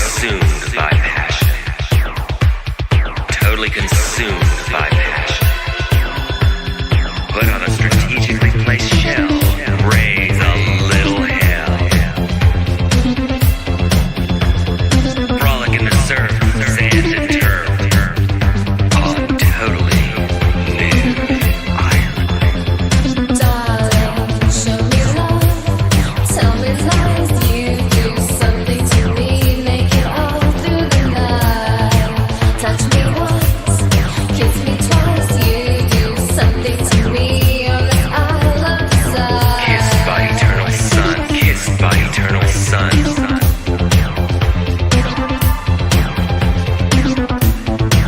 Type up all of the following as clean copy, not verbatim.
consumed by passion. Totally consumed by passion. Put on a strategically placed shell. Raise a little hell. Frolic in the surf, sand and turf. On totally new island. Darling, show me love. Tell me lies. You do something to me. Make it all through the night. Touch me once, kiss me twice. You do something to me. Oh, that I love inside. Kissed by eternal sun, kissed by eternal sun.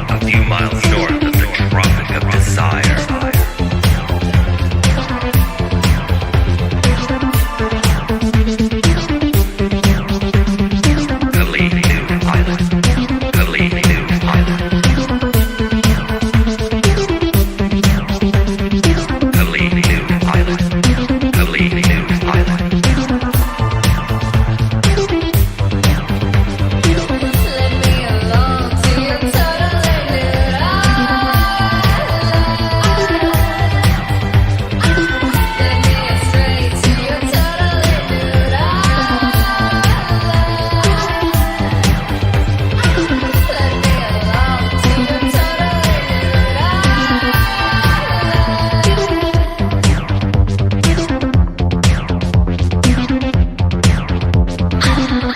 A few miles north of the Tropic of Desire. Believe new island. Believe new island. Believe new island. Believe new island. Let me along to your totally new island. Let me astray to your totally new island. Let me along to your totally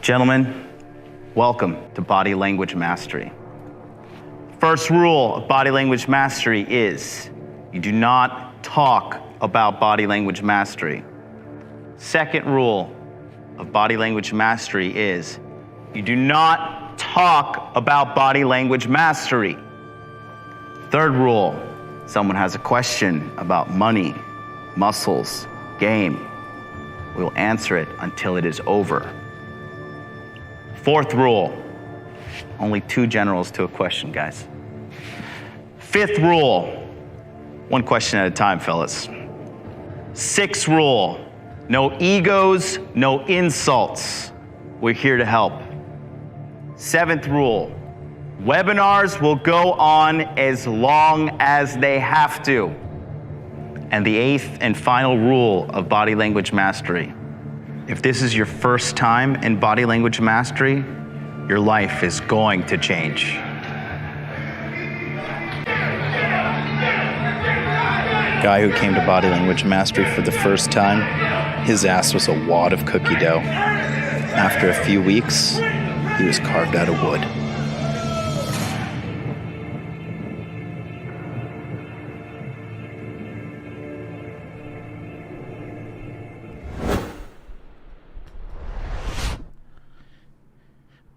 Gentlemen, welcome to Body Language Mastery. First rule of Body Language Mastery is you do not talk about body language mastery. Second rule of Body Language Mastery is you do not talk about body language mastery. Third rule, someone has a question about money, muscles, game. We will answer it until it is over. Fourth rule, only 2 generals to a question, guys. Fifth rule, 1 question at a time, fellas. Sixth rule, no egos, no insults. We're here to help. Seventh rule, webinars will go on as long as they have to. And the 8th and final rule of Body Language Mastery, if this is your first time in Body Language Mastery, your life is going to change. Guy who came to Body Language Mastery for the first time, his ass was a wad of cookie dough. After a few weeks, he was carved out of wood.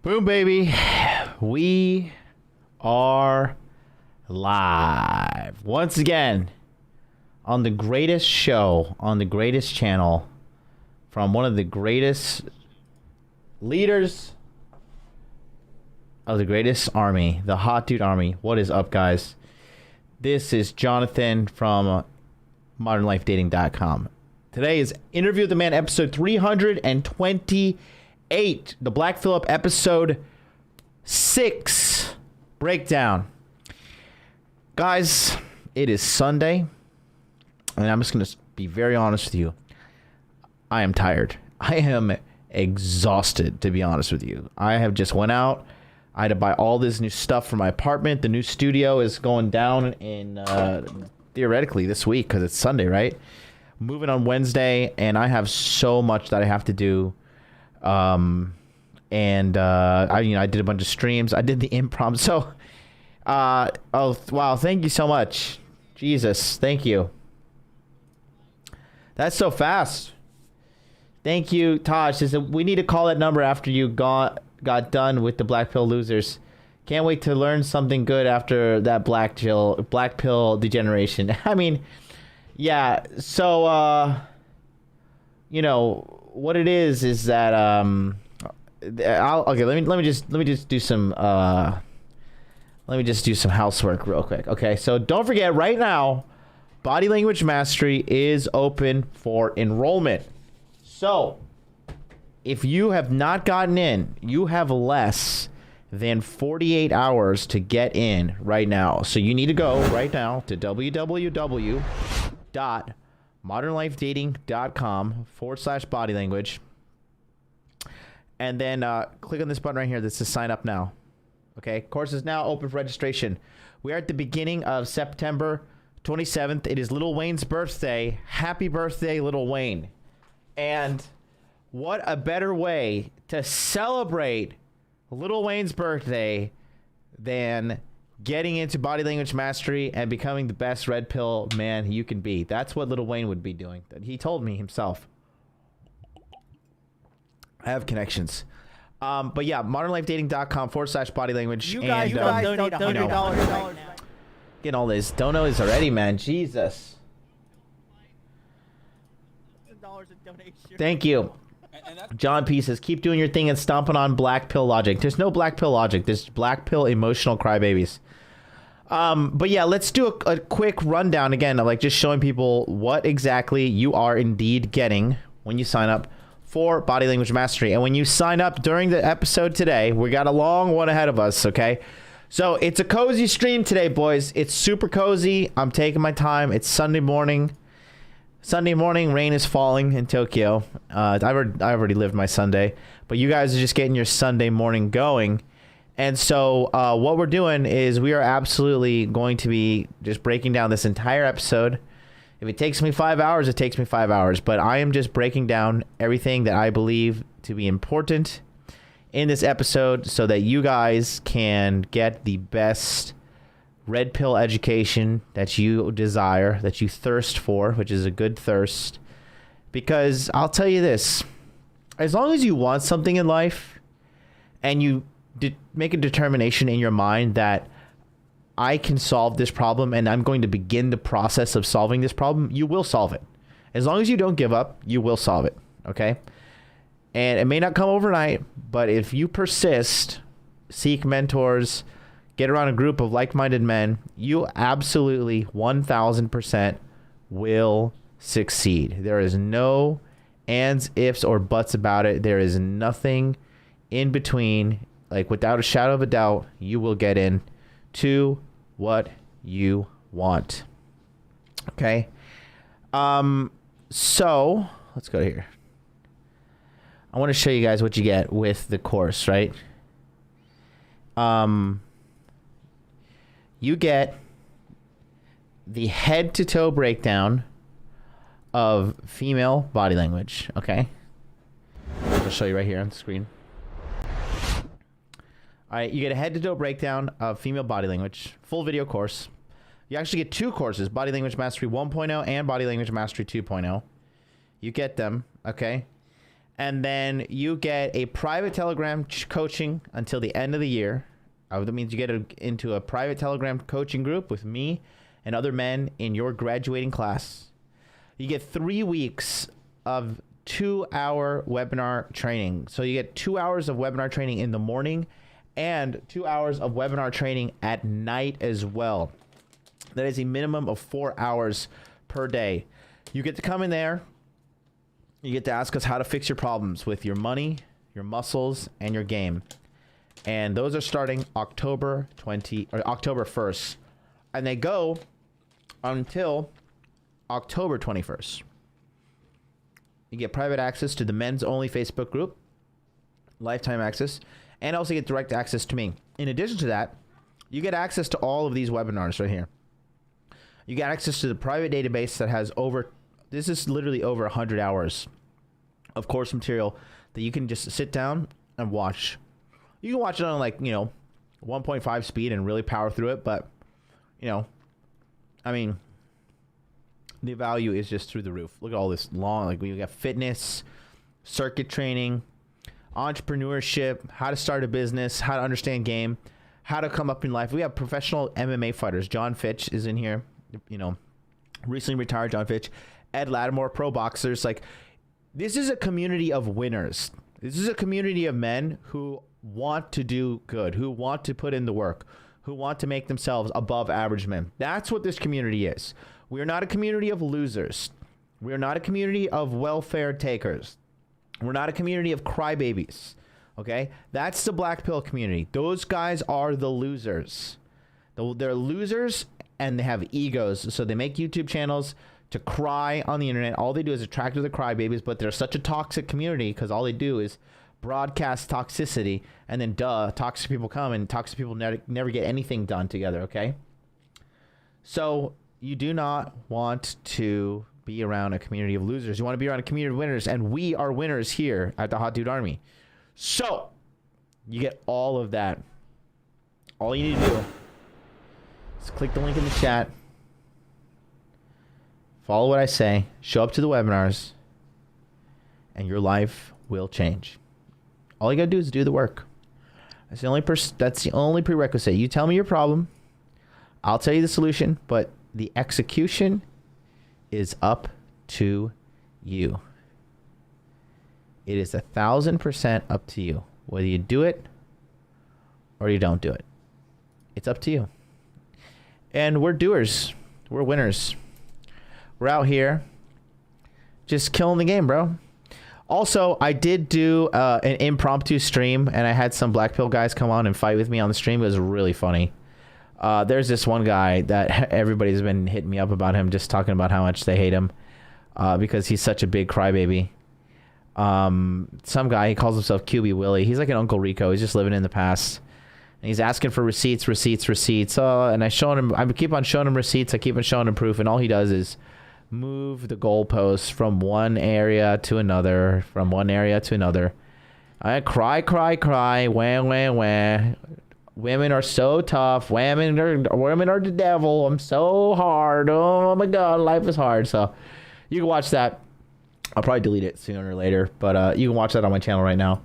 Boom, baby. We are live once again on the greatest show on the greatest channel from one of the greatest leaders of the greatest army, the Hot Dude Army. What is up, guys? This is Jonathan from modernlifedating.com. Today is Interview with the Man, episode 328, the Black Phillip episode 6 breakdown. Guys, it is Sunday, and I'm just going to be very honest with you. I am tired. I am exhausted, to be honest with you. I have just went out. I had to buy all this new stuff for my apartment. The new studio is going down in theoretically this week because it's Sunday, right? Moving on Wednesday, and I have so much that I have to do. I did a bunch of streams. I did the improv. So, oh wow, thank you so much, Jesus, thank you. That's so fast. Thank you, Taj. Says that we need to call that number after you got done with the black pill losers. Can't wait to learn something good after that black pill degeneration. I mean, yeah. So, what it is that let me just do some let me just do some housework real quick. Okay, so don't forget, right now, Body Language Mastery is open for enrollment. So, if you have not gotten in, you have less than 48 hours to get in right now. So you need to go right now to www.modernlifedating.com/body language. And then click on this button right here that says sign up now. Okay, course is now open for registration. We are at the beginning of September 27th. It is Lil Wayne's birthday. Happy birthday, Lil Wayne. And what a better way to celebrate Lil Wayne's birthday than getting into Body Language Mastery and becoming the best red pill man you can be. That's what Lil Wayne would be doing. He told me himself. I have connections. But yeah, modernlifedating.com/body language. You guys donate $100 now. Getting all this donos already, man. Jesus. $1,000 in donation. Thank you. John P says, keep doing your thing and stomping on black pill logic. There's no black pill logic. There's black pill emotional crybabies. But yeah, let's do a quick rundown again of like just showing people what exactly you are indeed getting when you sign up for Body Language Mastery. And when you sign up during the episode today, we got a long one ahead of us, okay? So it's a cozy stream today, boys. It's super cozy. I'm taking my time. It's Sunday morning. Sunday morning, rain is falling in Tokyo. I've already lived my Sunday, but you guys are just getting your Sunday morning going. And so what we're doing is we are absolutely going to be just breaking down this entire episode. If it takes me 5 hours, it takes me 5 hours. But I am just breaking down everything that I believe to be important in this episode so that you guys can get the best red pill education that you desire, that you thirst for, which is a good thirst. Because I'll tell you this, as long as you want something in life and you make a determination in your mind that I can solve this problem and I'm going to begin the process of solving this problem, you will solve it. As long as you don't give up, you will solve it, okay? And it may not come overnight, but if you persist, seek mentors, get around a group of like-minded men, you absolutely 1000% will succeed. There is no ands, ifs, or buts about it. There is nothing in between. Like, without a shadow of a doubt, you will get in to what you want. Okay? So, let's go here. I want to show you guys what you get with the course, right? You get the head-to-toe breakdown of female body language, okay? I'll show you right here on the screen. All right, you get a head-to-toe breakdown of female body language, full video course. You actually get two courses, Body Language Mastery 1.0 and Body Language Mastery 2.0. You get them, okay? And then you get a private Telegram coaching until the end of the year. That means you get into a private Telegram coaching group with me and other men in your graduating class. You get 3 weeks of 2-hour webinar training. So you get 2 hours of webinar training in the morning and 2 hours of webinar training at night as well. That is a minimum of 4 hours per day. You get to come in there. You get to ask us how to fix your problems with your money, your muscles, and your game. And those are starting October 1st. And they go until October 21st. You get private access to the men's only Facebook group, lifetime access, and also get direct access to me. In addition to that, you get access to all of these webinars right here. You get access to the private database that has this is literally over 100 hours of course material that you can just sit down and watch. You can watch it on 1.5 speed and really power through it, but I mean, the value is just through the roof. Look at all this long, we got fitness, circuit training, entrepreneurship, how to start a business, how to understand game, how to come up in life. We have professional MMA fighters. John Fitch is in here, recently retired John Fitch. Ed Lattimore, pro boxers. This is a community of winners. This is a community of men who want to do good, who want to put in the work, who want to make themselves above average men. That's what this community is. We are not a community of losers. We are not a community of welfare takers. We're not a community of crybabies. Okay? That's the black pill community. Those guys are the losers. They're losers and they have egos. So they make YouTube channels to cry on the internet. All they do is attract to the crybabies, but they're such a toxic community because all they do is broadcast toxicity, and then toxic people come and toxic people never get anything done together. Okay, so you do not want to be around a community of losers. You want to be around a community of winners, and we are winners here at the Hot Dude Army. So you get all of that. All you need to do is click the link in the chat, follow what I say, show up to the webinars, and your life will change. All you gotta do is do the work. That's the only prerequisite. You tell me your problem, I'll tell you the solution, but the execution is up to you. It is 1,000% up to you. Whether you do it or you don't do it. It's up to you. And we're doers. We're winners. We're out here just killing the game, bro. Also, I did do an impromptu stream, and I had some black pill guys come on and fight with me on the stream. It was really funny. There's this one guy that everybody's been hitting me up about him, just talking about how much they hate him because he's such a big crybaby. Some guy, he calls himself QB Willie. He's like an Uncle Rico. He's just living in the past. And he's asking for receipts. And I keep on showing him receipts. I keep on showing him proof. And all he does is move the goalposts from one area to another, I cry, wah. Women are so tough. Women are the devil. I'm so hard. Oh my God, life is hard. So you can watch that. I'll probably delete it sooner or later, but you can watch that on my channel right now.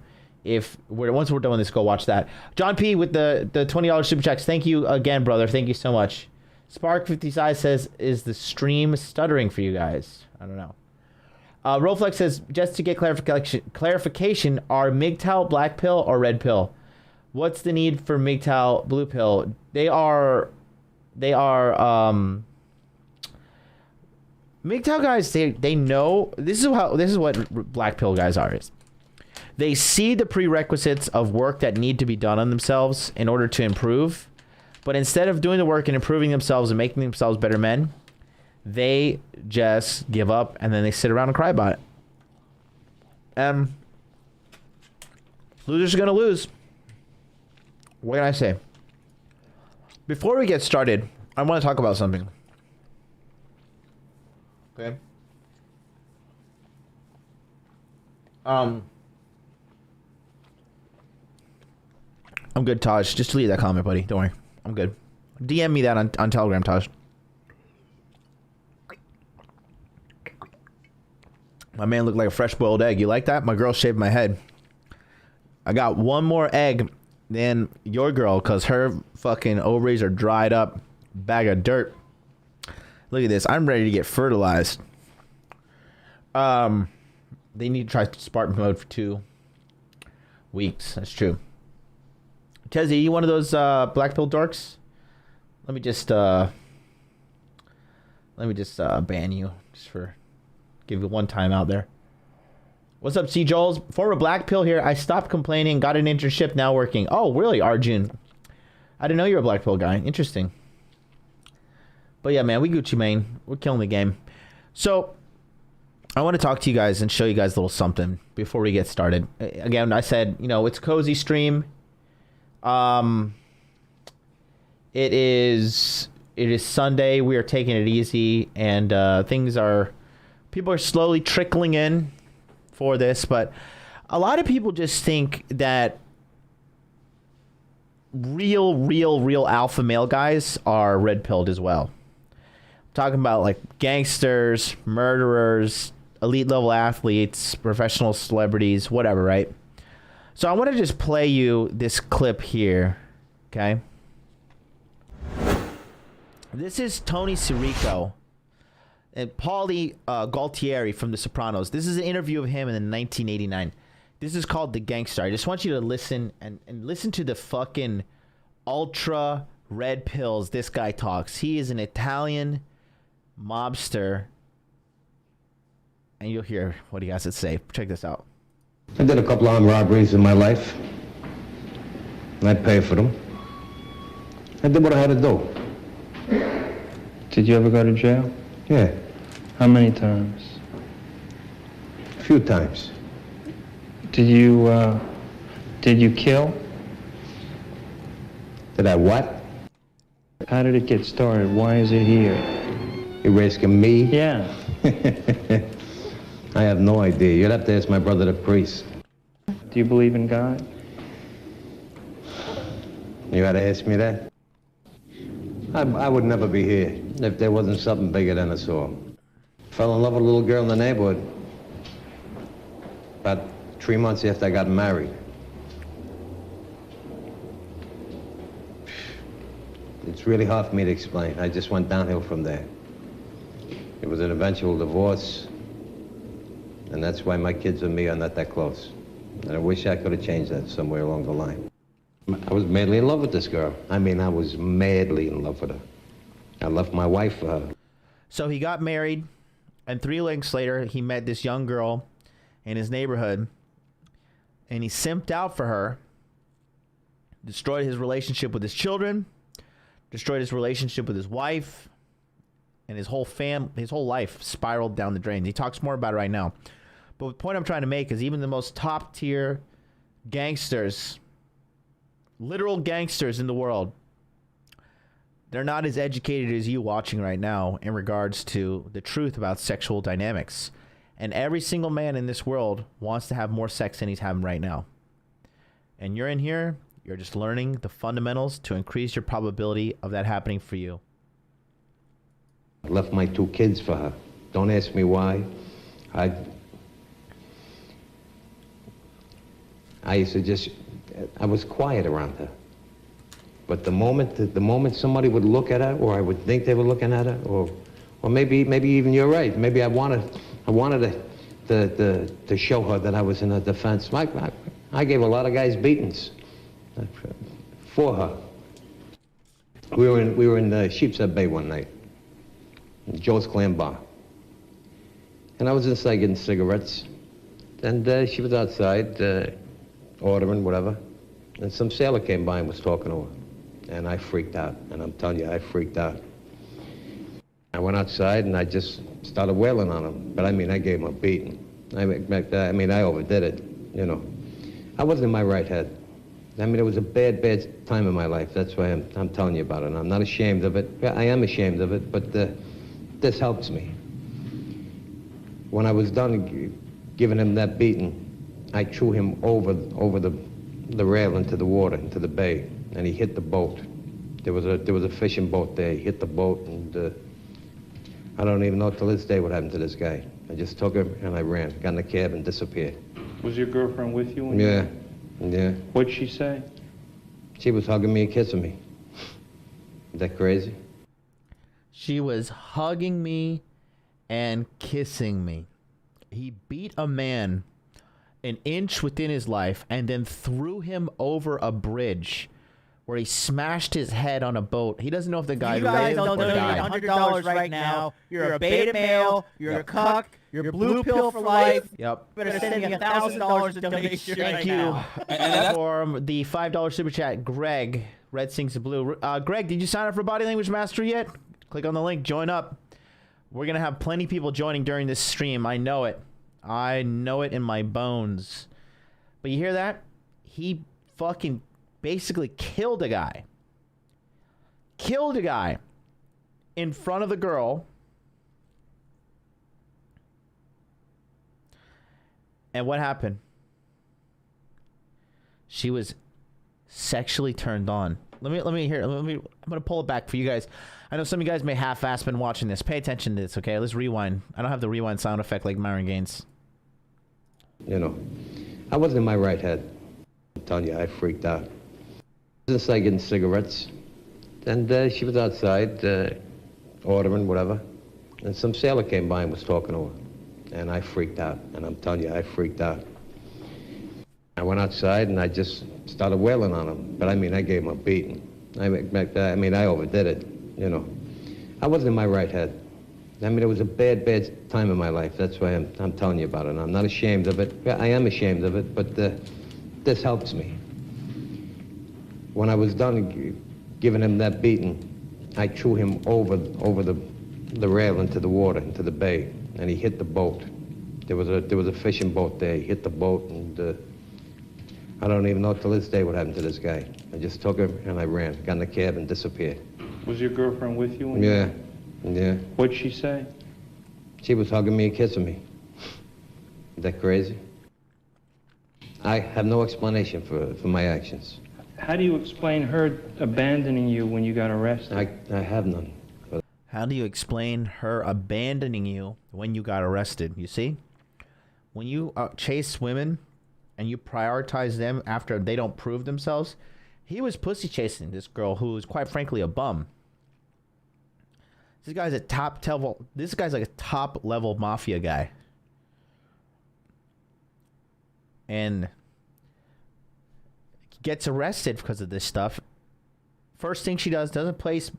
Once we're done with this, go watch that. John P with the $20 super checks. Thank you again, brother. Thank you so much. Spark 55 says, is the stream stuttering for you guys? I don't know. Rolflex says, just to get clarification, are MGTOW black pill or red pill? What's the need for MGTOW blue pill? They are MGTOW guys, they know, this is what black pill guys are. They see the prerequisites of work that need to be done on themselves in order to improve. But instead of doing the work and improving themselves and making themselves better men, they just give up and then they sit around and cry about it. Losers are going to lose. What can I say? Before we get started, I want to talk about something. Okay. I'm good, Taj. Just delete that comment, buddy. Don't worry. I'm good. DM me that on Telegram, Taj. My man looked like a fresh boiled egg. You like that? My girl shaved my head. I got one more egg than your girl because her fucking ovaries are dried up. Bag of dirt. Look at this. I'm ready to get fertilized. They need to try Spartan mode for 2 weeks. That's true. Tezzy, you one of those black pill dorks? Let me just ban you just for give you one time out there. What's up, C. Joels? Former black pill here. I stopped complaining, got an internship, now working. Oh, really, Arjun? I didn't know you were a black pill guy. Interesting. But yeah, man, we Gucci Mane. We're killing the game. So I want to talk to you guys and show you guys a little something before we get started. Again, I said, it's a cozy stream. It is Sunday. We are taking it easy, and people are slowly trickling in for this, but a lot of people just think that real alpha male guys are red pilled as well. I'm talking about like gangsters, murderers, elite level athletes, professional celebrities, whatever, right? So I want to just play you this clip here, okay? This is Tony Sirico and Paulie Gualtieri from The Sopranos. This is an interview of him in 1989. This is called The Gangster. I just want you to listen and listen to the fucking ultra red pills, this guy talks. He is an Italian mobster. And you'll hear what he has to say. Check this out. I did a couple armed robberies in my life. And I paid for them. I did what I had to do. Did you ever go to jail? Yeah, How many times? a few times. Did you kill? Did I what? How did it get started? Why is it here? You asking me? Yeah. I have no idea. You'd have to ask my brother the priest. Do you believe in God? You had to ask me that? I would never be here if there wasn't something bigger than us all. Fell in love with a little girl in the neighborhood. About 3 months after I got married. It's really hard for me to explain. I just went downhill from there. It was an eventual divorce, and that's why my kids and me are not that close. And I wish I could have changed that somewhere along the line. I was madly in love with this girl. I mean, I was madly in love with her. I left my wife for her. So he got married, and 3 weeks later, he met this young girl in his neighborhood, and he simped out for her, destroyed his relationship with his children, destroyed his relationship with his wife, and his whole life spiraled down the drain. He talks more about it right now. But the point I'm trying to make is even the most top-tier gangsters, literal gangsters in the world, they're not as educated as you watching right now in regards to the truth about sexual dynamics. And every single man in this world wants to have more sex than he's having right now. And you're in here, you're just learning the fundamentals to increase your probability of that happening for you. I left my 2 kids for her. Don't ask me why. I used to just, I was quiet around her. But the moment somebody would look at her, or I would think they were looking at her, or maybe even you're right. Maybe I wanted to show her that I was in her defense. I gave a lot of guys beatings for her. We were in Sheepshead Bay one night, Joe's Clam Bar, and I was inside getting cigarettes, and she was outside ordering whatever, and some sailor came by and was talking to her. And I freaked out, and I'm telling you, I freaked out. I went outside, and I just started wailing on him. But I mean, I gave him a beating. I mean, I overdid it, you know. I wasn't in my right head. I mean, it was a bad time in my life. That's why I'm telling you about it. And I'm not ashamed of it. I am ashamed of it, but this helps me. When I was done giving him that beating, I threw him over the rail into the water, into the bay. And he hit the boat. There was a fishing boat there. He hit the boat, and I don't even know till this day what happened to this guy. I just took him and I ran, got in the cab and disappeared. Was your girlfriend with you? When Yeah, yeah. What'd she say? She was hugging me and kissing me. Is that crazy? She was hugging me and kissing me. He beat a man an inch within his life and then threw him over a bridge where he smashed his head on a boat. He doesn't know if the guy You guys lived don't or donate died. $100 right now. You're a beta male. You're a cuck. You're blue pill for life. Yep. You better send me $1,000 in donation right Thank you now. for the $5 super chat, Greg. Red Sings the Blue. Greg, did you sign up for Body Language Mastery yet? Click on the link. Join up. We're going to have plenty of people joining during this stream. I know it. I know it in my bones. But you hear that? He fucking basically killed a guy. Killed a guy in front of the girl. And what happened? She was sexually turned on. I'm gonna pull it back for you guys. I know some of you guys may half-ass been watching this. Pay attention to this, okay? Let's rewind. I don't have the rewind sound effect like Myron Gaines. You know, I wasn't in my right head. I'm telling you, I freaked out. I was inside getting cigarettes, and she was outside ordering whatever, and some sailor came by and was talking to her, and I freaked out, and I'm telling you, I freaked out. I went outside and I just started wailing on him, but I mean, I gave him a beating. I mean, I overdid it, you know. I wasn't in my right head. I mean, it was a bad, bad time in my life. That's why I'm telling you about it. I'm not ashamed of it. Yeah, I am ashamed of it, but this helps me. When I was done giving him that beating, I threw him over the rail into the water, into the bay, and he hit the boat. There was a fishing boat there. He hit the boat, and I don't even know to this day what happened to this guy. I just took him and I ran, got in the cab and disappeared. Was your girlfriend with you? Yeah, yeah. What'd she say? She was hugging me and kissing me. Is that crazy? I have no explanation for my actions. How do you explain her abandoning you when you got arrested? I have none. How do you explain her abandoning you when you got arrested? You see? When you chase women and you prioritize them after they don't prove themselves, he was pussy chasing this girl who was quite frankly a bum. This guy's a top level. This guy's like a top level mafia guy. And gets arrested because of this stuff. First thing she does, doesn't post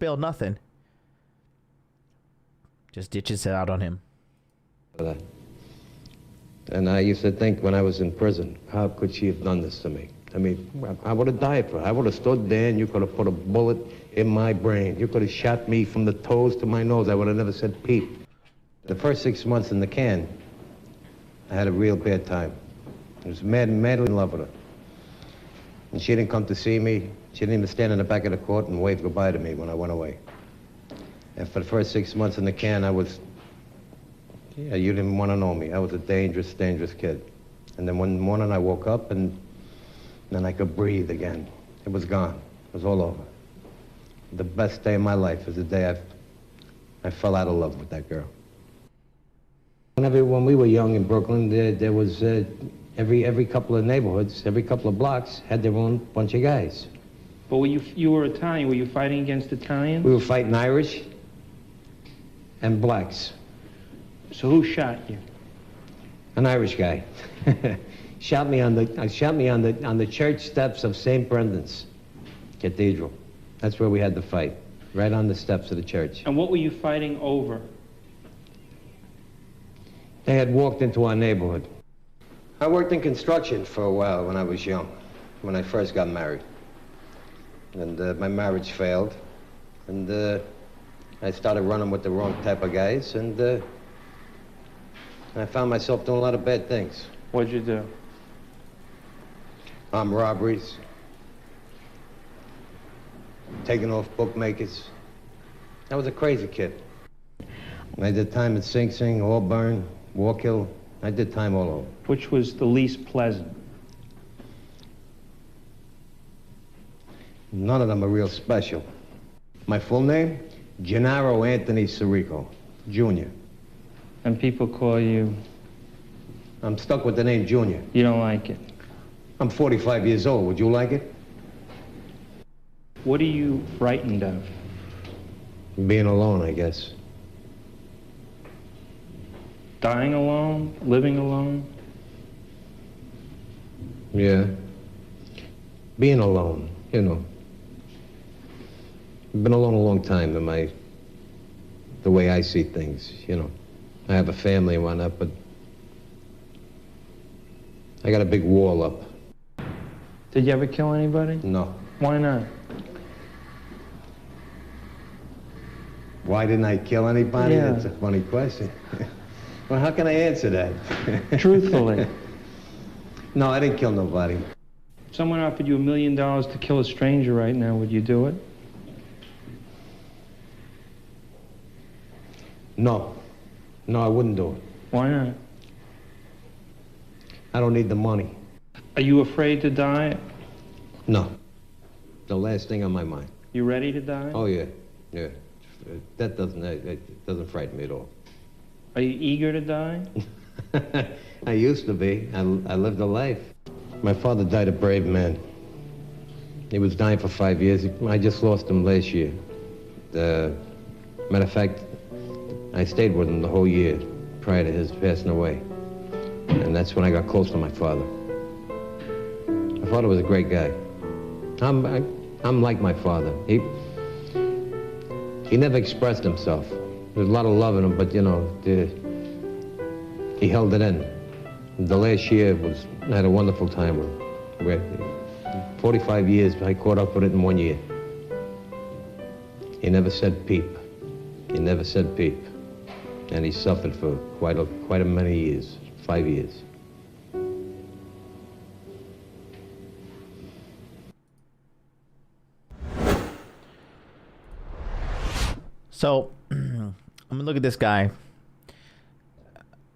bail, nothing. Just ditches it out on him. And I used to think when I was in prison, how could she have done this to me? I mean, I would have died for her. I would have stood there and you could have put a bullet in my brain. You could have shot me from the toes to my nose. I would have never said peep. The first 6 months in the can, I had a real bad time. I was madly in love with her. And she didn't come to see me. She didn't even stand in the back of the court and wave goodbye to me when I went away. And for the first 6 months in the can, I was, yeah, you didn't want to know me. I was a dangerous, dangerous kid. And then one morning I woke up and then I could breathe again. It was gone. It was all over. The best day of my life is the day I fell out of love with that girl. When we were young in Brooklyn, there was every couple of neighborhoods, every couple of blocks had their own bunch of guys. But you were Italian. Were you fighting against Italians? We were fighting Irish and blacks. So who shot you? An Irish guy. shot me on the church steps of St. Brendan's Cathedral. That's where we had the fight, right on the steps of the church. And what were you fighting over? They had walked into our neighborhood. I worked in construction for a while when I was young, when I first got married. And my marriage failed. And I started running with the wrong type of guys, and I found myself doing a lot of bad things. What'd you do? Armed robberies, taking off bookmakers. I was a crazy kid. I did time at Sing Sing, Auburn, Walkill. I did time all over. Which was the least pleasant? None of them are real special. My full name? Gennaro Anthony Sirico, Jr. And people call you... I'm stuck with the name Junior. You don't like it? I'm 45 years old. Would you like it? What are you frightened of? Being alone, I guess. Dying alone? Living alone? Yeah. Being alone, you know. I've been alone a long time in the way I see things, you know. I have a family and whatnot, but I got a big wall up. Did you ever kill anybody? No. Why not? Why didn't I kill anybody? Yeah. That's a funny question. Well, how can I answer that? Truthfully. No, I didn't kill nobody. If someone offered you $1 million to kill a stranger right now, would you do it? No. No, I wouldn't do it. Why not? I don't need the money. Are you afraid to die? No. The last thing on my mind. You ready to die? Oh, yeah. Yeah. That doesn't frighten me at all. Are you eager to die? I used to be. I lived a life. My father died a brave man. He was dying for 5 years. I just lost him last year. Matter of fact, I stayed with him the whole year prior to his passing away. And that's when I got close to my father. My father was a great guy. I'm like my father. He never expressed himself. There's a lot of love in him, but, you know, he held it in. The last year I had a wonderful time with him. 45 years, I caught up with it in 1 year. He never said peep. He never said peep. And he suffered for quite a many years, 5 years. So, I'm gonna look at this guy.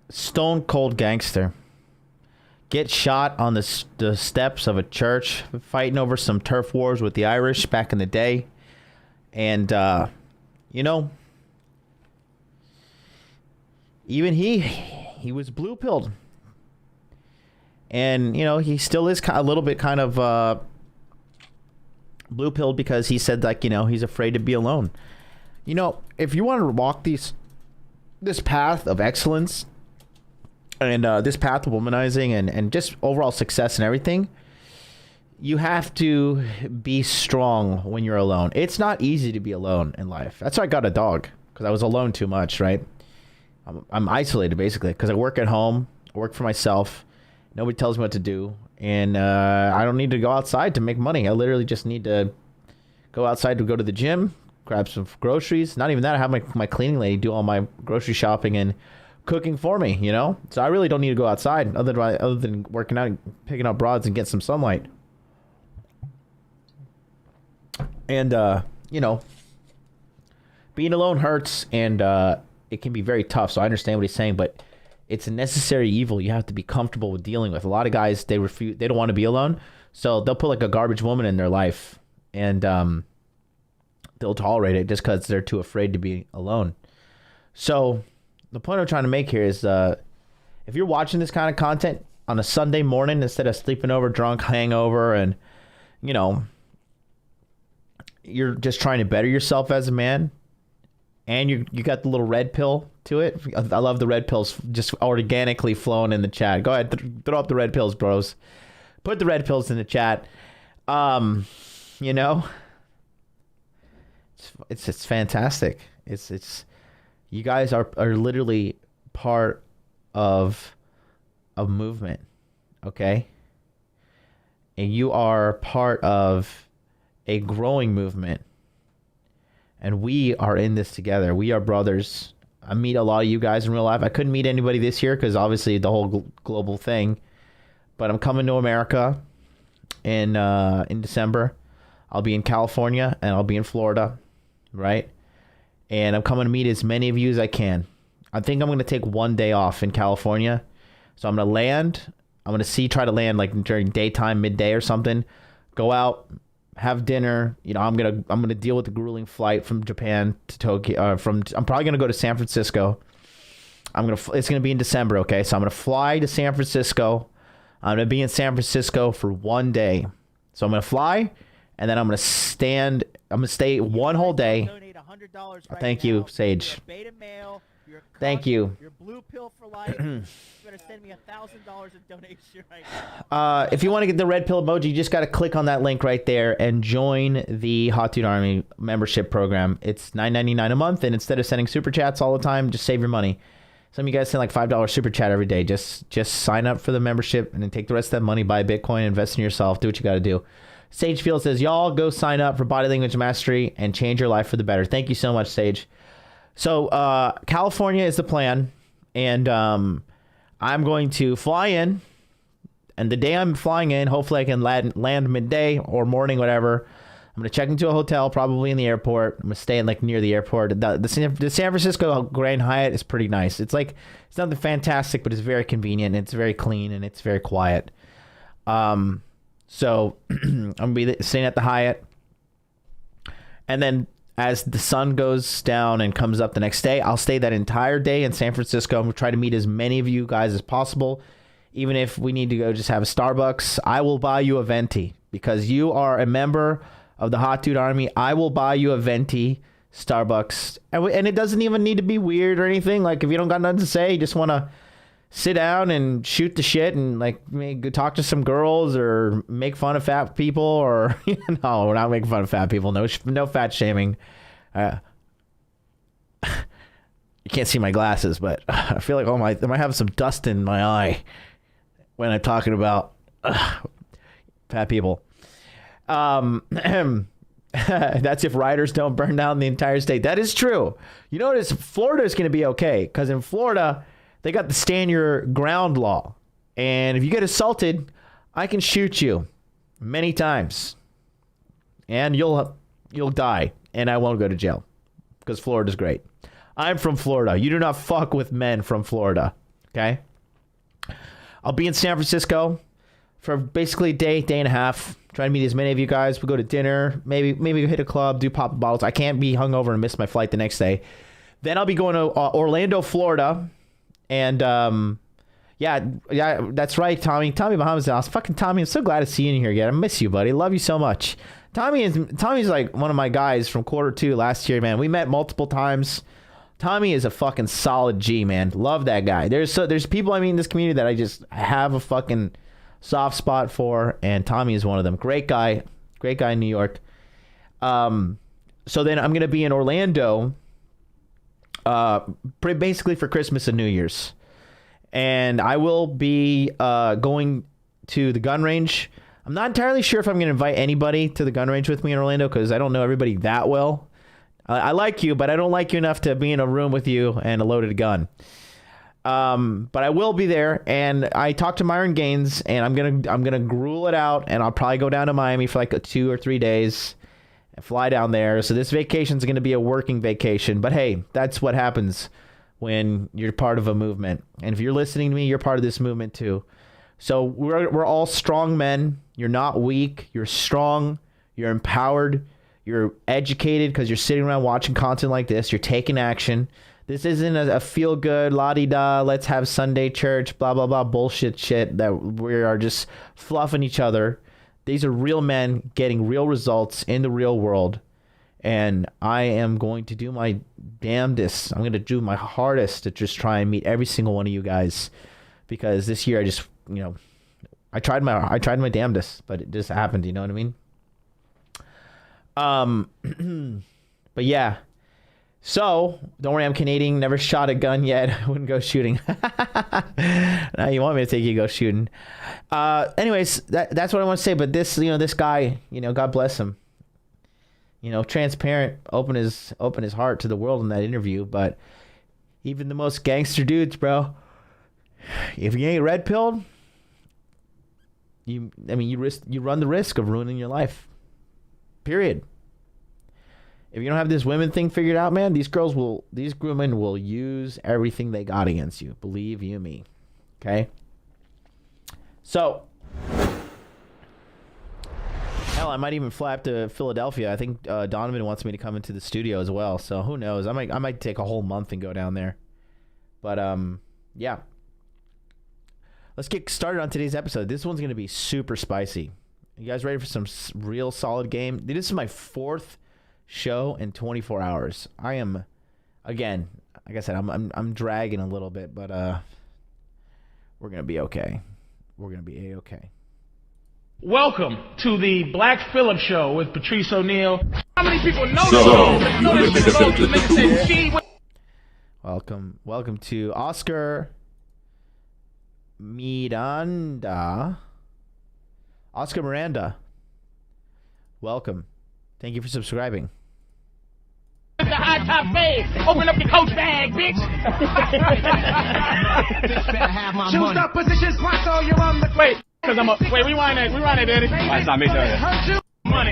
Stone cold gangster. Get shot on the steps of a church, fighting over some turf wars with the Irish back in the day. And, you know, even he was blue pilled. And, you know, he still is a little bit kind of blue pilled because he said, like, you know, he's afraid to be alone. You know, if you want to walk this path of excellence and this path of womanizing and just overall success and everything, you have to be strong when you're alone. It's not easy to be alone in life. That's why I got a dog, because I was alone too much, right? I'm isolated, basically, because I work at home. I work for myself. Nobody tells me what to do. And I don't need to go outside to make money. I literally just need to go outside to go to the gym, grab some groceries. Not even that. I have my cleaning lady do all my grocery shopping and cooking for me, you know? So I really don't need to go outside other than working out and picking up broads and get some sunlight. And, you know, being alone hurts, and it can be very tough. So I understand what he's saying, but it's a necessary evil you have to be comfortable with dealing with. A lot of guys, they don't want to be alone. So they'll put like a garbage woman in their life, and they'll tolerate it just because they're too afraid to be alone. So the point I'm trying to make here is if you're watching this kind of content on a Sunday morning instead of sleeping over drunk, hangover, and, you know, you're just trying to better yourself as a man, and you got the little red pill to it. I love the red pills just organically flowing in the chat. Go ahead, throw up the red pills, bros. Put the red pills in the chat. You know, it's fantastic. It's you guys are literally part of a movement, okay? And you are part of a growing movement. And we are in this together. We are brothers. I meet a lot of you guys in real life. I couldn't meet anybody this year because obviously the whole global thing. But I'm coming to America in December. I'll be in California and I'll be in Florida, right? And I'm coming to meet as many of you as I can. I think I'm going to take 1 day off in California. So I'm going to land. I'm going to try to land like during daytime, midday or something. Go out, have dinner. You know, I'm gonna deal with the grueling flight from Japan to Tokyo. I'm probably gonna go to San Francisco. It's gonna be in December, okay? So I'm gonna fly to San Francisco. I'm gonna be in San Francisco for 1 day. So I'm gonna fly, and then I'm gonna stay one whole day. Thank you, Sage. Thank you. You're blue pill for life. You better send me $1,000 in donation right now. If you want to get the red pill emoji, you just got to click on that link right there and join the Hot Dude Army membership program. It's $9.99 a month, and instead of sending super chats all the time, just save your money. Some of you guys send like $5 super chat every day. Just sign up for the membership and then take the rest of that money, buy Bitcoin, invest in yourself, do what you got to do. Sage Field says, y'all go sign up for Body Language Mastery and change your life for the better. Thank you so much, Sage. So California is the plan, and I'm going to fly in, and the day I'm flying in, hopefully I can land midday or morning, whatever. I'm going to check into a hotel, probably in the airport. I'm going to stay in like near the airport. The San Francisco Grand Hyatt is pretty nice. It's nothing fantastic, but it's very convenient, and it's very clean, and it's very quiet. So I'm going to be staying at the Hyatt, and then as the sun goes down and comes up the next day, I'll stay that entire day in San Francisco. I'm going to try to meet as many of you guys as possible. Even if we need to go just have a Starbucks, I will buy you a venti because you are a member of the Hot Dude Army. I will buy you a venti Starbucks. And it doesn't even need to be weird or anything. Like if you don't got nothing to say, you just want to sit down and shoot the shit and like maybe talk to some girls or make fun of fat people or no, we're not making fun of fat people. No fat shaming. You can't see my glasses, but I feel like I might have some dust in my eye when I'm talking about fat people. That's if rioters don't burn down the entire state. That is true. You notice Florida is going to be okay because in Florida they got the stand your ground law, and if you get assaulted, I can shoot you many times, and you'll die, and I won't go to jail because Florida's great. I'm from Florida. You do not fuck with men from Florida. Okay. I'll be in San Francisco for basically a day and a half. Try to meet as many of you guys. We'll go to dinner. Maybe hit a club, do pop bottles. I can't be hungover and miss my flight the next day. Then I'll be going to Orlando, Florida. And yeah, that's right, Tommy. Tommy Bahamas house. Fucking Tommy, I'm so glad to see you in here again. I miss you, buddy. Love you so much. Tommy's like one of my guys from Q2 last year, man. We met multiple times. Tommy is a fucking solid G, man. Love that guy. There's people I meet in this community that I just have a fucking soft spot for, and Tommy is one of them. Great guy in New York. So then I'm gonna be in Orlando, basically for Christmas and New Year's, and I will be going to the gun range. I'm not entirely sure if I'm gonna invite anybody to the gun range with me in Orlando because I don't know everybody that well. I like you, but I don't like you enough to be in a room with you and a loaded gun. But I will be there, and I talked to Myron Gaines, and I'm gonna gruel it out, and I'll probably go down to Miami for like 2 or 3 days and fly down there. So this vacation is gonna be a working vacation, but hey, that's what happens when you're part of a movement. And if you're listening to me, you're part of this movement too. So we're all strong men. You're not weak. You're strong. You're empowered. You're educated because you're sitting around watching content like this. You're taking action. This isn't a feel-good, la-di-da, let's have Sunday church, blah, blah, blah, bullshit shit that we are just fluffing each other. These are real men getting real results in the real world. And I am going to do my damnedest. I'm going to do my hardest to just try and meet every single one of you guys. Because this year I just, I tried my damnedest, but it just happened, you know what I mean? But yeah. So, don't worry, I'm Canadian, never shot a gun yet. I wouldn't go shooting. Now you want me to take you to go shooting. Anyways, that's what I want to say. But this, this guy, God bless him. Transparent, open his heart to the world in that interview. But even the most gangster dudes, bro, if you ain't red pilled, you run the risk of ruining your life. Period. If you don't have this women thing figured out, man, these women will use everything they got against you. Believe you me. Okay? So, hell, I might even fly up to Philadelphia. I think Donovan wants me to come into the studio as well. So who knows? I might take a whole month and go down there. But yeah. Let's get started on today's episode. This one's going to be super spicy. You guys ready for some real solid game? This is my 4th show in 24 hours. I am, again, like I said, I'm dragging a little bit, but we're gonna be okay. We're gonna be a-okay. Welcome to the Black Phillip Show with Patrice O'Neal. How many people know Welcome to Oscar Miranda. Oscar Miranda. Welcome. Thank you for subscribing. The high top fade. Open up your coach bag, bitch. Choose up position, spot so you're on the wait. Rewind that, Eddie. That's not me, sorry. Money.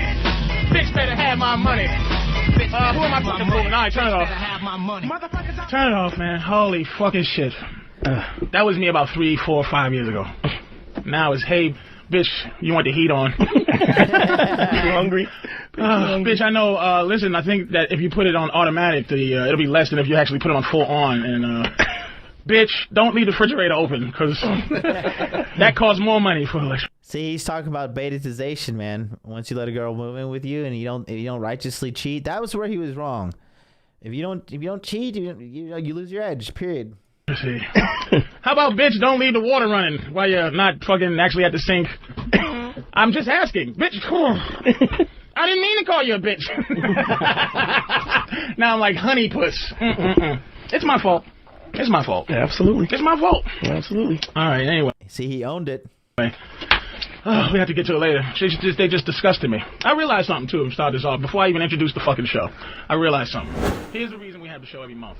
Bitch better have my money. Who am I fucking fooling? All right, turn it off. Turn it off, man. Holy fucking shit. That was me about 3, 4, 5 years ago. Now it's, hey, bitch, you want the heat on. You hungry? Bitch, I know. Listen, I think that if you put it on automatic, it'll be less than if you actually put it on full on. And bitch, don't leave the refrigerator open because that costs more money for electricity. See, he's talking about betatization, man. Once you let a girl move in with you and you don't righteously cheat, that was where he was wrong. If you don't cheat, you lose your edge. Period. Let's see. How about bitch? Don't leave the water running while you're not fucking actually at the sink. I'm just asking, bitch. I didn't mean to call you a bitch. Now I'm like honey puss. It's my fault. It's my fault. Yeah, absolutely. It's my fault. Absolutely. All right. Anyway. See, he owned it. Oh, we have to get to it later. They just disgusted me. I realized something, too, to start this off. Before I even introduced the fucking show, I realized something. Here's the reason we have the show every month.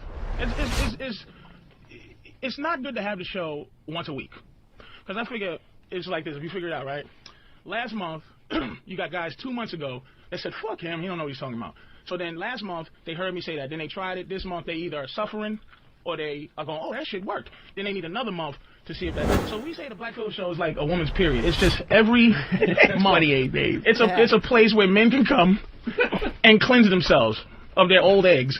It's not good to have the show once a week. Because I figure it's like this. If you figure it out, right? Last month, you got guys 2 months ago that said, fuck him, he don't know what he's talking about. So then last month, they heard me say that. Then they tried it. This month, they either are suffering or they are going, oh, that shit worked. Then they need another month to see if that. So we say the Black Phillip show is like a woman's period. It's just every month. 28 days. It's a place where men can come and cleanse themselves of their old eggs.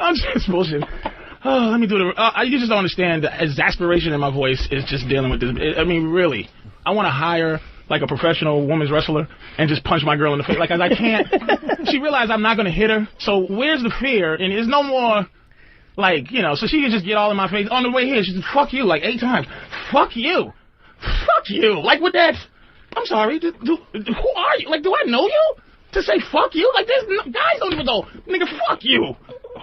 I'm just bullshit. Oh, let me do the. You just don't understand the exasperation in my voice is just dealing with this. I mean, really, I want to hire like a professional women's wrestler and just punch my girl in the face. Like, I can't. She realized I'm not going to hit her. So where's the fear? And there's no more. Like, you know, so she can just get all in my face. On the way here, she said, fuck you, like 8 times. Fuck you. Fuck you. Like, with that, I'm sorry, who are you? Like, do I know you? To say fuck you? Like, guys don't even go, nigga, fuck you.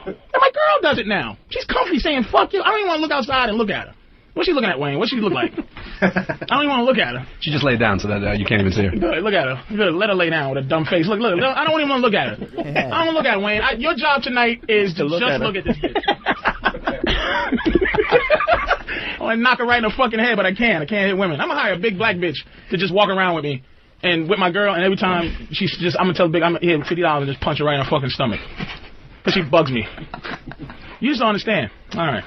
And my girl does it now. She's comfy saying fuck you. I don't even want to look outside and look at her. What's she looking at, Wayne? What she look like? I don't even want to look at her. She just laid down so that you can't even see her. Good, look at her. Good, let her lay down with a dumb face. Look, I don't even want to look at her. I don't want to look at her, Wayne. Your job tonight is to look at this bitch. I want to knock her right in the fucking head, but I can't. I can't hit women. I'm going to hire a big black bitch to just walk around with me and with my girl, and every time she's just, I'm going to tell the big, I'm going to hit $50 and just punch her right in her fucking stomach. Because she bugs me. You just don't understand. All right.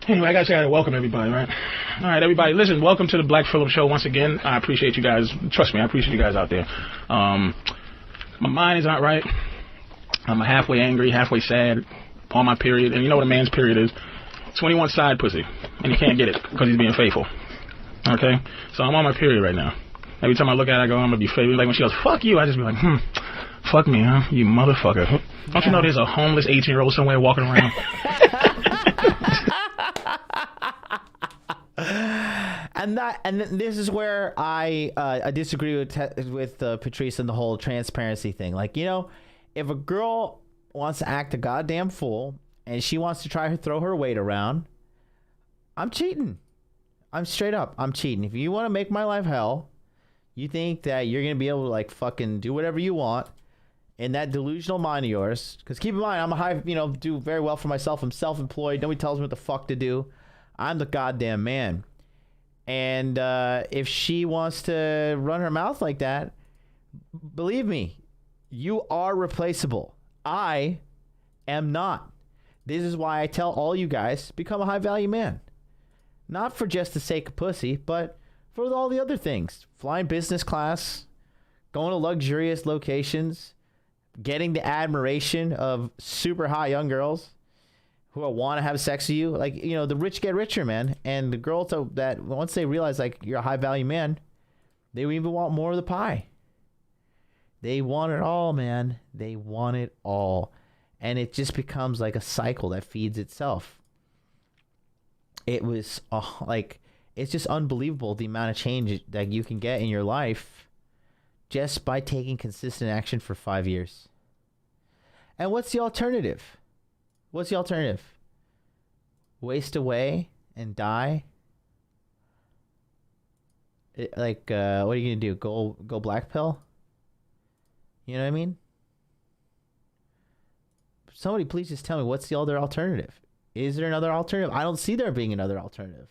Anyway, I gotta welcome everybody, right? All right, everybody, listen, welcome to the Black Phillip Show once again. I appreciate you guys. Trust me, I appreciate you guys out there. My mind is not right. I'm halfway angry, halfway sad, on my period. And you know what a man's period is? 21 side pussy. And he can't get it because he's being faithful. Okay? So I'm on my period right now. Every time I look at her, I go, I'm gonna be faithful. Like when she goes, fuck you, I just be like, fuck me, huh? You motherfucker. Don't you know there's a homeless 18-year-old somewhere walking around? And this is where I disagree with Patrice and the whole transparency thing. Like, you know, if a girl wants to act a goddamn fool and she wants to try to throw her weight around, I'm cheating. I'm straight up. I'm cheating. If you want to make my life hell, you think that you're gonna be able to like fucking do whatever you want in that delusional mind of yours. Because keep in mind, I'm a high, you know, do very well for myself. I'm self-employed. Nobody tells me what the fuck to do. I'm the goddamn man. And if she wants to run her mouth like that, believe me, you are replaceable. I am not. This is why I tell all you guys, become a high-value man. Not for just the sake of pussy, but for all the other things. Flying business class, going to luxurious locations, getting the admiration of super hot young girls who want to have sex with you. Like, you know, the rich get richer, man. And the girls that once they realize like you're a high value man, they even want more of the pie. They want it all, man. They want it all. And it just becomes like a cycle that feeds itself. It was like, it's just unbelievable the amount of change that you can get in your life just by taking consistent action for 5 years. And what's the alternative? What's the alternative? Waste away and die? What are you gonna do? Go black pill? You know what I mean? Somebody please just tell me, what's the other alternative? Is there another alternative? I don't see there being another alternative.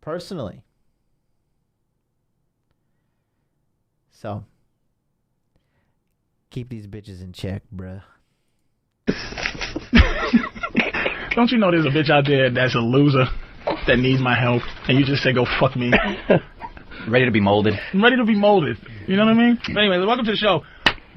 Personally. So, keep these bitches in check, bruh. Don't you know there's a bitch out there that's a loser that needs my help, and you just say, go fuck me? Ready to be molded. I'm ready to be molded. You know what I mean? But anyway, welcome to the show.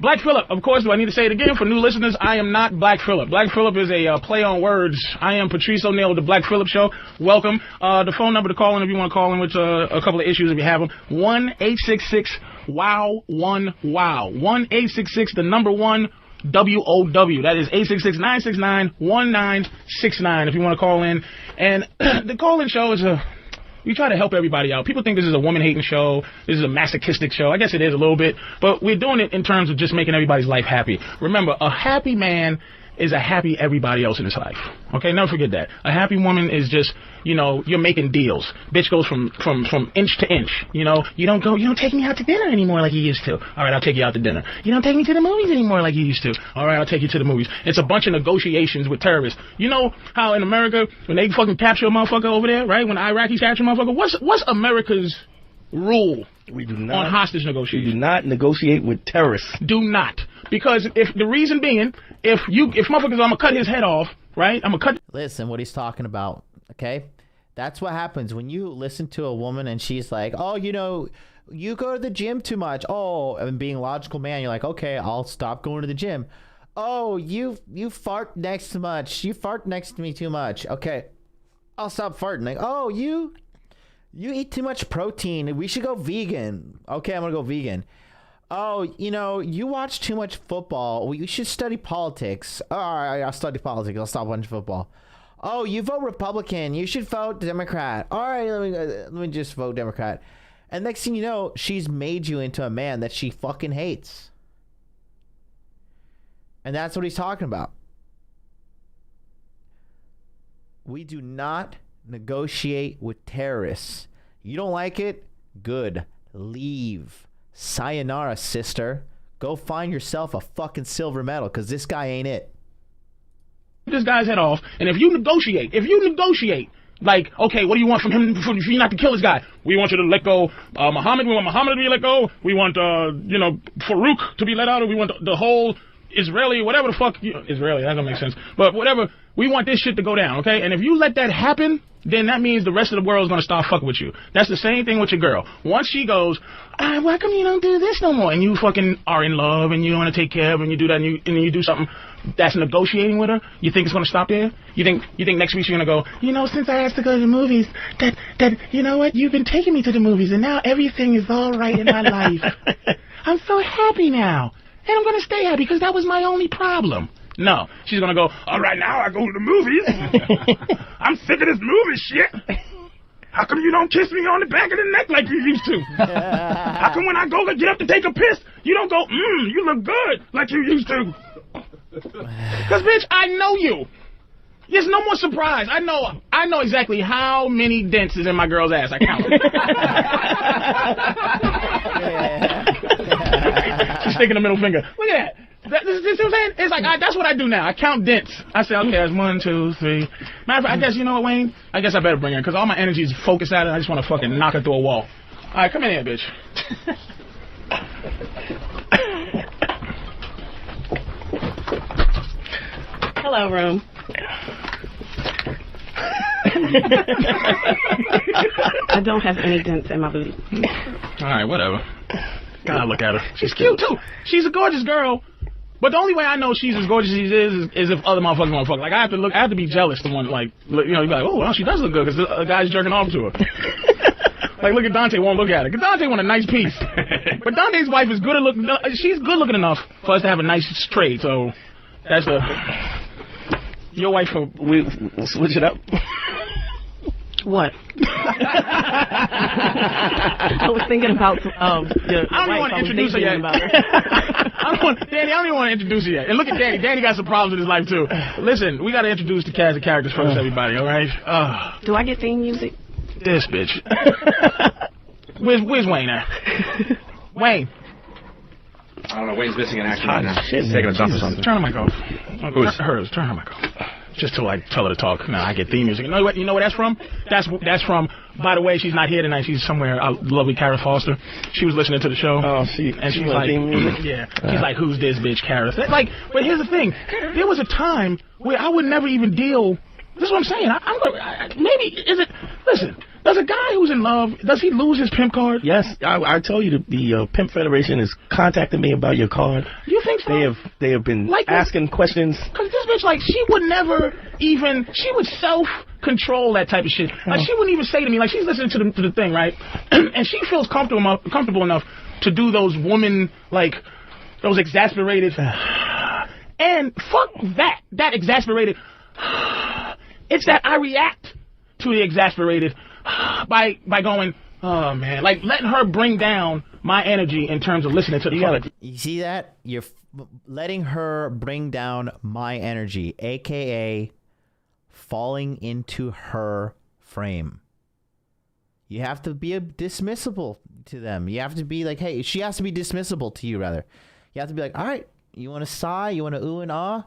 Black Phillip, of course, do I need to say it again for new listeners? I am not Black Phillip. Black Phillip is a play on words. I am Patrice O'Neal with the Black Phillip Show. Welcome. The phone number to call in if you want to call in with a couple of issues if you have them. 1-866-WOW-1-WOW. 1-866, the number 1, WOW. That is 866-969-1969 if you want to call in. And the call-in show is we try to help everybody out. People think this is a woman-hating show. This is a masochistic show. I guess it is a little bit. But we're doing it in terms of just making everybody's life happy. Remember, a happy man is a happy everybody else in his life. Okay, never forget that. A happy woman is just, you're making deals. Bitch goes from inch to inch. You don't take me out to dinner anymore like you used to. All right, I'll take you out to dinner. You don't take me to the movies anymore like you used to. All right, I'll take you to the movies. It's a bunch of negotiations with terrorists. You know how in America, when they fucking capture a motherfucker over there, right? When the Iraqis capture a motherfucker, what's America's rule We do not on hostage negotiations? We do not negotiate with terrorists. Do not. Because if the reason being, if motherfuckers, I'm gonna cut his head off, right? I'm gonna cut. Listen, what he's talking about, okay? That's what happens when you listen to a woman and she's like, oh, you go to the gym too much. Oh, and being a logical man, you're like, okay, I'll stop going to the gym. Oh, you fart next too much. You fart next to me too much. Okay, I'll stop farting. Like, oh, you eat too much protein. We should go vegan. Okay, I'm gonna go vegan. Oh, you watch too much football. Well, you should study politics. All right, I'll study politics. I'll stop watching football. Oh, you vote Republican. You should vote Democrat. All right, let me just vote Democrat. And next thing you know, she's made you into a man that she fucking hates. And that's what he's talking about. We do not negotiate with terrorists. You don't like it? Good. Leave. Sayonara, sister. Go find yourself a fucking silver medal, because this guy ain't it. This guy's head off, and if you negotiate, like, okay, what do you want from him for you not to kill this guy? We want you to let go Muhammad. We want Muhammad to be let go. We want, Farouk to be let out. Or we want the whole Israeli, whatever the fuck. Israeli, that doesn't make sense. But whatever, we want this shit to go down, okay? And if you let that happen, then that means the rest of the world is going to start fucking with you. That's the same thing with your girl. Once she goes, why come you don't do this no more? And you fucking are in love and you want to take care of her and you do that and then you do something that's negotiating with her, you think it's going to stop there? You think next week she's going to go, since I asked to go to the movies, that you know what, you've been taking me to the movies and now everything is all right in my life. I'm so happy now. And I'm going to stay happy because that was my only problem. No. She's going to go, all right, now I go to the movies. I'm sick of this movie shit. How come you don't kiss me on the back of the neck like you used to? How come when I go to get up to take a piss, you don't go, you look good like you used to? Because, bitch, I know you. There's no more surprise. I know exactly how many dents is in my girl's ass. I count. She's sticking the middle finger. Look at that. This what I'm saying? It's like, that's what I do now. I count dents. I say, okay, that's 1, 2, 3. Matter of fact, I guess, you know what, Wayne? I guess I better bring her because all my energy is focused at it. I just want to fucking knock her through a wall. All right, come in here, bitch. Hello, room. I don't have any dents in my booty. All right, whatever. God, look at her. She's cute, too. She's a gorgeous girl. But the only way I know she's as gorgeous as she is if other motherfuckers want to fuck. Like, I have to be jealous to one, like, you'd be like, oh, well, she does look good because the guy's jerking off to her. Like, look at Dante, won't look at her. Because Dante want a nice piece. But Dante's wife is good at looking. She's good looking enough for us to have a nice trade. So, that's your wife. We'll switch it up. What? I was thinking about your I don't even want to introduce her yet. Danny, I don't even want to introduce her yet. And look at Danny. Danny got some problems in his life, too. Listen, we got to introduce the cast of characters first, everybody, all right? Do I get theme music? This bitch. Where's Wayne at? Wayne. I don't know. Wayne's missing an action right now. Shit, He's taking a dump or something. Turn the mic off. Who's hers? Turn her mic off. Just to tell her to talk. No, I get theme music. You know what that's from? That's from. By the way, she's not here tonight. She's somewhere. Lovely Kara Foster. She was listening to the show. Oh, she's like, theme music? Yeah. She's like, who's this bitch, Kara? Like, but here's the thing. There was a time where I would never even deal. This is what I'm saying. Listen. Does a guy who's in love, does he lose his pimp card? Yes, I told you the Pimp Federation is contacting me about your card. You think so? They have been asking questions. Because this bitch, like, she would never even, she would self-control that type of shit. Like, she wouldn't even say to me, like, she's listening to the thing, right? And she feels comfortable enough to do those woman, like, those exasperated, And fuck that exasperated. It's that I react to the exasperated by going, oh man, like letting her bring down my energy in terms of listening to the You see that? You're letting her bring down my energy, aka falling into her frame. You have to be dismissible to them. You have to be like, hey, she has to be dismissible to you, rather. You have to be like, all right, you want to sigh? You want to ooh and ah?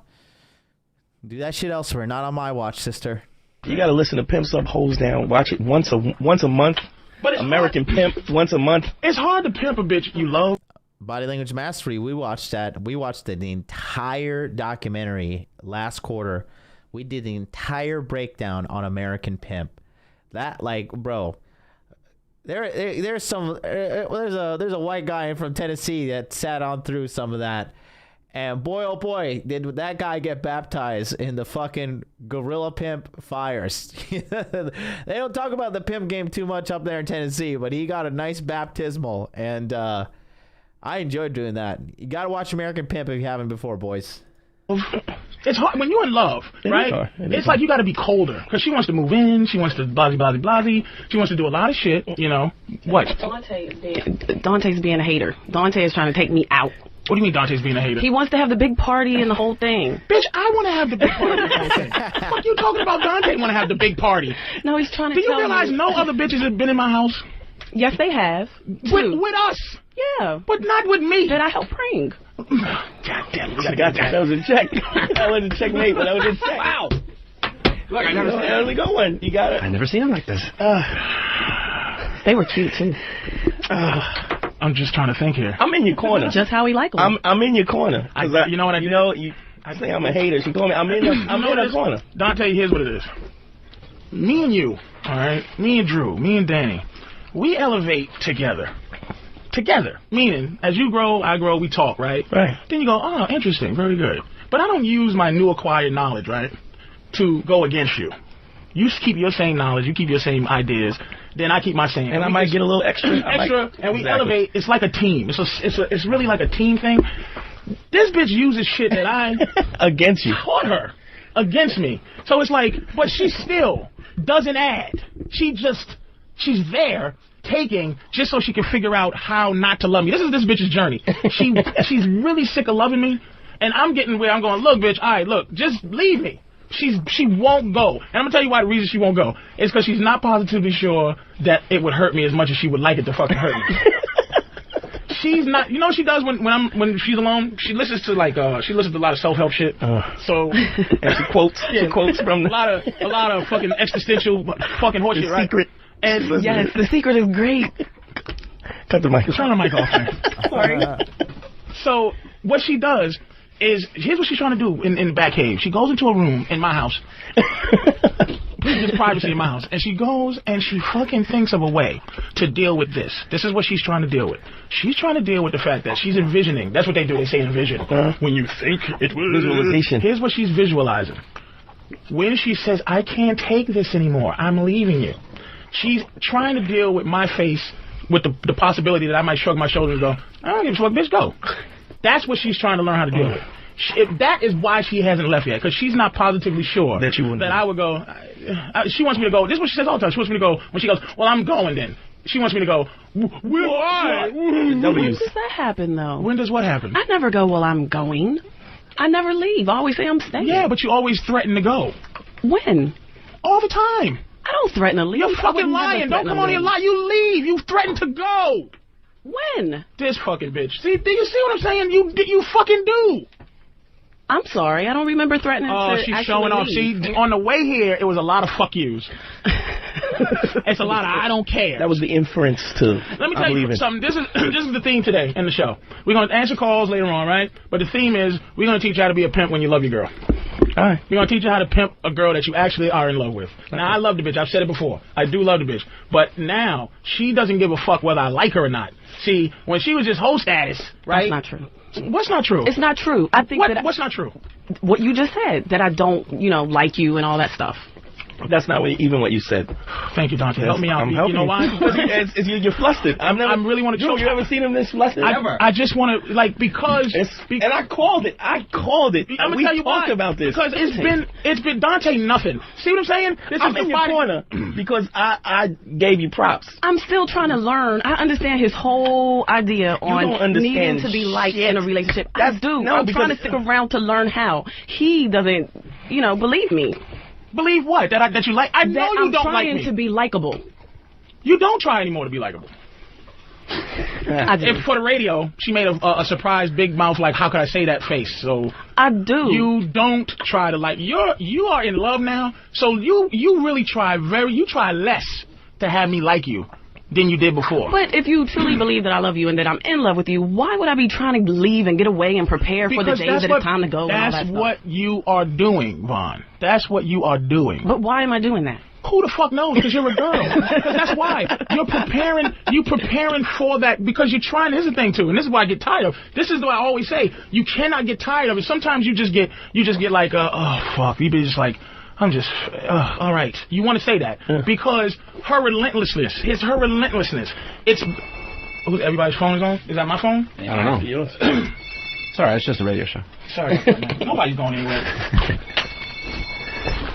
Do that shit elsewhere, not on my watch, sister. You got to listen to Pimps Up, Hoes Down. Watch it once a month. But American Pimp, once a month. It's hard to pimp a bitch you love. Body Language Mastery, we watched that. We watched the entire documentary last quarter. We did the entire breakdown on American Pimp. That, like, bro, there's a white guy from Tennessee that sat on through some of that. And boy, oh boy, did that guy get baptized in the fucking gorilla pimp fires. They don't talk about the pimp game too much up there in Tennessee, but he got a nice baptismal. And I enjoyed doing that. You got to watch American Pimp if you haven't before, boys. It's hard when you're in love, right? It's like you got to be colder because she wants to move in. She wants to blasey. She wants to do a lot of shit, you know. What? Dante's being a hater. Dante is trying to take me out. What do you mean Dante's being a hater? He wants to have the big party and the whole thing. Bitch, I want to have the big party and the whole thing. What you talking about? Dante want to have the big party. No, he's trying to Do you realize no other bitches have been in my house? Yes, they have. With us. Yeah. But not with me. Did I help bring? God damn it. I got that. That was a check. That was a checkmate, but that was a check. Wow. Look, I never seen it. Only go one. You got it. I never seen him like this. They were cute, too. I'm just trying to think here. I'm in your corner. Just how we like them. I'm in your corner. You know what I You know, I say I'm a hater. She told me I'm in her corner. Dante, here's what it is. Me and you, all right? Me and Drew, me and Danny, we elevate together. Together. Meaning, as you grow, I grow, we talk, right? Right. Then you go, oh, interesting, very good. But I don't use my new acquired knowledge, right, to go against you. You keep your same knowledge, you keep your same ideas, then I keep my same. And I might get a little extra. And we elevate. It's like a team. It's really like a team thing. This bitch uses shit that I against you taught her against me. So it's like, but she still doesn't add. She's there taking just so she can figure out how not to love me. This is this bitch's journey. She's really sick of loving me, and I'm getting where I'm going. Look, bitch. All right, look, just leave me. She won't go. And I'm going to tell you why the reason she won't go is because she's not positively sure that it would hurt me as much as she would like it to fucking hurt me. She's not, you know what she does when she's alone? She listens to a lot of self-help shit. So and she quotes from a lot of fucking existential fucking horseshit, right? Secret. And yes, The Secret is great. Cut the mic. Turn the mic off, man. Sorry. So what she does is, here's what she's trying to do in the back cave. She goes into a room in my house. There's privacy in my house. And she goes and she fucking thinks of a way to deal with this. This is what she's trying to deal with. She's trying to deal with the fact that she's envisioning. That's what they do. They say envision. When you think it will. Visualization. Here's what she's visualizing. When she says, I can't take this anymore, I'm leaving you. She's trying to deal with my face with the possibility that I might shrug my shoulders and go, I don't give a fuck, bitch, go. That's what she's trying to learn how to deal with. That is why she hasn't left yet, because she's not positively sure that I would go. She wants me to go. This is what she says all the time. She wants me to go. When she goes, well, I'm going then. She wants me to go, why? When does that happen, though? When does what happen? I never go, well, I'm going. I never leave. I always say I'm staying. Yeah, but you always threaten to go. When? All the time. I don't threaten to leave. You're fucking lying. Don't come on here and lie. You leave. You threaten to go. When? This fucking bitch. See, do you see what I'm saying? You fucking do. I'm sorry. I don't remember threatening to she's actually showing off. leave. See, on the way here, it was a lot of fuck yous. It's a lot of I don't care. That was the inference to Let me tell you something. This is the theme today in the show. We're going to answer calls later on, right? But the theme is we're going to teach you how to be a pimp when you love your girl. All right. We're going to teach you how to pimp a girl that you actually are in love with. Now, I love the bitch. I've said it before. I do love the bitch. But now, she doesn't give a fuck whether I like her or not. See, when she was just hoe status, right? That's not true. What's not true? It's not true. I think what's not true? What you just said, that I don't, like you and all that stuff. That's not even what you said. Thank you, Dante. Help me out. You know why? Because you're flustered. I really want to choke. You ever seen him this flustered? I just want to, like, because... and I called it. I'm going to tell you why. About this. Because it's been Dante nothing. See what I'm saying? I'm in your corner because I gave you props. I'm still trying to learn. I understand his whole idea on needing to be liked in a relationship. I'm trying to stick around to learn how. He doesn't, believe me. Believe what? That you like? I know you don't like me. I'm trying to be likable. You don't try anymore to be likable. If for the radio, she made a surprise big mouth, like, how could I say that face? So I do. You don't try to like. You are in love now, so you really try less to have me like you than you did before. But if you truly believe that I love you and that I'm in love with you, why would I be trying to leave and get away and prepare for the days that it's time to go? That's what you are doing, Vaughn. That's what you are doing. But why am I doing that? Who the fuck knows? Because you're a girl. Because that's why. You're preparing for that because you're trying. Here's the thing, too, and this is what I get tired of. This is what I always say. You cannot get tired of it. Sometimes you just get like, oh, fuck. You be just like, I'm just, all right. You want to say that because her relentlessness. It's her relentlessness. It's, everybody's phone is on? Is that my phone? I don't know. Yours. Sorry, it's just a radio show. Sorry. Nobody's going anywhere.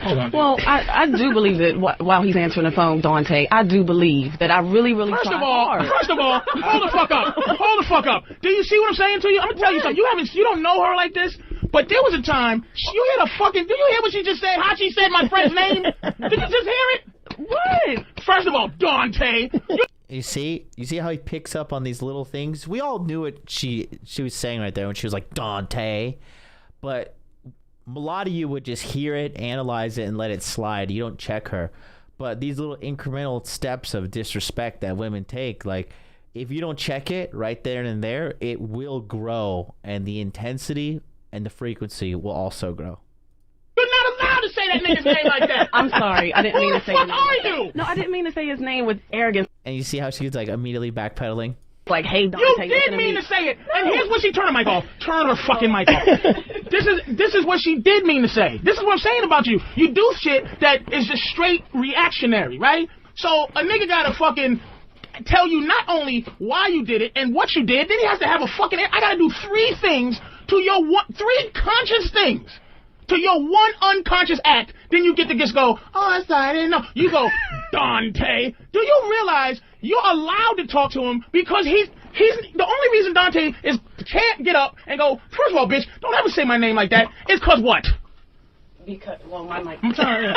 Hold on. Well, I do believe that while he's answering the phone, Dante, I do believe that I really First try of all, hard. hold the fuck up. Hold the fuck up. Do you see what I'm saying to you? I'm gonna tell you something. You don't know her like this, but there was a time you did you hear what she just said? How she said my friend's name? Did you just hear it? What? First of all, Dante. You see how he picks up on these little things? We all knew what she was saying right there when she was like, Dante. But a lot of you would just hear it, analyze it, and let it slide. You don't check her. But these little incremental steps of disrespect that women take, like, if you don't check it right there and there, it will grow. And the intensity and the frequency will also grow. You're not allowed to say that nigga's name like that. I'm sorry. I didn't mean to say his name. Who the fuck are you? No, I didn't mean to say his name with arrogance. And you see how she's like immediately backpedaling? Like, hey, Dante, you did mean to say it. And here's what she turned her mic off. Turn her fucking mic off. This is what she did mean to say. This is what I'm saying about you. You do shit that is just straight reactionary, right? So a nigga gotta fucking tell you not only why you did it and what you did, then he has to have a fucking... I gotta do three conscious things to your one unconscious act. Then you get to just go, oh, I'm sorry, I didn't know. You go, Dante. Do you realize you're allowed to talk to him because he's the only reason Dante can't get up and go, first of all, bitch, don't ever say my name like that, is because what? Because, well, my mic. I'm sorry.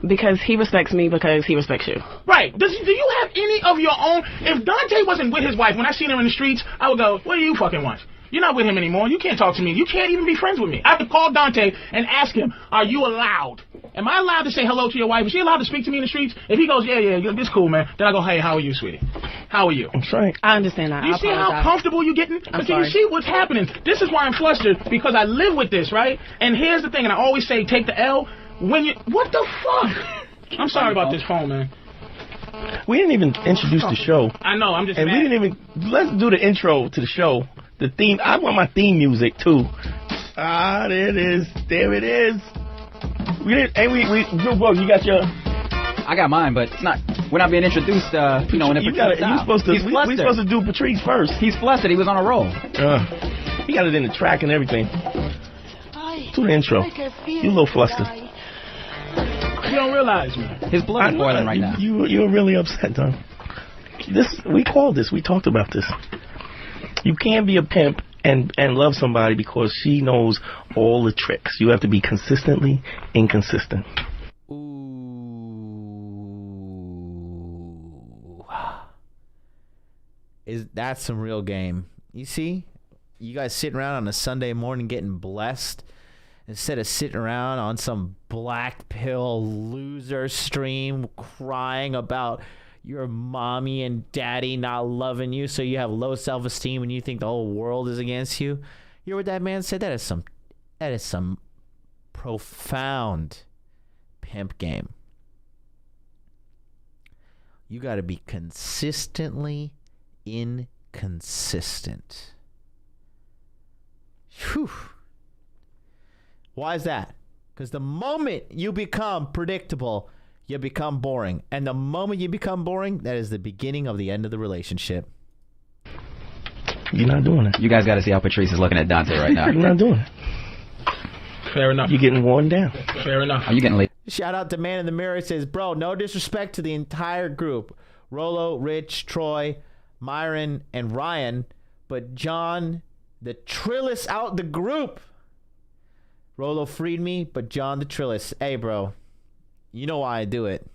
Because he respects me because he respects you. Right. Do you have any of your own? If Dante wasn't with his wife, when I seen her in the streets, I would go, what do you fucking want? You're not with him anymore. You can't talk to me. You can't even be friends with me. I have to call Dante and ask him, are you allowed? Am I allowed to say hello to your wife? Is she allowed to speak to me in the streets? If he goes, yeah, this cool, man. Then I go, hey, how are you, sweetie? How are you? I'm sorry. I understand that. You see how comfortable you're getting? But you see what's happening. This is why I'm flustered, because I live with this, right? And here's the thing, and I always say, take the L. What the fuck? I'm sorry about this phone, man. We didn't even introduce the show. I know, I'm just And mad. we didn't even... Let's do the intro to the show. The theme... I want my theme music, too. There it is. There it is. We didn't... And Drew Bro, you got your... I got mine, but it's not... We're not being introduced, when it You supposed to... We're supposed to do Patrice first. He's flustered. He was on a roll. He got it in the track and everything. Do the intro. You a little flustered. You don't realize, man. His blood is boiling right now. You're really upset, Don. We called this. We talked about this. You can't be a pimp and love somebody because she knows all the tricks. You have to be consistently inconsistent. Ooh. That's some real game. You see? You guys sitting around on a Sunday morning getting blessed instead of sitting around on some black pill loser stream crying about your mommy and daddy not loving you, so you have low self-esteem and you think the whole world is against you. You hear what that man said? That is some profound pimp game. You got to be consistently inconsistent. Whew. Why is that? Because the moment you become predictable, you become boring. And the moment you become boring, that is the beginning of the end of the relationship. You're not doing it. You guys got to see how Patrice is looking at Dante right now. You're not doing it. Fair enough. You're getting worn down. Fair enough. Are you getting late? Shout out to Man in the Mirror. It says, bro, no disrespect to the entire group. Rolo, Rich, Troy, Myron, and Ryan. But John, the Trillis out the group. Rolo freed me, but John the Trillis. Hey, bro. You know why I do it.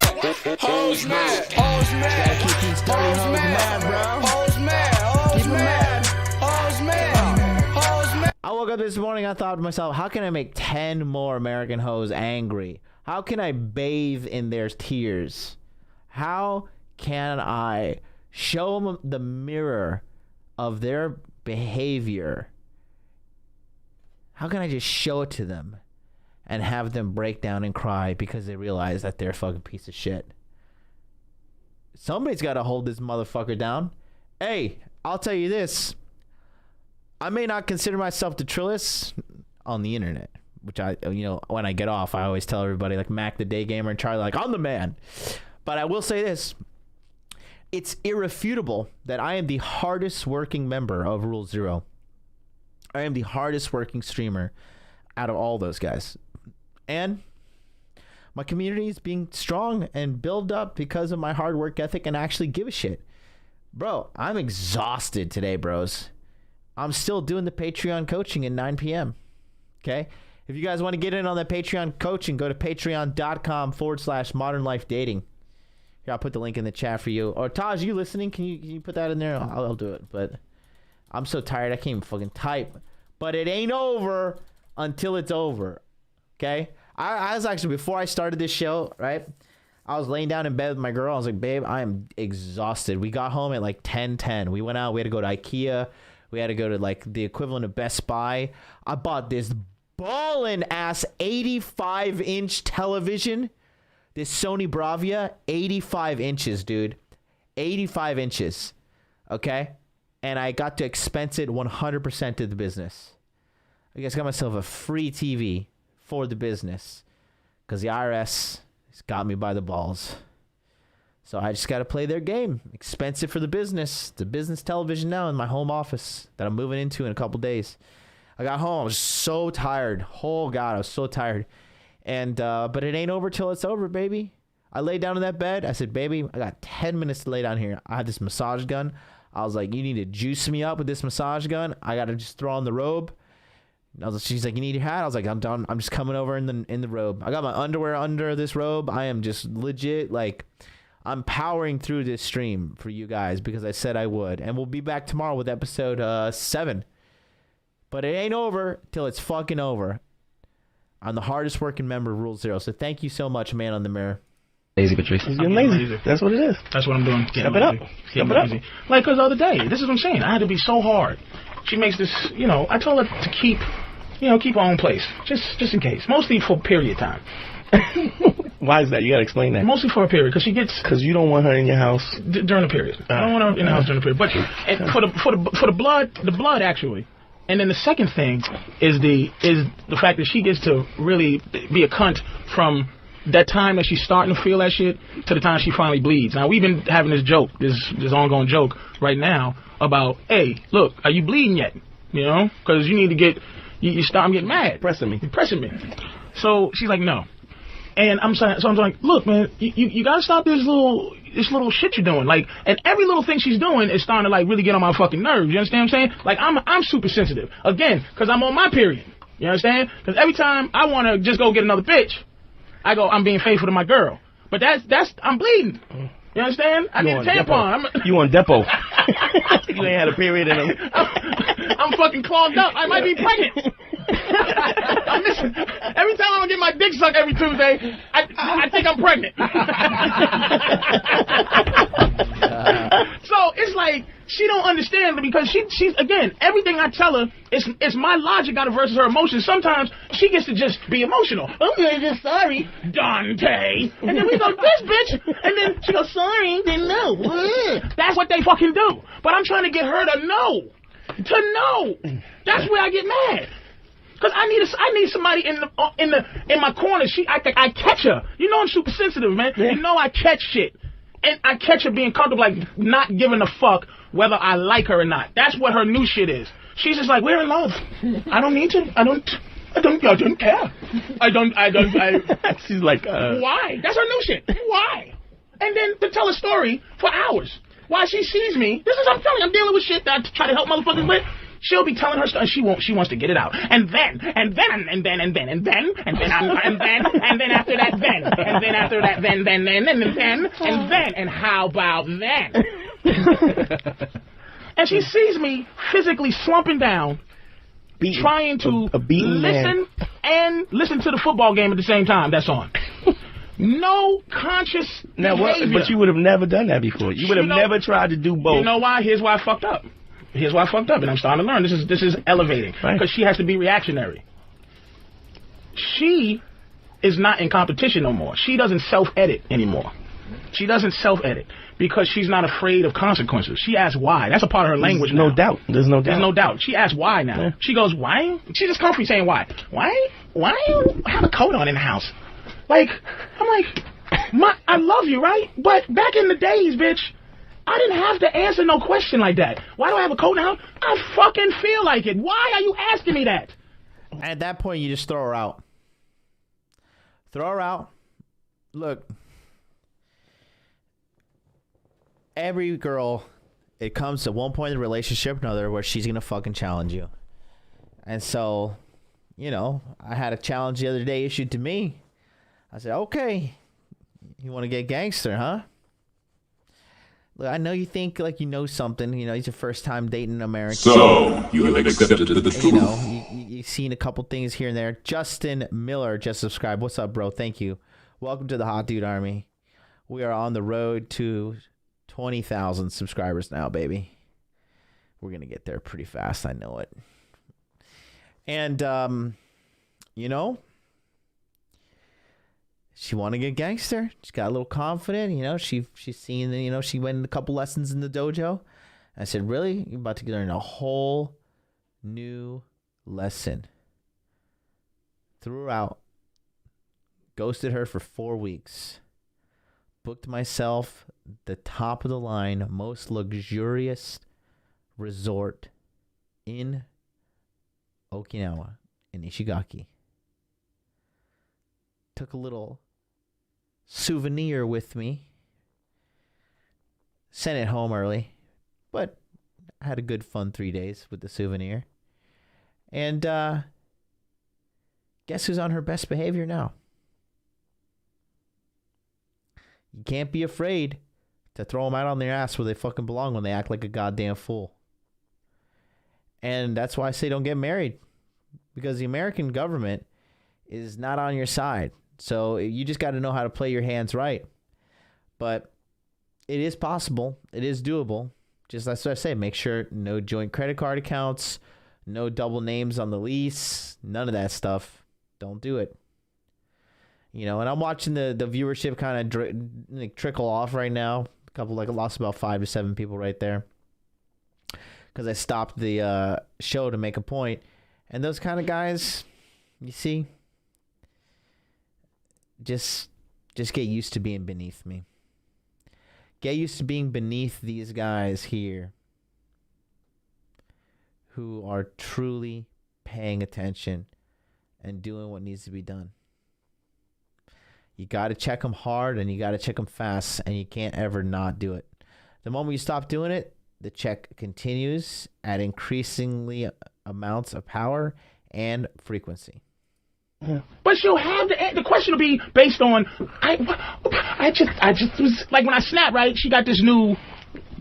Hoes mad. Hoes mad. Gotta keep these dirty hoes mad, bro. Hoes mad. Hoes mad. Hoes mad. Hoes mad. I woke up this morning, I thought to myself, how can I make 10 more American hoes angry? How can I bathe in their tears? How can I show them the mirror of their behavior? How can I just show it to them and have them break down and cry because they realize that they're a fucking piece of shit? Somebody's got to hold this motherfucker down. Hey, I'll tell you this. I may not consider myself the Trillis on the internet, which I, when I get off, I always tell everybody, like Mac the Day Gamer and Charlie, like, I'm the man. But I will say this. It's irrefutable that I am the hardest working member of Rule Zero. I am the hardest working streamer out of all those guys. And my community is being strong and built up because of my hard work ethic and I actually give a shit. Bro, I'm exhausted today, bros. I'm still doing the Patreon coaching at 9 p.m. Okay? If you guys want to get in on that Patreon coaching, go to patreon.com/modernlifedating. Here, I'll put the link in the chat for you. Or Taj, you listening? Can you put that in there? I'll do it. But I'm so tired, I can't even fucking type. But it ain't over until it's over. Okay? I was actually, before I started this show, right? I was laying down in bed with my girl. I was like, babe, I am exhausted. We got home at like 10:10. We went out. We had to go to IKEA. We had to go to like the equivalent of Best Buy. I bought this ballin' ass 85-inch television. This Sony Bravia, 85 inches, dude. 85 inches. Okay? And I got to expense it 100% to the business. I guess I got myself a free TV for the business because the IRS has got me by the balls. So I just got to play their game. Expensive for the business. It's a business television now in my home office that I'm moving into in a couple days. I got home. I was so tired. Oh, God, I was so tired. And but it ain't over till it's over, baby. I laid down in that bed. I said, baby, I got 10 minutes to lay down here. I had this massage gun. I was like, you need to juice me up with this massage gun. I got to just throw on the robe. She's like, you need your hat? I was like, I'm done. I'm just coming over in the robe. I got my underwear under this robe. I am just legit, like, I'm powering through this stream for you guys because I said I would. And we'll be back tomorrow with episode 7. But it ain't over till it's fucking over. I'm the hardest working member of Rule Zero. So thank you so much, Man on the Mirror. Lazy Patrice. He's getting lazy. That's what it is. That's what I'm doing. Step it up. Step it up. Like, because the other day, this is what I'm saying. I had to be so hard. She makes this, I told her to keep her own place. Just in case. Mostly for period time. Why is that? You gotta explain that. Mostly for a period, because because you don't want her in your house during the period. I don't want her in the house during the period. But and for the blood actually. And then the second thing is the fact that she gets to really be a cunt from that time that she's starting to feel that shit to the time she finally bleeds. Now we've been having this joke, this ongoing joke right now about, hey, look, are you bleeding yet? Because you need to get I'm getting mad. Pressing me. So she's like, no. And I'm like, look, man, you gotta stop this little shit you're doing. Like, and every little thing she's doing is starting to like really get on my fucking nerves. You understand what I'm saying? Like, I'm super sensitive. Again, because I'm on my period. You understand? Because every time I want to just go get another bitch, I go, I'm being faithful to my girl. But I'm bleeding. You understand? I need a tampon. You on Depo. You ain't had a period in them. I'm fucking clogged up. I might be pregnant. I'm missing. Every time I get my dick sucked every Tuesday, I think I'm pregnant. So it's like she don't understand because she's again, everything I tell her it's my logic out of versus her emotions. Sometimes she gets to just be emotional. Okay, just sorry, Dante. And then we go, this bitch. And then she goes, sorry, then no. That's what they fucking do. But I'm trying to get her to know. That's where I get mad. Cause I need somebody in my corner. I catch her. You know I'm super sensitive, man. Yeah. You know I catch shit. And I catch her being comfortable, like not giving a fuck whether I like her or not. That's what her new shit is. She's just like, we're in love. I don't need to. I don't care. She's like, why? That's her new shit. Why? And then to tell a story for hours. Why she sees me. This is, I'm telling you, I'm dealing with shit that I try to help motherfuckers with. She'll be telling her stuff. She wants to get it out. And then after that, and how about then? And she sees me physically slumping down, trying to listen to the football game at the same time. That's on. No conscious behavior. But you would have never done that before. You would have never tried to do both. You know why? Here's why I fucked up. And I'm starting to learn. This is elevating because she has to be reactionary. She is not in competition no more. She doesn't self-edit anymore. She doesn't self-edit because she's not afraid of consequences. She asks why. That's a part of her language now. There's no doubt. There's no doubt. She asks why now. Yeah. She goes, why? She just comfy saying why. Why you have a coat on in the house? Like, I'm like, I love you, right? But back in the days, bitch, I didn't have to answer no question like that. Why do I have a coat now? I fucking feel like it. Why are you asking me that? At that point, you just throw her out. Throw her out. Look, every girl, it comes to one point in the relationship or another where she's going to fucking challenge you. And so, you know, I had a challenge the other day issued to me. I said, okay, you want to get gangster, huh? Look, I know you think like you know something. You know, it's your first time dating an American. So, you have accepted the truth. You know, you've seen a couple things here and there. Justin Miller just subscribed. What's up, bro? Thank you. Welcome to the Hot Dude Army. We are on the road to 20,000 subscribers now, baby. We're going to get there pretty fast. I know it. And, you know, she want to get gangster. She got a little confident. You know, she's seen, you know, she went a couple lessons in the dojo. I said, really? You're about to learn a whole new lesson. Threw her out. Ghosted her for 4 weeks. Booked myself the top of the line, most luxurious resort in Okinawa, in Ishigaki. Took a little souvenir with me. Sent it home early, but I had a good fun 3 days with the souvenir. And guess who's on her best behavior now? You can't be afraid to throw them out on their ass where they fucking belong when they act like a goddamn fool. And that's why I say don't get married. Because the American government is not on your side. So you just got to know how to play your hands right. But it is possible. It is doable. Just that's what I say. Make sure no joint credit card accounts, no double names on the lease, none of that stuff. Don't do it. You know, and I'm watching the viewership kind of trickle off right now. A couple, like, I lost about 5 to 7 people right there. Because I stopped the show to make a point. And those kind of guys, you see, just get used to being beneath me. Get used to being beneath these guys here who are truly paying attention and doing what needs to be done. You got to check them hard and you got to check them fast, and you can't ever not do it. The moment you stop doing it, the check continues at increasingly amounts of power and frequency. Yeah. But she'll have the question will be based on I just was like, when I snap, right? She got this new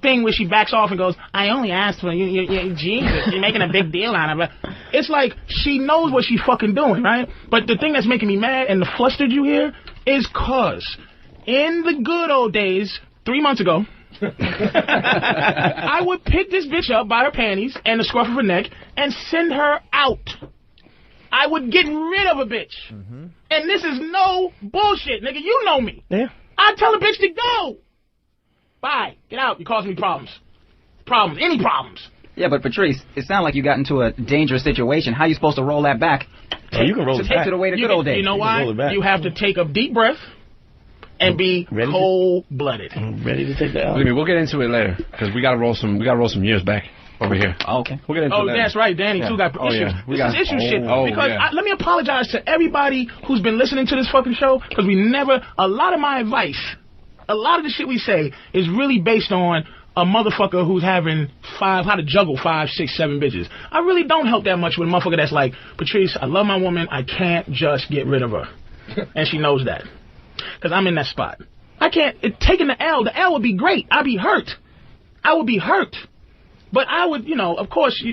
thing where she backs off and goes, I only asked for you, Jesus, you're making a big deal out of it. It's like she knows what she's fucking doing, right? But the thing that's making me mad and the flustered you hear is cause in the good old days, 3 months ago, I would pick this bitch up by her panties and the scruff of her neck and send her out. I would get rid of a bitch. Mm-hmm. And this is no bullshit, nigga. You know me. Yeah. I'd tell a bitch to go. Bye. Get out. You're causing me problems. Any problems. Yeah, but Patrice, it sounds like you got into a dangerous situation. How are you supposed to roll that back? Oh, you can roll it back. Take it away the good old days. You know why? You have to take a deep breath and be cold-blooded. I'm ready to take that out. We'll get into it later because we gotta roll some years back over here. Oh, okay. We'll get into it later. That's right. Danny too got issues. This is issue shit. Because let me apologize to everybody who's been listening to this fucking show because a lot of my advice, a lot of the shit we say is really based on a motherfucker who's having how to juggle 5, 6, 7 bitches. I really don't help that much with a motherfucker that's like, Patrice, I love my woman, I can't just get rid of her. And she knows that. Because I'm in that spot. I can't, taking the L would be great. I'd be hurt. I would be hurt. But I would, of course,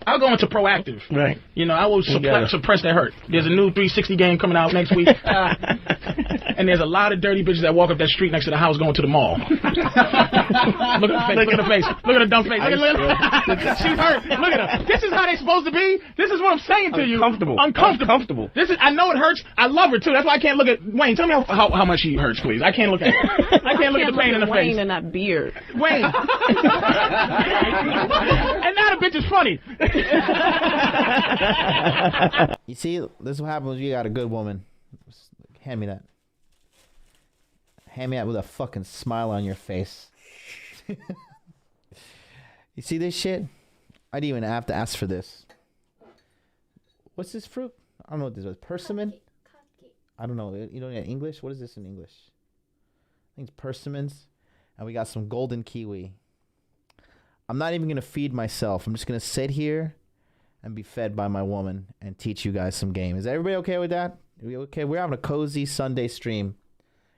I'll go into proactive. Right. I will suppress that hurt. There's a new 360 game coming out next week. And there's a lot of dirty bitches that walk up that street next to the house going to the mall. Look at the face. Look at the dumb face. She's hurt. Look at her. This is how they supposed to be. This is what I'm saying to you. Uncomfortable. I know it hurts. I love her too. That's why I can't look at Wayne. Tell me how much she hurts, please. I can't look at her. I can't look at the pain in the face. Wayne and that beard. Wayne. And now the bitch is funny. You see, this is what happens when you got a good woman. Hand me that. Hand me that with a fucking smile on your face. You see this shit? I didn't even have to ask for this. What's this fruit? I don't know what this is. Persimmon? I don't know. You don't know English? What is this in English? I think it's persimmons. And we got some golden kiwi. I'm not even going to feed myself. I'm just going to sit here and be fed by my woman and teach you guys some game. Is everybody okay with that? Are we okay? We're having a cozy Sunday stream.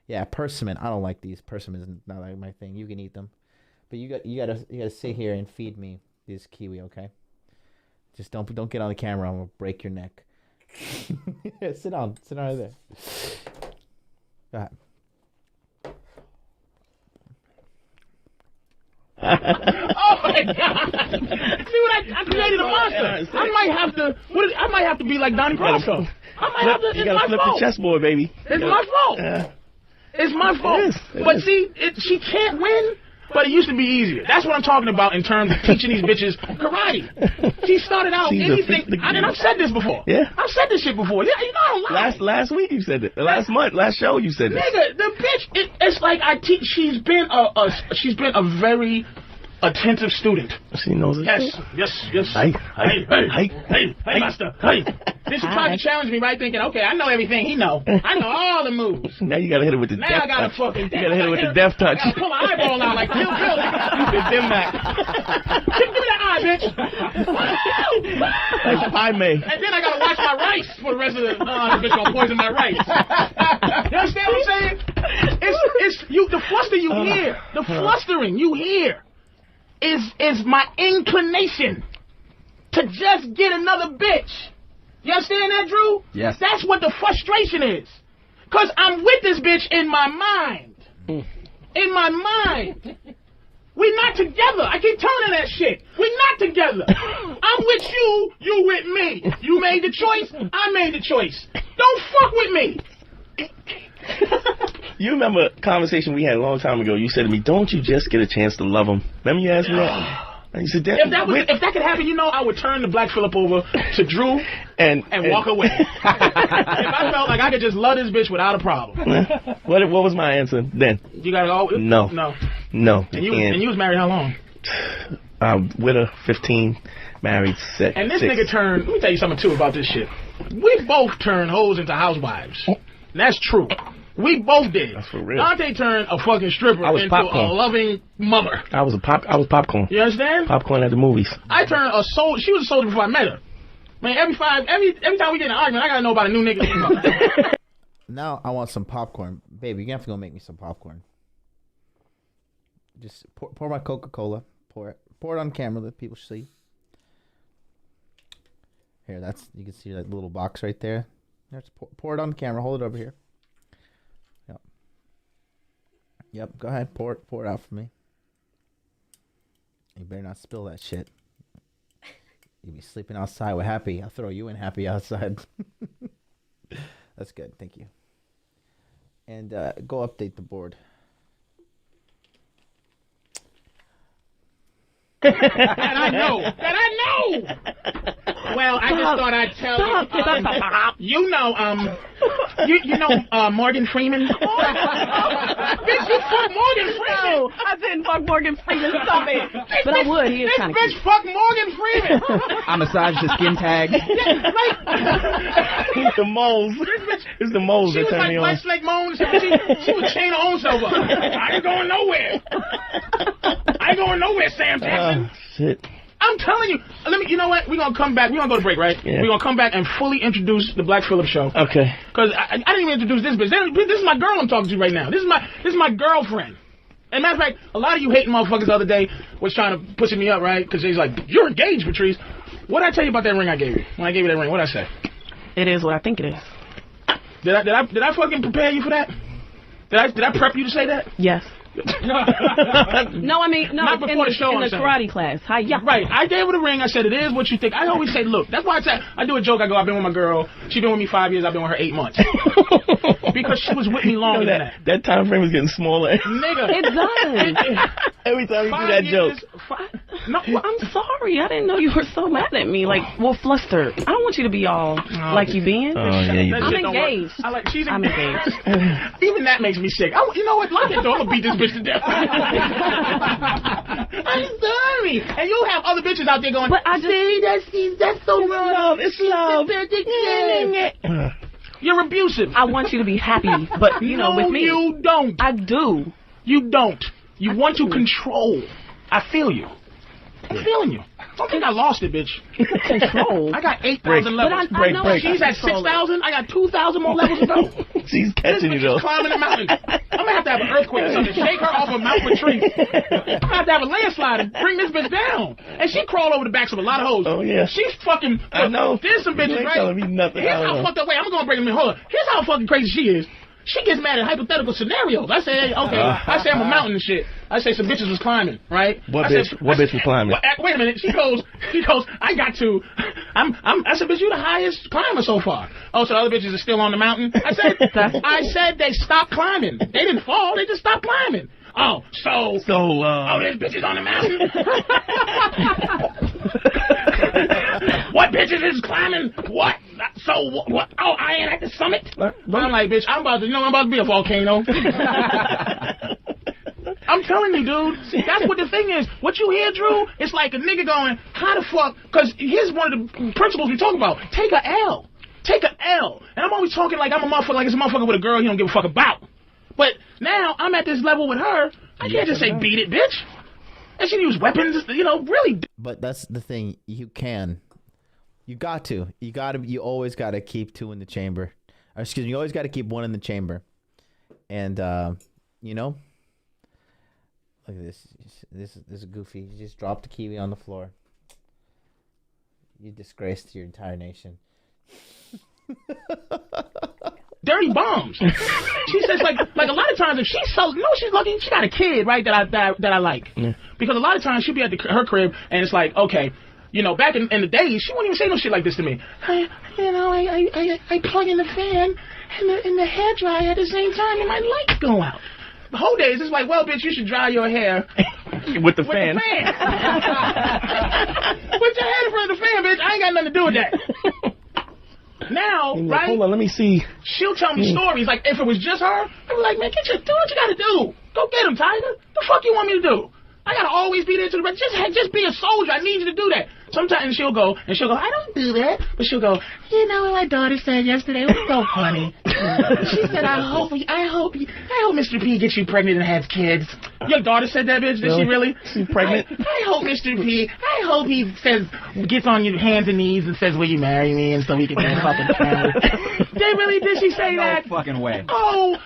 Yeah, persimmon. I don't like these. Persimmon is not like my thing. You can eat them, but you gotta sit here and feed me this kiwi, okay? Just don't get on the camera. I'm gonna break your neck. Sit down right there. Go ahead. Oh my God! See what I created a monster. I might have to be like Donnie Brasco. You gotta flip the chessboard, baby. It's my fault. It's my fault. But see, she can't win. But it used to be easier. That's what I'm talking about in terms of teaching these bitches karate. She started out anything. I've said this before. Yeah. I've said this shit before. Yeah, I don't lie. Last week you said it. Last month, last show you said it. Nigga, the bitch. It's like I teach. She's been a very attentive student. She knows it. Yes. Hey, master. Hey. Then she tried to challenge me, right? Thinking, okay, I know everything he know. I know all the moves. Now you gotta hit it with the death touch. Now I gotta fucking. You gotta hit it with the death touch. I gotta pull my eyeball out like Bill. Dim back. Give me that eye, bitch. Like Pie May. And then I gotta watch my rice for the rest of the. This bitch gonna poison my rice. You understand what I'm saying? It's you. The fluster you hear. The flustering you hear. Is my inclination to just get another bitch. You understand that, Drew? Yes. That's what the frustration is. Because I'm with this bitch in my mind. In my mind. We're not together. I keep telling her that shit. We're not together. I'm with you. You with me. You made the choice. I made the choice. Don't fuck with me. You remember a conversation we had a long time ago. You said to me, don't you just get a chance to love him? Remember you asked me that? And you said, if that could happen, I would turn the Black Phillip over to Drew and walk away. If I felt like I could just love this bitch without a problem. What was my answer then? You gotta go. No. And you was married how long? With her 15, married 6. And this nigga turned. Let me tell you something too about this shit. We both turned hoes into housewives. And that's true. We both did. That's for real. Dante turned a fucking stripper into popcorn. a loving mother. I was popcorn. You understand? Popcorn at the movies. I turned a soldier. She was a soldier before I met her. Man, every time we get in an argument, I gotta know about a new nigga. Now I want some popcorn, baby. You're gonna have to go make me some popcorn. Just pour my Coca-Cola. Pour it on camera. Let people see. Here, you can see that little box right there. Just pour it on camera. Hold it over here. Yep, go ahead. Pour it out for me. You better not spill that shit. You'll be sleeping outside with Happy. I'll throw you in Happy outside. That's good. Thank you. And go update the board. That I know. Well, I just thought I'd tell you. You know, Morgan Freeman. Bitch, you fuck Morgan Freeman. No, I didn't fuck Morgan Freeman. Stop it. But I would. He is kind of cute. This bitch fuck Morgan Freeman. I massaged his skin tag. It's the moles. It's the moles that turn me on. She was like Moans. She would chain her own self up. I ain't going nowhere. Sam Jackson. Shit. I'm telling you. You know what? We're going to come back. We're going to go to break, right? Yeah. We're going to come back and fully introduce the Black Phillip Show. Okay. Because I didn't even introduce this bitch. This is my girl I'm talking to right now. This is my girlfriend. And matter of fact, a lot of you hating motherfuckers the other day was trying to pushing me up, right? Because he's like, you're engaged, Patrice. What did I tell you about that ring I gave you? When I gave you that ring, what did I say? It is what I think it is. Did I fucking prepare you for that? Did I prep you to say that? Yes. No, I mean, no, not before the show. In the karate class. Hi-ya. Right. I gave her the ring. I said, it is what you think. I always say, look, that's why I do a joke. I go, I've been with my girl. She's been with me 5 years. I've been with her 8 months. Because she was with me longer than that. That time frame is getting smaller. Nigga. It does. Every time you do that joke. No, well, I'm sorry. I didn't know you were so mad at me. Like, well, flustered. I don't want you to be all like you being. Oh, yeah, you I'm engaged. I'm engaged. Even that makes me sick. You know what? Lock it door. I'm going to beat this bitch to death. I'm sorry. And you'll have other bitches out there going, but I see, that's so wrong. It's love. You're abusive. I want you to be happy, but, no, with me. you don't. I do. You don't. You want to control. I feel you. I'm feeling you. Don't think I lost it, bitch. Control. I got 8,000 levels. Break. She's at 6,000. I got 2,000 more levels to go. She's catching you, though. Climbing the mountain. I'm going to have an earthquake or something. Shake her off a Mount Patrice. I'm going to have a landslide and bring this bitch down. And she crawled over the backs of a lot of hoes. Oh, yeah. She's fucking... I know. There's some bitches, you ain't right? telling me nothing. Here's how fucked up... Wait, I'm going to bring them in. Hold on. Here's how fucking crazy she is. She gets mad at hypothetical scenarios. I say, hey, okay. I say I'm a mountain and shit. I say some bitches was climbing, right? What bitch was climbing? Wait a minute. She goes, I got to. I said, bitch, you the highest climber so far. Oh, so the other bitches are still on the mountain? I said they stopped climbing. They didn't fall. They just stopped climbing. Oh, so there's bitches on the mountain. What bitches is climbing? What? So what? Oh, I ain't at the summit. I'm like, bitch, I'm about to be a volcano. I'm telling you, dude. See, that's what the thing is. What you hear, Drew, it's like a nigga going, how the fuck? Because here's one of the principles we talk about. Take a L. Take a L. And I'm always talking like I'm a motherfucker, like it's a motherfucker with a girl he don't give a fuck about. But now I'm at this level with her. I can't just say beat it, bitch. And she use weapons, really. But that's the thing. You can. You got to. You always got to keep two in the chamber. Or, excuse me, you always got to keep one in the chamber. And, look at this. This is goofy. You just dropped the kiwi on the floor. You disgraced your entire nation. Dirty bombs. She says like a lot of times if she's she's lucky. She got a kid, right? That I like. Yeah. Because a lot of times she'll be at her crib and it's like, okay, back in the days she wouldn't even say no shit like this to me. I plug in the fan and the hair dryer at the same time and my lights go out. The whole days it's like, well, bitch, you should dry your hair with the fan. Put your head in front of the fan, bitch. I ain't got nothing to do with that. Now, right? Hold on, let me see. She'll tell me stories. Like, if it was just her, I'd be like, man, do what you gotta do. Go get him, Tiger. The fuck you want me to do? I gotta always be there to the rest. Just be a soldier. I need you to do that. Sometimes she'll go, I don't do that. But she'll go, what my daughter said yesterday? It was so funny. She said, I hope Mr. P gets you pregnant and has kids. Your daughter said that, bitch? Did she really? She's pregnant? I hope Mr. P, he gets on your hands and knees and says, will you marry me? And so we can have a fucking family. Did she say that? No fucking way. Oh,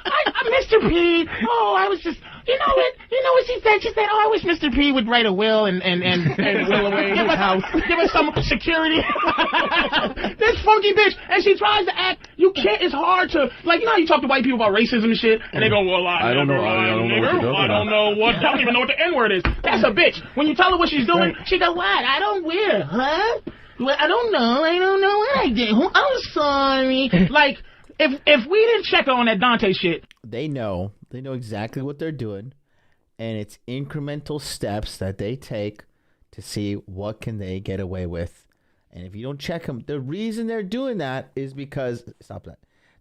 Mr. P. Oh, I was just... You know what she said? She said, I wish Mr. P would write a will and will away his house. Give us some security. This funky bitch. And she tries to act. You can't. It's hard to, how you talk to white people about racism and shit, and they go, well, I don't know what. I don't even know what the N-word is. That's a bitch. When you tell her what she's doing, she goes, what? I don't wear, huh? Well, I don't know what I did. I'm sorry. Like, if we didn't check her on that Dante shit. They know exactly what they're doing, and it's incremental steps that they take to see what can they get away with. And if you don't check them, the reason they're doing that is because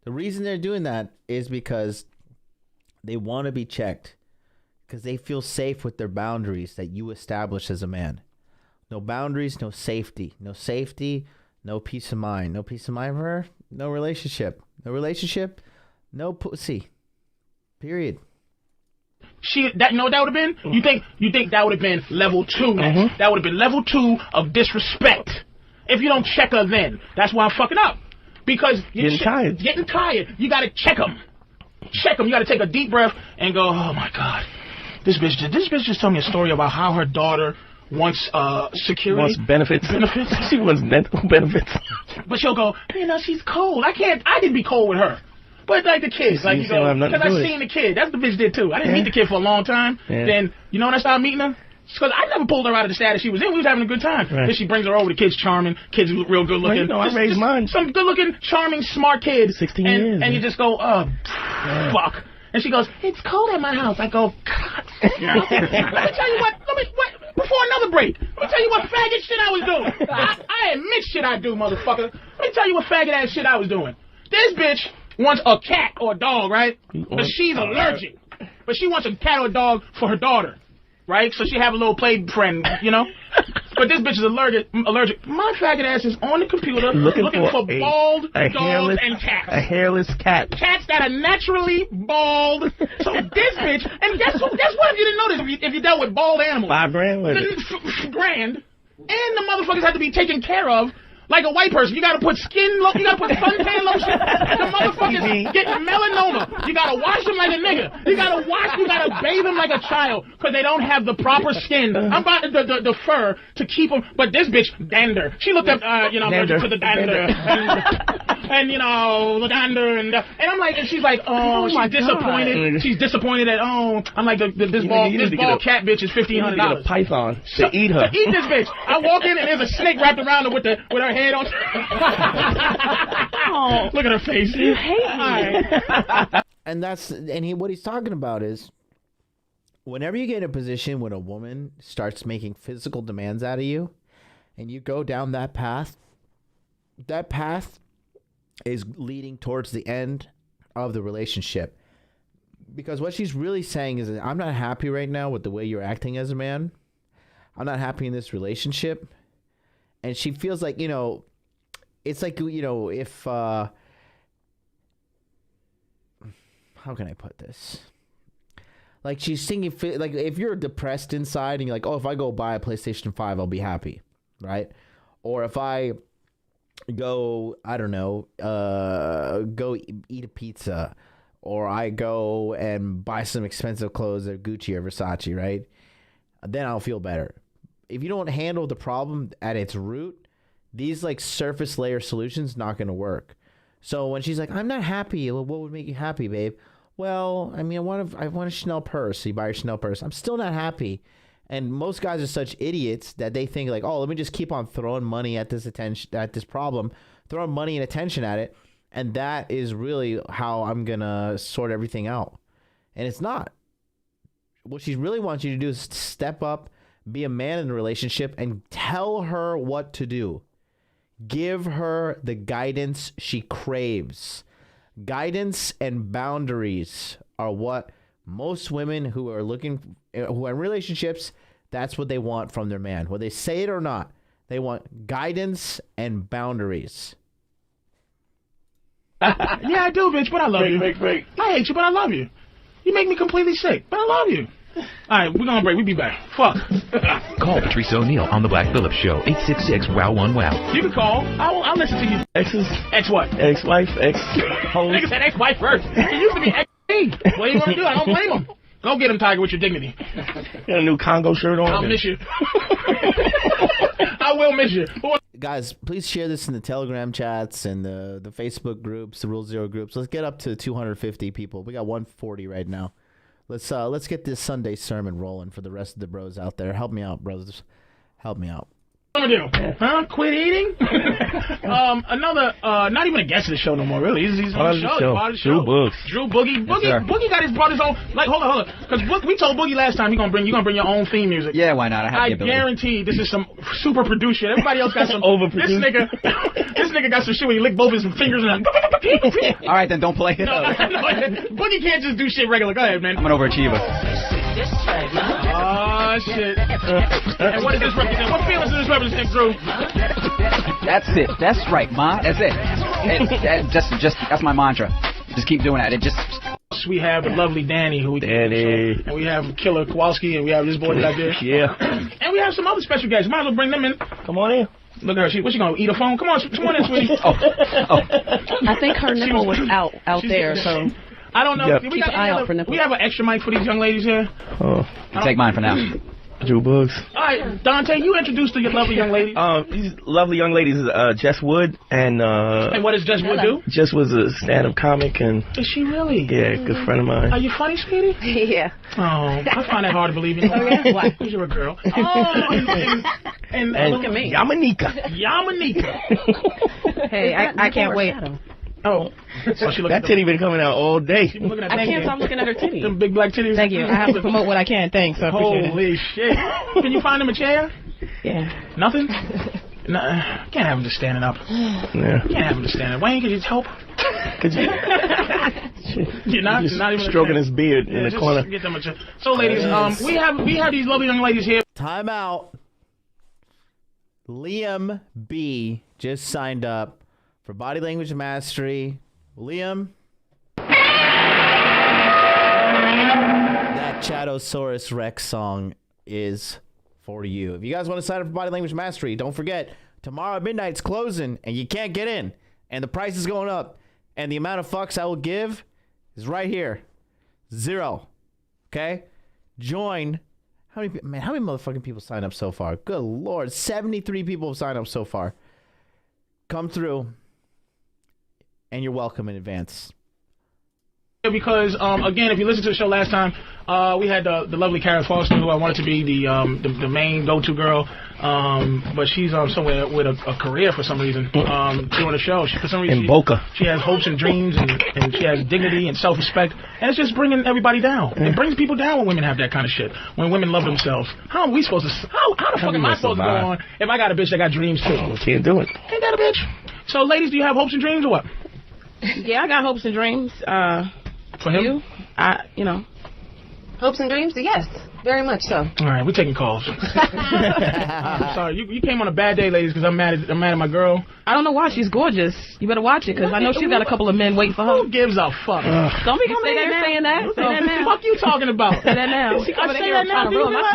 The reason they're doing that is because they want to be checked, because they feel safe with their boundaries that you establish as a man. No boundaries, no safety. No safety, no peace of mind. No peace of mind for her, no relationship. No relationship, no pussy. Period. That would have been. You think that would have been level 2? That would have been level 2 of disrespect. If you don't check her, then that's why I'm fucking up. Because you're getting tired. You gotta check them. Check them. You gotta take a deep breath and go, oh my God, this bitch just told me a story about how her daughter wants security. Wants benefits. She wants mental benefits. But she'll go, she's cold. I didn't be cold with her. But like the kids, like you go, because I seen the kid. That's the bitch did too. I didn't meet the kid for a long time. Then when I started meeting her, because I never pulled her out of the status she was in. We was having a good time. Then she brings her over. The kid's charming. Kids real good looking. Well, I raised mine. Some good looking, charming, smart kid. 16 years. And you just go, fuck. And she goes, it's cold at my house. I go, God. Let me tell you what. Before another break, let me tell you what faggot shit I was doing. I admit shit I do, motherfucker. Let me tell you what faggot ass shit I was doing. This bitch wants a cat or a dog, right? But she's allergic. But she wants a cat or a dog for her daughter, right? So she have a little play friend, But this bitch is allergic. My faggot ass is on the computer looking for bald dogs and cats. A hairless cat. Cats that are naturally bald. So this bitch, and guess what if you didn't notice if you dealt with bald animals? $5,000 was it? Grand. And the motherfuckers have to be taken care of. Like a white person, you gotta put you gotta put suntan lotion. The motherfuckers get melanoma. You gotta wash them like a nigga. You gotta bathe them like a child, because they don't have the proper skin. I'm about the fur to keep them. But this bitch, dander. She looked up, allergic to the dander. And the dander, and I'm like, and she's like, she's disappointed. God. She's disappointed at, I'm like, this bald cat bitch is $1,500. Get a python to eat her. To eat this bitch. I walk in and there's a snake wrapped around her with her head on. Look at her face. You hate me. And what he's talking about is, whenever you get in a position when a woman starts making physical demands out of you, and you go down that path is leading towards the end of the relationship. Because what she's really saying is, I'm not happy right now with the way you're acting as a man. I'm not happy in this relationship. And she feels like, it's like, if, how can I put this? Like, she's thinking, like, if you're depressed inside and you're like, if I go buy a PlayStation 5, I'll be happy, right? Or if I go, I don't know, go eat a pizza, or I go and buy some expensive clothes at Gucci or Versace, right? Then I'll feel better. If you don't handle the problem at its root, these like surface layer solutions not going to work. So when she's like, I'm not happy, what would make you happy, babe? Well, I mean, I want a Chanel purse. So you buy a Chanel purse. I'm still not happy. And most guys are such idiots that they think like, let me just keep on throwing money at this problem, throwing money and attention at it. And that is really how I'm going to sort everything out. And it's not. What she really wants you to do is step up, be a man in the relationship, and tell her what to do. Give her the guidance she craves. Guidance and boundaries are what most women who are in relationships, that's what they want from their man. Whether they say it or not, they want guidance and boundaries. Yeah, I do, bitch, but I love you. Break. I hate you, but I love you. You make me completely sick, but I love you. All right, we're going to break. We'll be back. Fuck. Call Patrice O'Neal on The Black Phillip Show, 866-WOW-1-WOW. You can call. I'll listen to you. Exes? Ex-what? Ex-wife? Ex-hole? Nigga said ex-wife first. He used to be ex-me. What are you going to do? I don't blame him. Go get him, Tiger, with your dignity. Got a new Congo shirt on? I'll miss you. I will miss you. Guys, please share this in the Telegram chats and the Facebook groups, the Rule Zero groups. Let's get up to 250 people. We got 140 right now. Let's get this Sunday sermon rolling for the rest of the bros out there. Help me out, brothers. Help me out. What do? Huh? Quit eating? Another, not even a guest of the show no more, really. He's on the show. Part of the show. Drew Boogie. Boogie got his brother's own. Like, hold on. Because we told Boogie last time you gonna bring your own theme music. Yeah, why not? I guarantee this is some super produced shit. Everybody else got some overproduced. This nigga got some shit where he licked both his fingers and. All right, then don't play it. No, Boogie can't just do shit regular. Go ahead, man. I'm an overachiever. Oh shit. And what does this represent? What feelings does this represent, Drew? That's it. That's right, Ma. That's it. Just that's my mantra. Just keep doing that. We have the lovely Danny, and we have Killer Kowalski, and we have this boy right there. Yeah. And we have some other special guests. Might as well bring them in. Come on in. Look at her. What's she gonna eat a phone? Come on in, sweetie. I think her nipple was out there, so. I don't know. Yep. We have an extra mic for these young ladies here. Oh, take mine for now. Drew Boogs. All right, Dante, you introduced to your lovely young ladies. These lovely young ladies is Jess Wood and. And what does Jess Wood do? Jess was a stand-up comic and. Is she really? Yeah, good friend of mine. Are you funny, sweetie? Yeah. Oh, I find that hard to believe. Oh yeah. Why? Because you're a girl. Oh, and look at me. Yamanika. Hey, I can't wait. Oh, that titty been coming out all day. I can't stop looking at her titty. Them big black titties. Thank you. I have to promote what I can. Thanks. I appreciate Holy shit. Can you find him a chair? Yeah. Nothing? No, can't have him just standing up. Yeah. Can't have him just standing. Wayne, could you just help? Could you? You're not even stroking his beard in the corner. Get them a chair. So, ladies, we have these lovely young ladies here. Time out. Liam B just signed up for Body Language Mastery. Liam, that Chadosaurus Rex song is for you. If you guys want to sign up for Body Language Mastery, don't forget, tomorrow at midnight's closing, and you can't get in, and the price is going up, and the amount of fucks I will give is right here. 0. Okay? Join. How many motherfucking people signed up so far? Good Lord. 73 people have signed up so far. Come through. And you're welcome in advance. Because, again, if you listened to the show last time, we had the lovely Karen Foster, who I wanted to be the main go-to girl, but she's somewhere with a career for some reason doing the show. For some reason, in Boca. She has hopes and dreams, and she has dignity and self-respect, and it's just bringing everybody down. It brings people down when women have that kind of shit, when women love themselves. How are we supposed to, how the fuck am I supposed to go on if I got a bitch that got dreams too? Can't do it. Ain't that a bitch? So, ladies, do you have hopes and dreams or what? Yeah, I got hopes and dreams. For him? You? Hopes and dreams? Yes, very much so. All right, we're taking calls. I'm sorry, you came on a bad day, ladies, because I'm mad at my girl. I don't know why. She's gorgeous. You better watch it, because I know she's got a couple of men waiting for her. Who gives a fuck? Don't be coming in here saying that. Say that now. What the fuck you talking about? Say that now. I say that now. No, I'm not.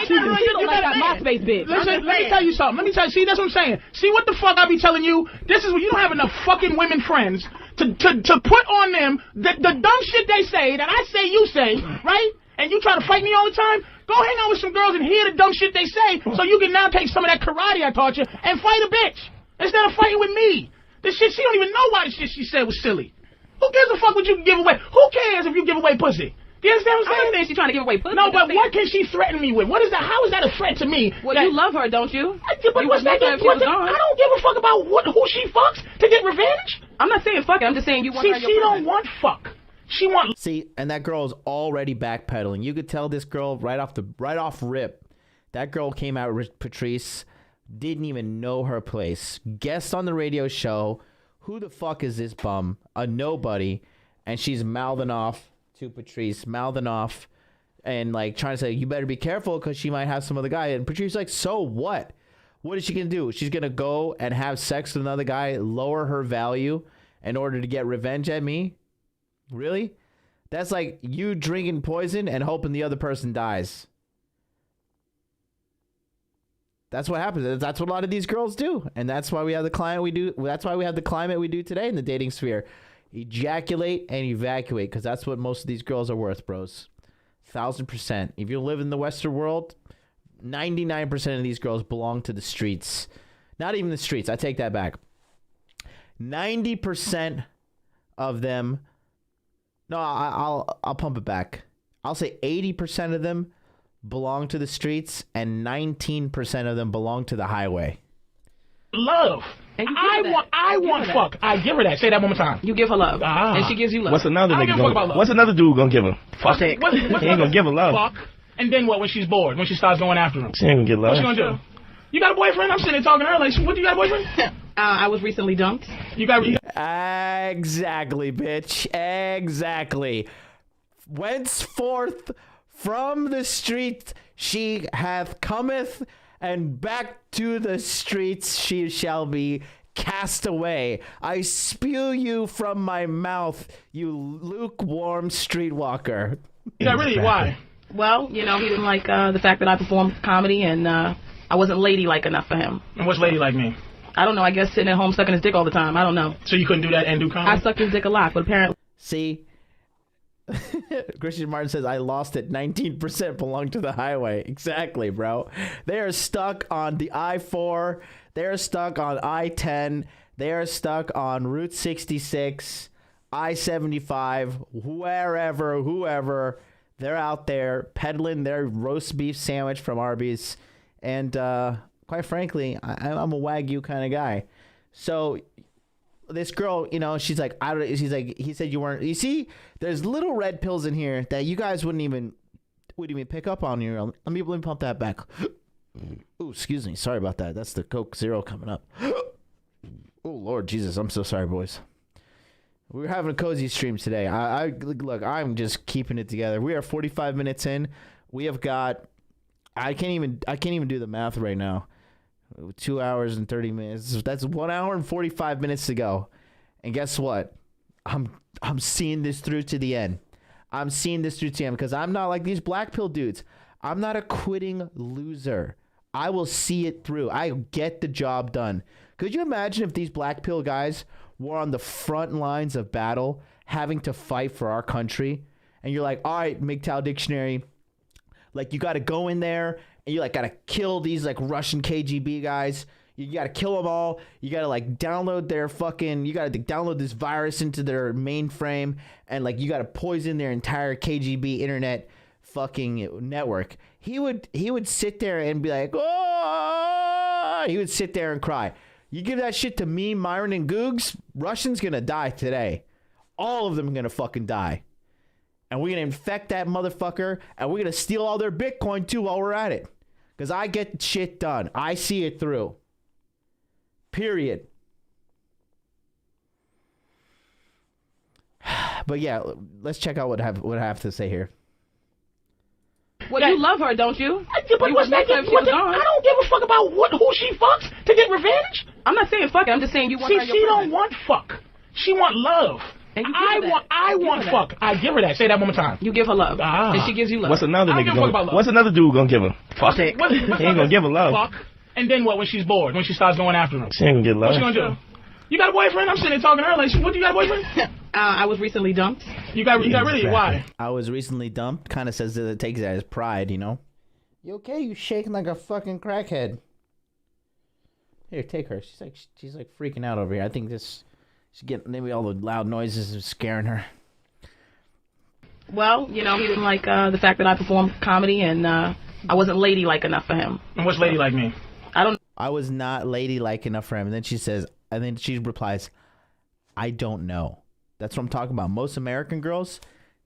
You look like that MySpace bitch. Listen, let me tell you something. See, that's what I'm saying. See what the fuck I be telling you? This is what you don't have enough fucking women friends to put on them the dumb shit they say that I say you say, right? And you try to fight me all the time? Go hang out with some girls and hear the dumb shit they say so you can now take some of that karate I taught you and fight a bitch instead of fighting with me. This shit, she don't even know why the shit she said was silly. Who gives a fuck what you can give away? Who cares if you give away pussy? Do you understand what I'm saying? I understand she's trying to give away pussy. No, but what can she threaten me with? What is that? How is that a threat to me? Well, you love her, don't you? But what's that? I don't give a fuck about who she fucks to get revenge. I'm not saying fuck it. I'm just saying you want her. She don't want fuck. She want. See, and that girl is already backpedaling. You could tell this girl right off rip. That girl came out with Patrice, didn't even know her place. Guest on the radio show. Who the fuck is this bum? A nobody. And she's mouthing off to Patrice, mouthing off and like trying to say, you better be careful because she might have some other guy. And Patrice's like, so what? What is she going to do? She's going to go and have sex with another guy, lower her value in order to get revenge at me? Really? That's like you drinking poison and hoping the other person dies. That's what happens. That's what a lot of these girls do. And that's why we have the climate we do. That's why we have the climate we do today in the dating sphere. Ejaculate and evacuate, because that's what most of these girls are worth, bros. 1,000%. If you live in the Western world, 99% of these girls belong to the streets. Not even the streets. I take that back. 90% of them. No, I'll pump it back. I'll say 80% of them belong to the streets, and 19% of them belong to the highway. Love. I want fuck. I give her that. Say that one more time. You give her love, and she gives you love. What's another I don't nigga give a fuck about gonna? love. What's another dude gonna give her? Fuck. He ain't gonna give her love. Fuck. And then what? When she's bored, when she starts going after him, She ain't gonna get love. what's she gonna do? You got a boyfriend? I'm sitting there talking to her like, what? You got a boyfriend? I was recently dumped. You got. Exactly, bitch. Exactly. Whenceforth from the street she hath cometh, and back to the streets she shall be cast away. I spew you from my mouth, you lukewarm streetwalker. Yeah, really? Why? Well, he didn't like the fact that I performed comedy, and I wasn't ladylike enough for him. And what's ladylike mean? I don't know. I guess sitting at home sucking his dick all the time. I don't know. So you couldn't do that and do comedy? I sucked his dick a lot, but apparently. See? Christian Martin says, I lost it. 19% belong to the highway. Exactly, bro. They are stuck on the I-4. They are stuck on I-10. They are stuck on Route 66, I-75, whoever. They're out there peddling their roast beef sandwich from Arby's. And quite frankly, I'm a Wagyu kind of guy. So this girl, she's like, he said you weren't. You see, there's little red pills in here that you guys wouldn't even pick up on. Let me pump that back. Oh, excuse me. Sorry about that. That's the Coke Zero coming up. Oh, Lord Jesus. I'm so sorry, boys. We're having a cozy stream today. Look, I'm just keeping it together. We are 45 minutes in. We have got, I can't even do the math right now. 2 hours and 30 minutes. That's 1 hour and 45 minutes to go. And guess what? I'm seeing this through to the end. I'm seeing this through to the end because I'm not like these black pill dudes. I'm not a quitting loser. I will see it through. I get the job done. Could you imagine if these black pill guys were on the front lines of battle, having to fight for our country? And you're like, all right, MGTOW Dictionary, like you got to go in there and you like got to kill these like Russian KGB guys. You got to kill them all. You got to like download their fucking, you got to download this virus into their mainframe, and like you got to poison their entire KGB internet fucking network. He would sit there and be like, oh, he would sit there and cry. You give that shit to me, Myron, and Googs, Russian's gonna die today. All of them are gonna fucking die. And we're gonna infect that motherfucker, and we're gonna steal all their Bitcoin too while we're at it. Because I get shit done. I see it through. Period. But yeah, let's check out what I have to say here. Well, you love her, don't you? But what's that? I don't give a fuck about who she fucks to get revenge. I'm not saying fuck it. I'm just saying you want her. She don't want fuck. She want love. And you I want fuck. I give her that. Say that one more time. You give her love, and she gives you love. What's another nigga gonna? What's another dude gonna give her? Fuck. He ain't gonna give her love. Fuck. And then what? When she's bored, when she starts going after him, she ain't gonna get love. What's she gonna do? You got a boyfriend? I'm sitting there talking to her like, what? You got a boyfriend? I was recently dumped. You got really? Why? I was recently dumped. Kind of says that it takes that as pride, You okay? You shaking like a fucking crackhead. Here, take her. She's like freaking out over here. I think she's getting, maybe all the loud noises are scaring her. Well, he didn't like the fact that I performed comedy, and I wasn't ladylike enough for him. And what's ladylike mean? I was not ladylike enough for him. And then she replies, I don't know. That's what I'm talking about. Most American girls,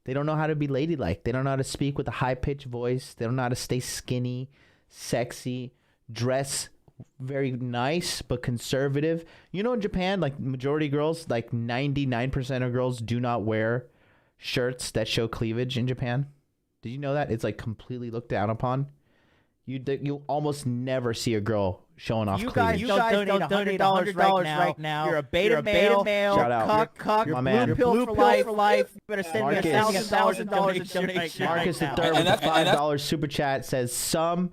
they don't know how to be ladylike. They don't know how to speak with a high-pitched voice. They don't know how to stay skinny, sexy, dress very nice but conservative. In Japan, like majority girls, like 99% of girls do not wear shirts that show cleavage in Japan. Did you know that? It's like completely looked down upon. You almost never see a girl showing off cleavage. You guys don't donate $100 right now. You're a beta male. Shout out. Cuck. My man. You're blue pill for life. You better send me $1,000 donation. Marcus the Third with a $5 super chat says, some,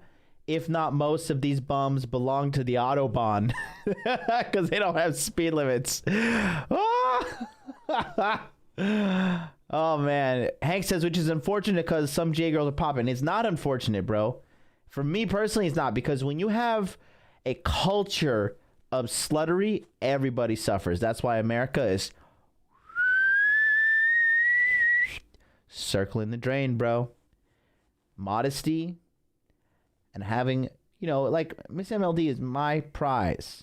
if not most, of these bums belong to the Autobahn because they don't have speed limits. Oh man, Hank says, which is unfortunate because some J girls are popping. It's not unfortunate, bro. For me personally, it's not, because when you have a culture of sluttery, everybody suffers. That's why America is circling the drain, bro. Modesty and having, like Miss MLD is my prize.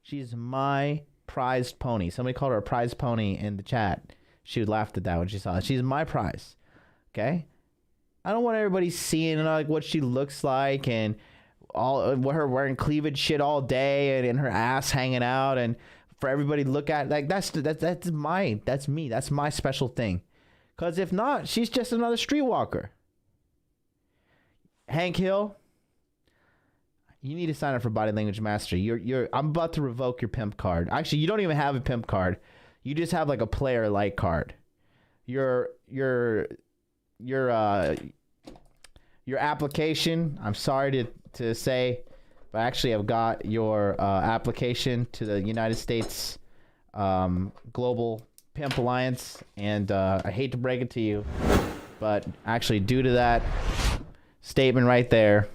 She's my prized pony. Somebody called her a prize pony in the chat. She laughed at that when she saw it. She's my prize. Okay? I don't want everybody seeing like what she looks like and all her wearing cleavage shit all day and her ass hanging out and for everybody to look at. Like that's me. That's my special thing. Because if not, she's just another streetwalker. Hank Hill, you need to sign up for Body Language Mastery. I'm about to revoke your pimp card. Actually, you don't even have a pimp card. You just have like a player like card. Your application, I'm sorry to say, but actually I've got your application to the United States Global Pimp Alliance, and I hate to break it to you, but actually due to that statement right there,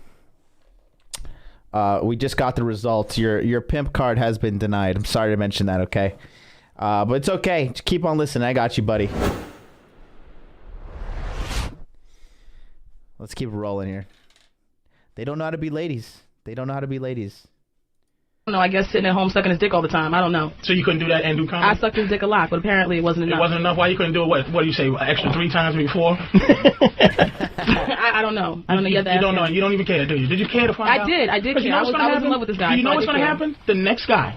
we just got the results. Your pimp card has been denied. I'm sorry to mention that, okay? But it's okay. Just keep on listening. I got you, buddy. Let's keep rolling here. They don't know how to be ladies. No, I guess sitting at home sucking his dick all the time. I don't know. So you couldn't do that and do comedy? I sucked his dick a lot, but apparently it wasn't enough. It wasn't enough? Why you couldn't do it? What do you say, extra 3 times before? I don't know. I don't know. You don't know. You don't even care, do you? Did you care to find out? I did care. I was in love with this guy. You know what's going to happen? The next guy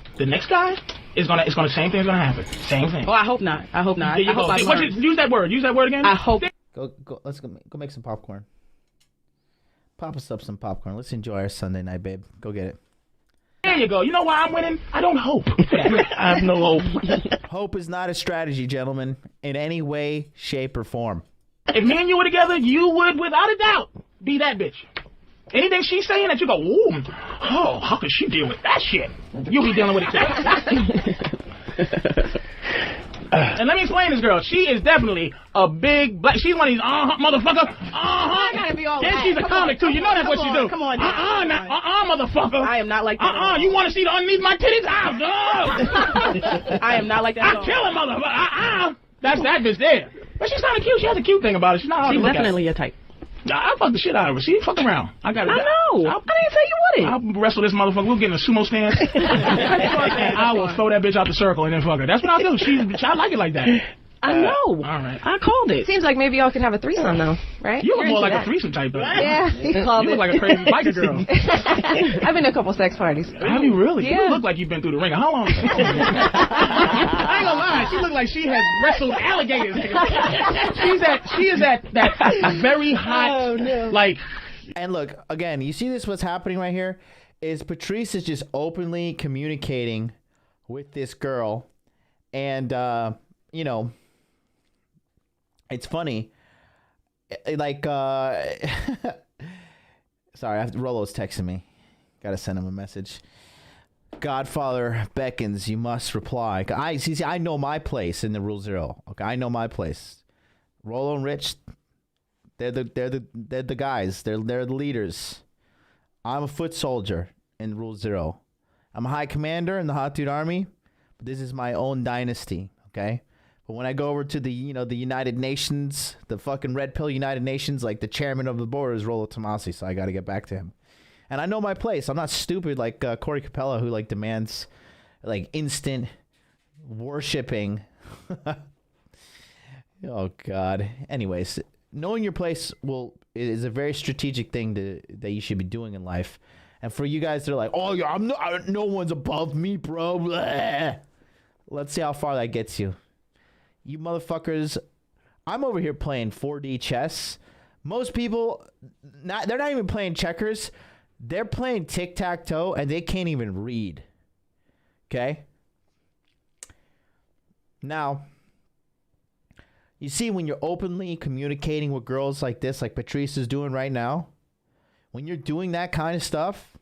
is going to, same thing's going to happen. Same thing. Oh, I hope not. I hope not. Use that word. Use that word again. I hope. Go. Let's go make some popcorn. Pop us up some popcorn. Let's enjoy our Sunday night, babe. Go get it. There you go. You know why I'm winning? I don't hope. I have no hope. Hope is not a strategy, gentlemen, in any way, shape, or form. If me and you were together, you would, without a doubt, be that bitch. Anything she's saying that you go, ooh, oh, how could she deal with that shit? You'll be dealing with it too. And let me explain this girl. She is definitely a big black. She's one of these motherfucker. I gotta be all and right. she's a comic too. You know that's what she do. Come on. Motherfucker. I am not like that. You want to see the underneath my titties? I am not like that. I'll kill a motherfucker. That's that bitch there. But she's kind of cute. She has a cute thing about it. She's not hard to look at. She's definitely a type. I fuck the shit out of her. She fuck around. I know. I didn't say you wouldn't. I'll wrestle this motherfucker. We'll get in a sumo stance. I will throw that bitch out the circle and then fuck her. That's what I'll do. I like it like that. I know. All right. I called it. Seems like maybe y'all could have a threesome though, right? You look more like a threesome type though. Yeah, you look like a crazy biker girl. I've been to a couple sex parties. Have you really? Yeah. You look like you've been through the ringer. How long? I ain't gonna lie. She look like she has wrestled alligators. She is at that very hot, like. And look, again, you see this? What's happening right here is Patrice is just openly communicating with this girl, and it's funny, like, sorry, Rolo's texting me. Gotta send him a message. Godfather beckons, you must reply. I know my place in the Rule Zero. Okay, I know my place. Rolo and Rich, they're the guys. They're the leaders. I'm a foot soldier in Rule Zero. I'm a high commander in the Hot Dude Army, but this is my own dynasty. Okay. But when I go over to the United Nations, the fucking Red Pill United Nations, like the chairman of the board is Rollo Tomasi, so I got to get back to him. And I know my place. I'm not stupid like Corey Capella, who like demands like instant worshipping. Oh God. Anyways, knowing your place is a very strategic thing that you should be doing in life. And for you guys that are like, oh yeah, no one's above me, bro. Blah. Let's see how far that gets you. You motherfuckers, I'm over here playing 4D chess. Most people, they're not even playing checkers. They're playing tic-tac-toe, and they can't even read. Okay? Now, you see when you're openly communicating with girls like this, like Patrice is doing right now, when you're doing that kind of stuff,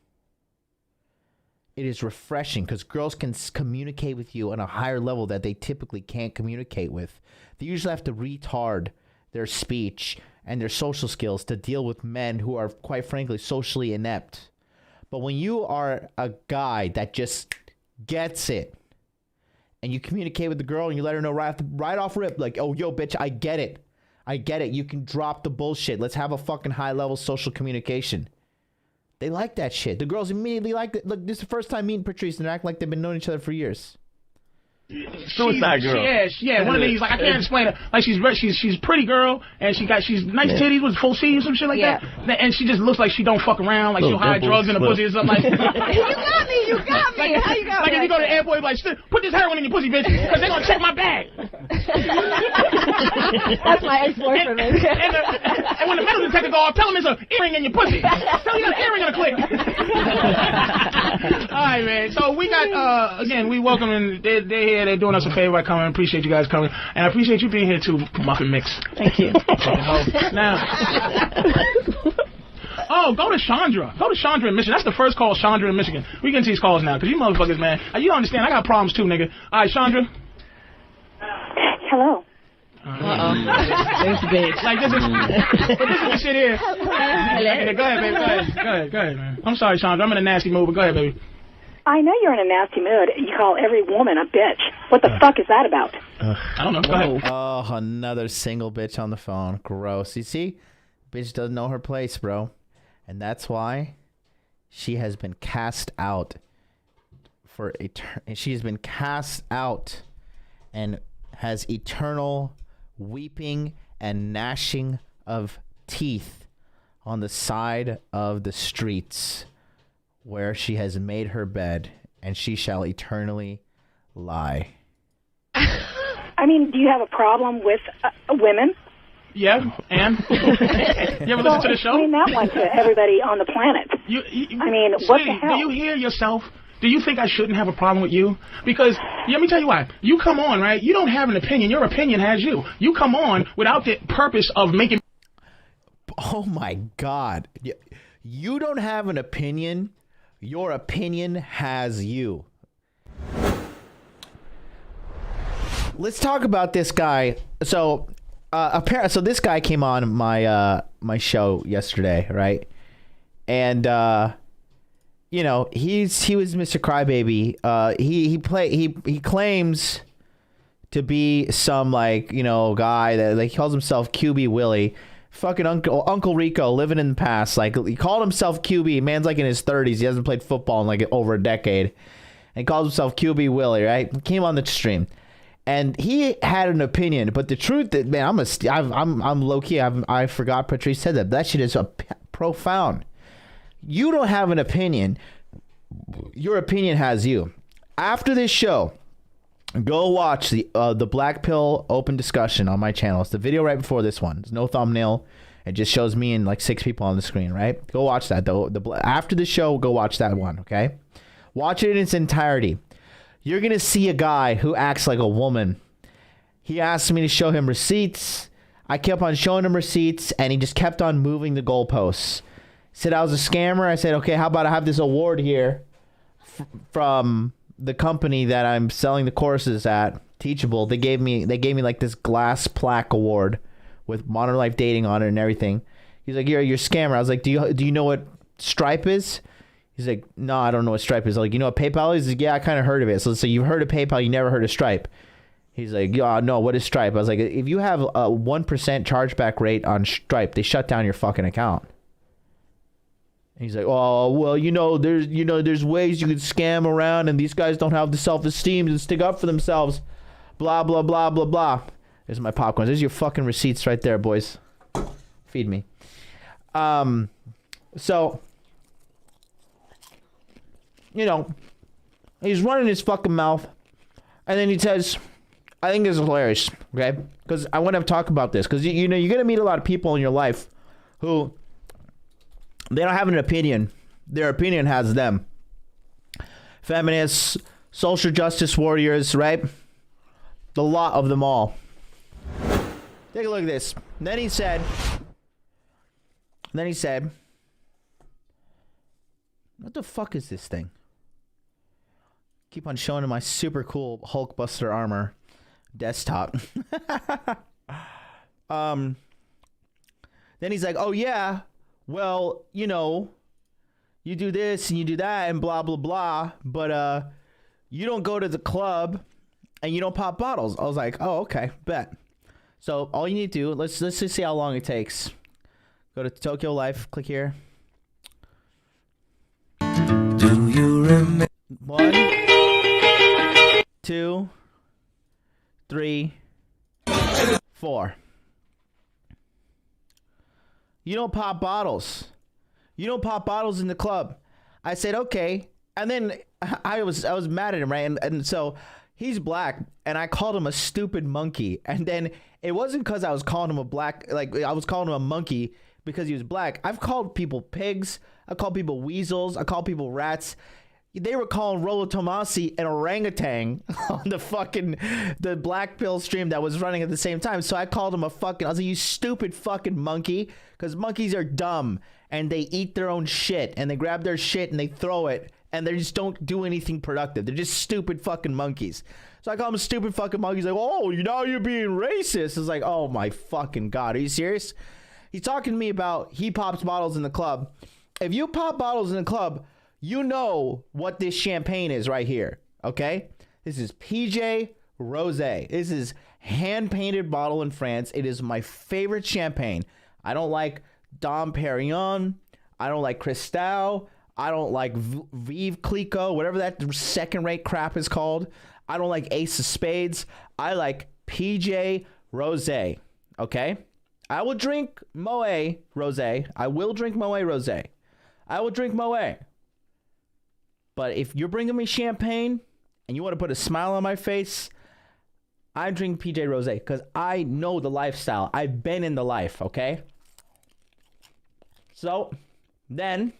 it is refreshing because girls can communicate with you on a higher level that they typically can't communicate with. They usually have to retard their speech and their social skills to deal with men who are, quite frankly, socially inept. But when you are a guy that just gets it and you communicate with the girl and you let her know right off rip, like, oh, yo, bitch, I get it. I get it. You can drop the bullshit. Let's have a fucking high level social communication. They like that shit. The girls immediately like it. Look, this is the first time meeting Patrice, and they act like they've been knowing each other for years. Suicide girl. Yeah. One of these, like I can't explain it. Like she's a pretty girl, and she's nice titties with full C or some shit like that. And she just looks like she don't fuck around, like she'll hide drugs in the pussy or something like that. You got me. How you got like me? if you go to the airport, like put this heroin in your pussy, bitch, because they're gonna check my bag. That's my ex-boyfriend. And when the metal detector go off, tell him it's an earring in your pussy. Tell him you got an earring in a clip. All right, man. So we got again, we welcome them. They're here. They're doing us a favor by coming. Appreciate you guys coming, and I appreciate you being here too, Muffin Mix. Thank you. Now, go to Chandra. Go to Chandra in Michigan. That's the first call, Chandra in Michigan. We get into these calls now, because you motherfuckers, man. You don't understand. I got problems too, nigga. All right, Chandra. Hello. Thanks, bitch. Like this is the shit here. Go ahead, baby. Go ahead, man. I'm sorry, Chandra. I'm in a nasty mood, but go ahead, baby. I know you're in a nasty mood. You call every woman a bitch. What the fuck is that about? I don't know. Go ahead. Oh, another single bitch on the phone. Gross. You see? Bitch doesn't know her place, bro. And that's why she has been cast out for she has been cast out and has eternal weeping and gnashing of teeth on the side of the streets where she has made her bed, and she shall eternally lie. I mean, do you have a problem with women? Yeah, and? You ever listen to the show? I mean, that one to everybody on the planet. I mean, what the hell? Do you hear yourself? Do you think I shouldn't have a problem with you? Because, let me tell you why. You come on, right? You don't have an opinion. Your opinion has you. You come on without the purpose of making... Oh, my God. You don't have an opinion. Your opinion has you. Let's talk about this guy. So, so this guy came on my my show yesterday, right? And you know, he was Mr. Crybaby. He claims to be some, like, you know, guy that, like, he calls himself QB Willie. Fucking Uncle Rico living in the past. Like, he called himself QB. Man's like in his 30s. He hasn't played football in like over a decade. And he calls himself QB Willie, right? Came on the stream. And he had an opinion, but the truth that, man, I'm low key. I forgot Patrice said that. That shit is profound. You don't have an opinion. Your opinion has you. After this show, go watch the Black Pill open discussion on my channel. It's the video right before this one. There's no thumbnail. It just shows me and like 6 people on the screen, right? Go watch that. After the show, go watch that one, okay? Watch it in its entirety. You're going to see a guy who acts like a woman. He asked me to show him receipts. I kept on showing him receipts, and he just kept on moving the goalposts. He said I was a scammer. I said, okay, how about I have this award here from the company that I'm selling the courses at, Teachable. They gave me like this glass plaque award with Modern Life Dating on it and everything. He's like, you're a scammer. I was like, do you know what Stripe is? He's like, no, I don't know what Stripe is. I'm like, you know what PayPal is? He's like, yeah, I kind of heard of it. So you've heard of PayPal, you never heard of Stripe. He's like, yeah, no, what is Stripe? I was like, if you have a 1% chargeback rate on Stripe, they shut down your fucking account. He's like, oh, well, there's ways you can scam around, and these guys don't have the self-esteem to stick up for themselves. Blah, blah, blah, blah, blah. There's my popcorn. There's your fucking receipts right there, boys. Feed me. So, you know, he's running his fucking mouth, and then he says, I think this is hilarious, okay? Because I want to talk about this, because, you know, you're going to meet a lot of people in your life who... they don't have an opinion. Their opinion has them. Feminists, social justice warriors, right? The lot of them all. Take a look at this. And then he said, what the fuck is this thing? Keep on showing him my super cool Hulkbuster armor desktop. Then he's like, oh yeah, well, you know, you do this and you do that and blah, blah, blah, but you don't go to the club and you don't pop bottles. I was like, oh, okay, bet. So all you need to do, let's just see how long it takes. Go to Tokyo Life, click here. Do you remember? 1, 2, 3, 4. You don't pop bottles. You don't pop bottles in the club. I said, okay. And then I was mad at him, right? And so he's black, and I called him a stupid monkey. And then it wasn't because I was calling him a black, like I was calling him a monkey because he was black. I've called people pigs. I called people weasels. I called people rats. They were calling Rolo Tomasi an orangutan on the black pill stream that was running at the same time. So I called him I was like, you stupid fucking monkey, because monkeys are dumb and they eat their own shit and they grab their shit and they throw it and they just don't do anything productive. They're just stupid fucking monkeys. So I call him a stupid fucking monkey. He's like, oh, now you're being racist. It's like, oh my fucking God. Are you serious? He's talking to me about he pops bottles in the club. If you pop bottles in the club, you know what this champagne is right here, okay? This is PJ Rosé. This is hand-painted bottle in France. It is my favorite champagne. I don't like Dom Perignon. I don't like Cristal. I don't like Vive Clicquot, whatever that second-rate crap is called. I don't like Ace of Spades. I like PJ Rosé, okay? I will drink Moët Rosé. I will drink Moët Rosé. I will drink Moët. But if you're bringing me champagne and you want to put a smile on my face, I drink PJ Rosé because I know the lifestyle. I've been in the life, okay? So then,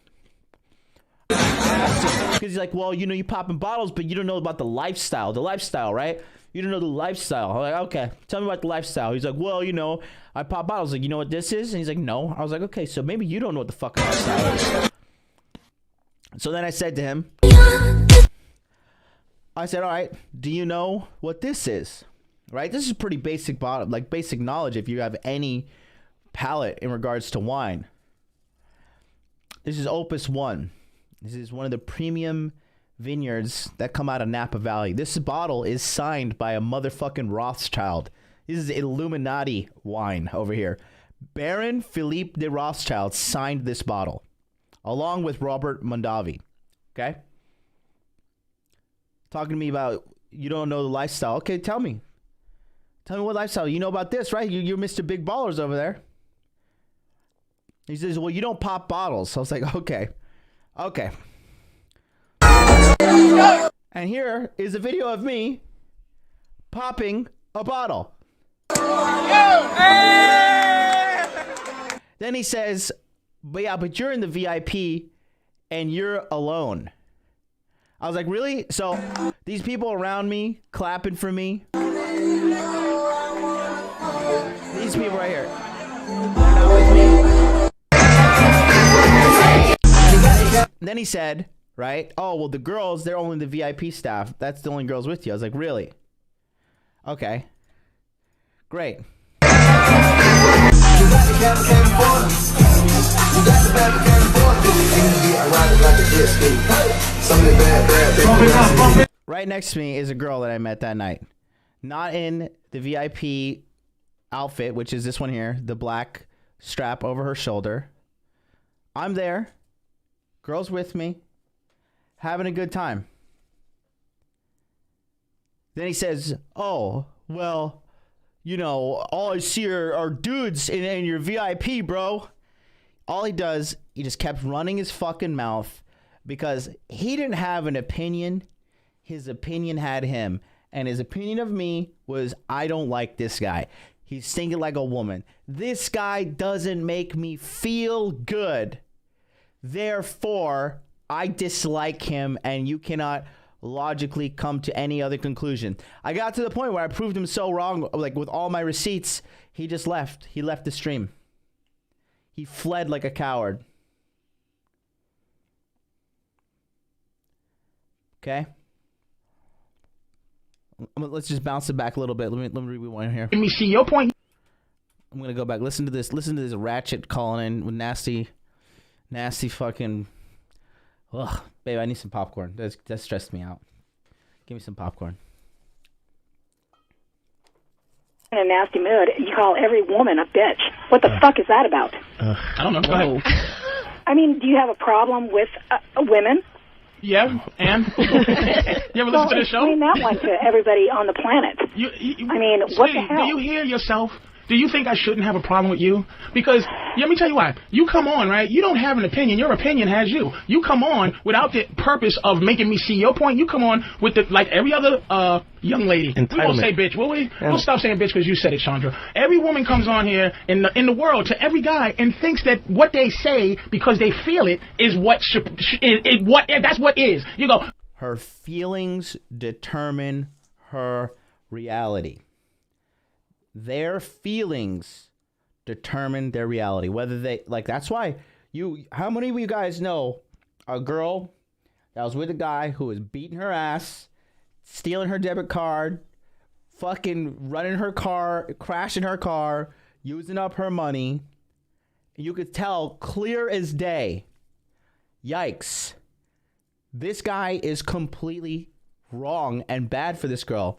because he's like, well, you know, you popping bottles, but you don't know about the lifestyle. The lifestyle, right? You don't know the lifestyle. I'm like, okay, tell me about the lifestyle. He's like, well, you know, I pop bottles. Like, you know what this is? And he's like, no. I was like, okay, so maybe you don't know what the fucking lifestyle is. So then I said to him, I said, all right, do you know what this is? Right? This is pretty basic basic knowledge if you have any palate in regards to wine. This is Opus 1. This is one of the premium vineyards that come out of Napa Valley. This bottle is signed by a motherfucking Rothschild. This is Illuminati wine over here. Baron Philippe de Rothschild signed this bottle, along with Robert Mondavi. Okay? Talking to me about, you don't know the lifestyle. Okay, tell me. Tell me what lifestyle. You know about this, right? You're Mr. Big Ballers over there. He says, well, you don't pop bottles. So I was like, okay. Okay. And here is a video of me popping a bottle. Then he says, but you're in the VIP and you're alone. I was like, really? So these people around me clapping for me. These people right here. They're not with me. And then he said, right? Oh, well, the girls, they're only the VIP staff. That's the only girls with you. I was like, really? Okay. Great. Right next to me is a girl that I met that night. Not in the VIP outfit, which is this one here, the black strap over her shoulder. I'm there. Girl's with me. Having a good time. Then he says, oh, well, you know, all I see are dudes in your VIP, bro. All he does, he just kept running his fucking mouth because he didn't have an opinion. His opinion had him. And his opinion of me was, I don't like this guy. He's thinking like a woman. This guy doesn't make me feel good. Therefore, I dislike him, and you cannot logically come to any other conclusion. I got to the point where I proved him so wrong, like with all my receipts, he just left. He left the stream. He fled like a coward. Okay? Let's just bounce it back a little bit. Let me rewind here. Let me see your point. I'm gonna go back. Listen to this. Listen to this ratchet calling in with nasty fucking. Ugh, babe, I need some popcorn. That stressed me out. Give me some popcorn. In a nasty mood, you call every woman a bitch. What the fuck is that about? I don't know. Go ahead. I mean, do you have a problem with women? Yeah, and? You ever listen to this show? Explain that one to everybody on the planet. I mean, what the hell? Do you hear yourself? Do you think I shouldn't have a problem with you? Because, let me tell you why. You come on, right? You don't have an opinion. Your opinion has you. You come on without the purpose of making me see your point. You come on with the, like every other young lady. We won't say bitch, will we? We'll stop saying bitch because you said it, Chandra. Every woman comes on here in the world to every guy and thinks that what they say because they feel it is that's what is. You go. Her feelings determine her reality. Their feelings determine their reality. Whether they, like, that's why how many of you guys know a girl that was with a guy who was beating her ass, stealing her debit card, fucking running her car, crashing her car, using up her money. You could tell clear as day. Yikes. This guy is completely wrong and bad for this girl.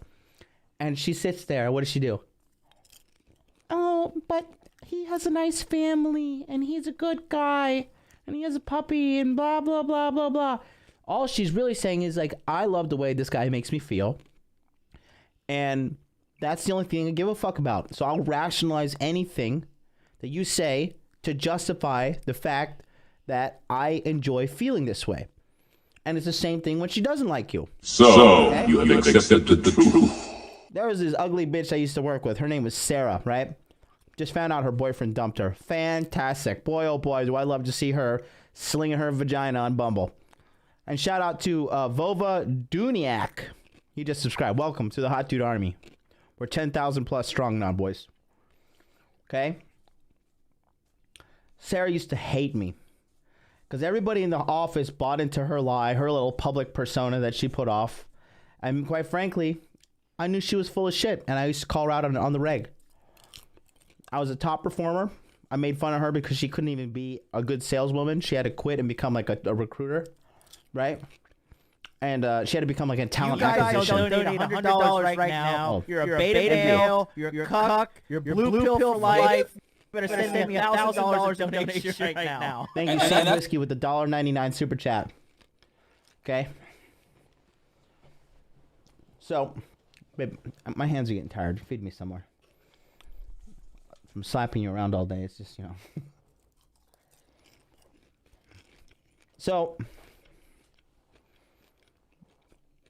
And she sits there. What does she do? Oh, but he has a nice family, and he's a good guy, and he has a puppy, and blah, blah, blah, blah, blah. All she's really saying is, like, I love the way this guy makes me feel, and that's the only thing I give a fuck about. So I'll rationalize anything that you say to justify the fact that I enjoy feeling this way. And it's the same thing when she doesn't like you. So, okay? You have accepted the truth. There was this ugly bitch I used to work with. Her name was Sarah, right? Just found out her boyfriend dumped her. Fantastic. Boy, oh boy, do I love to see her slinging her vagina on Bumble. And shout out to Vova Duniak. He just subscribed. Welcome to the Hot Dude Army. We're 10,000 plus strong now, boys. Okay? Sarah used to hate me. Because everybody in the office bought into her lie, her little public persona that she put off. And quite frankly, I knew she was full of shit, and I used to call her out on the reg. I was a top performer. I made fun of her because she couldn't even be a good saleswoman. She had to quit and become like a recruiter, right? And she had to become like a talent acquisition. You guys donate $100 right now. You're a beta male. You're a cuck. You're blue pill for life. You better send me $1,000 donation right now. Thank you, Sam Whiskey, with the $1.99 super chat. Okay. So, babe, my hands are getting tired. Feed me somewhere. From slapping you around all day, it's just, you know. So,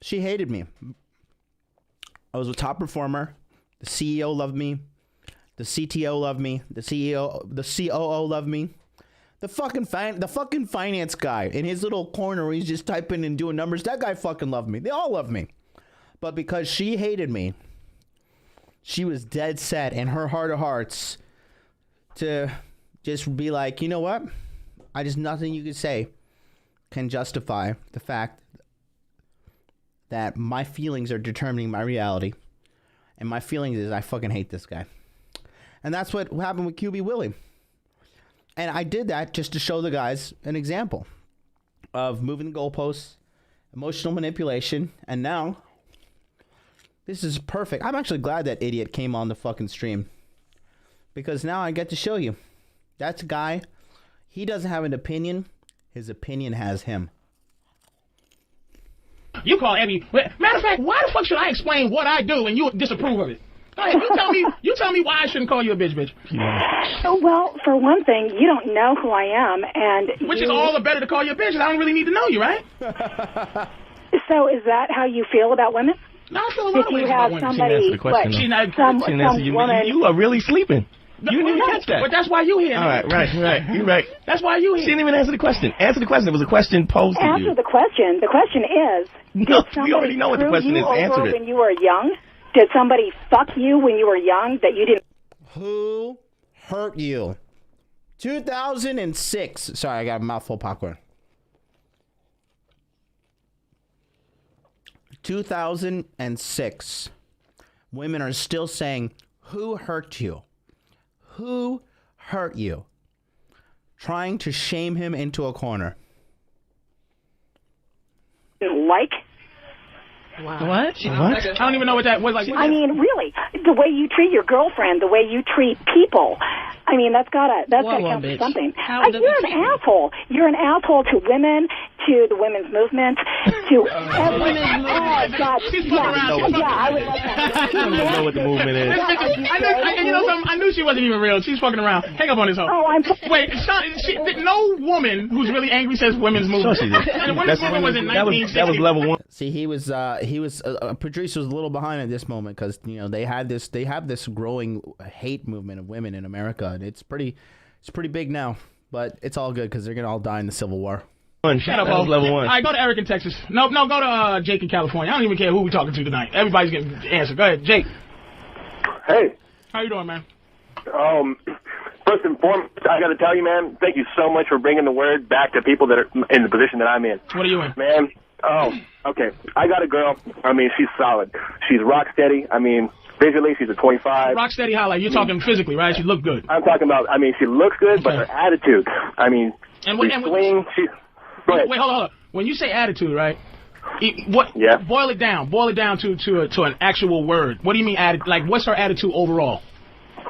she hated me. I was a top performer. The CEO loved me. The CTO loved me. The COO loved me. The fucking finance guy in his little corner where he's just typing and doing numbers, that guy fucking loved me. They all loved me. But because she hated me, she was dead set in her heart of hearts to just be like, you know what? Nothing you could say can justify the fact that my feelings are determining my reality. And my feelings is I fucking hate this guy. And that's what happened with QB Willie. And I did that just to show the guys an example of moving the goalposts, emotional manipulation, and now this is perfect. I'm actually glad that idiot came on the fucking stream because now I get to show you. That's a guy. He doesn't have an opinion. His opinion has him. You call every... Matter of fact, why the fuck should I explain what I do and you disapprove of it? Go ahead, you tell me why I shouldn't call you a bitch. Well, for one thing, you don't know who I am, and which is all the better to call you a bitch. I don't really need to know you, right? So is that how you feel about women? No, I feel a lot of ways about women. You are really sleeping. You didn't even catch that. But that's why you here. All right. You're right. That's why you here. She didn't even answer the question. Answer the question. It was a question posed to you. Answer the question. The question is, no, we already know what the question is. Answer it. When you were young? Did somebody fuck you when you were young that you didn't? Who hurt you? 2006. Sorry, I got a mouthful of popcorn. 2006. Women are still saying, who hurt you? Who hurt you? Trying to shame him into a corner. Like? Wow. What? I don't even know what that was like. I mean, really, the way you treat your girlfriend, the way you treat people. I mean, that's gotta count for something. You're an asshole. You're an asshole to women, to the women's movement, to every. Oh God! I would love that. I don't even know what the movement is. I knew she wasn't even real. She's fucking around. Hang up on this hoe. Oh, Wait, no woman who's really angry says women's movement. Sure she did. And the women's movement was in 1960. That was level one. See, he was producer was a little behind at this moment because they have this growing hate movement of women in America, and it's pretty big now. But it's all good because they're gonna all die in the Civil War. Shut up, level one. All right, go to Eric in Texas. No, go to Jake in California. I don't even care who we're talking to tonight. Everybody's getting the answer. Go ahead, Jake. Hey. How you doing, man? First and foremost, I got to tell you, man, thank you so much for bringing the word back to people that are in the position that I'm in. What are you in? Man, okay. I got a girl. I mean, she's solid. She's rock steady. I mean, visually, she's a 25. Rock steady how? Like, you're talking physically, right? She look good. I'm talking about, I mean, she looks good, but her attitude, I mean, Wait, hold on. When you say attitude, right? Boil it down. Boil it down to an actual word. What do you mean attitude? Like, what's her attitude overall?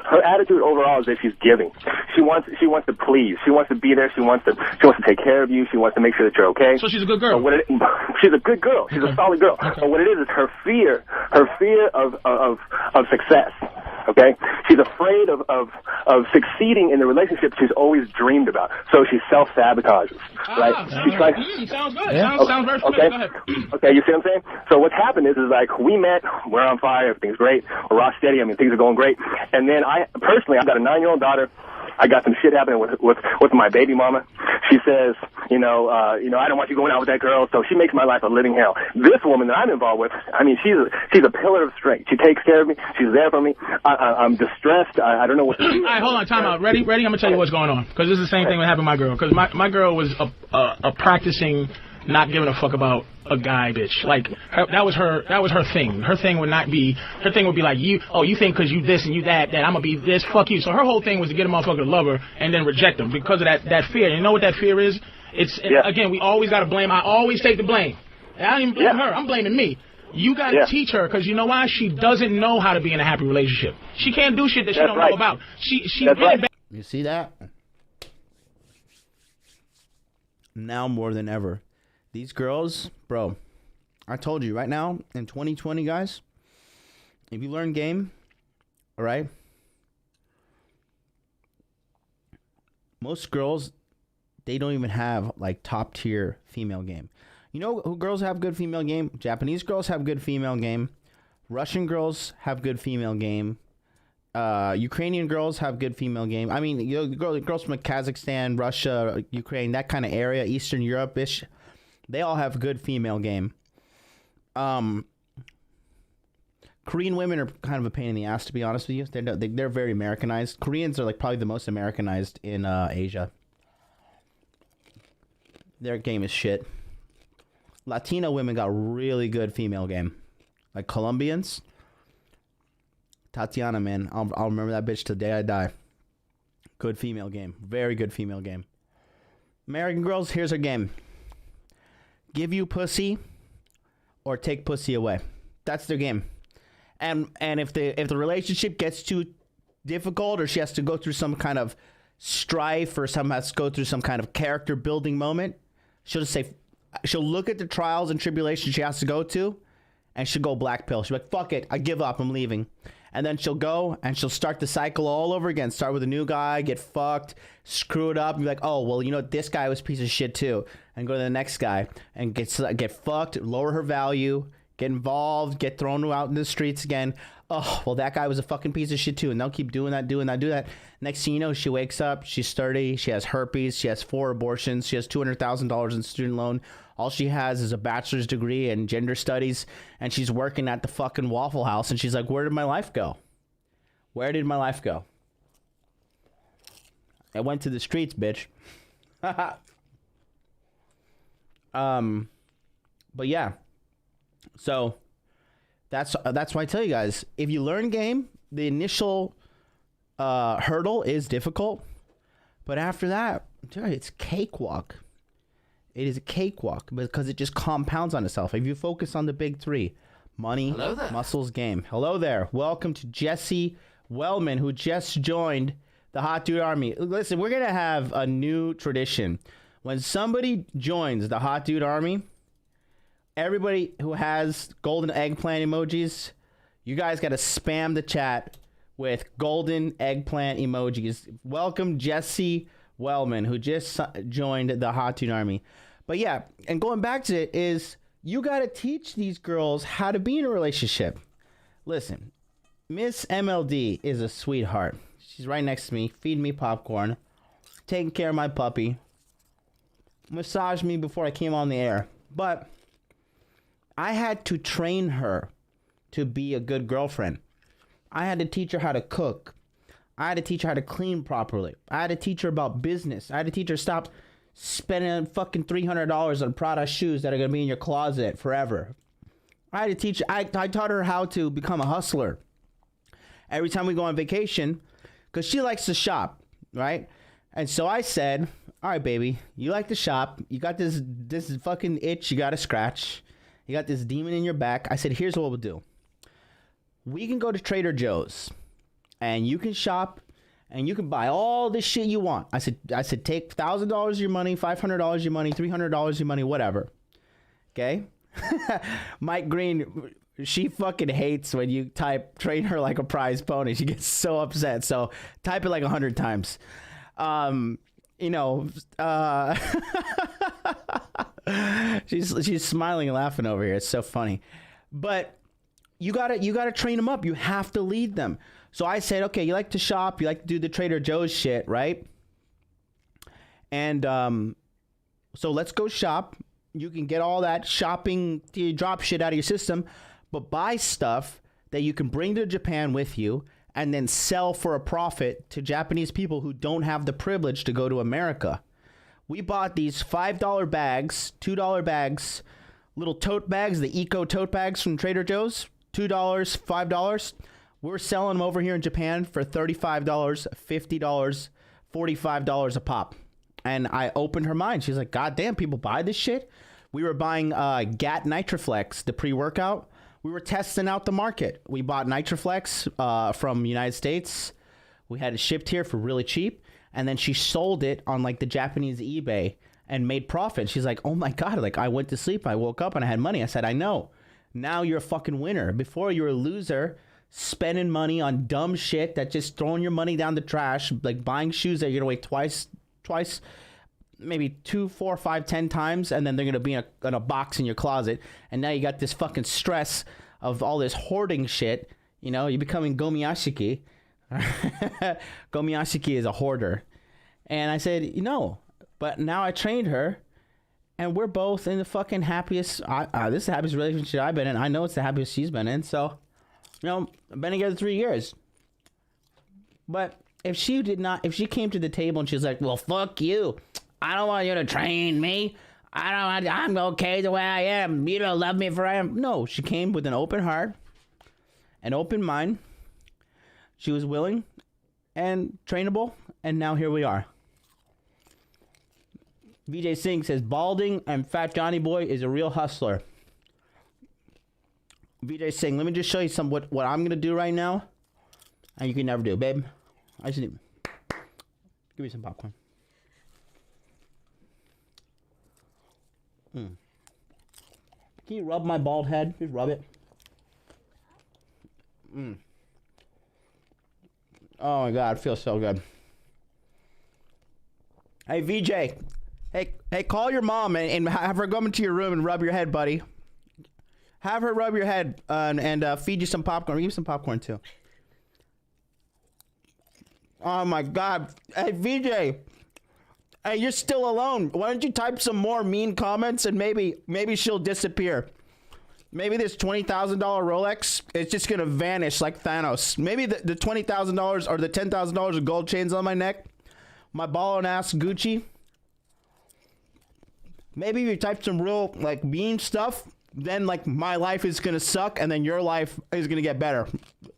Her attitude overall is that she's giving. She wants to please. She wants to be there. She wants to take care of you. She wants to make sure that you're okay. So she's a good girl. She's a good girl. She's a solid girl. Okay. But what it is her fear of success. Okay, she's afraid of succeeding in the relationship she's always dreamed about. So she self-sabotages. Right? She's trying. Sounds good. Yeah. Sounds very familiar. Okay. Go ahead. Okay, you see what I'm saying? So what's happened is like we met. We're on fire. Everything's great. We're rock steady. I mean, things are going great. And then I've got a 9-year-old daughter. I got some shit happening with my baby mama. She says, I don't want you going out with that girl. So she makes my life a living hell. This woman that I'm involved with, I mean, she's a pillar of strength. She takes care of me. She's there for me. I'm distressed. I don't know what to do. All right, hold on, time out. Ready? I'm gonna tell you what's going on because this is the same thing that happened to my girl. Because my girl was a practicing not giving a fuck about a guy, bitch. Like that was her thing. Her thing would be like you think because you this and you that I'm gonna be this, fuck you. So her whole thing was to get a motherfucker to love her and then reject him because of that fear. You know what that fear is? Again, we always gotta blame. I always take the blame. I don't even blame her. I'm blaming me. You gotta teach her because you know why? She doesn't know how to be in a happy relationship. She can't do shit that she don't know about. She really bad. You see that? Now more than ever. These girls, bro, I told you right now in 2020, guys, if you learn game, all right, most girls, they don't even have like top tier female game. You know who girls have good female game? Japanese girls have good female game. Russian girls have good female game. Ukrainian girls have good female game. I mean, girls from Kazakhstan, Russia, Ukraine, that kind of area, Eastern Europe-ish. They all have good female game. Korean women are kind of a pain in the ass, to be honest with you. They're very Americanized. Koreans are like probably the most Americanized in Asia. Their game is shit. Latino women got really good female game. Like Colombians. Tatiana, man. I'll remember that bitch till the day I die. Good female game. Very good female game. American girls, here's her game. Give you pussy or take pussy away. That's their game. And if the relationship gets too difficult or she has to go through some kind of strife or has to go through some kind of character building moment, she'll just say, she'll look at the trials and tribulations she has to go to and she'll go black pill. She'll be like, fuck it, I give up, I'm leaving. And then she'll go and she'll start the cycle all over again. Start with a new guy, get fucked, screw it up, and be like, oh, well, you know, this guy was a piece of shit too. And go to the next guy and get fucked, lower her value, get involved, get thrown out in the streets again. Oh, well, that guy was a fucking piece of shit too. And they'll keep doing that. Next thing you know, she wakes up, she's 30, she has herpes, she has 4 abortions, she has $200,000 in student loan. All she has is a bachelor's degree in gender studies, and she's working at the fucking Waffle House, and she's like, where did my life go? Where did my life go? I went to the streets, bitch. But yeah. So that's why I tell you guys, if you learn game, the initial hurdle is difficult, but after that, it's cakewalk. It is a cakewalk because it just compounds on itself. If you focus on the big 3, money, muscles, game. Hello there. Welcome to Jesse Wellman, who just joined the Hot Dude Army. Listen, we're going to have a new tradition. When somebody joins the Hot Dude Army, everybody who has golden eggplant emojis, you guys got to spam the chat with golden eggplant emojis. Welcome Jesse Wellman, who just joined the Hot Dude Army. But yeah, and going back to it is, you got to teach these girls how to be in a relationship. Listen, Miss MLD is a sweetheart. She's right next to me, feeding me popcorn, taking care of my puppy, massaged me before I came on the air. But I had to train her to be a good girlfriend. I had to teach her how to cook. I had to teach her how to clean properly. I had to teach her about business. I had to teach her stop spending fucking $300 on Prada shoes that are going to be in your closet forever. I had to teach, I taught her how to become a hustler. Every time we go on vacation, because she likes to shop, right? And so I said, all right, baby, you like to shop. You got this fucking itch you got to scratch. You got this demon in your back. I said, here's what we'll do. We can go to Trader Joe's and you can shop and you can buy all this shit you want. I said, take $1,000 of your money, $500 of your money, $300 of your money, whatever. Okay? Mike Green, she fucking hates when you type train her like a prize pony. She gets so upset. So type it like 100 times. She's smiling and laughing over here. It's so funny. But you gotta train them up. You have to lead them. So I said, okay, you like to shop, you like to do the Trader Joe's shit, right? And so let's go shop. You can get all that shopping, drop shit out of your system, but buy stuff that you can bring to Japan with you and then sell for a profit to Japanese people who don't have the privilege to go to America. We bought these $5 bags, $2 bags, little tote bags, the eco tote bags from Trader Joe's, $2, $5. We're selling them over here in Japan for $35, $50, $45 a pop. And I opened her mind. She's like, God damn, people buy this shit? We were buying GAT Nitroflex, the pre-workout. We were testing out the market. We bought Nitroflex from the United States. We had it shipped here for really cheap. And then she sold it on like the Japanese eBay and made profit. She's like, oh my God, like I went to sleep. I woke up and I had money. I said, I know. Now you're a fucking winner. Before you were a loser, spending money on dumb shit that just throwing your money down the trash, like buying shoes that you're going to weigh twice, maybe 2, 4, 5, 10 times, and then they're going to be in a box in your closet. And now you got this fucking stress of all this hoarding shit. You know, you're becoming Gomiyashiki. Gomiyashiki is a hoarder. And I said, but now I trained her, and we're both in the fucking happiest. This is the happiest relationship I've been in. I know it's the happiest she's been in. So, I've been together 3 years. But if she came to the table and she's like, well, fuck you. I don't want you to train me. I'm okay the way I am. You don't love me for I am. No, she came with an open heart, an open mind. She was willing and trainable, and now here we are. VJ Singh says, balding and Fat Johnny Boy is a real hustler. VJ Singh, let me just show you what I'm going to do right now, and you can never do, babe. I just need... Give me some popcorn. Can you rub my bald head? Just rub it. Oh my God, it feels so good. Hey VJ, hey, call your mom and have her come into your room and rub your head, buddy. Have her rub your head and feed you some popcorn. Give you some popcorn too. Oh my God, hey VJ. Hey, you're still alone. Why don't you type some more mean comments and maybe she'll disappear. Maybe this $20,000 Rolex is just going to vanish like Thanos. Maybe the $20,000 or the $10,000 of gold chains on my neck, my ballin' ass Gucci. Maybe if you type some real like mean stuff, then like my life is going to suck and then your life is going to get better.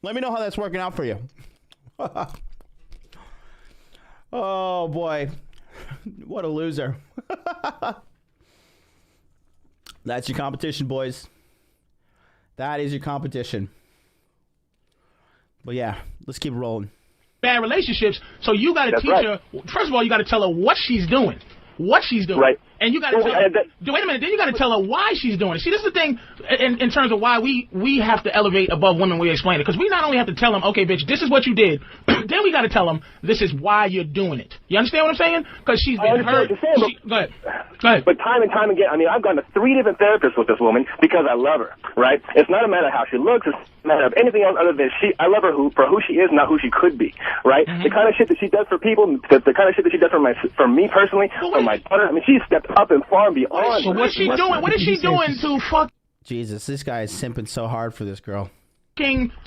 Let me know how that's working out for you. Oh boy. What a loser. That's your competition, boys. That is your competition. But yeah, let's keep rolling. Bad relationships, so you got to teach her. First of all, you got to tell her what she's doing. what she's doing. Right. And you got to tell her, wait a minute, then you got to tell her why she's doing it. See, this is the thing in terms of why we have to elevate above women. We explain it because we not only have to tell them, okay, bitch, this is what you did. Then we got to tell them this is why you're doing it. You understand what I'm saying? Because she's been hurt. Go ahead. But time and time again, I mean, I've gone to 3 different therapists with this woman because I love her. Right? It's not a matter of how she looks. It's a matter of anything else other than I love her for who she is, not who she could be. Right? The kind of shit that she does for people, the kind of shit that she does for me personally, for my daughter. I mean, she's stepped up and far and beyond. So what's she doing? What is she doing to fuck? Jesus, this guy is simping so hard for this girl.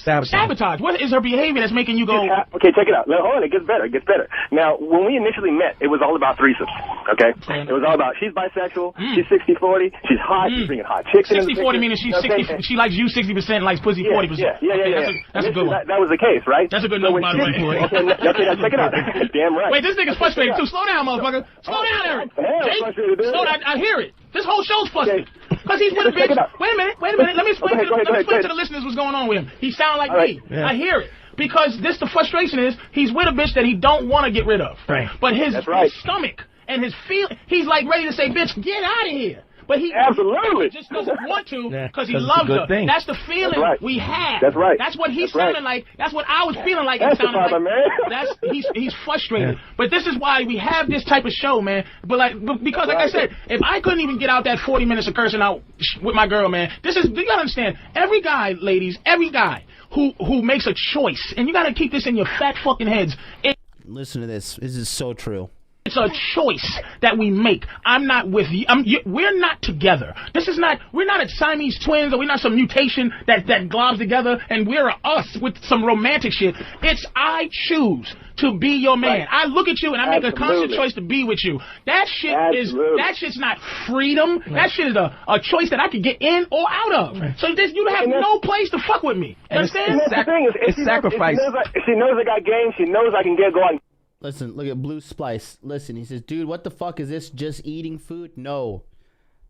Sabotage. What is her behavior that's making you go? Okay, check it out. Now, hold on, it gets better. Now, when we initially met, it was all about threesomes. Okay, it was all about she's bisexual, she's 60-40, she's hot, she's bringing hot chicks. 60-40 meaning she's 60. She likes you 60%, likes pussy 40%. Yeah. That's a good one. That was the case, right? That's a good number, by the way. Okay, now check it out. Damn right. Wait, this nigga's frustrated too. Slow down, motherfucker. Slow down, Eric. Slow down. I hear it. This whole show's frustrated. Because he's with a bitch. Wait a minute. Let me explain to the listeners what's going on with him. He sound like me. Yeah. I hear it. Because the frustration is he's with a bitch that he don't want to get rid of. Right. But his stomach and his he's like ready to say, bitch, get out of here. But he just doesn't want to because he loves her. That's the feeling we have. That's right. That's what he's sounding like. That's what I was feeling like. That's the problem, man. He's frustrated. But this is why we have this type of show, man. Because like I said, if I couldn't even get out that 40 minutes of cursing out with my girl, man, you gotta understand. Every guy, ladies, who makes a choice, and you gotta keep this in your fat fucking heads. Listen to this. This is so true. It's a choice that we make. I'm not with you. We're not together. We're not Siamese twins, or we're not some mutation that globs together, and we're us with some romantic shit. It's I choose to be your man. I look at you and I make a conscious choice to be with you. That shit's not freedom. That shit is a choice that I can get in or out of. So you have no place to fuck with me. You understand? It's sacrifice. She knows I got game. She knows I can go out. Listen, look at Blue Splice. Listen, he says, dude, what the fuck is this? Just eating food? No.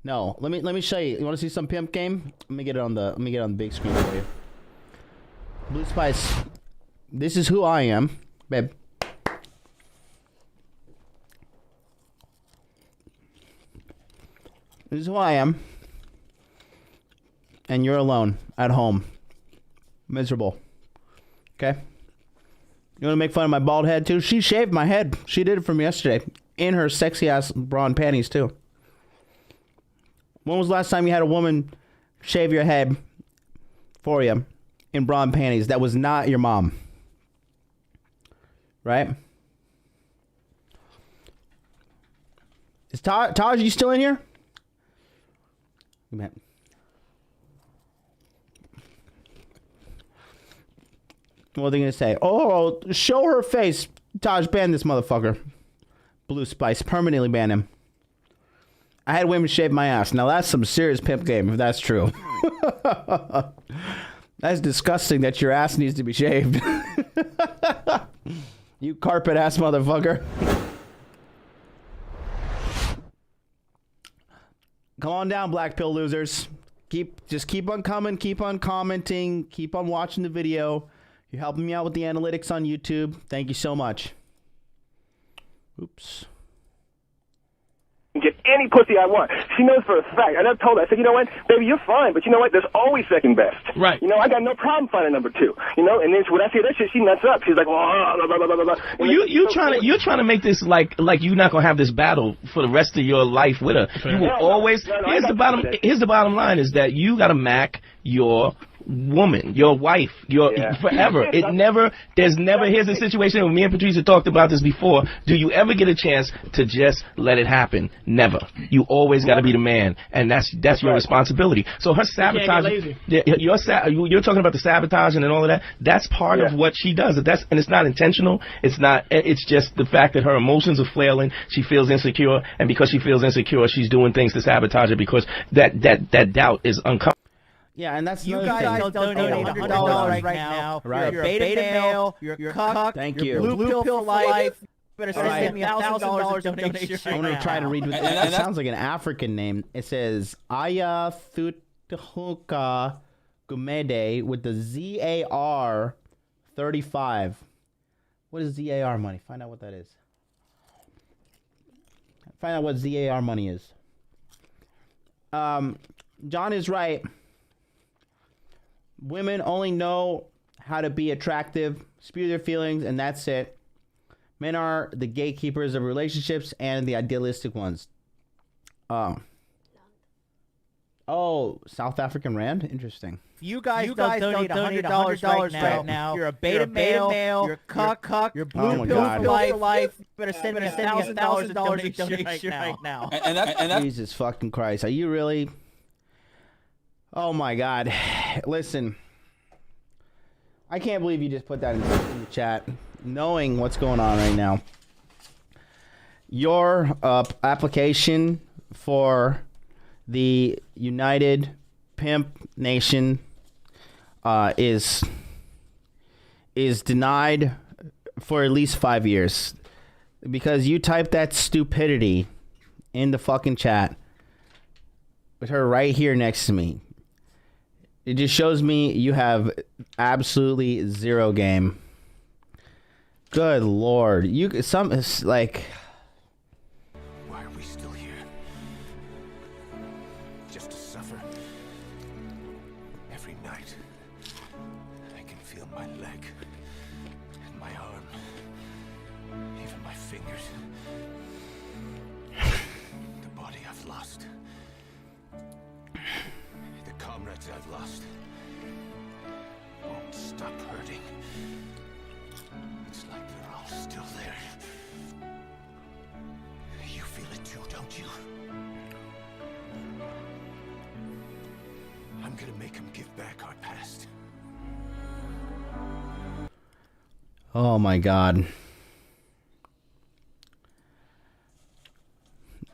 Let me show you. You want to see some pimp game? Let me get it on the big screen for you. Blue Spice, this is who I am, babe. This is who I am. And you're alone at home. Miserable. Okay? You want to make fun of my bald head, too? She shaved my head. She did it for me yesterday. In her sexy-ass bra and panties, too. When was the last time you had a woman shave your head for you in bra and panties? That was not your mom. Right? Is Taj, you still in here? Man. What are they going to say? Oh, show her face. Taj, ban this motherfucker. Blue Spice, permanently ban him. I had women shave my ass. Now that's some serious pimp game, if that's true. That's disgusting that your ass needs to be shaved. You carpet ass motherfucker. Come on down, black pill losers. Just keep on coming, keep on commenting, keep on watching the video. You're helping me out with the analytics on YouTube. Thank you so much. Oops. Get any pussy I want. She knows for a fact. And I've told her, I said, you know what, baby, you're fine, but you know what, there's always second best. Right. You know, I got no problem finding number 2. You know, and then when I say that shit, she nuts up. She's like, oh, blah, blah, blah, blah, blah. Well, you're trying to make this like you're not gonna have this battle for the rest of your life with her. You will always. Here's the bottom line is that you gotta mac your woman, your wife, forever. There's never, here's a situation, and me and Patricia talked about this before, do you ever get a chance to just let it happen? Never. You always got to be the man, and that's your responsibility. So her sabotage, you're talking about the sabotaging and all of that, that's part of what she does. And it's not intentional, it's just the fact that her emotions are flailing, she feels insecure, and because she feels insecure, she's doing things to sabotage it because that doubt is uncomfortable. Yeah, and that's you guys don't donate $100 right now. Right. You're a beta male. You're a cuck. Thank you. Blue pill for life. Better send me $1,000 donation. I'm going to try to read. That sounds like an African name. It says Aya Thuthuka Gumede with the ZAR 35. What is ZAR money? Find out what that is. Find out what ZAR money is. John is right. Women only know how to be attractive, spew their feelings, and that's it. Men are the gatekeepers of relationships and the idealistic ones. Oh, South African Rand? Interesting. If you guys don't donate $100 right now, you're a beta male, you're a cuck, you're blue pill for life. You better send me $1,000 donation right now. And that's Jesus fucking Christ. Are you really? Oh my God. Listen. I can't believe you just put that in the chat, knowing what's going on right now. Your application for the United Pimp Nation is denied for at least 5 years because you typed that stupidity in the fucking chat with her right here next to me. It just shows me you have absolutely zero game. Good Lord. It's like... Why are we still here? Just to suffer? Every night, I can feel my leg, and my arm, even my fingers. The body I've lost. The comrades I've lost won't stop hurting. It's like they're all still there. You feel it too, don't you? I'm gonna make them give back our past. Oh my God.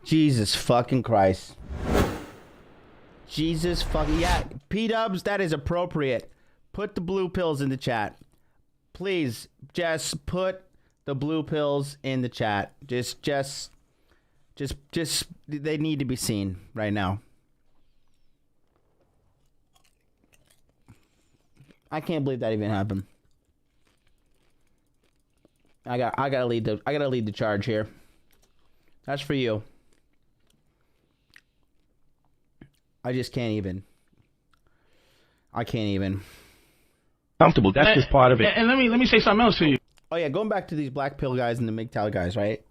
Jesus fucking Christ. Jesus fucking... Yeah, P-dubs, that is appropriate. Put the blue pills in the chat. Please, just put the blue pills in the chat. Just, they need to be seen right now. I can't believe that even happened. I gotta lead the charge here. That's for you. I just can't even. I can't even. Comfortable. That's just part of it. And let me say something else to you. Oh yeah, going back to these black pill guys and the MGTOW guys, right?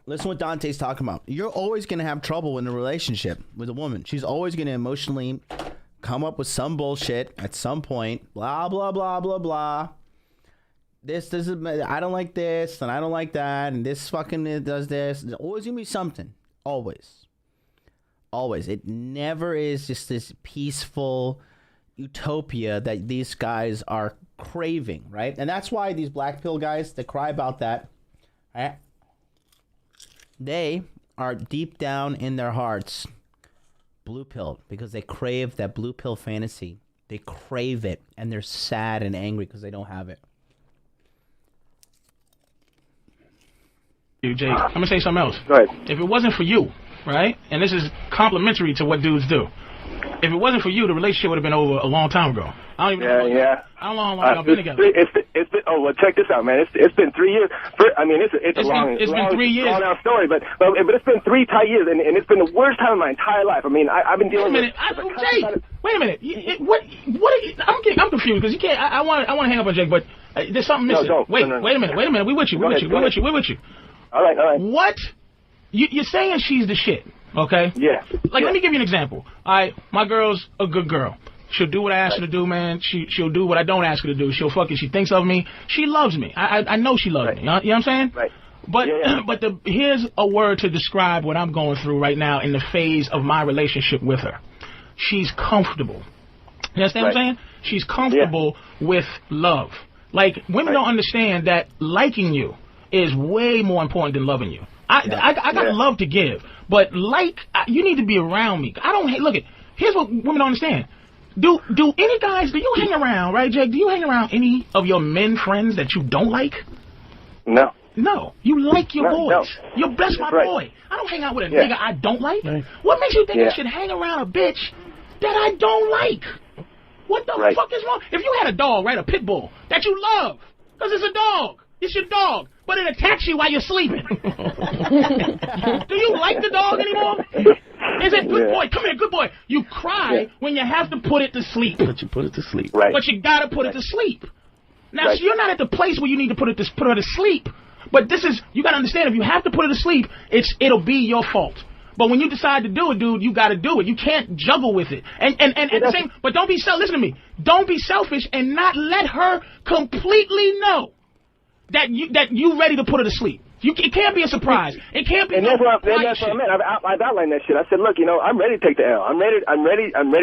Listen what Dante's talking about. You're always gonna have trouble in a relationship with a woman. She's always gonna emotionally come up with some bullshit at some point. Blah blah blah blah blah. This doesn't. I don't like this, and I don't like that, and this fucking does this. There's always gonna be something. Always. Always. It never is just this peaceful utopia that these guys are craving, right? And that's why these black pill guys that cry about that, right? They are deep down in their hearts blue pilled because they crave that blue pill fantasy. They crave it, and they're sad and angry because they don't have it. Jake, I'm gonna say something else. Go ahead. If it wasn't for you, right, and this is complimentary to what dudes do. If it wasn't for you, the relationship would have been over a long time ago. I don't even know how long y'all been together. It's been, oh well, check this out, man. It's been 3 years. It's been 3 years. Long out story, but it's been 3 tight years, and it's been the worst time of my entire life. I mean, I've been dealing with. Jake, wait a minute. What are you? I'm confused because you can't. I want to hang up on Jake, but there's something missing. No, wait a minute. We with you. All right. What? You're saying she's the shit, okay? Yeah. Let me give you an example. My girl's a good girl. She'll do what I ask her to do, man. She'll do what I don't ask her to do. She'll fucking, she thinks of me. She loves me. I know she loves me. You know what I'm saying? Right. But here's a word to describe what I'm going through right now in the phase of my relationship with her. She's comfortable. You understand what I'm saying? She's comfortable with love. Like, women don't understand that liking you is way more important than loving you. I got love to give, but you need to be around me. Here's what women don't understand. Do you hang around, right, Jake? Do you hang around any of your men friends that you don't like? No. No. You like your boys. No. That's my boy. I don't hang out with a nigga I don't like. Right. What makes you think I should hang around a bitch that I don't like? What the fuck is wrong? If you had a dog, right, a pit bull, that you love, because it's a dog. It's your dog, but it attacks you while you're sleeping. Do you like the dog anymore? Is it good boy? Come here, good boy. You cry when you have to put it to sleep. But you put it to sleep. Right. But you gotta put it to sleep. Now, so you're not at the place where you need to put her to sleep. But this is, you gotta understand, if you have to put her to sleep, it'll be your fault. But when you decide to do it, dude, you gotta do it. You can't juggle with it. And the same, but don't be listen to me. Don't be selfish and not let her completely know that you ready to put her to sleep. It can't be a surprise. It can't be. And that's what I meant. I've outlined that shit. I said, look, I'm ready to take the L. I'm ready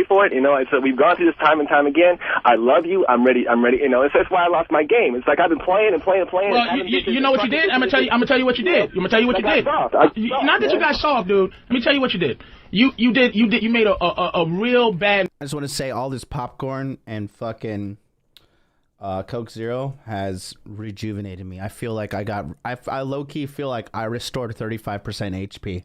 for it. And so we've gone through this time and time again. I love you. I'm ready. It's that's why I lost my game. It's like I've been playing. Well, you know what you did? I'm gonna tell you what you did. Not that you got soft, dude. Let me tell you what you did. You made a real bad. I just want to say all this popcorn and fucking Coke Zero has rejuvenated me. I feel like I low-key feel like I restored 35% HP.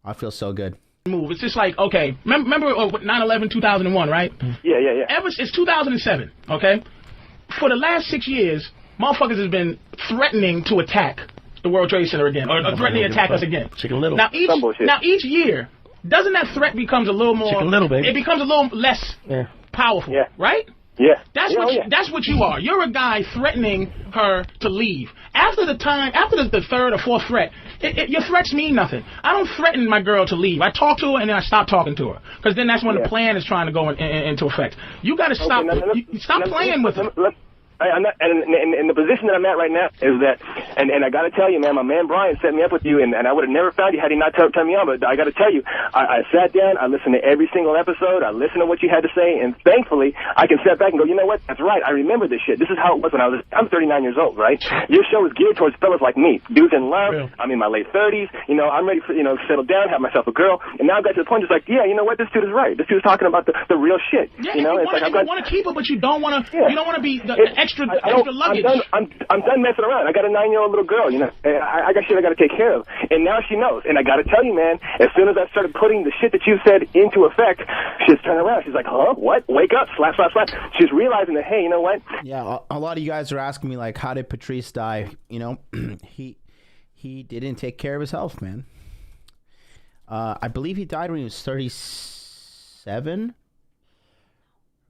I feel so good. Move. It's just like, okay, remember 9/11, 2001, right? Yeah. It's 2007, okay? For the last 6 years, motherfuckers has been threatening to attack the World Trade Center again, or threatening to attack us again. Chicken Little. Now each year, doesn't that threat becomes a little more? Chicken Little, baby. It becomes a little less powerful, right? Yeah. That's what you are. You're a guy threatening her to leave. After the third or fourth threat, your threats mean nothing. I don't threaten my girl to leave. I talk to her and then I stop talking to her. Because then that's when the plan is trying to go into effect. You got to stop. Stop playing with her. I'm not, and the position that I'm at right now is that, and I got to tell you, man, my man Brian set me up with you, and I would have never found you had he not turned me on. But I got to tell you, I sat down, I listened to every single episode, I listened to what you had to say, and thankfully, I can step back and go, you know what? That's right. I remember this shit. This is how it was when I'm 39 years old, right? Your show is geared towards fellas like me, dudes in love. Real. I'm in my late 30s. I'm ready for settle down, have myself a girl, and now I got to the point, it's like, yeah, you know what? This dude is right. This dude is talking about the real shit. Yeah, you want to keep her, but you don't want to. You don't want to be the extra luggage. I'm done messing around. I got a 9-year-old little girl, I got shit I got to take care of. And now she knows. And I got to tell you, man, as soon as I started putting the shit that you said into effect, she's turning around. She's like, huh? What? Wake up. Slap, slap, slap. She's realizing that, hey, you know what? Yeah, a lot of you guys are asking me, like, how did Patrice die? He didn't take care of his health, man. I believe he died when he was 37.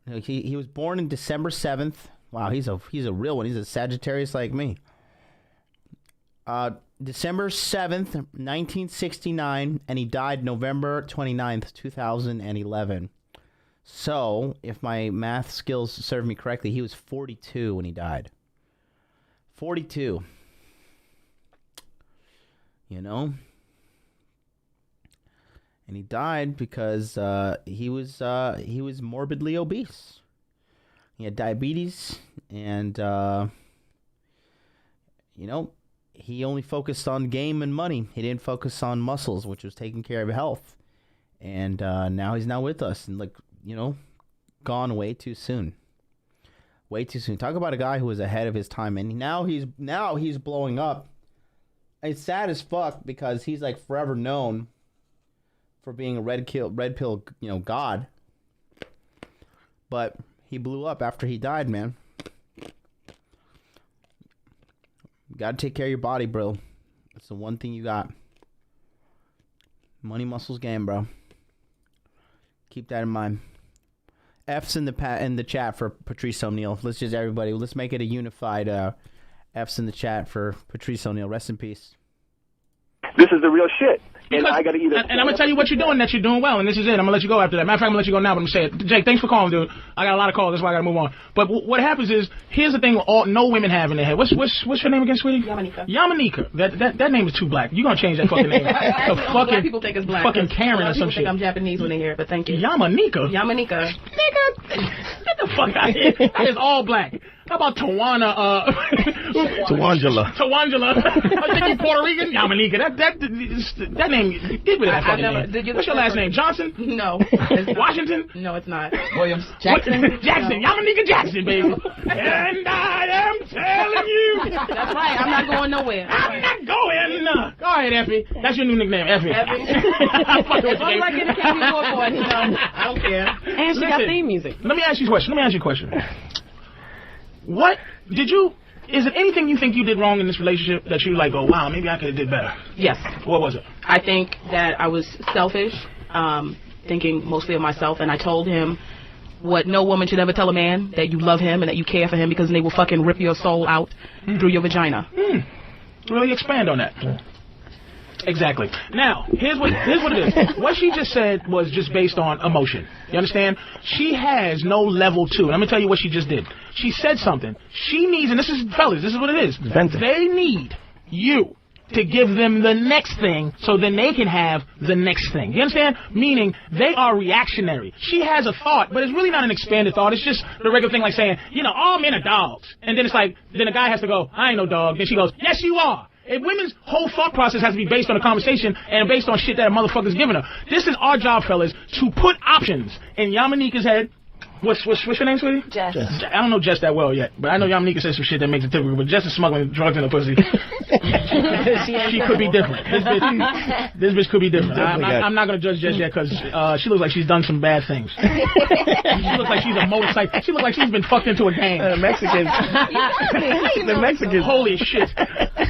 He was born in December 7th. Wow, he's a real one. He's a Sagittarius like me. December 7th, 1969, and he died November 29th, 2011. So, if my math skills serve me correctly, he was 42 when he died. 42. And he died because he was morbidly obese. He had diabetes, and, he only focused on game and money. He didn't focus on muscles, which was taking care of health. And now he's not with us and, gone way too soon. Way too soon. Talk about a guy who was ahead of his time, and now he's blowing up. It's sad as fuck because he's, forever known for being a red pill, god. But he blew up after he died, man. You gotta take care of your body, bro. That's the one thing you got. Money, muscles, game, bro. Keep that in mind. F's in the chat for Patrice O'Neal. Let's make it a unified F's in the chat for Patrice O'Neal. Rest in peace. This is the real shit. And Because, I got to either. And I'm going to tell you what you're doing, that you're doing well, and this is it. I'm going to let you go after that. Matter of fact, I'm going to let you go now, but I'm going to say it. Jake, thanks for calling, dude. I got a lot of calls. That's why I got to move on. But what happens is, here's the thing no women have in their head. What's your name again, sweetie? Yamanika. That name is too black. You're going to change that fucking name. Black people think it's black. Fucking Karen or some shit. Think I'm Japanese when they hear it, but thank you. Yamanika? Nigga, get the fuck out of here. That is all black. How about Tawana? Tawangela. I think you Puerto Rican. Yamanika. That name. Get rid of that fucking name. What's your last name? Johnson? No. Washington? No, it's not. Williams. Jackson. Jackson. No. Yamanika Jackson, baby. And I am telling you. That's right. I'm not going nowhere. I'm not going. Go ahead, Effie. That's your new nickname, Effie. As long as I get a Academy Award, I don't care. And she got theme music. Let me ask you a question. What did you is it anything you think you did wrong in this relationship that you like, oh, wow, maybe I could have did better? Yes. What was it? I think that I was selfish, thinking mostly of myself, and I told him what no woman should ever tell a man, that you love him and that you care for him, because they will fucking rip your soul out through your vagina. Really expand on that. Exactly. Now, here's what it is. What she just said was just based on emotion. You understand? She has no level 2. And let me tell you what she just did. She said something. She needs, and this is, fellas, this is what it is. They need you to give them the next thing so then they can have the next thing. You understand? Meaning, they are reactionary. She has a thought, but it's really not an expanded thought. It's just the regular thing like saying, you know, all men are dogs. And then it's like, then the guy has to go, I ain't no dog. Then she goes, yes, you are. If women's whole thought process has to be based on a conversation and based on shit that a motherfucker's giving her. This is our job, fellas, to put options in Yamanika's head. What's your name, sweetie? Jess. I don't know Jess that well yet, but I know Yamanika says some shit that makes it typical, but Jess is smuggling drugs in her pussy. She could be different. This bitch could be different. I'm not going to judge Jess yet because she looks like she's done some bad things. She looks like she's a motorcycle. She looks like she's been fucked into a gang. Mexicans. The Mexicans. Holy shit.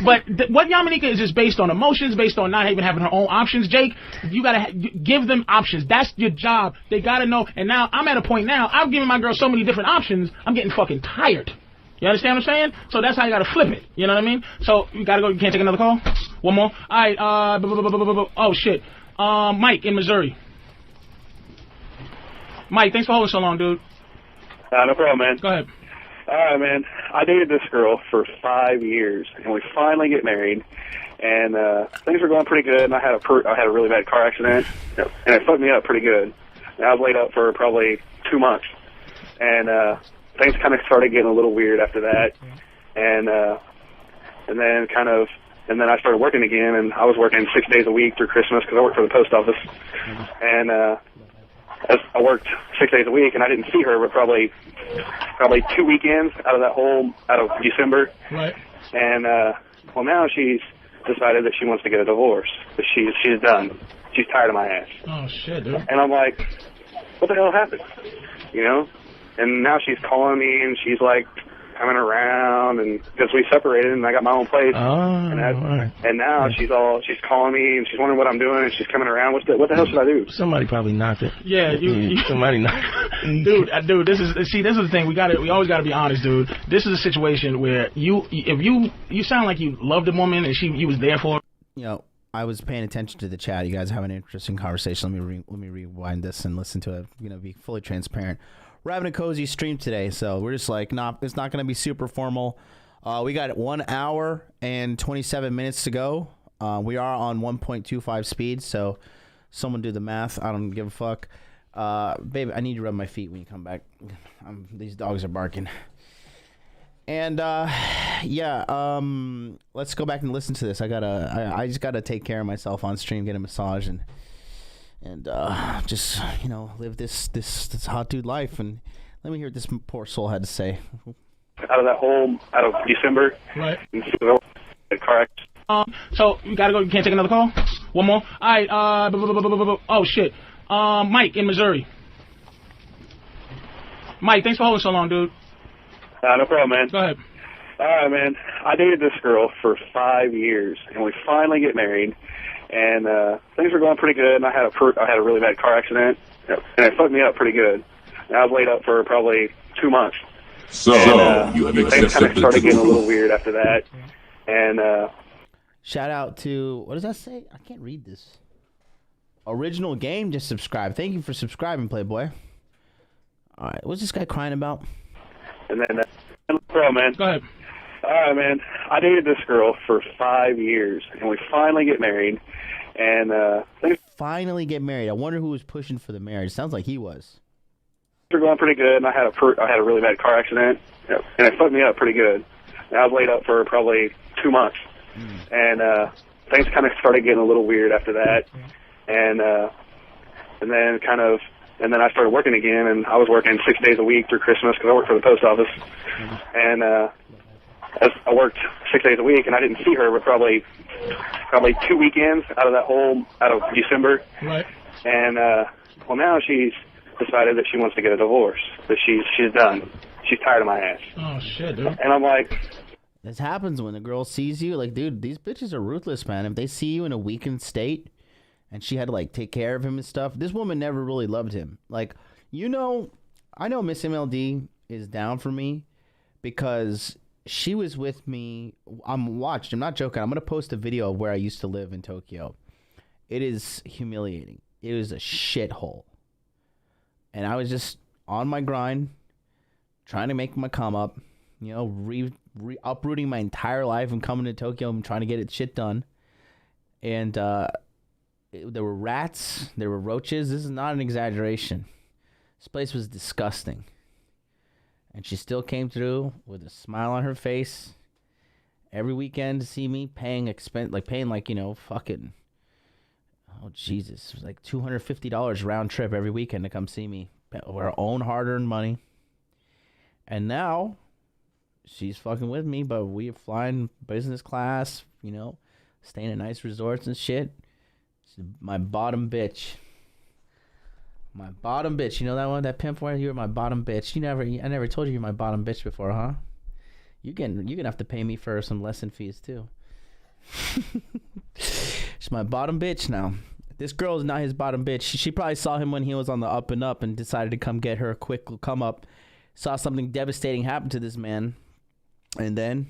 But what Yamanika is based on emotions, based on not even having her own options. Jake, you got to give them options. That's your job. They got to know. And now I'm at a point now, I've given my girl so many different options, I'm getting fucking tired. You understand what I'm saying? So that's how you gotta flip it. You know what I mean? So you gotta go. You can't take another call? One more? Alright, oh shit. Mike in Missouri. Mike, thanks for holding so long, dude. No problem, man. Go ahead. Alright, man. I dated this girl for 5 years, and we finally get married, and things were going pretty good, and I had a really bad car accident, and it fucked me up pretty good. And I was laid up for probably 2 months, and things kind of started getting a little weird after that, and then I started working again, and I was working 6 days a week through Christmas because I worked for the post office, and I worked 6 days a week, and I didn't see her but probably 2 weekends out of December, right? And well, now she's decided that she wants to get a divorce. That she's done. She's tired of my ass. Oh shit, dude. And I'm like, what the hell happened? You know? And now she's calling me, and she's like coming around, and because we separated, and I got my own place. And now she's calling me, and she's wondering what I'm doing, and she's coming around. What the hell should I do? Somebody probably knocked it. Yeah, somebody knocked it. Dude, this is the thing. We always got to be honest, dude. This is a situation where if you sound like you loved a woman and you was there for her. You know, I was paying attention to the chat. You guys have an interesting conversation. Let me rewind this and listen to it. You know, be fully transparent. We're having a cozy stream today, so we're just like, nah, it's not going to be super formal. We got 1 hour and 27 minutes to go. We are on 1.25 speed, so someone do the math. I don't give a fuck. Babe, I need you to rub my feet when you come back. These dogs are barking. And yeah, let's go back and listen to this. I just gotta take care of myself on stream, get a massage, and just, you know, live this hot dude life. And let me hear what this poor soul had to say. Out of December, right? Car accident. So you gotta go. You can't take another call. One more. All right. Oh shit. Mike in Missouri. Mike, thanks for holding so long, dude. No problem, man. Go ahead. All right, man. I dated this girl for 5 years, and we finally get married, and things were going pretty good, and I had a really bad car accident, and it fucked me up pretty good. And I was laid up for probably 2 months. So you have things kind of started getting a little weird after that, and shout out to, what does that say? I can't read this. Original Game just subscribed. Thank you for subscribing, Playboy. All right, what's this guy crying about? And then, no problem, man. Go ahead. All right, man. I dated this girl for 5 years, and we finally get married, and things finally get married. I wonder who was pushing for the marriage. Sounds like he was. Things were going pretty good, and I had a really bad car accident, and it fucked me up pretty good. And I was laid up for probably 2 months, and things kind of started getting a little weird after that, and then I started working again, and I was working 6 days a week through Christmas because I worked for the post office, and I worked 6 days a week, and I didn't see her but probably 2 weekends out of December, right? And well, now she's decided that she wants to get a divorce. That she's done. She's tired of my ass. Oh shit, dude. And I'm like, This happens when a girl sees you. Like, dude, these bitches are ruthless, man. If they see you in a weakened state and she had to, like, take care of him and stuff, this woman never really loved him. Like, I know Miss MLD is down for me because she was with me. I'm not joking. I'm going to post a video of where I used to live in Tokyo. It is humiliating. It was a shithole. And I was just on my grind, trying to make my come up, uprooting my entire life and coming to Tokyo and trying to get shit done. And there were rats, there were roaches. This is not an exaggeration. This place was disgusting. And she still came through with a smile on her face every weekend to see me paying fucking, oh Jesus, it was like $250 round trip every weekend to come see me. Our own hard-earned money. And now she's fucking with me, but we are flying business class, staying at nice resorts and shit. She's my bottom bitch. My bottom bitch. You know that one, that pimp where you're my bottom bitch. I never told you you're my bottom bitch before, huh? You're gonna have to pay me for some lesson fees too. She's my bottom bitch now. This girl is not his bottom bitch. She probably saw him when he was on the up and up and decided to come get her a quick come up. Saw something devastating happen to this man. And then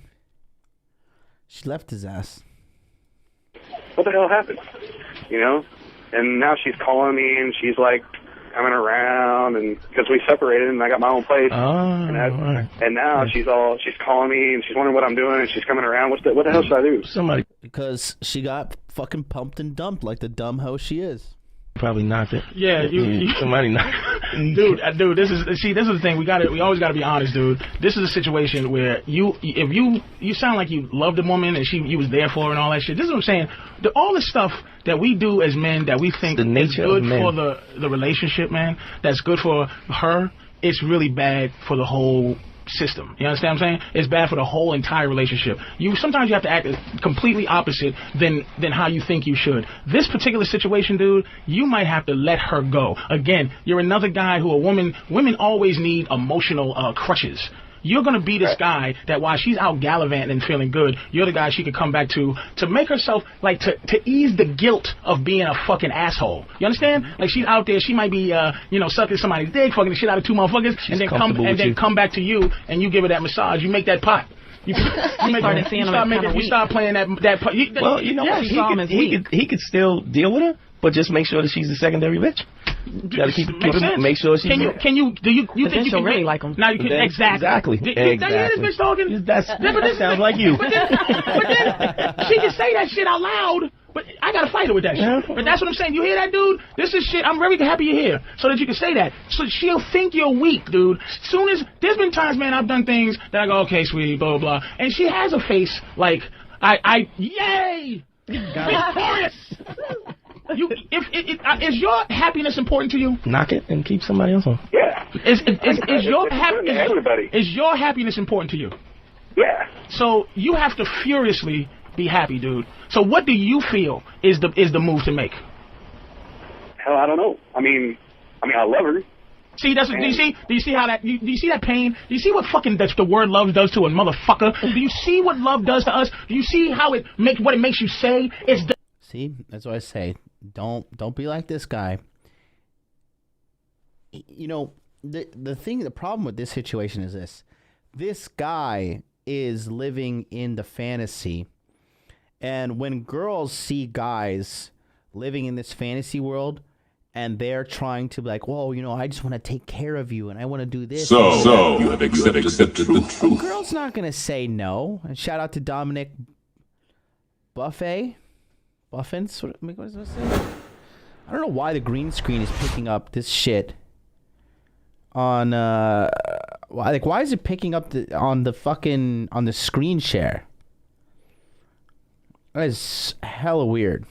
she left his ass. What the hell happened? And now she's calling me and she's like coming around, and because we separated and I got my own place. And now she's calling me and she's wondering what I'm doing and she's coming around. What the hell should I do? Because she got fucking pumped and dumped like the dumb hoe she is. Probably knocked it. Yeah, somebody knocked it. Dude, this is the thing. We always gotta be honest, dude. This is a situation where if you sound like you loved a woman and you was there for her and all that shit. This is what I'm saying. All the stuff that we do as men that we think is good for the relationship, man, that's good for her, it's really bad for the whole system. You understand what I'm saying? It's bad for the whole entire relationship. Sometimes you have to act completely opposite than how you think you should. This particular situation, dude, you might have to let her go. Again, you're another guy women always need emotional crutches. You're going to be this guy that while she's out gallivanting and feeling good, you're the guy she could come back to make herself, like, to ease the guilt of being a fucking asshole. You understand? Like, she's out there, she might be, sucking somebody's dick, fucking the shit out of two motherfuckers, and then come back to you, and you give her that massage. You make that pot. You start playing that pot. He could still deal with her, but just make sure that she's the secondary bitch. You gotta make sure she's. Do you think you can really like him? Now you can exactly. Did you hear this bitch talking? That sounds like you. But then she can say that shit out loud. But I gotta fight her with that shit. But that's what I'm saying. You hear that, dude? This is shit. I'm very happy you're here, so that you can say that. So she'll think you're weak, dude. Soon as there's been times, man, I've done things that I go, okay, sweetie, blah blah blah, and she has a face like yay, victorious. Is your happiness important to you? Knock it and keep somebody else on. Yeah. Is your happiness important to you? Yeah. So you have to furiously be happy, dude. So what do you feel is the move to make? Hell, I don't know. I mean, I love her. See, do you see how that? Do you see that pain? Do you see what fucking the word love does to a motherfucker? Do you see what love does to us? Do you see how it makes you say? See, that's what I say. Don't be like this guy. The problem with this situation is this. This guy is living in the fantasy. And when girls see guys living in this fantasy world and they're trying to be like, whoa, I just want to take care of you and I want to do this. So you have accepted the truth. A girl's not going to say no. And shout out to Dominic Buffins. What does that say? I don't know why the green screen is picking up this shit on why is it picking up on the screen share? That is hella weird.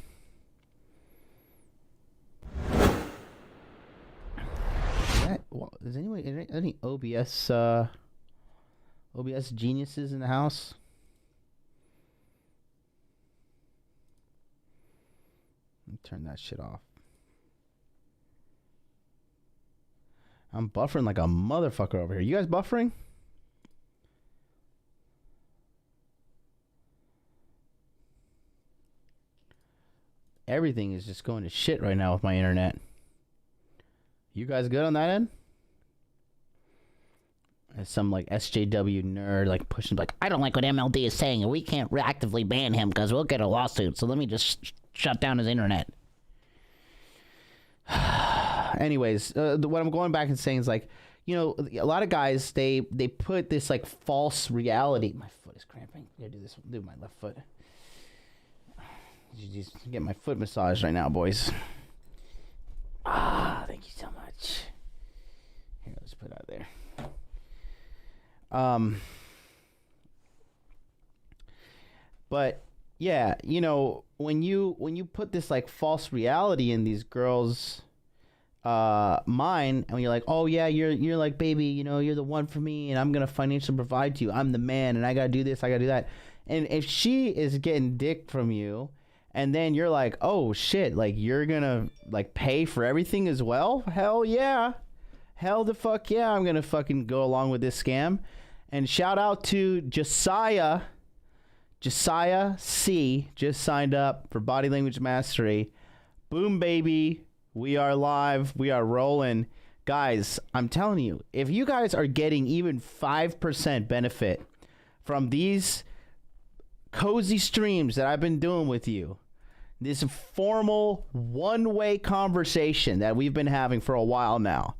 Is any OBS geniuses in the house? Let me turn that shit off. I'm buffering like a motherfucker over here. You guys buffering? everything is just going to shit right now with my internet. You guys good on that end? As some like SJW nerd like pushing like, I don't like what MLD is saying and we can't actively ban him because we'll get a lawsuit, so let me just shut down his internet. Anyways, what I'm going back and saying is like, you know, a lot of guys, they put this like false reality. My foot is cramping. I gotta do my left foot. Just get my foot massaged right now, boys. Thank you so much. Here, let's put it out there. But yeah, you know, when you put this like false reality in these girls' mind, and you're like, oh yeah, you're like, baby, you know, you're the one for me, and I'm gonna financially provide to you. I'm the man, and I gotta do this, I gotta do that. And if she is getting dick from you, and then you're like, oh shit, like you're gonna like pay for everything as well? Hell yeah. Hell the fuck yeah, I'm gonna fucking go along with this scam. And shout out to Josiah C just signed up for Body Language Mastery. Boom, baby. We are live. We are rolling. Guys, I'm telling you, if you guys are getting even 5% benefit from these cozy streams that I've been doing with you, this formal one-way conversation that we've been having for a while now,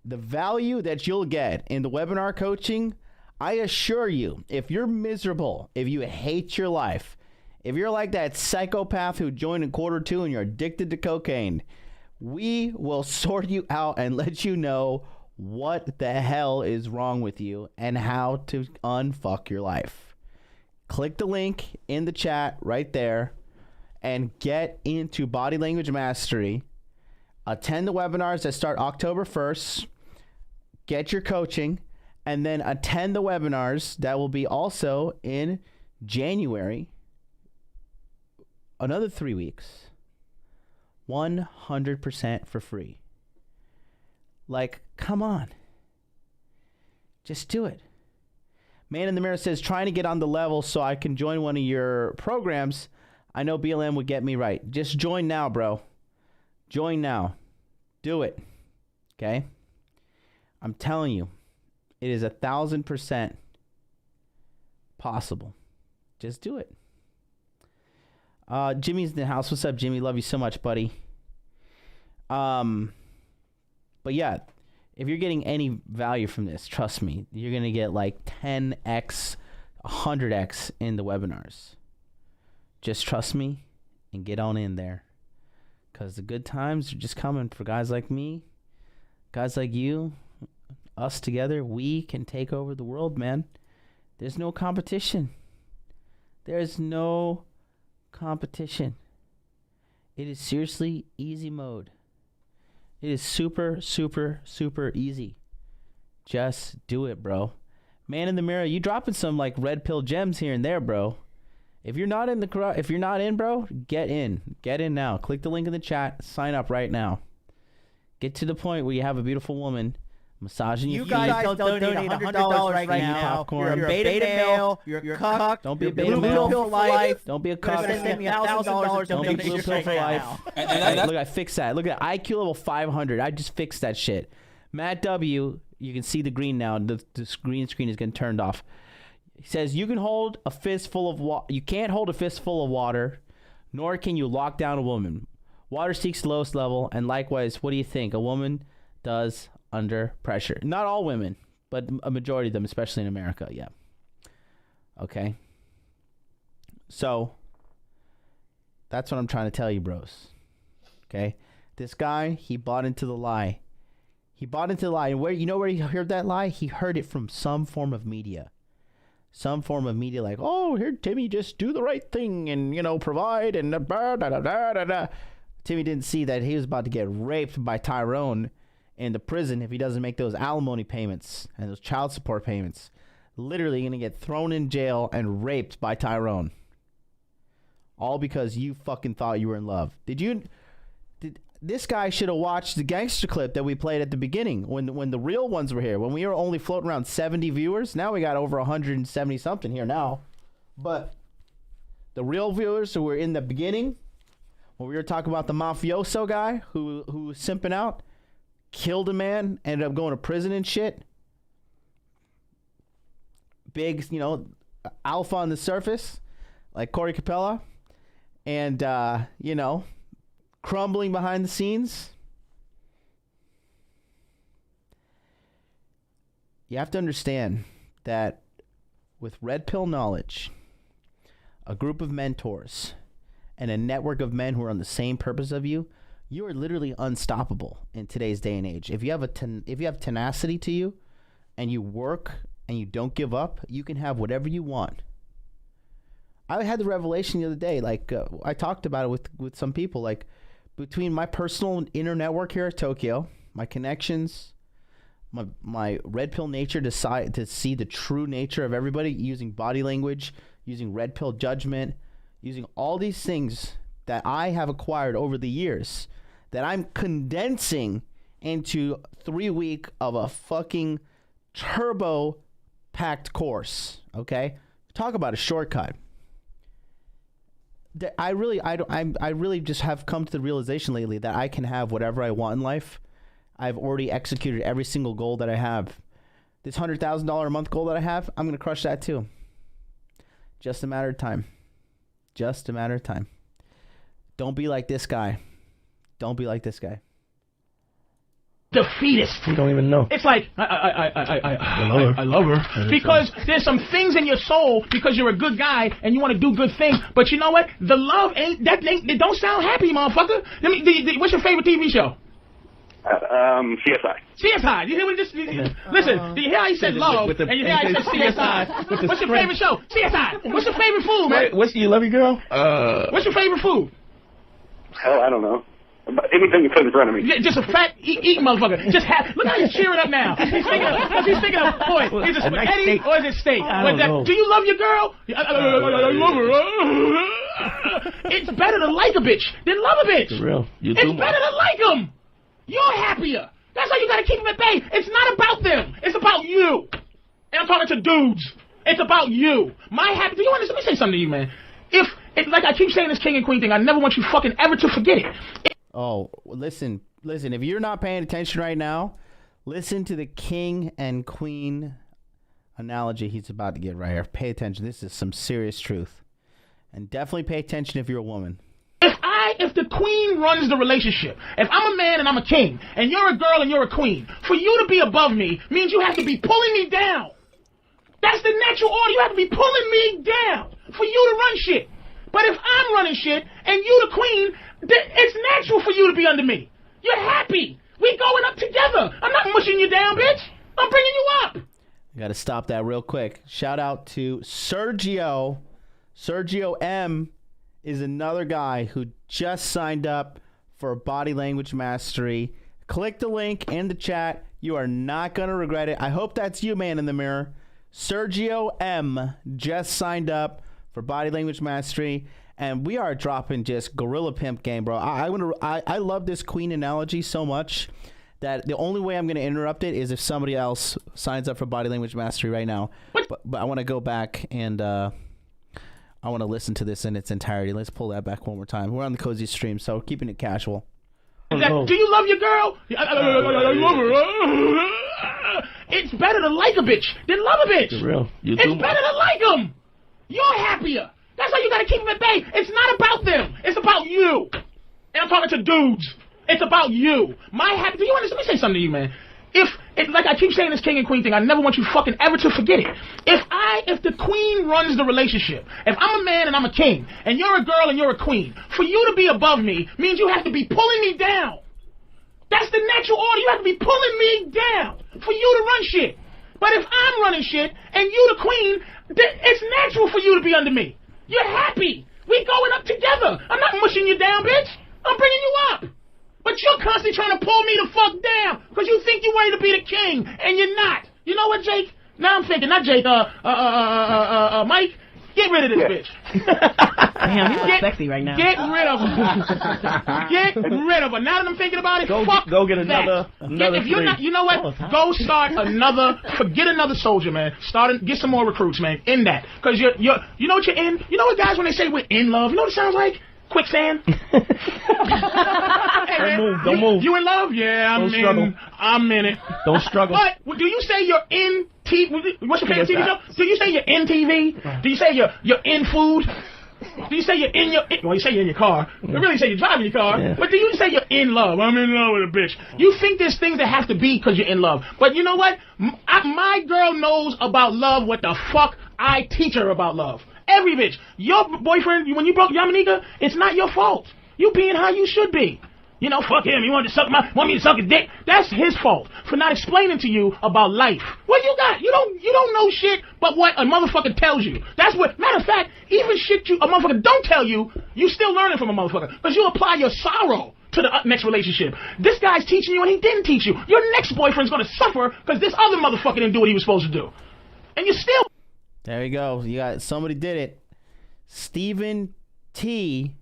the value that you'll get in the webinar coaching, I assure you, if you're miserable, if you hate your life, if you're like that psychopath who joined in Q2 and you're addicted to cocaine, we will sort you out and let you know what the hell is wrong with you and how to unfuck your life. Click the link in the chat right there and get into Body Language Mastery. Attend the webinars that start October 1st. Get your coaching, and then attend the webinars that will be also in January. Another 3 weeks. 100% for free. Like, come on. Just do it. Man in the Mirror says, trying to get on the level so I can join one of your programs. I know BLM would get me right. Just join now, bro. Join now. Do it. Okay? I'm telling you, it is 1,000% possible. Just do it. Jimmy's in the house. What's up, Jimmy? Love you so much, buddy. But yeah, if you're getting any value from this, trust me, you're going to get like 10x, 100x in the webinars. Just trust me and get on in there. Because the good times are just coming for guys like me, guys like you. Us together, we can take over the world, man. There's no competition. There's no competition. It is seriously easy mode. It is super, super, super easy. Just do it, bro. Man in the Mirror, you dropping some like red pill gems here and there, bro. If you're not in, bro, get in. Get in now. Click the link in the chat. Sign up right now. Get to the point where you have a beautiful woman massaging your feet. You guys don't donate $100 right now. Popcorn. You're a beta male. You're a cuck. Don't be a You're beta blue male. pill for life. Don't be a You're cuck. gonna send me $1,000 Don't be blue pill for life. now. Look, I fixed that. Look at IQ level 500. I just fixed that shit. Matt W, you can see the green now. The green screen is getting turned off. He says you can hold a fistful of water. You can't hold a fistful of water, nor can you lock down a woman. Water seeks the lowest level, and likewise, what do you think a woman does under pressure? Not all women, but a majority of them, especially in America. Yeah. Okay. So that's what I'm trying to tell you, bros. Okay. This guy, he bought into the lie. He bought into the lie. And where he heard that lie? He heard it from some form of media. Some form of media like, oh, here, Timmy, just do the right thing and, provide and da. Timmy didn't see that he was about to get raped by Tyrone in the prison if he doesn't make those alimony payments and those child support payments. Literally going to get thrown in jail and raped by Tyrone. All because you fucking thought you were in love. This guy should have watched the gangster clip that we played at the beginning when the real ones were here. When we were only floating around 70 viewers. Now we got over 170 something here now. But the real viewers who were in the beginning, When we were talking about the mafioso guy who was simping out, killed a man, ended up going to prison and shit. Big, alpha on the surface, like Corey Capella, and crumbling behind the scenes. You have to understand that with red pill knowledge, a group of mentors, and a network of men who are on the same purpose of you, you are literally unstoppable in today's day and age. If you have tenacity to you, and you work and you don't give up, you can have whatever you want. I had the revelation the other day. I talked about it with some people. Like, between my personal inner network here at Tokyo, my connections, my red pill nature to see the true nature of everybody, using body language, using red pill judgment, using all these things that I have acquired over the years, that I'm condensing into 3 weeks of a fucking turbo packed course. Okay, talk about a shortcut. I really just have come to the realization lately that I can have whatever I want in life. I've already executed every single goal that I have. This $100,000 a month goal that I have, I'm gonna crush that too. Just a matter of time. Just a matter of time. Don't be like this guy. Don't be like this guy. Defeatist. You don't even know. It's like I love her because there's some things in your soul because you're a good guy and you want to do good things. But you know what? The love it don't sound happy, motherfucker. What's your favorite TV show? CSI. CSI. You hear what listen, do you hear how he said love and you hear how he said CSI? What's your favorite show? CSI. What's your favorite food, man? You love your girl? What's your favorite food? Hell, I don't know. Anything you put in front of me. Yeah, just a fat eating motherfucker. Look how he's cheering up now. He's thinking of boy, is it spaghetti or is it steak? I don't know. Do you love your girl? I love her. It's better to like a bitch than love a bitch. For real. It's better to like them. You're happier. That's how you gotta keep them at bay. It's not about them. It's about you. And I'm talking to dudes. It's about you. Do you understand? Let me say something to you, man. Like I keep saying this king and queen thing, I never want you fucking ever to forget it. Listen. If you're not paying attention right now, listen to the king and queen analogy he's about to get right here. Pay attention. This is some serious truth. And definitely pay attention if you're a woman. If the queen runs the relationship, if I'm a man and I'm a king, and you're a girl and you're a queen, for you to be above me means you have to be pulling me down. That's the natural order. You have to be pulling me down for you to run shit. But if I'm running shit and you the queen, it's natural for you to be under me. You're happy. We going up together. I'm not mushing you down, bitch. I'm bringing you up. I got to stop that real quick. Shout out to Sergio. Sergio M is another guy who just signed up for Body Language Mastery. Click the link in the chat. You are not going to regret it. I hope that's you, man in the mirror. Sergio M just signed up for Body Language Mastery, and we are dropping just gorilla pimp game, bro. I love this queen analogy so much that the only way I'm going to interrupt it is if somebody else signs up for Body Language Mastery right now. But I want to go back and I want to listen to this in its entirety. Let's pull that back one more time. We're on the Cozy Stream, so keeping it casual. Do you love your girl? I love her. It's better to like a bitch than love a bitch. For real. It's better to like them. You're happier. That's how you got to keep them at bay. It's not about them. It's about you. And I'm talking to dudes. It's about you. Do you understand? Let me say something to you, man. Like I keep saying this king and queen thing, I never want you fucking ever to forget it. If the queen runs the relationship, if I'm a man and I'm a king, and you're a girl and you're a queen, for you to be above me means you have to be pulling me down. That's the natural order. You have to be pulling me down for you to run shit. But if I'm running shit and you the queen, it's natural for you to be under me. You're happy. We going up together. I'm not mushing you down, bitch. I'm bringing you up. But you're constantly trying to pull me the fuck down because you think you're ready to be the king, and you're not. You know what, Jake? Now I'm thinking, not Jake, Mike, get rid of this bitch. Damn, you look sexy right now. Get rid of her. Get rid of her. Now that I'm thinking about it, go get another if you're not, you know what? Go start forget another soldier, man. Get some more recruits, man, in that. Because you know what you're in? You know what, guys, when they say we're in love, you know what it sounds like? quicksand. Hey, man, Don't move. You in love? Yeah, I'm in it. Don't struggle. But do you say you're in TV? What's your favorite TV show? Do you say you're in TV? Do you say you're in food? Do you say you're in well, you say you're in your car. You really say you're driving your car. Yeah. But do you say you're in love? I'm in love with a bitch. You think there's things that have to be because you're in love. But you know what? My girl knows about love what the fuck I teach her about love. Every bitch. Your boyfriend, when you broke Yamanika, it's not your fault. You being how you should be. You know, fuck him. He want me to suck his dick. That's his fault for not explaining to you about life. What you got? You don't know shit but what a motherfucker tells you. That's what. Matter of fact, even shit a motherfucker don't tell you, you still learning from a motherfucker because you apply your sorrow to the next relationship. This guy's teaching you and he didn't teach you. Your next boyfriend's gonna suffer because this other motherfucker didn't do what he was supposed to do, and you still. There you go. You got somebody did it. Stephen T.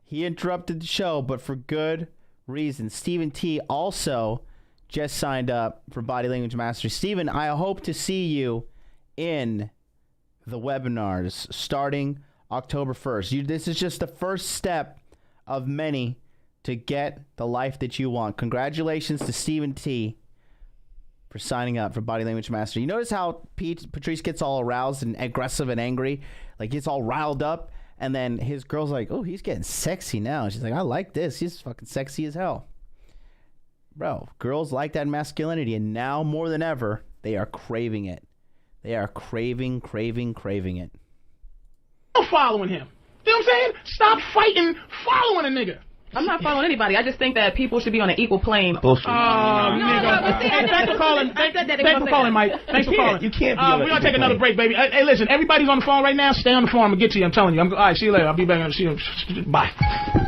He interrupted the show, but for good reason. Stephen T. also just signed up for Body Language Mastery. Stephen, I hope to see you in the webinars starting October 1st. This is just the first step of many to get the life that you want. Congratulations to Stephen T. for signing up for Body Language Mastery. You notice how Patrice gets all aroused and aggressive and angry? Like, gets all riled up. And then his girl's like, oh, he's getting sexy now. She's like, I like this. He's fucking sexy as hell. Bro, girls like that masculinity. And now more than ever, they are craving it. They are craving it. I'm following him. You know what I'm saying? Stop fighting following a nigga. I'm not following anybody. I just think that people should be on an equal plane. Bullshit. Nigga. Hey, thanks for calling. Thanks for calling, Mike. Thanks for calling. You can't be we're going to take another break, baby. Hey, listen, everybody's on the phone right now. Stay on the phone. I'm going to get to you. I'm telling you. All right, see you later. I'll be back. See you. Bye.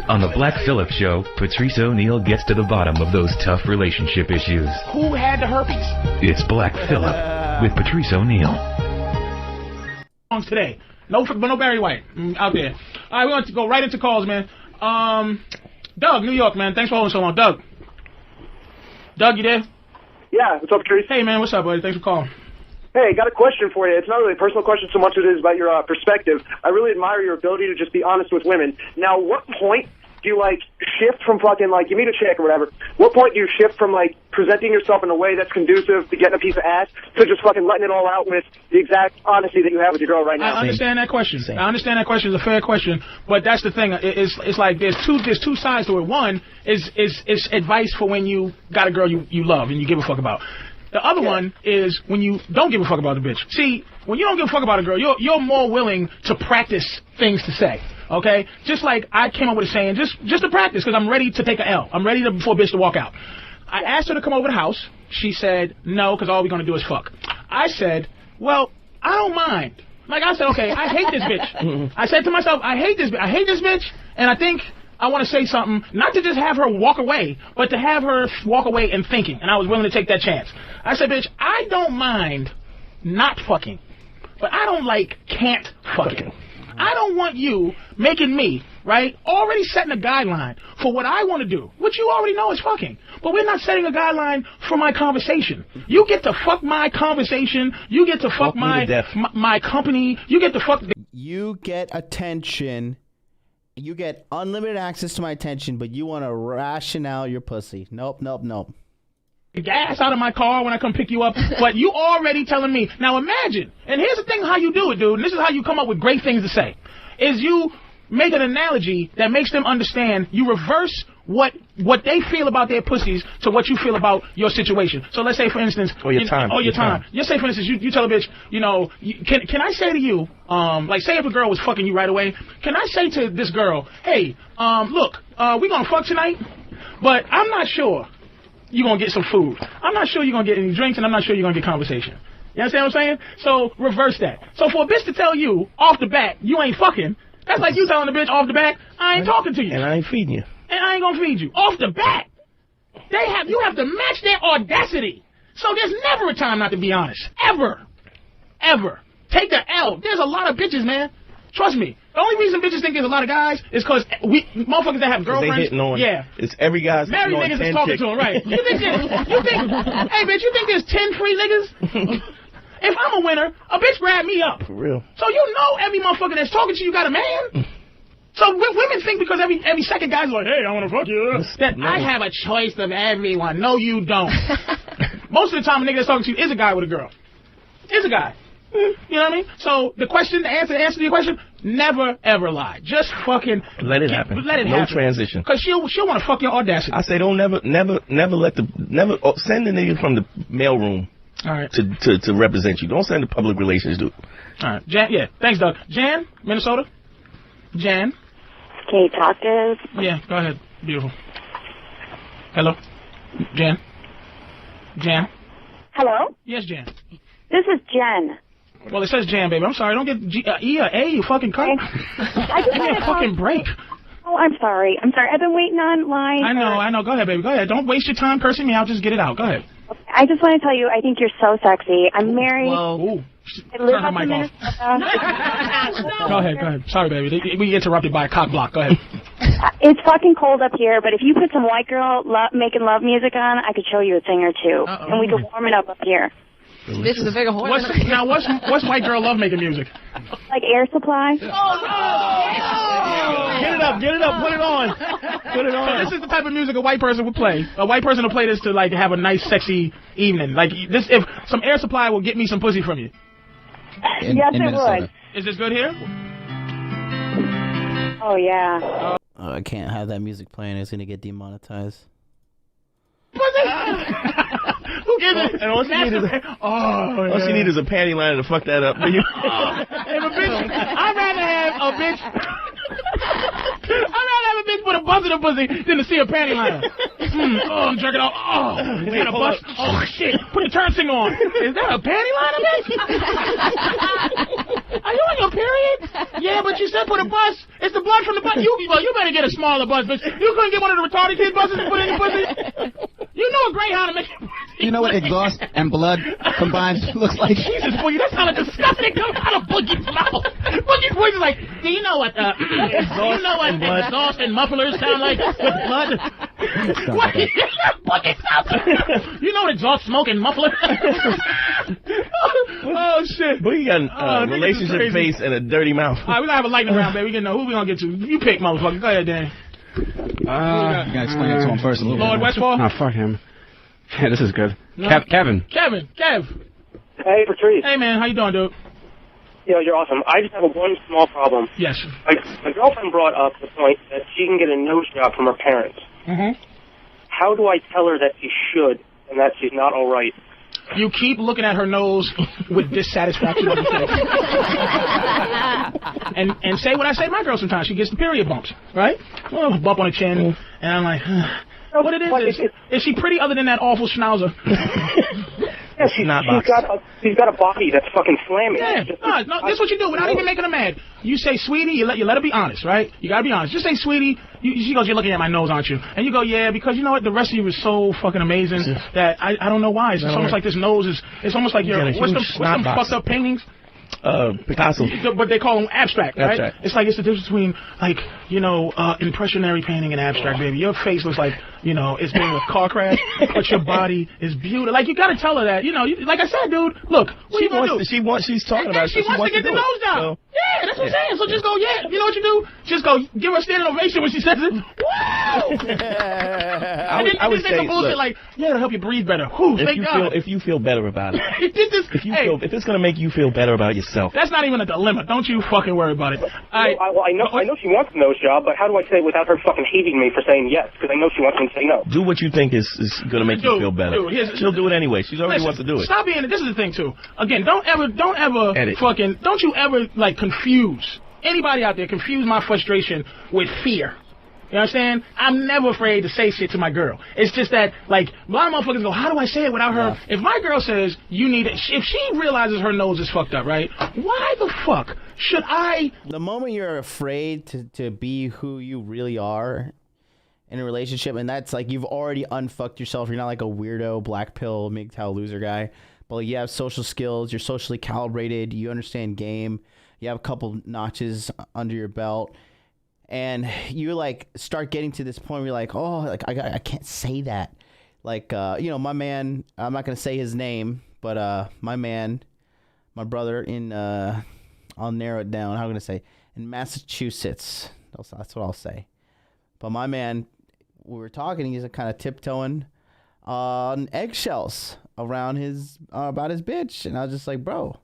On the Black Phillip Show, Patrice O'Neal gets to the bottom of those tough relationship issues. Who had the herpes? It's Black Phillip with Patrice O'Neal. Today. No Barry White out there. All right, we're going to go right into calls, man. Doug, New York, man. Thanks for holding so long. Doug, you there? Yeah, what's up, Patrice? Hey, man, what's up, buddy? Thanks for calling. Hey, got a question for you. It's not really a personal question so much as it is about your perspective. I really admire your ability to just be honest with women. Now, what point do you, shift from fucking, you meet a chick or whatever, what point do you shift from, presenting yourself in a way that's conducive to getting a piece of ass to just fucking letting it all out with the exact honesty that you have with your girl right now? I understand that question. I understand that question. It's a fair question. But that's the thing. It's like there's two sides to it. One is advice for when you got a girl you love and you give a fuck about. The other one is when you don't give a fuck about the bitch. See, when you don't give a fuck about a girl, you're more willing to practice things to say. Okay? Just like I came up with a saying, just to practice, because I'm ready to take an L. I'm ready for a bitch to walk out. I asked her to come over to the house. She said no, because all we're going to do is fuck. I said, well, I don't mind. I said, okay, I hate this bitch. I said to myself, I hate this bitch, and I think I want to say something, not to just have her walk away, but to have her walk away and thinking, and I was willing to take that chance. I said, bitch, I don't mind not fucking, but I don't can't fucking. I don't want you making me, right, already setting a guideline for what I want to do, which you already know is fucking. But we're not setting a guideline for my conversation. You get to fuck my conversation. You get to fuck my company. You get to fuck... You get attention. You get unlimited access to my attention, but you want to ration out your pussy. Nope. Gas out of my car when I come pick you up, but you already telling me. Now imagine, and here's the thing how you do it, dude, and this is how you come up with great things to say, is you make an analogy that makes them understand. You reverse what they feel about their pussies to what you feel about your situation. So let's say, for instance... Or your time. Just say, for instance, you tell a bitch, can I say to you, say if a girl was fucking you right away, can I say to this girl, hey, look, we gonna fuck tonight, but I'm not sure you're going to get some food. I'm not sure you're going to get any drinks, and I'm not sure you're going to get conversation. You understand what I'm saying? So, reverse that. So, for a bitch to tell you, off the bat, you ain't fucking, that's like you telling the bitch off the bat, I ain't talking to you. And I ain't feeding you. And I ain't going to feed you. Off the bat. You have to match their audacity. So, there's never a time not to be honest. Ever. Take the L. There's a lot of bitches, man. Trust me. The only reason bitches think there's a lot of guys is because motherfuckers that have girlfriends. They hitting on. Yeah. It's every guy's married niggas is talking to them, right? Hey, bitch, you think there's 10 free niggas? If I'm a winner, a bitch grab me up. For real. So you know every motherfucker that's talking to you got a man. So women think because every second guy's like, hey, I want to fuck you, that I have a choice of everyone. No, you don't. Most of the time, a nigga that's talking to you is a guy with a girl. Is a guy. You know what I mean? So the answer to your question, never ever lie. Just fucking let it happen. Let it no happen. Transition. Because she'll want to fuck your audacity. I say don't never send the nigga from the mailroom. All right. To represent you. Don't send the public relations dude. All right. Jan, yeah. Thanks, Doug. Jan, Minnesota. Jan. Can you talk to us? Yeah. Go ahead. Beautiful. Hello. Jan. Jan. Hello? Yes, Jan. This is Jen. Well, it says Jan, baby. I'm sorry. Don't get E or A, you fucking cunt. I just Give me a fucking break. Oh, I'm sorry. I've been waiting online. I know. Go ahead, baby. Go ahead. Don't waste your time cursing me out. Just get it out. Go ahead. I just want to tell you, I think you're so sexy. I'm married. Whoa. I live Turn her up in mic Minnesota. Go ahead. Sorry, baby. We interrupted by a cock block. Go ahead. It's fucking cold up here, but if you put some white girl making love music on, I could show you a thing or two. And we could warm it up here. This is a bigger horn. What's white girl love making music? Like Air Supply. Oh, no! Get it up, put it on. Put it on. So this is the type of music a white person would play. A white person will play this to like have a nice, sexy evening. Like this, if some Air Supply will get me some pussy from you. Yes, it would. Is this good here? Oh yeah. Oh, I can't have that music playing. It's gonna get demonetized. Who gives it? And all she need is a panty liner to fuck that up. If a bitch, I'd rather have a bitch put a buzz in her pussy than to see a panty liner. I'm jerking off. Oh, is that a buzz? Oh shit! Put the turn signal on. Is that a panty liner, bitch? Are you on your period? Yeah, but you said put a buzz. It's the blood from the butt. You better get a smaller buzz, bitch. You couldn't get one of the retarded kid buzzes to put in your pussy. You know a greyhound to make it. You know what exhaust and blood combined looks like? Jesus, boy, that sounded disgusting. Come out of Boogie's mouth. Boogie's voice is like, do you know what exhaust and mufflers sound like with blood? What? Boogie sounds like. You know what exhaust, smoke, and muffler? Oh, shit. Boogie got a relationship face and a dirty mouth. All right, we're going to have a lightning round, baby. We can know who we going to get to. You pick, motherfucker. Go ahead, Danny. You gotta explain it to him first a little bit. Lord Westfall? Oh, fuck him. Yeah, this is good. No. Kev. Hey, Patrice. Hey, man. How you doing, dude? Yo, you're awesome. I just have one small problem. Yes. My girlfriend brought up the point that she can get a nose job from her parents. Mm-hmm. How do I tell her that she should and that she's not all right? You keep looking at her nose with dissatisfaction on your face. and say what I say to my girl sometimes. She gets the period bumps, right? Oh, bump on the chin. And I'm like, what it is she pretty other than that awful schnauzer? Yeah, she's got a body that's fucking slamming. Yeah, no, this is what you do without even making her mad. You say, sweetie, you let her be honest, right? You gotta be honest. Just say, sweetie. She goes, you're looking at my nose, aren't you? And you go, yeah, because you know what? The rest of you is so fucking amazing that I don't know why. It's just almost like this nose is. It's almost like you're. What's some fucked up paintings? Picasso. But they call them abstract, right? Abstract. It's like it's the difference between, like, impressionary painting and abstract, baby. Your face looks like, it's been a car crash, but your body is beautiful. Like, you gotta tell her that, like I said, dude, look, what you gonna do? She's talking about it. She wants to get the nose down. So, yeah, that's what I'm saying. So just go, you know what you do? Just go, give her a standing ovation when she says it. Woo! I would say, some bullshit like, it'll help you breathe better. Whew, thank God. If you feel better about it. If it's gonna make you feel better about yourself. That's not even a dilemma. Don't you fucking worry about it. I know she wants a nose job, but how do I say it without her fucking hating me for saying yes? Because I know she wants me to say no. Do what you think is going to make you feel better. She'll do it anyway. She already wants to do it. Stop being. This is the thing too. Again, don't you ever like confuse anybody out there. Confuse my frustration with fear. You understand? I'm never afraid to say shit to my girl. It's just that, like, a lot of motherfuckers go, how do I say it without her? If my girl says, you need it, if she realizes her nose is fucked up, right? Why the fuck should I? The moment you're afraid to be who you really are in a relationship, and that's like, you've already unfucked yourself. You're not like a weirdo, black pill, MGTOW loser guy. But like, you have social skills. You're socially calibrated. You understand game. You have a couple notches under your belt. And you like start getting to this point where you're like, oh, like I can't say that. Like, my man, I'm not going to say his name, but my brother in I'll narrow it down. How am I going to say? In Massachusetts. That's what I'll say. But my man, we were talking, he's kind of tiptoeing on eggshells around about his bitch. And I was just like, bro,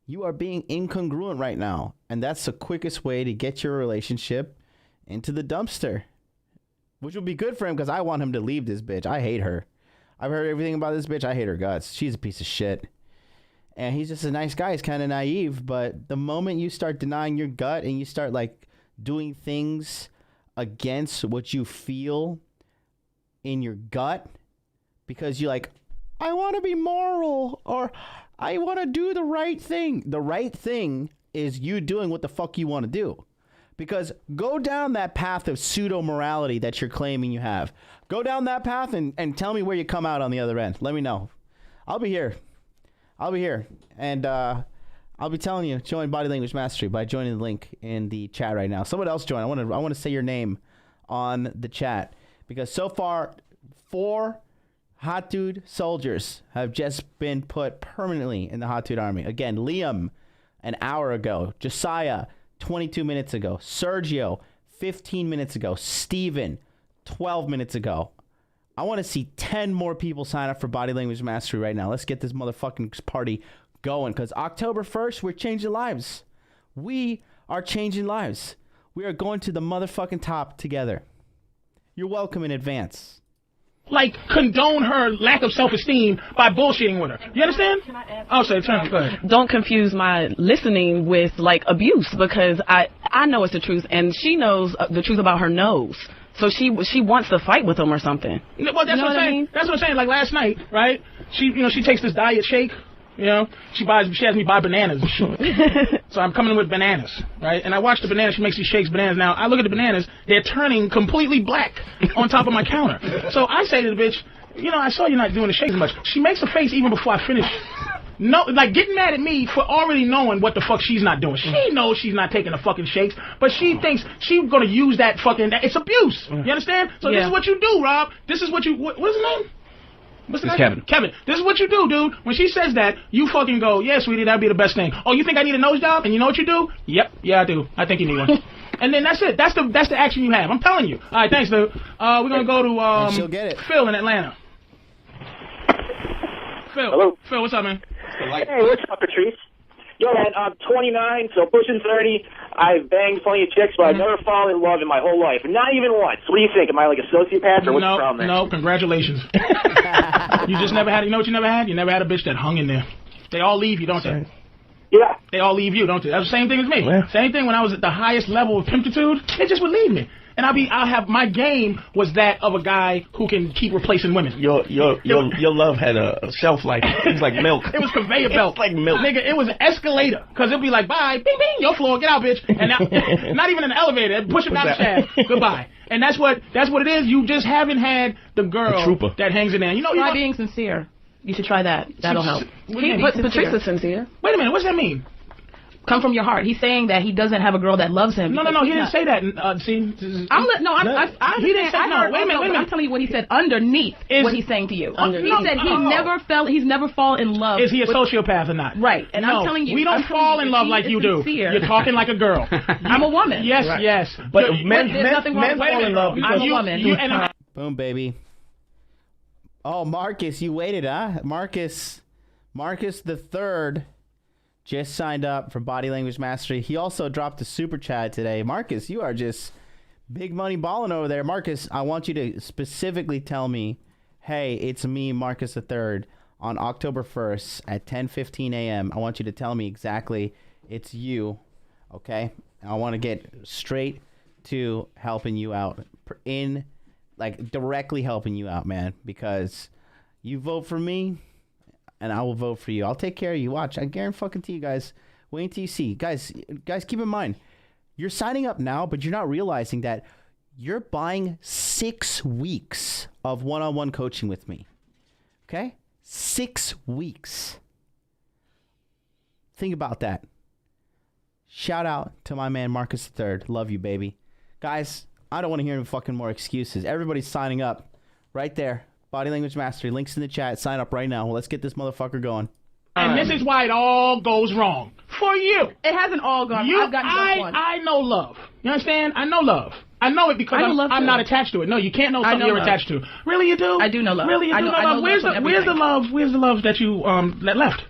you are being incongruent right now. And that's the quickest way to get your relationship into the dumpster. Which would be good for him because I want him to leave this bitch. I hate her. I've heard everything about this bitch. I hate her guts. She's a piece of shit. And he's just a nice guy. He's kind of naive. But the moment you start denying your gut and you start like doing things against what you feel in your gut because you like, I want to be moral or I want to do the right thing. The right thing is you doing what the fuck you want to do. Because go down that path of pseudo-morality that you're claiming you have. Go down that path and tell me where you come out on the other end. Let me know. I'll be here. And I'll be telling you, join Body Language Mastery by joining the link in the chat right now. Someone else join. I want to say your name on the chat. Because so far, 4 Hot Dude soldiers have just been put permanently in the Hot Dude Army. Again, Liam, an hour ago. Josiah, 22 minutes ago. Sergio, 15 minutes ago. Steven, 12 minutes ago. I want to see 10 more people sign up for Body Language Mastery right now. Let's get this motherfucking party going because October 1st, we're changing lives. We are changing lives. We are going to the motherfucking top together. You're welcome in advance. Like, condone her lack of self-esteem by bullshitting with her. You understand? I'll say, turn. Go ahead. Don't confuse my listening with, like, abuse, because I know it's the truth, and she knows the truth about her nose. So she wants to fight with him or something. Well, that's what I'm saying. I mean? That's what I'm saying. Like, last night, right? She takes this diet shake. She has me buy bananas and shit. So I'm coming in with bananas, right? And I watch the bananas. She makes these shakes, bananas. Now, I look at the bananas. They're turning completely black on top of my counter. So I say to the bitch, I saw you not doing the shakes much. She makes a face even before I finish. No, like getting mad at me for already knowing what the fuck she's not doing. She knows she's not taking the fucking shakes, but she thinks she's gonna use that fucking. It's abuse. You understand? So This is what you do, Rob. This is what you. What's his name? What's the name? Kevin. This is what you do, dude. When she says that, you fucking go, yeah, sweetie, that'd be the best thing. Oh, you think I need a nose job? And you know what you do? Yep, yeah, I do. I think you need one. And then that's it. That's the action you have. I'm telling you. All right, thanks, dude. We're gonna go to she'll get it. Phil in Atlanta. Phil. Hello. Phil, what's up, man? Hey, what's up, Patrice? Yo, man, I'm 29, so pushing 30. I've banged plenty of chicks, but I've never fallen in love in my whole life. Not even once. What do you think? Am I like a sociopath, or what's the problem there? No, congratulations. You just never had, you know what you never had? You never had a bitch that hung in there. They all leave you, don't they? Yeah. They all leave you, don't they? That's the same thing as me. Yeah. Same thing when I was at the highest level of pimpitude, they just would leave me. And I'll have my game was that of a guy who can keep replacing women. Your love had a shelf life. It was like milk. It was conveyor belt. It was like milk. Nigga, it was an escalator. Because it'd be like, bye, bing, bing, your floor, get out, bitch. And not even an elevator. Push him down the shaft. Goodbye. And that's what it is. You just haven't had the girl that hangs in there. Try being sincere. You should try that. That'll help. Patrice is sincere. Wait a minute. What's that mean? Come from your heart. He's saying that he doesn't have a girl that loves him. No, he didn't say that. See, he didn't say no. Wait a minute. I'm telling you what he said underneath what he's saying to you. He said he's never fallen in love. Is he a sociopath or not? Right. And I'm telling you, we don't fall in love like you do. You're talking like a girl. I'm a woman. Yes, yes. But men fall in love because I'm a woman. Boom, baby. Oh, Marcus, you waited, huh? Marcus the third. Just signed up for Body Language Mastery. He also dropped a super chat today. Marcus, you are just big money balling over there. Marcus, I want you to specifically tell me, hey, it's me, Marcus III, on October 1st at 10:15 a.m. I want you to tell me exactly it's you, okay? I want to get straight to helping you out, directly helping you out, man, because you vote for me, and I will vote for you. I'll take care of you. Watch. I guarantee you guys. Wait until you see. Guys, keep in mind, you're signing up now, but you're not realizing that you're buying 6 weeks of one-on-one coaching with me. Okay? 6 weeks. Think about that. Shout out to my man, Marcus III. Love you, baby. Guys, I don't want to hear any fucking more excuses. Everybody's signing up right there. Body Language Mastery. Links in the chat. Sign up right now. Well, let's get this motherfucker going. And this is why it all goes wrong. for you. It hasn't all gone. I've gotten just one. I know love. You understand? I know love. I know it because I'm not attached to it. No, you can't know something you're attached to. Really, you do? I do know love. Really, you do know love. Where's the love? Where's the love that you that left?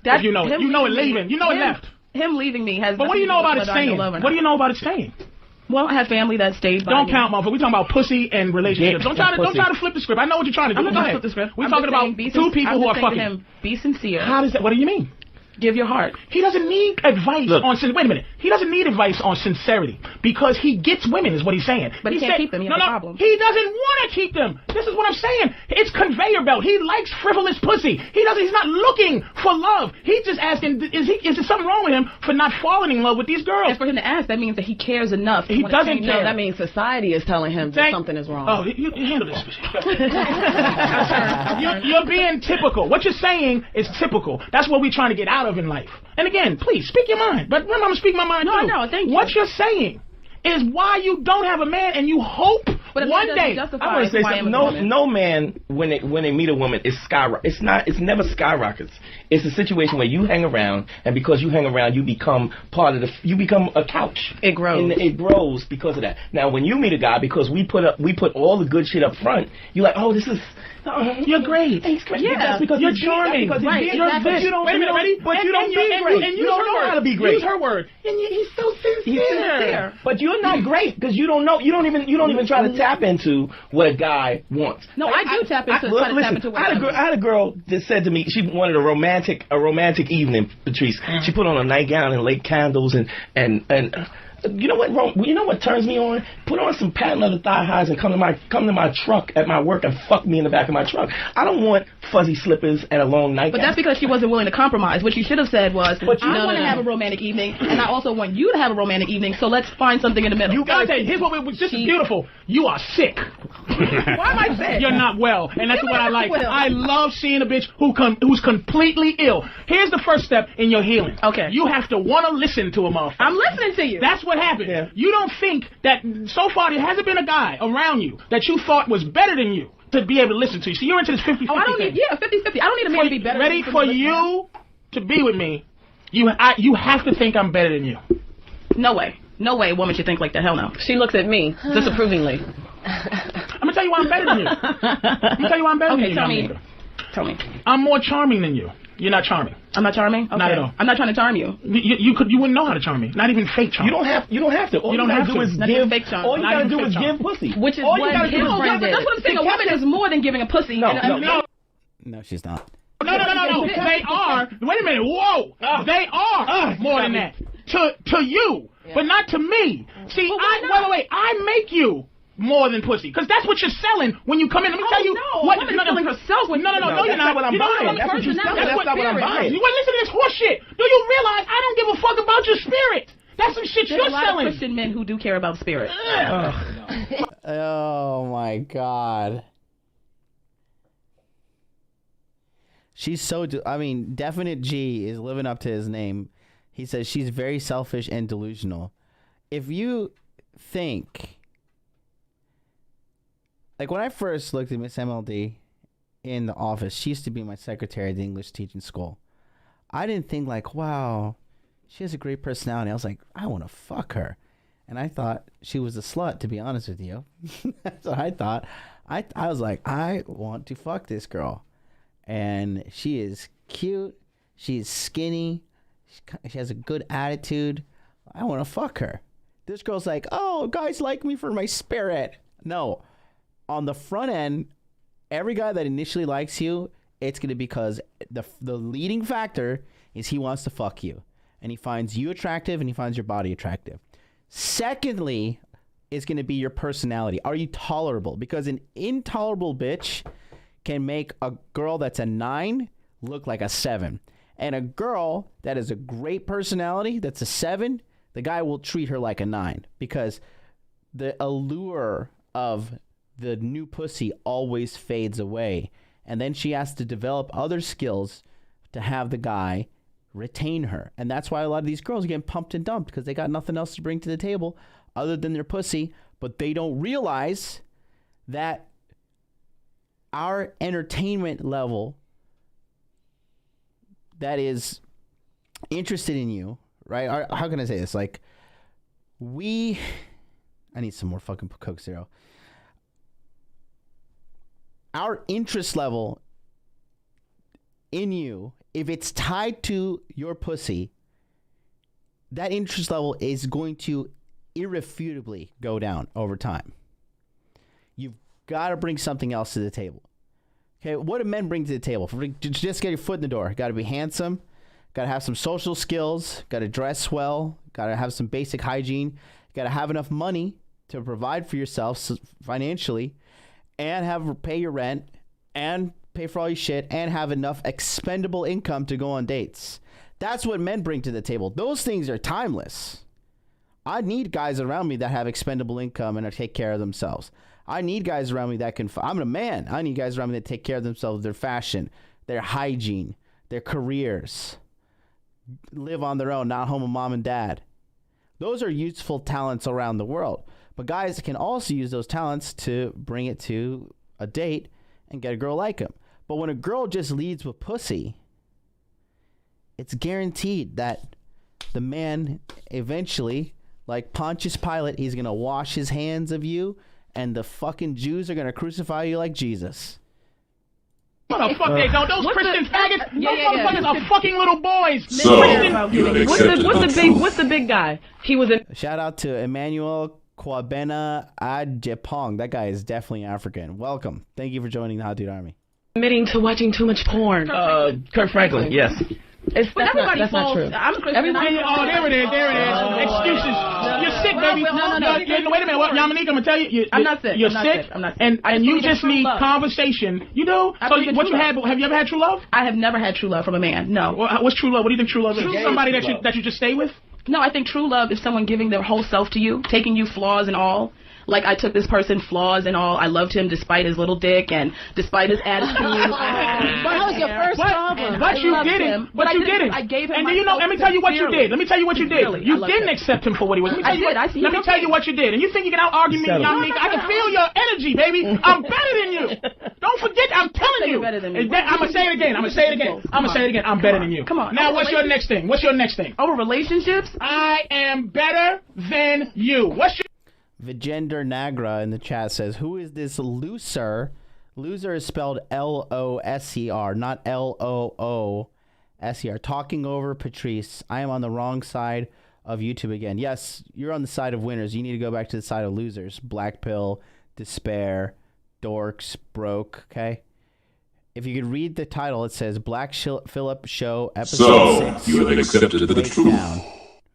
That you know it. You know it leaving. You know it left. Him leaving me has. But what do you know about it staying? What do you know about it staying? Well, I have family that stayed by Don't me. count, motherfucker. We talking about pussy and relationships. Don't try to flip the script. I know what you're trying to do. I'm not going to flip the script. We're talking about two people who are fucking. Him, be sincere. How does that? What do you mean? Give your heart. He doesn't need advice on. Wait a minute. He doesn't need advice on sincerity because he gets women, is what he's saying. But he can't keep them. He has a problem. He doesn't want to keep them. This is what I'm saying. It's conveyor belt. He likes frivolous pussy. He's not looking for love. He's just asking, is there something wrong with him for not falling in love with these girls? And for him to ask, that means that he cares enough. He doesn't care. No, that means society is telling him that something is wrong. Oh, you handle this. You're being typical. What you're saying is typical. That's what we're trying to get out of in life. And again, please, speak your mind. But remember, I'm going to speak my mind, too. No, thank you. What you're saying is why you don't have a man and you hope one day. I want to say something. No man, when they meet a woman, is skyrocket. It's never skyrockets. It's a situation where you hang around, and because you hang around, you become part of you become a couch. It grows. And it grows because of that. Now, when you meet a guy, because we put all the good shit up front, you're like, oh, this is. You're great. He's great. Yeah, that's because you're charming. Right, you're exactly. this. Wait a minute, ready? But you don't be great. And you don't know how to be great. Use her word. And he's so sincere. He's sincere. But you're not great because you don't know. You don't even try to tap into what a guy wants. No, I do tap into what I had a girl that said to me she wanted a romantic evening, Patrice. She put on a nightgown and lit candles and you know what turns me on? Put on some patent leather thigh highs and come to my truck at my work and fuck me in the back of my truck. I don't want fuzzy slippers and a long nightgown. But that's because she wasn't willing to compromise. What you should have said was, I want to have a romantic evening, and I also want you to have a romantic evening, so let's find something in the middle. You gotta say, here's what this is beautiful. You are sick. Why am I sick? You're not well, and that's what I like. I love seeing a bitch who's completely ill. Here's the first step in your healing. Okay. You have to want to listen to a motherfucker. I'm listening to you. That's what happened. Yeah. You don't think that so far there hasn't been a guy around you that you thought was better than you to be able to listen to you. So you're into this 50-50 I don't thing. need 50-50. I don't need a man to be better than me. Ready for you to be with me, you have to think I'm better than you. No way. No way a woman should think like that. Hell no. She looks at me disapprovingly. I'm going to tell you why I'm better than you. I'm going to tell you why I'm better than you. Tell me. I'm more charming than you. You're not charming. I'm not charming? Okay. Not at all. I'm not trying to charm you. You wouldn't know how to charm me. Not even fake charm. You don't have to. All you gotta do is give. All you gotta do is give pussy. Which is what his friend did. That's what I'm saying. A woman is more than giving a pussy. No, she's not. No. They are. Wait a minute. Whoa. They are more than that. To you, but not to me. See, wait. I make you more than pussy, because that's what you're selling when you come in. Let me tell you what. A woman is selling herself. No, you're not. What I'm buying. That's what you're selling. That's not what I'm buying. You listen to this horse shit. Do you realize I don't give a fuck about your spirit? That's some shit you're selling. There's a lot of Christian men who do care about spirit. Oh my God. She's so. Definite G is living up to his name. He says she's very selfish and delusional. If you think. Like, when I first looked at Miss MLD in the office, she used to be my secretary at the English teaching school. I didn't think, like, wow, she has a great personality. I was like, I want to fuck her. And I thought she was a slut, to be honest with you. That's what I thought. I was like, I want to fuck this girl. And she is cute. She's skinny. She has a good attitude. I want to fuck her. This girl's like, oh, guys like me for my spirit. No. On the front end, every guy that initially likes you, it's going to be because the leading factor is he wants to fuck you. And he finds you attractive and he finds your body attractive. Secondly, it's going to be your personality. Are you tolerable? Because an intolerable bitch can make a girl that's a 9 look like a 7. And a girl that has a great personality that's a 7, the guy will treat her like a 9. Because the allure of the new pussy always fades away. And then she has to develop other skills to have the guy retain her. And that's why a lot of these girls are getting pumped and dumped, because they got nothing else to bring to the table other than their pussy. But they don't realize that our entertainment level that is interested in you, right? How can I say this? Like, I need some more fucking Coke Zero. Our interest level in you, if it's tied to your pussy, that interest level is going to irrefutably go down over time. You've got to bring something else to the table. Okay, what do men bring to the table? Just get your foot in the door. Got to be handsome. Got to have some social skills. Got to dress well. Got to have some basic hygiene. Got to have enough money to provide for yourself financially, and pay your rent, and pay for all your shit, and have enough expendable income to go on dates. That's what men bring to the table. Those things are timeless. I need guys around me that have expendable income and take care of themselves. I need guys around me that can... I'm a man. I need guys around me that take care of themselves, their fashion, their hygiene, their careers, live on their own, not home with mom and dad. Those are useful talents around the world. But guys can also use those talents to bring it to a date and get a girl like them. But when a girl just leads with pussy, it's guaranteed that the man eventually, like Pontius Pilate, he's going to wash his hands of you, and the fucking Jews are going to crucify you like Jesus. What the fuck they don't? Those Christian faggots, those motherfuckers are fucking little boys. So, what's the big guy? He was in... Shout out to Emmanuel Kwabena Adjepong. That guy is definitely African. Welcome. Thank you for joining the Hot Dude Army. Admitting to watching too much porn. Kirk Franklin, yes. That's not true. I'm a Christian. There it is. Excuses. You're sick, baby. No. Wait a minute. Yamanika, I'm gonna tell you. I'm not sick. You're sick. I'm not sick. And you just need conversation. You do? So what you had? Have you ever had true love? I have never had true love from a man. No. What's true love? What do you think true love is? Somebody that you just stay with? No, I think true love is someone giving their whole self to you, taking you flaws and all. Like, I took this person flaws and all. I loved him despite his little dick and despite his attitude. But that was your first problem. But you didn't. But you didn't. I gave him. And do you know? Let me tell you what you did. Let me tell you what you did. Really, you didn't accept him for what he was. Let me tell you what you did. And you think you can out argue me, Yamanika? I can feel your energy, baby. I'm better than you. Don't forget, I'm telling you. I'm gonna say it again. I'm better than you. Come on. Now, what's your next thing? Over relationships? I am better than you. What's your... Vijender Nagra in the chat says, who is this loser? Loser is spelled L-O-S-E-R, not L-O-O-S-E-R. Talking over Patrice. I am on the wrong side of YouTube again. Yes, you're on the side of winners. You need to go back to the side of losers. Black pill, despair, dorks, broke, okay? If you could read the title, it says Black Phillip Show Episode 6. So, you have accepted the truth.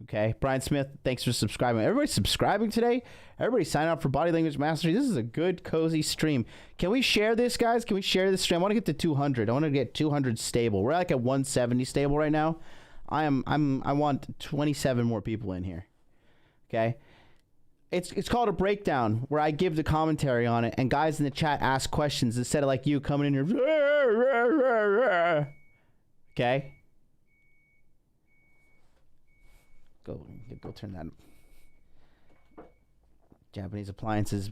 Okay, Brian Smith, thanks for subscribing. Everybody subscribing today? Everybody sign up for Body Language Mastery. This is a good, cozy stream. Can we share this, guys? Can we share this stream? I want to get to 200. I want to get 200 stable. We're like at 170 stable right now. I want 27 more people in here. Okay? It's called a breakdown, where I give the commentary on it, and guys in the chat ask questions instead of like you coming in here. Okay? Go turn that. Japanese appliances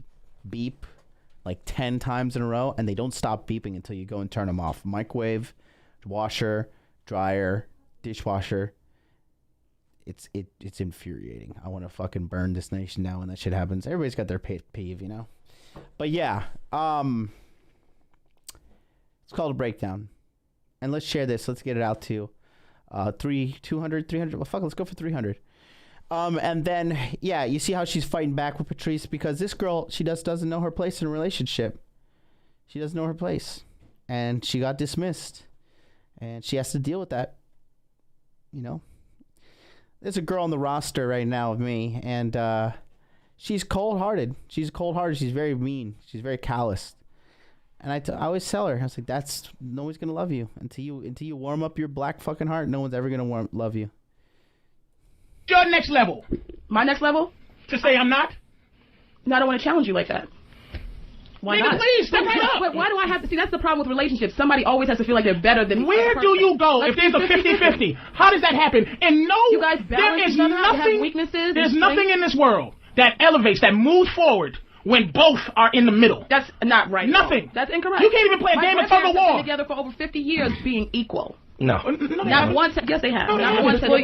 beep like 10 times in a row, and they don't stop beeping until you go and turn them off. Microwave, washer, dryer, dishwasher. It's infuriating. I want to fucking burn this nation now when that shit happens. Everybody's got their pet peeve, you know. But yeah, it's called a breakdown, and let's share this. Let's get it out to 200, 300. Well, fuck, let's go for 300. And then, yeah, you see how she's fighting back with Patrice because this girl, she doesn't know her place in a relationship. She doesn't know her place, and she got dismissed, and she has to deal with that. You know, there's a girl on the roster right now with me, and she's cold-hearted. She's very mean. She's very calloused. And I always tell her, I was like, no one's gonna love you until you warm up your black fucking heart. No one's ever gonna love you. Your next level. My next level? To say I'm not? No, I don't want to challenge you like that. Why Nigga, not? please, step right up. But why do I have to see? That's the problem with relationships. Somebody always has to feel like they're better than me. Where do you go if there's a 50-50? How does that happen? And no, you guys balance each other out, have weaknesses. There's nothing in this world that elevates, that moves forward when both are in the middle. That's not right. Nothing. That's incorrect. You can't even play a game of tug of war. Been together for over 50 years, being equal. No. Not once. Yes, they have. Not once. Well,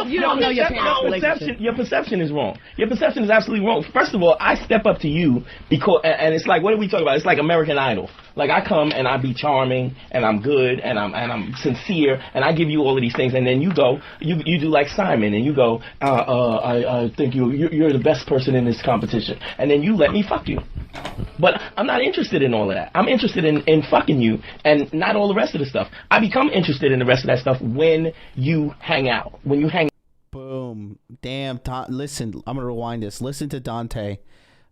you don't know your parents' relationship. Your perception is wrong. Your perception is absolutely wrong. First of all, I step up to you because, and it's like, what are we talking about? It's like American Idol. Like, I come and I be charming and I'm good and I'm sincere and I give you all of these things, and then you go, you do like Simon and you go, I think you're the best person in this competition, and then you let me fuck you. But I'm not interested in all of that. I'm interested in fucking you and not all the rest of the stuff. I become interested in the rest of that stuff when you hang out. When you hang. Boom. Damn. Listen, I'm going to rewind this. Listen to Dante.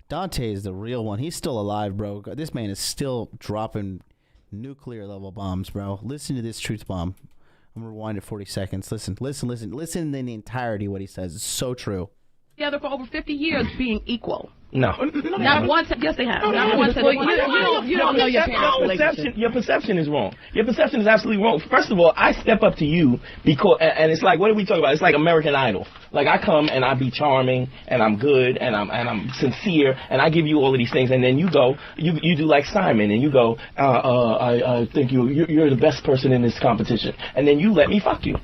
Dante is the real one. He's still alive, bro. This man is still dropping nuclear level bombs, bro. Listen to this truth bomb. I'm going to rewind it 40 seconds. Listen in the entirety what he says. It's so true. Together for over 50 years being equal. No. Not once. Yes, they have. Not once. Well, you don't know your parents' relationship. Your perception is wrong. Your perception is absolutely wrong. First of all, I step up to you because, and it's like, what are we talking about? It's like American Idol. Like, I come and I be charming and I'm good and I'm sincere and I give you all of these things, and then you go, you do like Simon and you go, I think you're the best person in this competition, and then you let me fuck you.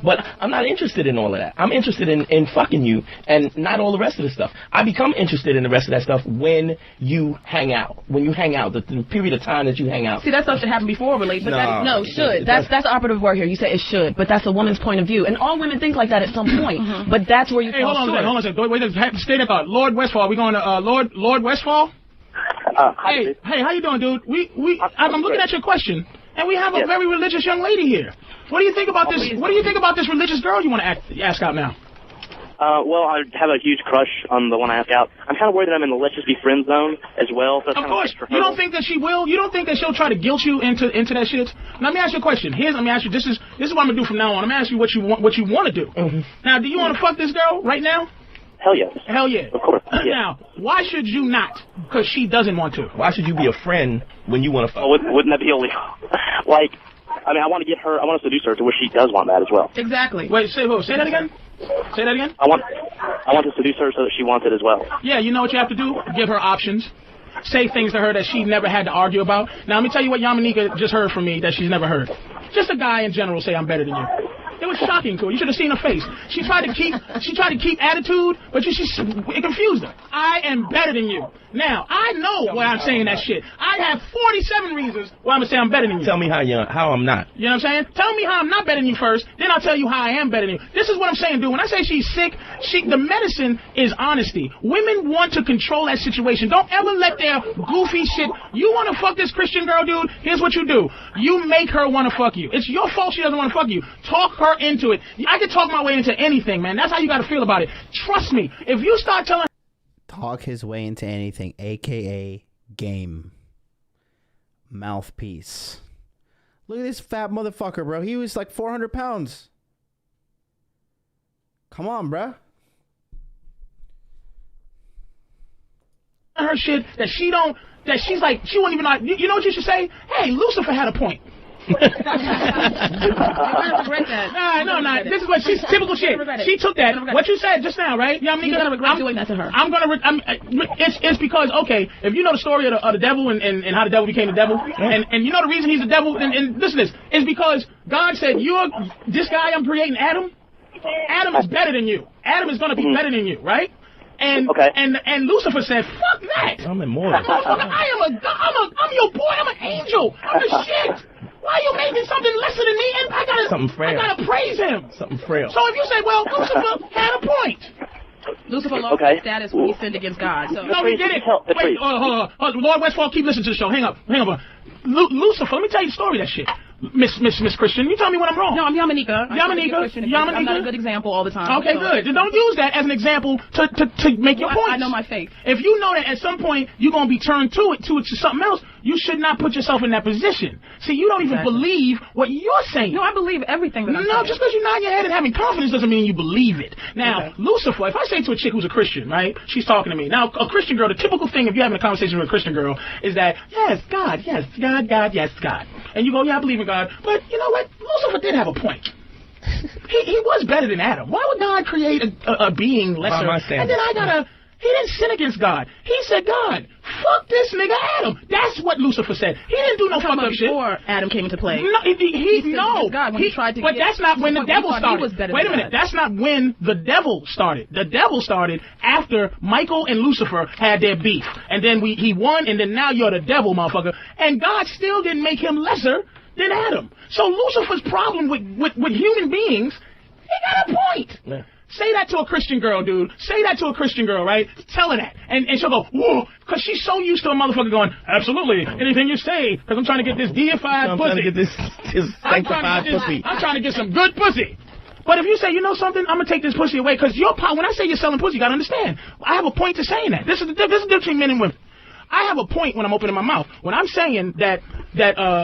But I'm not interested in all of that. I'm interested in fucking you and not all the rest of the stuff. I become interested in the rest of that stuff when you hang out. When you hang out, the period of time that you hang out. See, that stuff should happen before relationship. No, should. That's the operative word here. You say it should, but that's a woman's point of view. And all women think like that at some point. But that's where you fall short. Hold on a second. Wait, stay there. Lord Westfall. We going to Lord Westfall? Hey, how you doing, dude? I'm looking at your question, and we have a very religious young lady here. What do you think about this? What do you think about this religious girl you want to ask out now? Well, I have a huge crush on the one I asked out. I'm kind of worried that I'm in the let's just be friends zone as well. So of course. You don't think that she will? You don't think that she'll try to guilt you into that shit? Let me ask you a question. Let me ask you. This is what I'm gonna do from now on. I'm gonna ask you what you want to do. Now, do you want to fuck this girl right now? Hell yes. Hell yeah. Of course. Yeah. Now, why should you not? Because she doesn't want to. Why should you be a friend when you want to fuck? Oh, wouldn't that be illegal? I mean, I want to seduce her to where she does want that as well. Exactly. Wait, say that again? Say that again? I want to seduce her so that she wants it as well. Yeah, you know what you have to do? Give her options. Say things to her that she never had to argue about. Now, let me tell you what Yamanika just heard from me that she's never heard. Just a guy in general say I'm better than you. It was shocking to her. You should have seen her face. She tried to keep attitude, but it confused her. I am better than you. Now, I know why I'm saying that shit. I have 47 reasons why I'm going to say I'm better than you. Tell me how I'm not. You know what I'm saying? Tell me how I'm not better than you first, then I'll tell you how I am better than you. This is what I'm saying, dude. When I say she's sick, the medicine is honesty. Women want to control that situation. Don't ever let their goofy shit. You want to fuck this Christian girl, dude? Here's what you do. You make her want to fuck you. It's your fault she doesn't want to fuck you. Talk her into it. I can talk my way into anything, man. That's how you got to feel about it. Trust me. If you start telling... Talk his way into anything, a.k.a. game. Mouthpiece. Look at this fat motherfucker, bro. He was like 400 pounds. Come on, bro. Her shit that she's like, she won't even know. You know what you should say? Hey, Lucifer had a point. No. This is what she's typical shit. She took that. What you said just now, right? Yeah, you're gonna regret doing that to her. It's because if you know the story of the devil and how the devil became the devil, and you know the reason he's the devil, and listen to this, is because God said this guy I'm creating, Adam is better than you. Adam is gonna be better than you, right? And Lucifer said, "Fuck that! I'm immortal. I'm your boy. I'm an angel. I'm the shit. Why are you making something lesser than me? And I gotta praise him. Something frail. So if you say, well, Lucifer had a point. Lucifer lost his status when he sinned against God. So. No, he did it. Wait, hold on. Lord Westfall, keep listening to the show. Hang up. Lucifer, let me tell you the story of that shit. Miss Christian, you tell me when I'm wrong. No, I'm Yamanika. Yamanika. I'm not a good example all the time. Okay, good. Don't use that as an example to make your point. I know my faith. If you know that at some point you're going to be turned to something else, you should not put yourself in that position. See, you don't even believe what you're saying. No, I believe everything that I'm saying. No, just because you're nodding your head and having confidence doesn't mean you believe it. Now, Lucifer, if I say to a chick who's a Christian, right, she's talking to me. Now, a Christian girl, the typical thing if you're having a conversation with a Christian girl is that, yes, God, yes, God. And you go, yeah, I believe in God. But you know what? Lucifer did have a point. He was better than Adam. Why would God create a being lesser? By my standards. And then he didn't sin against God. He said, God, fuck this nigga Adam. That's what Lucifer said. He didn't do no fucked up shit. Before Adam came into play. No, but that's not when the devil started. Wait a minute, that's not when the devil started. The devil started after Michael and Lucifer had their beef, and then he won, and then now you're the devil, motherfucker. And God still didn't make him lesser than Adam. So Lucifer's problem with human beings, he got a point. Yeah. Say that to a Christian girl, dude. Say that to a Christian girl, right? Tell her that. And she'll go, whoa, because she's so used to a motherfucker going, absolutely, anything you say, because I'm trying to get this deified pussy. I'm trying to get this sanctified pussy. I'm trying to get some good pussy. But if you say, you know something, I'm going to take this pussy away, because when I say you're selling pussy, you got to understand. I have a point to saying that. This is the difference between men and women. I have a point when I'm opening my mouth. When I'm saying that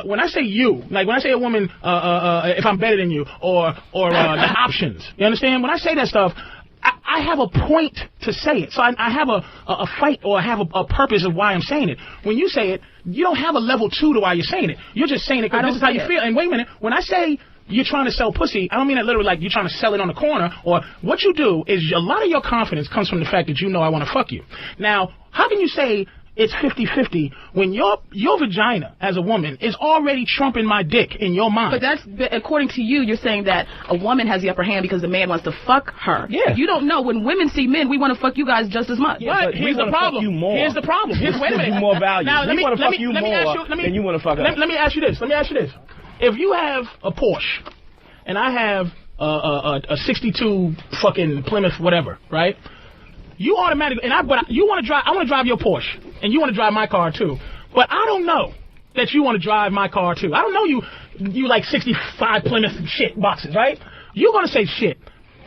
when I say you, like when I say a woman, if I'm better than you, or the options, you understand? When I say that stuff, I have a point to say it. So I have a fight, or I have a purpose of why I'm saying it. When you say it, you don't have a level 2 to why you're saying it. You're just saying it because this is how you feel. And wait a minute, when I say you're trying to sell pussy, I don't mean that literally like you're trying to sell it on the corner. Or what you do is a lot of your confidence comes from the fact that you know I want to fuck you. Now, how can you say it's 50-50 when your vagina as a woman is already trumping my dick in your mind? But according to you, you're saying that a woman has the upper hand because the man wants to fuck her. Yeah. You don't know. When women see men, we want to fuck you guys just as much. Yeah, but here's the problem. Here's the problem. Wait a minute. You more value. Now, we want to fuck you more than you want to fuck us. Let me ask you this. If you have a Porsche and I have a 62 fucking Plymouth whatever, right? You automatically, but you want to drive. I want to drive your Porsche, and you want to drive my car too. But I don't know that you want to drive my car too. I don't know you like 65 Plymouth shit boxes, right? You're gonna say shit.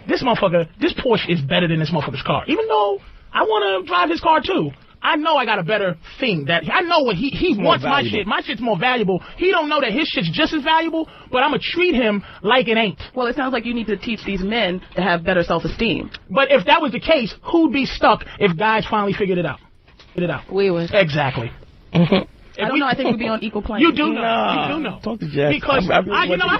This Porsche is better than this motherfucker's car, even though I want to drive his car too. I know I got a better thing. That I know what he wants. My shit. My shit's more valuable. He don't know that his shit's just as valuable, but I'm gonna treat him like it ain't. Well, it sounds like you need to teach these men to have better self-esteem. But if that was the case, who'd be stuck if guys finally figured it out? We would. Exactly. I don't know. I think we'd be on equal plane. You do know. You do know. Talk to Jess. Because I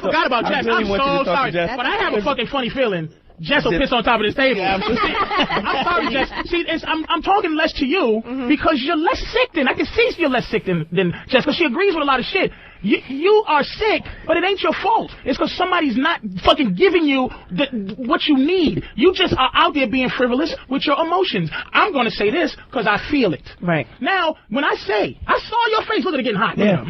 forgot about Jess. I'm so sorry, but I have a fucking funny feeling. Jess will piss on top of this table. Yeah, I'm sorry, Jess. See, I'm talking less to you because you're less sick than. I can see you're less sick than Jess, because she agrees with a lot of shit. You are sick, but it ain't your fault. It's because somebody's not fucking giving you what you need. You just are out there being frivolous with your emotions. I'm going to say this because I feel it. Right. Now, when I say, I saw your face. Look at it getting hot. Yeah.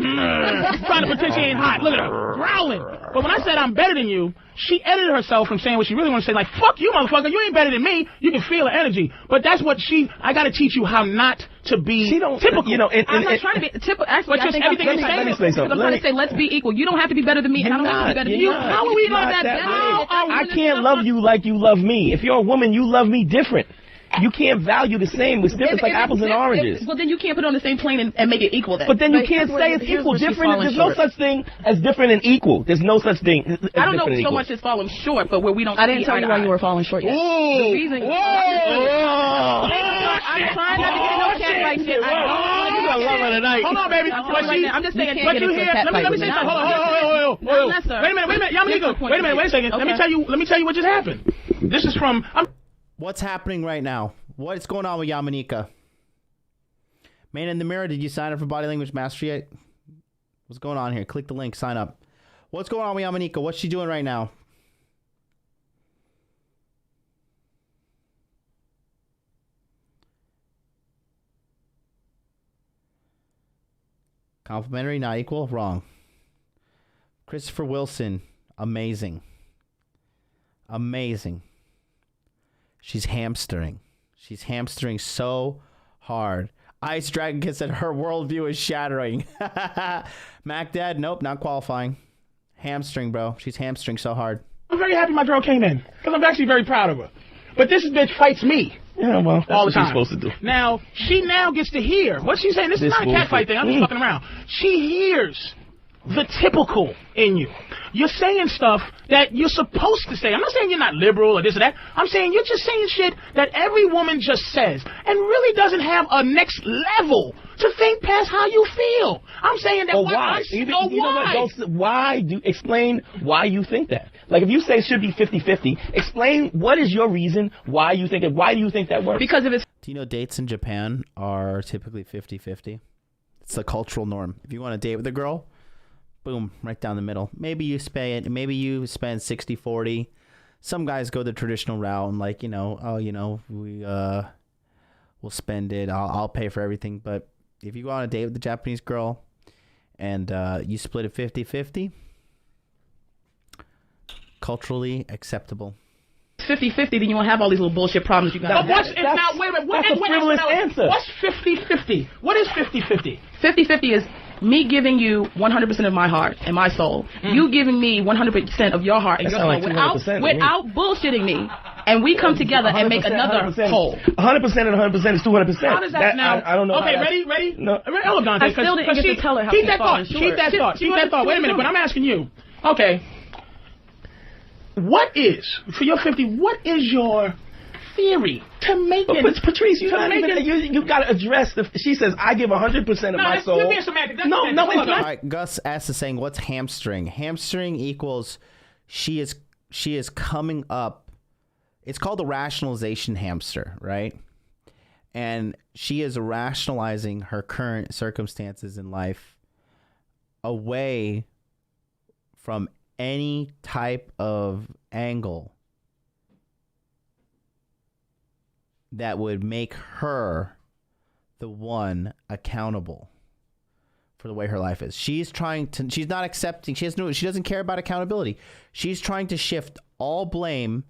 Trying to pretend she ain't hot. Look at her growling. But when I said I'm better than you, she edited herself from saying what she really wants to say, like, fuck you, motherfucker, you ain't better than me. You can feel her energy. But that's what I got to teach you how not to be typical. You know, I'm not trying to be typical. Actually, I think everything you're saying is I'm trying to say, let's be equal. You don't have to be better than me, and I don't have to be better than you. How are we not that? I can't love you like you love me. If you're a woman, you love me different. You can't value the same. It's different. It's like apples and oranges. Well, then you can't put it on the same plane and make it equal then. But then you can't say it's equal. Different. There's no such thing as different and equal. There's no such thing as I don't know so much as falling short, but where we don't. I didn't tell you why you were falling short yet. The reason. I'm trying not to get no catfight shit. I love her tonight. Hold on, baby. I'm just saying. But you hear? Let me say something. Hold on. Wait a minute. Yamanika. Wait a second. Let me tell you what just happened. This is from. What's happening right now? What's going on with Yamanika? Man in the Mirror, did you sign up for Body Language Mastery yet? What's going on here? Click the link, sign up. What's going on with Yamanika? What's she doing right now? Complimentary, not equal? Wrong. Christopher Wilson, amazing. Amazing. She's hamstering. She's hamstering so hard. Ice Dragon Kid said her worldview is shattering. Mac Dad, nope, not qualifying. Hamstring, bro. She's hamstring so hard. I'm very happy my girl came in because I'm actually very proud of her. But this bitch fights me. Yeah, well, that's all the what time. She's supposed to do. Now, she now gets to hear. What's she saying? This is not a catfight thing. I'm just fucking around. She hears the typical in you. You're saying stuff that you're supposed to say. I'm not saying you're not liberal or this or that. I'm saying you're just saying shit that every woman just says and really doesn't have a next level to think past how you feel. I'm saying that why? Explain why you think that. Like, if you say it should be 50-50, explain what is your reason why you think it. Why do you think that works? Because if it's... Do you know dates in Japan are typically 50-50? It's the cultural norm. If you want to date with a girl, boom, right down the middle. Maybe you spend 60-40. Some guys go the traditional route and like, we'll spend it. I'll pay for everything. But if you go on a date with a Japanese girl and you split it 50-50, culturally acceptable. 50-50, then you won't have all these little bullshit problems you got. Wait a minute. That's a frivolous answer. What's 50-50? What is 50-50? 50-50 is me giving you 100% of my heart and my soul. You giving me 100% of your heart and your soul without bullshitting me. And we come together and make another whole. 100% and 100% is 200%. How does that now? I don't know. Okay, ready? No. Hold on, I still didn't get to tell her how keep she's that falling thought. short. Keep that thought. Wait a minute, but I'm asking you. Okay. What is, for your 50, what is your theory to make it? But Patrice, you got to address she says, I give 100% of my soul. It's semantic. No, it's not. All right, Gus asked the saying, what's hamstring? Hamstring equals she is coming up. It's called the rationalization hamster, right? And she is rationalizing her current circumstances in life away from any type of angle that would make her the one accountable for the way her life is. She's not accepting, she doesn't care about accountability. She's trying to shift all blame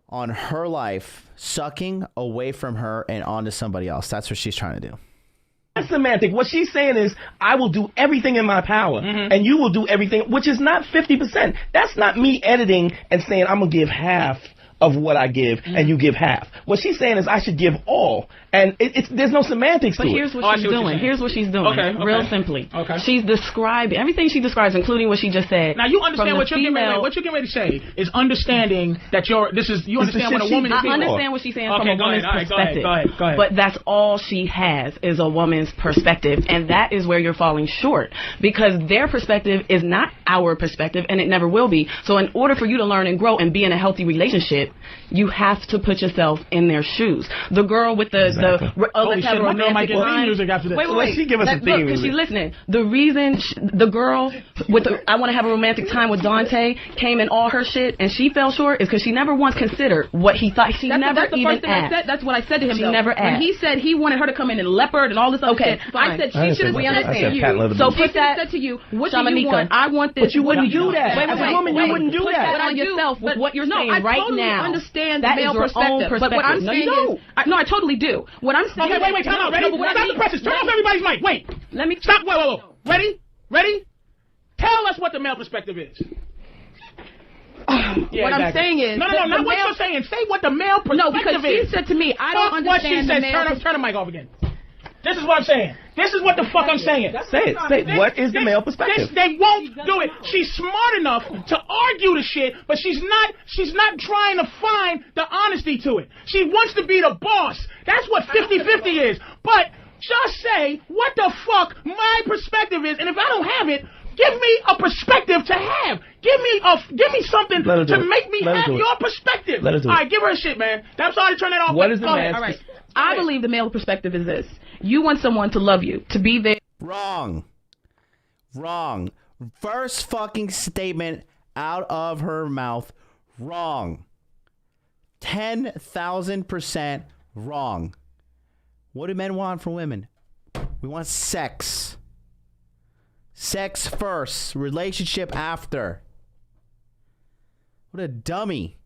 on her life, sucking away from her and onto somebody else. That's what she's trying to do. That's semantic. What she's saying is, I will do everything in my power, and you will do everything, which is not 50%. That's not me editing and saying, I'm going to give half of what I give, and you give half. What she's saying is, I should give all. And there's no semantics to it. But here's what she's doing. Here's what she's doing. Okay. Real simply. Okay. She's describing everything she describes, including what she just said. Now you understand what you're getting ready to say is understanding that you understand what a woman is. I understand what she's saying from a woman's perspective. Go ahead. But that's all she has is a woman's perspective, and that is where you're falling short, because their perspective is not our perspective, and it never will be. So in order for you to learn and grow and be in a healthy relationship, you have to put yourself in their shoes. The girl with the Holy shit, my girl might get theme music after this. Wait. She give us a theme music. Because she's listening. The reason the girl with I want to have a romantic time with Dante came in all her shit and she fell short is because she never once considered what he thought. She never even asked. That's what I said to him. She never asked. When he said he wanted her to come in in leopard and all this other shit, I said she should have said to you. So put that to you. What do you want? I want this. But you wouldn't do that. As a woman, you wouldn't do that. Put on yourself with what you're saying right now. I understand the male male perspective. But what I'm saying is, I totally do. What I'm saying. Okay, wait, time out. Ready? Stop the presses. Turn off everybody's mic. Wait. Let me stop. Whoa. Ready? Tell us what the male perspective is. What I'm saying is, not what you're saying. Say what the male perspective is. No, because she said to me, I don't understand the male. Turn the mic off again. This is what I'm saying. This is what the fuck I'm saying. Say it. What is the male perspective? They won't do it. She's smart enough to argue the shit, but she's not trying to find the honesty to it. She wants to be the boss. That's what 50-50 is. But just say what the fuck my perspective is, and if I don't have it, give me a perspective to have. Give me something to make me have your perspective. All right, give her a shit, man. I'm sorry to turn that off. What is the man? All right. I believe the male perspective is this. You want someone to love you, to be there. Wrong. First fucking statement out of her mouth. Wrong. 10,000% wrong. What do men want from women? We want sex. Sex first, relationship after. What a dummy.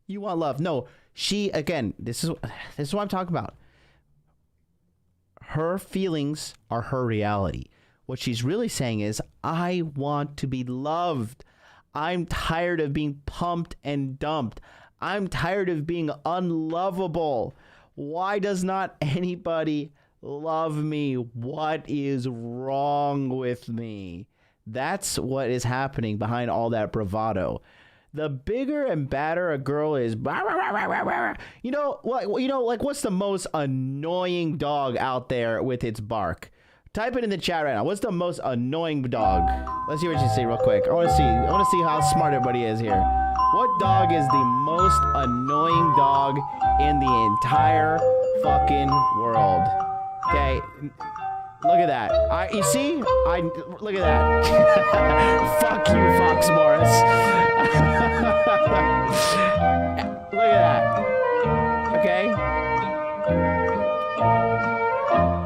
You want love. No, she, again, this is what I'm talking about. Her feelings are her reality. What she's really saying is, I want to be loved. I'm tired of being pumped and dumped. I'm tired of being unlovable. Why does not anybody love me? What is wrong with me? That's what is happening behind all that bravado. the bigger and badder a girl is, you know, like what's the most annoying dog out there with its bark? Type it in the chat right now. What's the most annoying dog? Let's see what you say real quick. I want to see how smart everybody is here. What dog is the most annoying dog in the entire fucking world? Okay, look at that. You see? Look at that. Fuck you, Fox Morris. Look at that. Okay.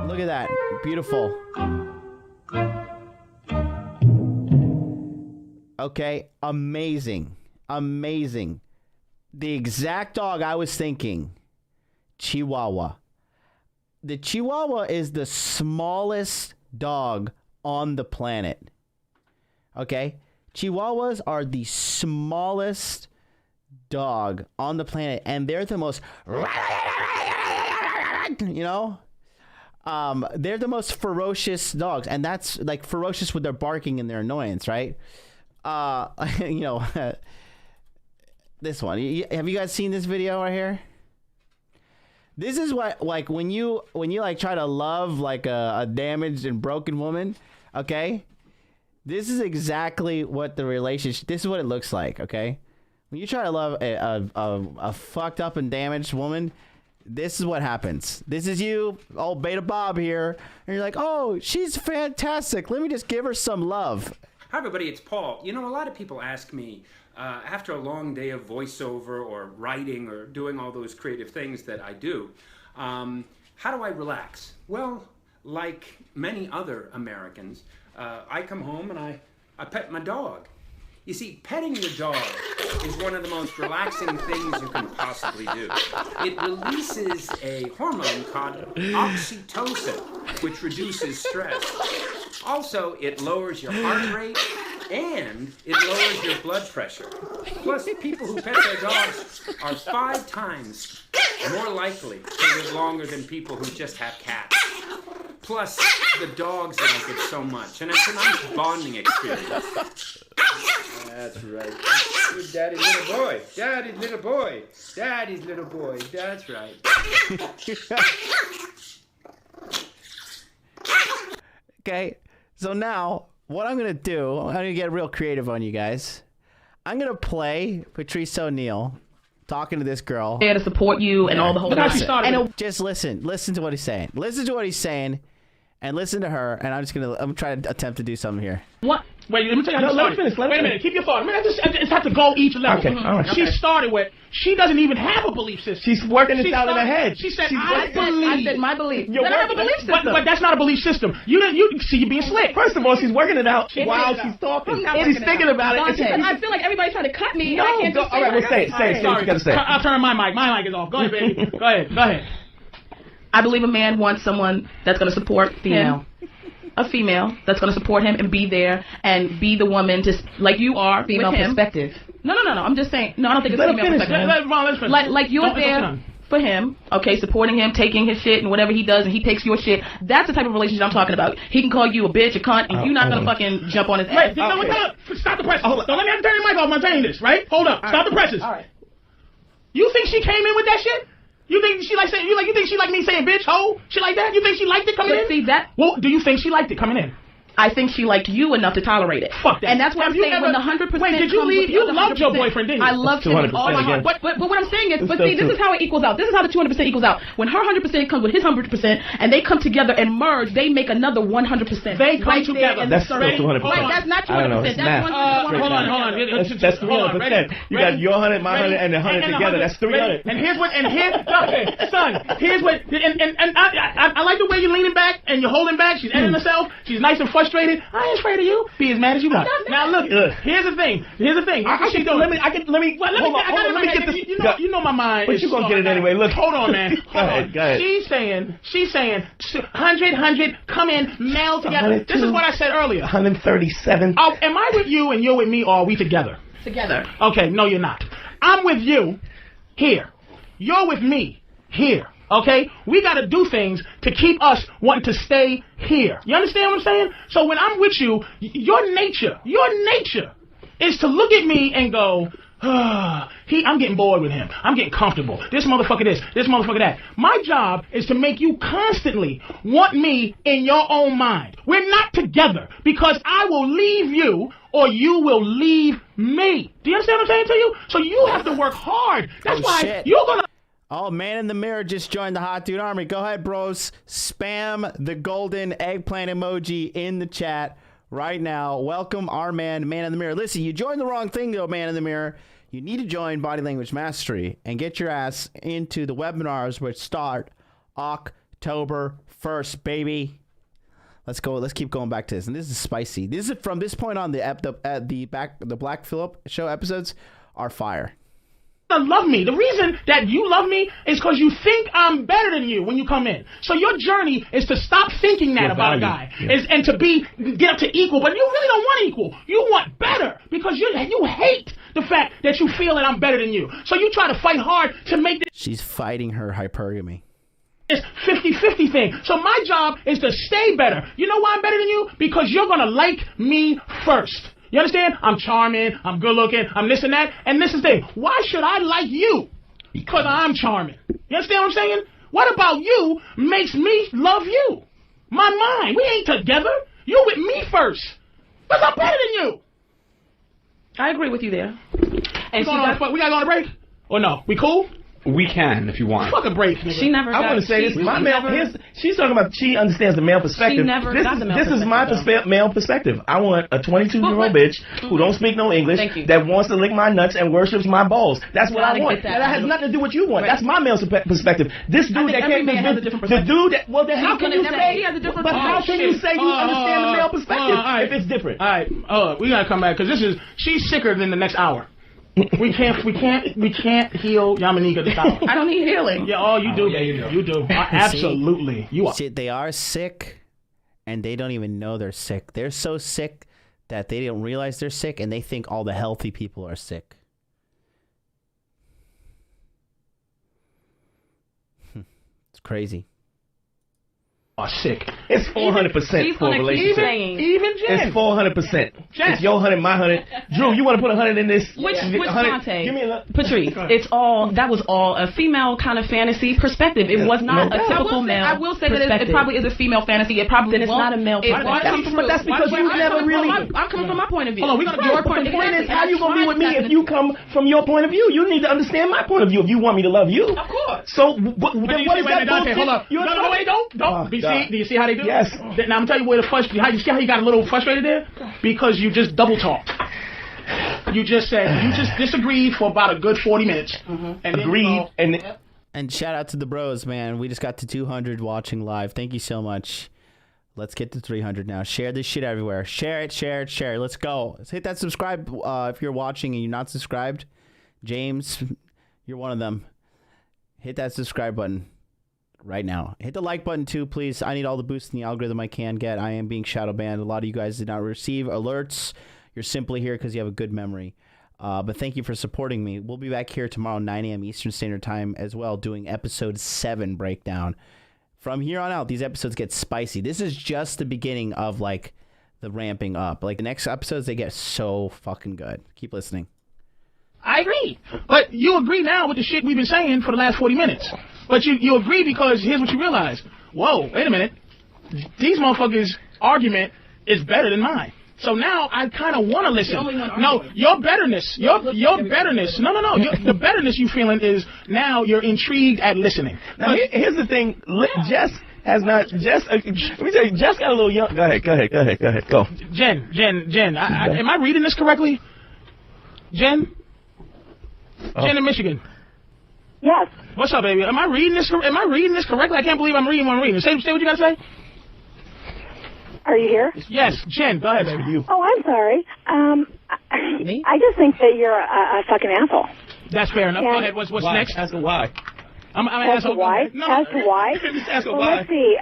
Look at that. Beautiful. Okay, amazing. Amazing. The exact dog I was thinking. Chihuahua. The Chihuahua is the smallest dog on the planet. Okay? Chihuahuas are the smallest dog on the planet, and they're the most, you know? They're the most ferocious dogs, and that's like ferocious with their barking and their annoyance, right? You know, this one. Have you guys seen this video right here? This is what, like, when you like try to love like a damaged and broken woman, okay? This is exactly what the relationship. This is what it looks like, okay? When you try to love a fucked up and damaged woman, this is what happens. This is you, old Beta Bob here, and you're like, oh, she's fantastic. Let me just give her some love. Hi, everybody. It's Paul. You know, a lot of people ask me, after a long day of voiceover or writing or doing all those creative things that I do, how do I relax? Well, like many other Americans, I come home and I pet my dog. You see, petting your dog is one of the most relaxing things you can possibly do. It releases a hormone called oxytocin, which reduces stress. Also, it lowers your heart rate and it lowers your blood pressure. Plus, people who pet their dogs are 5 times more likely to live longer than people who just have cats. Plus, the dogs like it so much, and it's a nice bonding experience. That's right. You're Daddy's little boy. Daddy's little boy. Daddy's little boy. That's right. Okay, so now what I'm gonna do, I'm gonna get real creative on you guys. I'm gonna play Patrice O'Neal talking to this girl. There to support you and all the whole and just listen to what he's saying. Listen to what he's saying, and listen to her. And I'm trying to attempt to do something here. What? Wait, let me tell you how to start. Wait a minute, keep your thought. I just have to go each level. Okay, all right. She started with, she doesn't even have a belief system. She's working this out in her head. She said, I said my belief. I don't have a belief system. But that's not a belief system. You see, you're being slick. First of all, she's working it out while she's talking. She's thinking about it. I feel like everybody's trying to cut me. No, and I can't all right, well, say what you got to say. I'll turn my mic. My mic is off. Go ahead, baby. Go ahead. I believe a man wants someone that's going to support him. A female that's going to support him and be there and be the woman just like you are female with him. Perspective. No. I'm just saying. No, I don't think it's female perspective. Like you're there for him, okay, supporting him, taking his shit and whatever he does, and he takes your shit. That's the type of relationship I'm talking about. He can call you a bitch, a cunt, and you're not going to fucking jump on his head. Stop the presses. Don't let me have to turn your mic off. I'm saying this, right? Hold up. Stop the presses. All right. You think she came in with that shit? You think she like saying? You think she like me saying bitch, hoe, shit like that? You think she liked it coming in? See that? Well, do you think she liked it coming in? I think she liked you enough to tolerate it. Fuck that. And that's what I'm saying. When the 100% wait, did you leave? You loved your boyfriend, didn't you? I loved him with all my heart. But what I'm saying is, this is how it equals out. This is how the 200% equals out. When her 100% comes with his 100%, and they come together and merge, they make another 100%. They come together. That's still 200%. That's not 200%. That's 100%. Hold on. That's 300%. You got your 100, my 100, and the 100 together. That's 300. And here's what. Son. Here's what. And I like the way you're leaning back and you're holding back. She's editing herself. She's nice and frustrated. I ain't afraid of you. Be as mad as you want. Now look. Here's the thing. What's she doing? Let me get this. You know my mind. But you gonna get it anyway. Look. Hold on, man. Go ahead. She's saying 100, come in, meld together. This is what I said earlier. 137. Oh, am I with you and you're with me, or are we together? Together. Okay, no, you're not. I'm with you here. You're with me here. Okay? We got to do things to keep us wanting to stay here. You understand what I'm saying? So when I'm with you, your nature is to look at me and go, I'm getting bored with him. I'm getting comfortable. This motherfucker this motherfucker that. My job is to make you constantly want me in your own mind. We're not together because I will leave you or you will leave me. Do you understand what I'm saying to you? So you have to work hard. That's why you're going to... Oh, Man in the Mirror just joined the Hot Dude Army. Go ahead, bros. Spam the golden eggplant emoji in the chat right now. Welcome our Man in the Mirror. Listen, you joined the wrong thing, though, Man in the Mirror. You need to join Body Language Mastery and get your ass into the webinars which start October 1st, baby. Let's go. Let's keep going back to this. And this is spicy. This is from this point on the Black Phillip show episodes are fire. Love me. The reason that you love me is because you think I'm better than you when you come in. So your journey is to stop thinking that about a guy, and to get up to equal. But you really don't want equal. You want better because you hate the fact that you feel that I'm better than you. So you try to fight hard to make this. She's fighting her hypergamy. This 50-50 thing. So my job is to stay better. You know why I'm better than you? Because you're gonna like me first. You understand? I'm charming, I'm good looking, I'm this and that. And this is the thing. Why should I like you? Because I'm charming. You understand what I'm saying? What about you makes me love you? My mind. We ain't together. You with me first. Because I'm better than you. I agree with you there. And we gotta go on a break? Or no? We cool? We can, if you want. Fuck a break, nigga. She never got I want to say this. My male, she's talking about she understands the male perspective. She never got the male perspective. This is my male perspective. I want a 22-year-old bitch who don't speak no English that wants to lick my nuts and worships my balls. That's what I want. That has nothing to do with what you want. Right. That's my male perspective. This dude that came has a different perspective. The dude that, well, then how can you say? He has a different but how can you say you understand the male perspective if it's different? All right, we gotta come back because she's sicker than the next hour. We can't heal Yamanika this hour. I don't need healing. Yeah, you do. Yeah, you do. Absolutely. You are. See, they are sick, and they don't even know they're sick. They're so sick that they don't realize they're sick, and they think all the healthy people are sick. It's crazy. Are sick. It's 400% for a relationship. Even Jen. It's 400%. It's your 100, my 100. Drew, you want to put 100 in this? Which Dante? Give me Patrice, that was all a female kind of fantasy perspective. It was not a typical male. I will say that it probably is a female fantasy. It probably then it's not a male. But that's because you never really. I'm coming from my point of view. Hold on, your point of view. The point is, how you gonna be with me if you come from your point of view? You need to understand my point of view if you want me to love you. Of course. So then what is that bullshit? Hold up. No, wait, don't. Do you see how they do? Yes. Now I'm gonna tell you where the frustrated. You see how you got a little frustrated there? Because you just double talked. You just disagreed for about a good 40 minutes. And agreed. And shout out to the bros, man. We just got to 200 watching live. Thank you so much. Let's get to 300 now. Share this shit everywhere. Share it. Let's go. Let's hit that subscribe if you're watching and you're not subscribed. James, you're one of them. Hit that subscribe button right now. Hit the like button too, please. I need all the boost in the algorithm I can get. I am being shadow banned. A lot of you guys did not receive alerts. You're simply here because you have a good memory. But thank you for supporting me. We'll be back here tomorrow, 9 a.m. Eastern Standard Time as well, doing episode 7 breakdown. From here on out, these episodes get spicy. This is just the beginning of like the ramping up. Like the next episodes, they get so fucking good. Keep listening. I agree. But you agree now with the shit we've been saying for the last 40 minutes. But you agree because here's what you realize. Whoa, wait a minute. These motherfuckers' argument is better than mine. So now I kind of want to listen. No, your betterness. Your betterness. No. The betterness you feeling is now you're intrigued at listening. Now, here's the thing. Jess has not. Jess, let me tell you, Jess got a little young. Go ahead. Go. Jen. Am I reading this correctly? Jen in Michigan. Yes. What's up, baby? Am I reading this correctly? I can't believe I'm reading what I'm reading. Say what you got to say. Are you here? Yes, Jen, go ahead, baby. Oh, I'm sorry. I just think that you're a fucking asshole. That's fair enough. Go ahead. What's next? Ask her why. As to why? No. As to why? Just ask her well, why. let's see.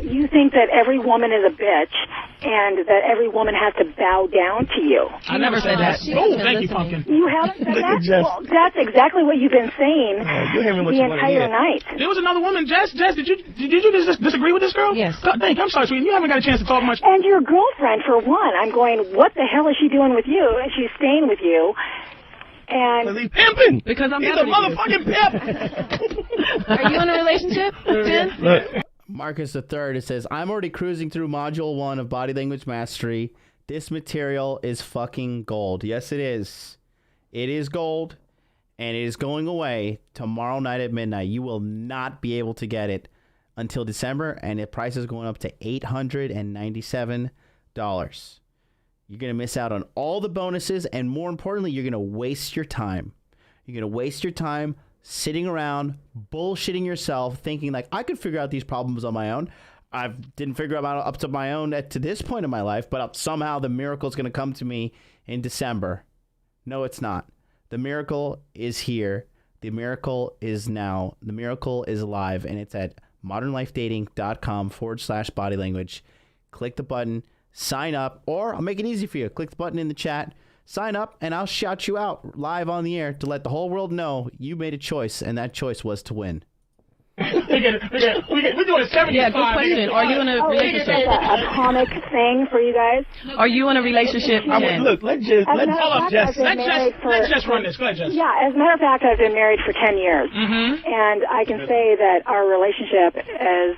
You think that every woman is a bitch and that every woman has to bow down to you. I never said that. Oh, thank you, Pumpkin. You haven't said that? Well, that's exactly what you've been saying the entire night. There was another woman, Jess, did you just disagree with this girl? Yes. Thank you. I'm sorry, sweetie. You haven't got a chance to talk much. And your girlfriend, for one. I'm going, what the hell is she doing with you? And she's staying with you. And he's pimping. Because I'm he's better a than you. motherfucking pimp. Are you in a relationship, Jen? Look. Marcus III, it says, I'm already cruising through Module 1 of Body Language Mastery. This material is fucking gold. Yes, it is. It is gold, and it is going away tomorrow night at midnight. You will not be able to get it until December, and the price is going up to $897. You're going to miss out on all the bonuses, and more importantly, you're going to waste your time. You're going to waste your time sitting around, bullshitting yourself, thinking like, I could figure out these problems on my own. I didn't figure them out up to my own to this point in my life, but somehow the miracle is going to come to me in December. No, it's not. The miracle is here. The miracle is now. The miracle is alive, and it's at modernlifedating.com/body language. Click the button, sign up, or I'll make it easy for you. Click the button in the chat, sign up, and I'll shout you out live on the air to let the whole world know you made a choice, and that choice was to win. We're doing a 75. Yeah, good question. Are you in a relationship? That's a comic thing for you guys. Are you in a relationship? Look, let's just run this. Go ahead, Jess. Yeah, as a matter of fact, I've been married for 10 years. And I can say that our relationship is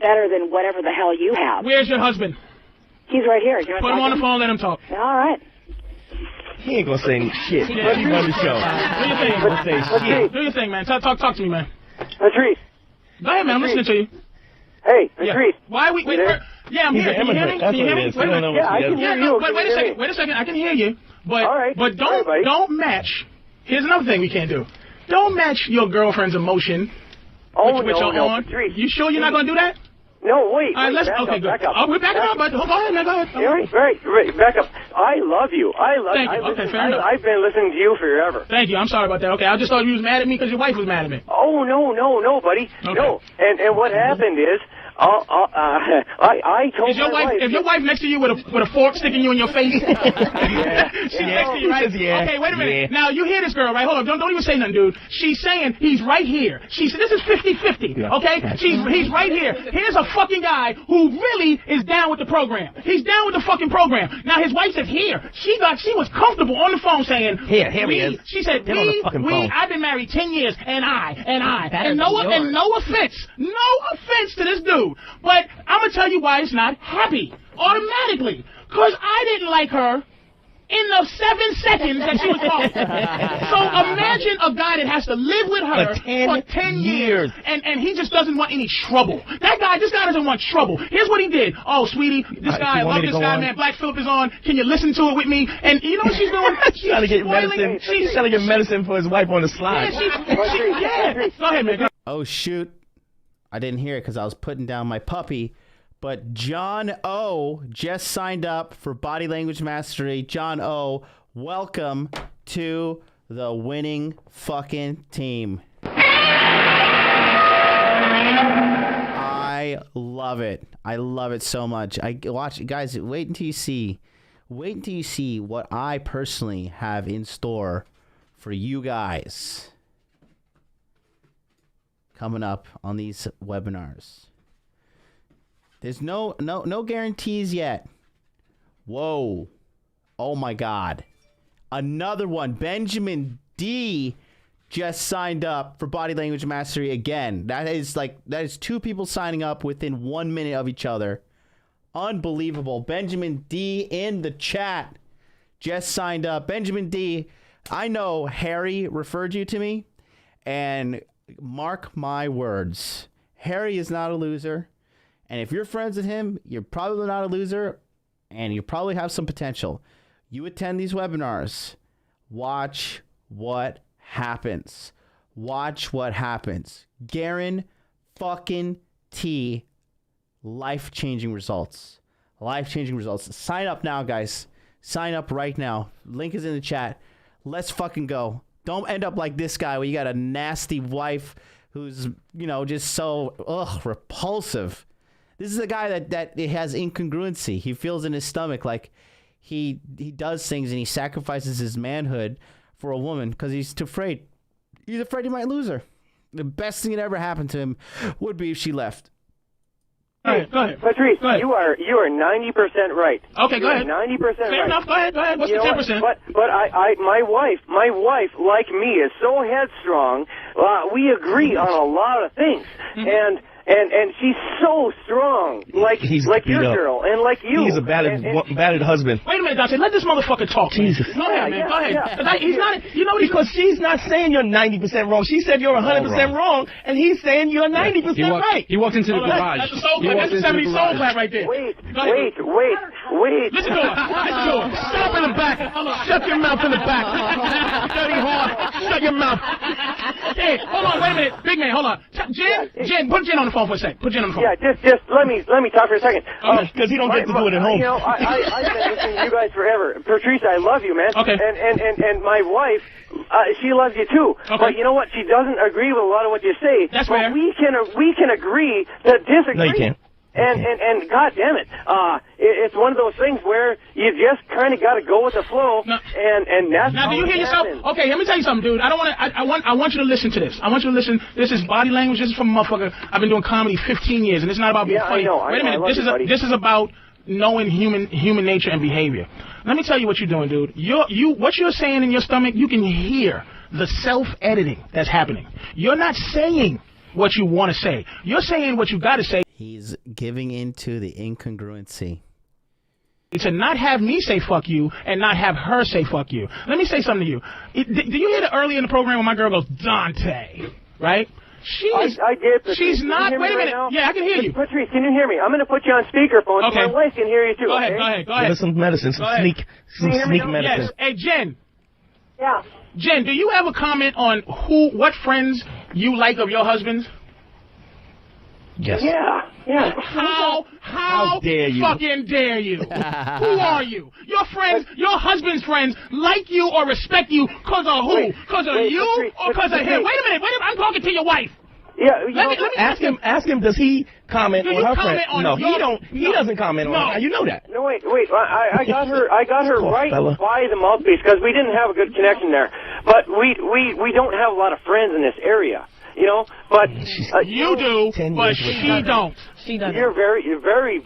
better than whatever the hell you have. Where's your husband? He's right here. Put him on the phone, let him talk. All right. He ain't gonna say shit. Let me run the show. Do your thing, man. Talk to me, man. Patrice. Go ahead, man. I'm listening to you. Hey, Patrice. Why are we... Yeah, I'm here. Can you hear me? Can you hear me? Wait a minute. Yeah, I can hear you. Wait a second. I can hear you. But don't match. Here's another thing we can't do. Don't match your girlfriend's emotion. Patrice. You sure you're not going to do that? No, wait. All right, Good. Back up. Oh, we're backing up, but go ahead, man. Go ahead. Right. Back up. I love you. Thank you. Okay, fair enough. I've been listening to you forever. Thank you. I'm sorry about that. Okay, I just thought you was mad at me because your wife was mad at me. Oh, no, buddy. Okay. No. And what happened is, I told is your my wife. If your wife next to you with a fork sticking you in your face, she's next to you, right? Okay, wait a minute. Now you hear this girl, right? Hold on, don't even say nothing, dude. She's saying he's right here. She said this is 50-50. Okay, he's right here. Here's a fucking guy who really is down with the program. He's down with the fucking program. Now his wife said here. She was comfortable on the phone saying here he is. She said I've been married 10 years and no offense to this dude. But I'm going to tell you why it's not happy automatically. Because I didn't like her in the 7 seconds that she was talking. So imagine a guy that has to live with her for 10 years. And he just doesn't want any trouble. This guy doesn't want trouble. Here's what he did. Oh, sweetie, I love this guy, man. Black Phillip is on. Can you listen to it with me? And you know what she's doing? She's trying to get medicine. She's trying to get medicine for his wife on the slide. Yeah. Go ahead, man. Oh, shoot. I didn't hear it because I was putting down my puppy. But John O just signed up for Body Language Mastery. John O, welcome to the winning fucking team. I love it. I love it so much. Guys, wait until you see what I personally have in store for you guys coming up on these webinars. There's no guarantees yet. Whoa. Oh my God. Another one. Benjamin D just signed up for Body Language Mastery again. That is 2 people signing up within 1 minute of each other. Unbelievable. Benjamin D in the chat just signed up. Benjamin D, I know Harry referred you to me, and mark my words, Harry is not a loser. And if you're friends with him, you're probably not a loser, and you probably have some potential. You attend these webinars. Watch what happens. Watch what happens. Guaranteed life-changing results. Life-changing results. Sign up now, guys. Sign up right now. Link is in the chat. Let's fucking go. Don't end up like this guy where you got a nasty wife who's, just so repulsive. This is a guy that has incongruency. He feels in his stomach like he does things and he sacrifices his manhood for a woman because he's too afraid. He's afraid he might lose her. The best thing that ever happened to him would be if she left. Go ahead. Patrice, Go ahead. you are 90% right. Okay, go ahead. 90% right. Fair enough. Go ahead. What's the 10%? But my wife, like me, is so headstrong. We agree on a lot of things, and she's so strong, like your girl, and like you. He's a battered husband. Wait a minute, Dante. Let this motherfucker talk. Jesus. Go ahead, man. Go ahead. He's not. You know, because she's not saying you're 90% wrong. She said you're 100% wrong, and he's saying you're 90% right. He walked into the garage. That's a soul clap. That's a 70s soul clap right there. Wait. Listen to her. Stop in the back. Shut your mouth in the back. Dirty whore. Shut your mouth. Hey, hold on. Wait a minute. Big man, hold on. Jen, put Jen on the phone for a sec. Put Jen on the phone. Yeah, just let me talk for a second. Because he don't get to do it at home. You know, I've been listening to you guys forever. Patrice, I love you, man. Okay. And my wife, she loves you too. Okay. But you know what? She doesn't agree with a lot of what you say. That's but fair. we can agree to disagree. No, you can't. And God damn it, it's one of those things where you just kind of got to go with the flow, and that's now, do you hear yourself? Okay, let me tell you something, dude. I want you to listen to this. I want you to listen. This is body language. This is from a motherfucker. I've been doing comedy 15 years, and it's not about being funny. Wait a minute. This is about knowing human nature and behavior. Let me tell you what you're doing, dude. What you're saying in your stomach, you can hear the self-editing that's happening. You're not saying what you want to say. You're saying what you got to say. He's giving into the incongruency. To not have me say fuck you and not have her say fuck you. Let me say something to you. Do you hear the early in the program when my girl goes, Dante, right? I did. Patrice. She's not. Wait a minute. Right, yeah, I can hear you. Patrice, can you hear me? I'm going to put you on speakerphone so my wife can hear you too. Go ahead. Okay? Go ahead. Give us some medicine, some sneak medicine. Yes. Hey, Jen. Yeah. Jen, do you have a comment on what friends you like of your husband's? Yes. Yeah. How dare you? Fucking dare you? Who are you? Your friends, your husband's friends like you or respect you because of who? Because of you or because of him? Wait a minute. I'm talking to your wife. Yeah. Let me ask him. Does he comment on her friend? No, he don't. He doesn't comment on her. You know that. No, wait. I got her right by the mouthpiece because we didn't have a good connection there. But we don't have a lot of friends in this area. You know, but you do, but she don't. She doesn't. You're very, very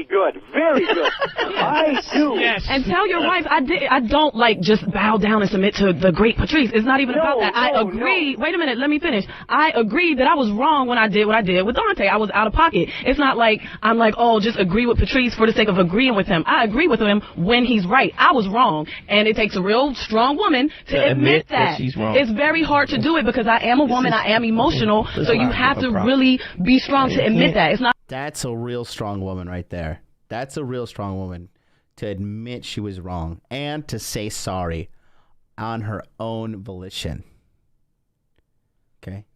good. Very good. I do. Yes. And tell your wife I don't like just bow down and submit to the great Patrice. It's not even about that. I agree. Wait a minute, let me finish. I agree that I was wrong when I did what I did with Dante. I was out of pocket. It's not like I'm like, oh, just agree with Patrice for the sake of agreeing with him. I agree with him when he's right. I was wrong. And it takes a real strong woman to admit that. She's wrong. It's very hard to do it because I am a woman. I am emotional. So you have to really be strong to admit that. It's not. That's a real strong woman right there. That's a real strong woman to admit she was wrong and to say sorry on her own volition. Okay?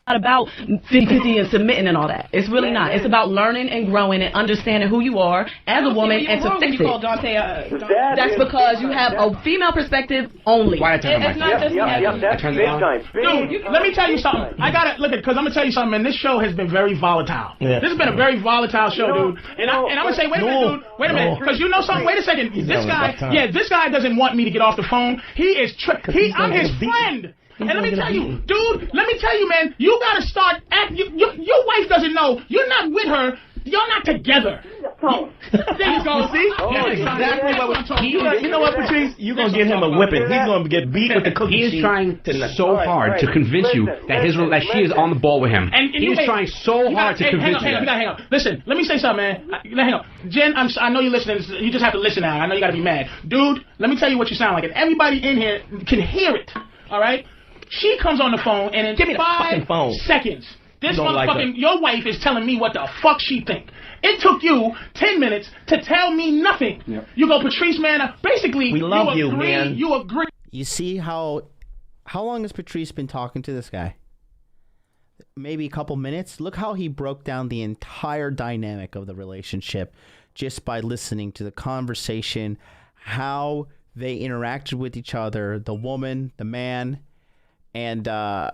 Not about 50-50 and submitting and all that. It's really not. It's about learning and growing and understanding who you are as a woman and to fix it. That's because you have a female perspective only. Why I turn It's not just that's big time. Dude, let me tell you something. I gotta look at because I'm gonna tell you something. Man, this show has been very volatile. Yeah. This has been a very volatile show, dude. And I'm gonna say, wait a minute, dude. Wait a minute, because you know something. Wait a second. This guy doesn't want me to get off the phone. He is. I'm his friend. And let me tell you, dude, man, you gotta start acting. Your wife doesn't know. You're not with her. You're not together. There you go, see? Exactly what you know what, Patrice? You're going to give him a whipping. He's going to get beat with the cookie. He is trying so hard to convince you that she is on the ball with him. He is trying so hard to convince you. Hang on. Listen, let me say something, man. Hang on. Jen, I know you're listening. You just have to listen now. I know you got to be mad. Dude, let me tell you what you sound like. And everybody in here can hear it, all right? She comes on the phone, and in 5 seconds, this motherfucking, your wife is telling me what the fuck she think. It took you 10 minutes to tell me nothing. Yep. You go, Patrice, man, basically, we love you, man. You agree. You see how long has Patrice been talking to this guy? Maybe a couple minutes? Look how he broke down the entire dynamic of the relationship just by listening to the conversation, how they interacted with each other, the woman, the man, and I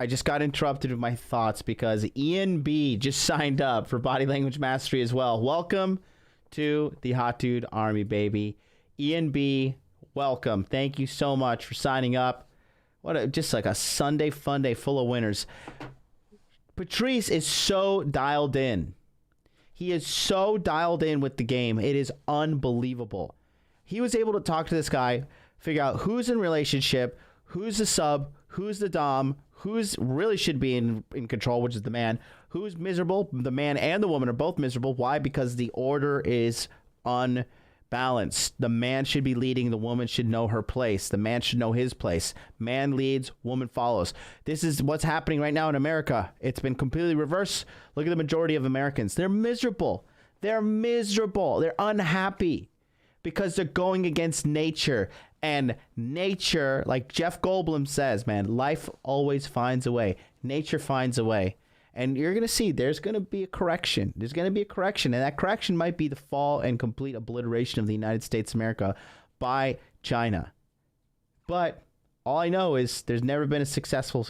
just got interrupted with my thoughts because Ian B just signed up for Body Language Mastery as well. Welcome to the Hot Dude Army, baby. Ian B, welcome. Thank you so much for signing up. Just like a Sunday fun day full of winners. Patrice is so dialed in. He is so dialed in with the game. It is unbelievable. He was able to talk to this guy, figure out who's in relationship, who's the sub, who's the dom, who's really should be in control, which is the man, who's miserable. The man and the woman are both miserable. Why? Because the order is unbalanced. The man should be leading. The woman should know her place. The man should know his place. Man leads, woman follows. This is what's happening right now in America. It's been completely reversed. Look at the majority of Americans. They're miserable. They're miserable. They're unhappy because they're going against nature. And nature, like Jeff Goldblum says, man, life always finds a way. Nature finds a way. And you're going to see there's going to be a correction. There's going to be a correction. And that correction might be the fall and complete obliteration of the United States of America by China. But all I know is there's never been a successful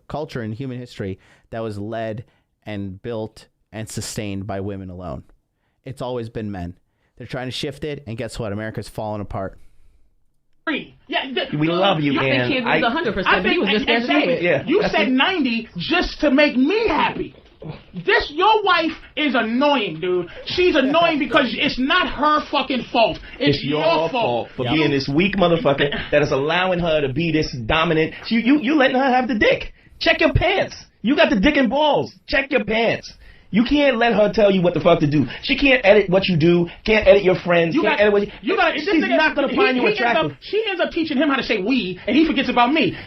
culture in human history that was led and built and sustained by women alone. It's always been men. They're trying to shift it. And guess what? America's falling apart. Yeah, we love you, man. I think he agrees 100%, but he was just there to say it. Yeah, you said 90 just to make me happy. Your wife is annoying, dude. She's annoying because it's not her fucking fault. It's your fault for being this weak motherfucker that is allowing her to be this dominant. You letting her have the dick. Check your pants. You got the dick and balls. Check your pants. You can't let her tell you what the fuck to do. She can't edit what you do. Can't edit your friends. She's not going to find you attractive. She ends up teaching him how to say we, and he forgets about me.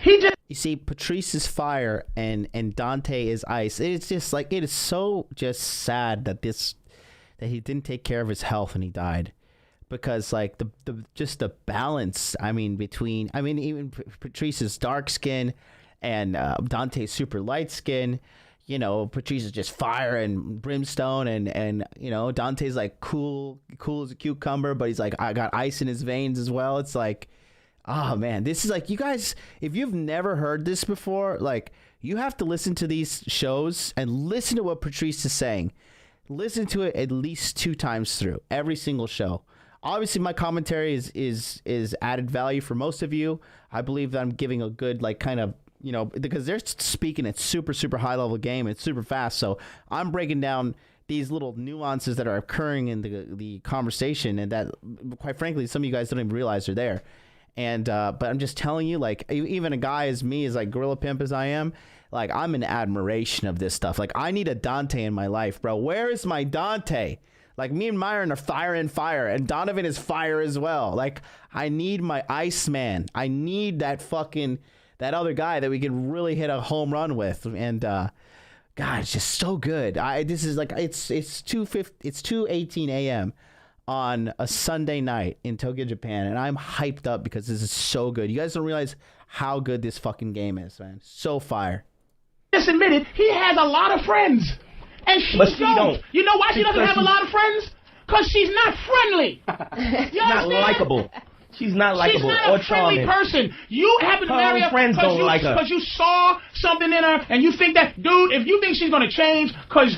You see, Patrice is fire and Dante is ice. It's just like, it is so just sad that he didn't take care of his health and he died. Because like the balance, even Patrice is dark skin and Dante's super light skin. You know, Patrice is just fire and brimstone, and you know, Dante's like cool as a cucumber, but he's like, I got ice in his veins as well. It's like, oh man, this is like, you guys, if you've never heard this before, like, you have to listen to these shows and listen to what Patrice is saying. Listen to it at least 2 times through every single show. Obviously, my commentary is added value for most of you. I believe that I'm giving a good, like, kind of, you know, because they're speaking at super, super high level game. It's super fast. So I'm breaking down these little nuances that are occurring in the conversation, and that, quite frankly, some of you guys don't even realize are there. And but I'm just telling you, like, even a guy as me, as like gorilla pimp as I am, like, I'm in admiration of this stuff. Like, I need a Dante in my life, bro. Where is my Dante? Like, me and Myron are fire and fire, and Donovan is fire as well. Like, I need my Iceman. I need that other guy that we can really hit a home run with. And God, it's just so good. This is like, it's 2:18 a.m. on a Sunday night in Tokyo, Japan, and I'm hyped up because this is so good. You guys don't realize how good this fucking game is, man. So fire. Just admitted he has a lot of friends, and she don't. You know why she doesn't have a lot of friends? Because she's not friendly. She's not likable. She's not likable or charming. She's not a friendly person. You happen to marry her because you saw something in her, and you think that, dude, if you think she's going to change because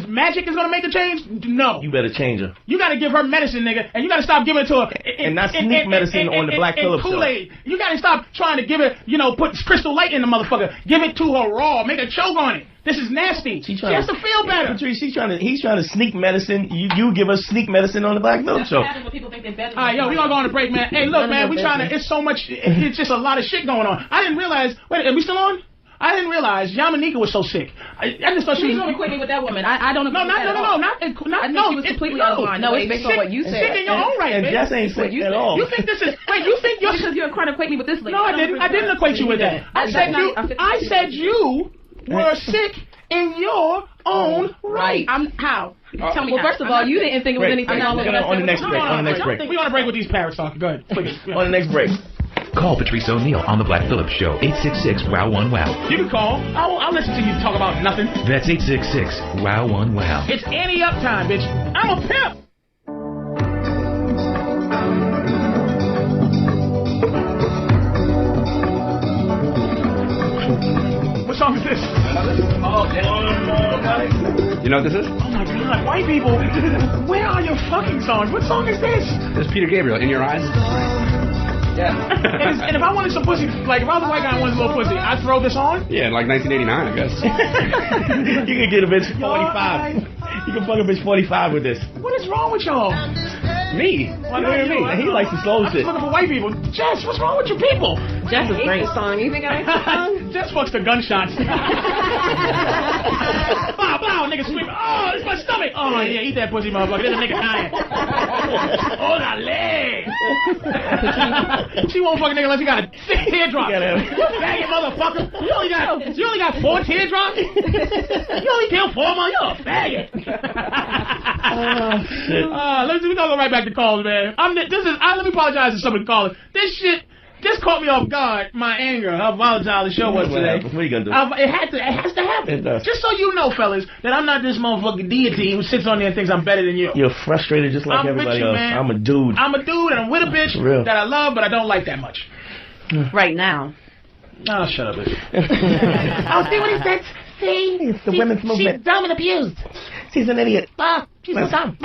magic is going to make her change, no. You better change her. You got to give her medicine, nigga, and you got to stop giving it to her. And not sneak medicine on the Black Phillip show. Kool-Aid. You got to stop trying to give it, put crystal light in the motherfucker. Give it to her raw. Make her choke on it. This is nasty. She has to feel better. Patrice, he's trying to sneak medicine. You give us sneak medicine on the Black Phillip show. People think they're better. All right, we gonna go on a break, man. Hey, look, man, we trying to. It's so much. It's just a lot of shit going on. I didn't realize. Wait, are we still on? I didn't realize Yamanika was so sick. I just thought she was going to quit me with that woman. I don't agree with that at all. I think she was completely out of line. No, it's based on what you said. Sick in your own right, and Jess ain't sick at all. You think this is? Wait, you think you're? Because you're trying to equate me with this lady. No, I didn't. I didn't equate you with that. I said you were sick in your own right. How? Tell me. Well, first of all, you didn't think it was anything. On the next break. We want to break with these parrots talking. Go ahead, please. On the next break. Call Patrice O'Neal on The Black Phillip Show, 866-WOW1-WOW. You can call. I'll listen to you talk about nothing. That's 866-WOW1-WOW. It's Annie up time, bitch. I'm a pimp. What song is this? You know what this is? Oh my God, white people. Where are your fucking songs? What song is this? This is Peter Gabriel, In Your Eyes. And if I wanted some pussy, like if I was a white guy and wanted a little pussy, I'd throw this on. Yeah, like 1989, I guess. You can get a bitch 45. You can fuck a bitch 45 with this. What is wrong with y'all? Me. Well, no, you know, He likes the slow shit. I'm looking for white people. Jess, what's wrong with you people? Jess is great. The song. You think I like the song? Jess fucks the gunshots. Bow, bow, nigga screaming, oh, it's my stomach. Oh, yeah, eat that pussy, motherfucker. There's a nigga dying. Oh, la leg. She won't fuck a nigga unless you got a 6 teardrops. Faggot motherfucker. You only got 4 teardrops? You only killed 4 months. You're a faggot. We gotta go right back to calls, man. Let me apologize to some of the callers. This shit just caught me off guard. My anger, how volatile the show was today. What are you gonna do? It has to happen. It does. Just so you know, fellas, that I'm not this motherfucking deity who sits on there and thinks I'm better than you. You're frustrated just like everybody else. Man. I'm a dude. I'm a dude and I'm with a bitch that I love, but I don't like that much. Right now. Oh, shut up, bitch. Oh, see what he said? See? It's the women's movement. She's dumb and abused. She's an idiot. She's so dumb.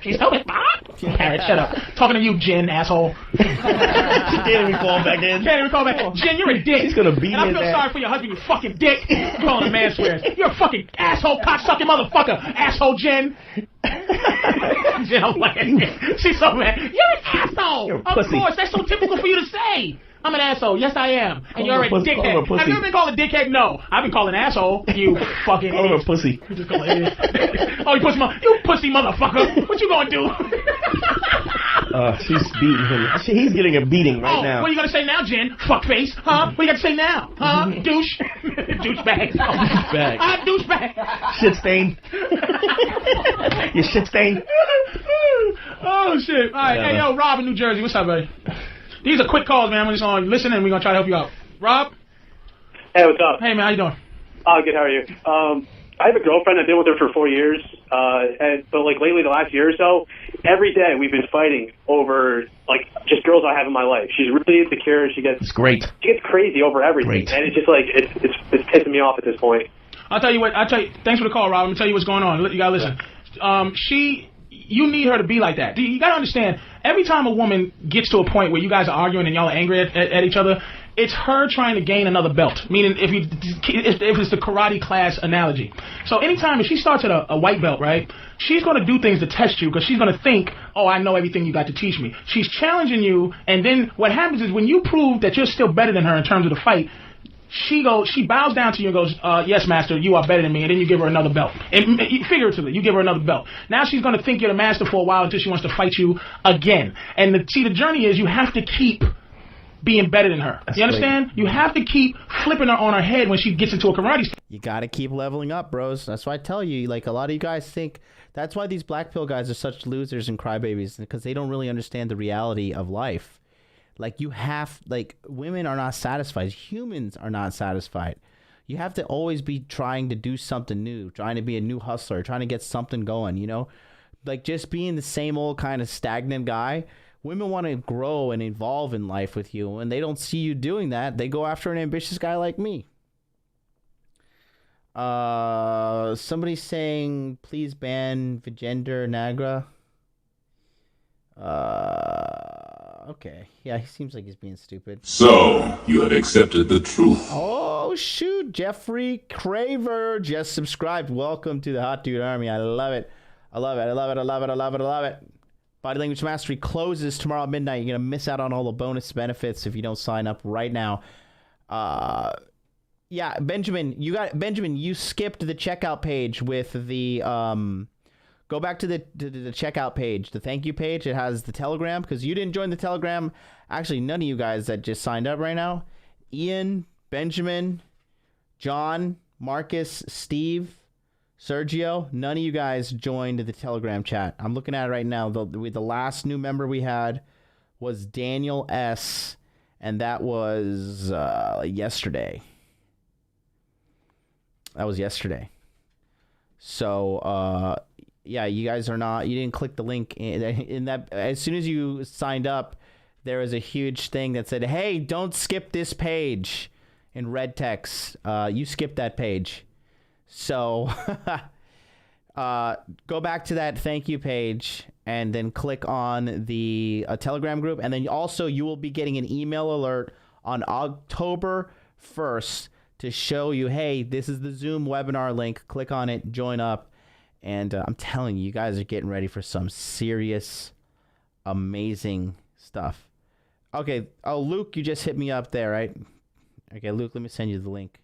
She's stupid. Parrot, shut up. Talking to you, Jen, asshole. She can't even call back in. Can't even call back. Jen, you're a dick. She's gonna beat and I his feel ass. sorry for your husband, you fucking dick. I'm calling him man swears. You're a fucking asshole, cocksucking motherfucker. Asshole, Jen. Jen, I'm like, she's so mad. You're an asshole. You're a of pussy. course, that's so typical for you to say. I'm an asshole. Yes, I am. And you're a dickhead. Have you ever been called a dickhead? No. I've been called an asshole. You fucking Call her a pussy. You just call her idiot. Oh, you pussy motherfucker. What you gonna do? She's beating him. He's getting a beating right now. What are you gonna say now, Jen? Fuckface? Huh? What you got to say now? Huh? Douche? Douchebag. Douchebag. Douchebag. Shit stain. You shit stain. Oh, shit. All right. Hey, yo, Rob in New Jersey. What's up, buddy? These are quick calls, man. I'm just going to listen and we're going to try to help you out. Rob? Hey, what's up? Hey, man. How you doing? Oh, good. How are you? I have a girlfriend. I've been with her for 4 years. But like lately, the last year or so, every day we've been fighting over like just girls I have in my life. She's really insecure. She gets great. She gets crazy over everything, and it's just like it's pissing me off at this point. I'll tell you what. Thanks for the call, Rob. I'm gonna tell you what's going on. You gotta listen. You need her to be like that. You gotta understand. Every time a woman gets to a point where you guys are arguing and y'all are angry at each other, it's her trying to gain another belt. Meaning, if it's the karate class analogy. So anytime if she starts at a white belt, right, she's going to do things to test you because she's going to think, oh, I know everything you got to teach me. She's challenging you, and then what happens is when you prove that you're still better than her in terms of the fight, she bows down to you and goes, yes, master, you are better than me, and then you give her another belt. And figuratively, you give her another belt. Now she's going to think you're the master for a while until she wants to fight you again. And the journey is you have to keep being better than her. You understand? You have to keep flipping her on her head when she gets into a karate. You got to keep leveling up, bros. That's why I tell you, like, a lot of you guys think that's why these black pill guys are such losers and crybabies, because they don't really understand the reality of life. Like, women are not satisfied. Humans are not satisfied. You have to always be trying to do something new, trying to be a new hustler, trying to get something going, you know? Like, just being the same old kind of stagnant guy. Women want to grow and evolve in life with you, and they don't see you doing that. They go after an ambitious guy like me. Somebody's saying, please ban Vijender Nagra. Okay. Yeah, he seems like he's being stupid. So, you have accepted the truth. Oh, shoot. Jeffrey Craver just subscribed. Welcome to the Hot Dude Army. I love it. I love it. I love it. I love it. I love it. I love it. Body Language Mastery closes tomorrow at midnight. You're going to miss out on all the bonus benefits if you don't sign up right now. Yeah, Benjamin, you skipped the checkout page with the go back to the checkout page, the thank you page. It has the Telegram, because you didn't join the Telegram. Actually, none of you guys that just signed up right now. Ian, Benjamin, John, Marcus, Steve, Sergio, none of you guys joined the Telegram chat. I'm looking at it right now. The last new member we had was Daniel S., and that was yesterday. That was yesterday. So, yeah, you guys are not, you didn't click the link in that. As soon as you signed up, there was a huge thing that said, hey, don't skip this page in red text. You skipped that page. So Go back to that thank you page and then click on the Telegram group. And then also you will be getting an email alert on October 1st to show you, hey, this is the Zoom webinar link. Click on it, join up. And I'm telling you, you guys are getting ready for some serious, amazing stuff. Okay. Oh, Luke, you just hit me up there, right? Okay, Luke, let me send you the link.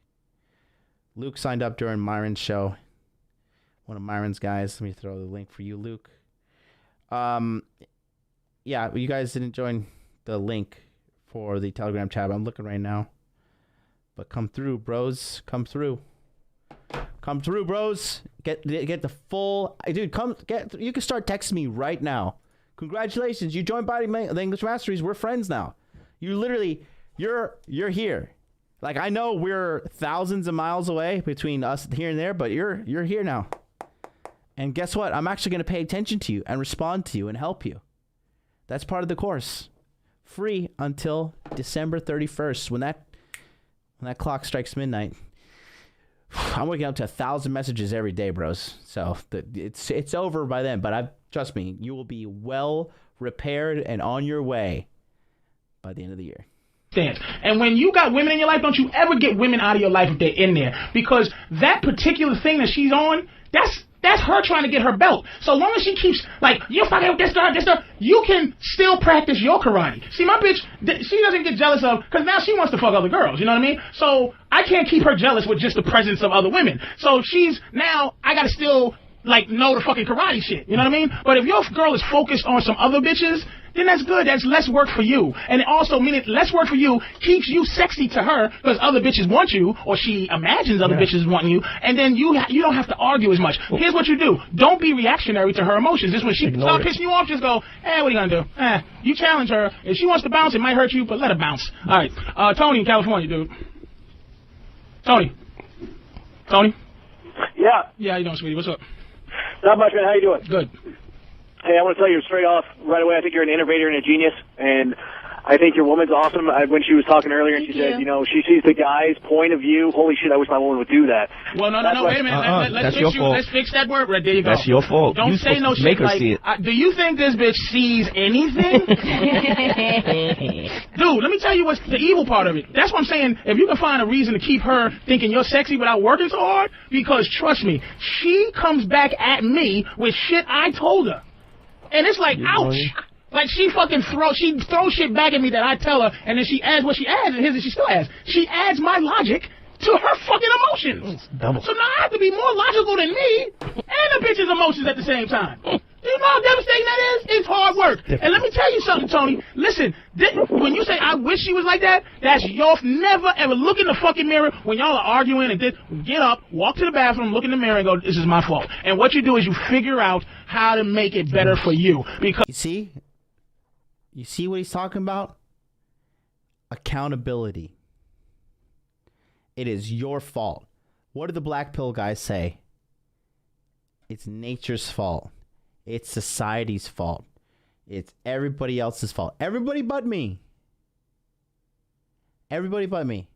Luke signed up during Myron's show. One of Myron's guys. Let me throw the link for you, Luke. Yeah, you guys didn't join the link for the Telegram chat. I'm looking right now. But come through, bros. Come through. Come through, bros. Get the full... Dude, you can start texting me right now. Congratulations. You joined the English Masteries. We're friends now. You literally... You're here. Like, I know we're thousands of miles away between us here and there, but you're here now. And guess what? I'm actually going to pay attention to you and respond to you and help you. That's part of the course. Free until December 31st. When that clock strikes midnight, I'm waking up to 1,000 messages every day, bros. So it's over by then. But trust me, you will be well repaired and on your way by the end of the year. And when you got women in your life, don't you ever get women out of your life if they're in there. Because that particular thing that she's on, that's her trying to get her belt. So long as she keeps, like, you're fucking with this girl, you can still practice your karate. See, my bitch, she doesn't get jealous of, because now she wants to fuck other girls, you know what I mean? So I can't keep her jealous with just the presence of other women. So I got to still, like, know the fucking karate shit, you know what I mean? But if your girl is focused on some other bitches, then that's good. That's less work for you. And it also meaning less work for you keeps you sexy to her because other bitches want you, or she imagines other bitches want you, and then you don't have to argue as much. Here's what you do. Don't be reactionary to her emotions. This when she starts pissing you off, just go, what are you going to do? You challenge her. If she wants to bounce, it might hurt you, but let her bounce. All right. Tony in California, dude. Tony? Yeah. Yeah, how you doing, sweetie? What's up? Not much, man. How you doing? Good. Hey, I want to tell you straight off right away, I think you're an innovator and a genius, and I think your woman's awesome. When she was talking earlier, and she said, she sees the guy's point of view. Holy shit, I wish my woman would do that. Well, no, wait a minute. Let's fix that word. Right, there you go. That's your fault. Don't say no shit like, do you think this bitch sees anything? Dude, let me tell you what's the evil part of it. That's what I'm saying. If you can find a reason to keep her thinking you're sexy without working so hard, because trust me, she comes back at me with shit I told her. And it's like, ouch. Like, she throws shit back at me that I tell her, and then she adds what she adds, and here's what she still adds. She adds my logic to her fucking emotions. So now I have to be more logical than me and the bitch's emotions at the same time. You know how devastating that is? It's hard work. And let me tell you something, Tony. Listen, when you say, I wish she was like that, that's your never ever look in the fucking mirror when y'all are arguing and get up, walk to the bathroom, look in the mirror and go, this is my fault. And what you do is you figure out how to make it better for you. Because You see what he's talking about? Accountability. It is your fault. What do the black pill guys say? It's nature's fault. It's society's fault. It's everybody else's fault. Everybody but me. Everybody but me.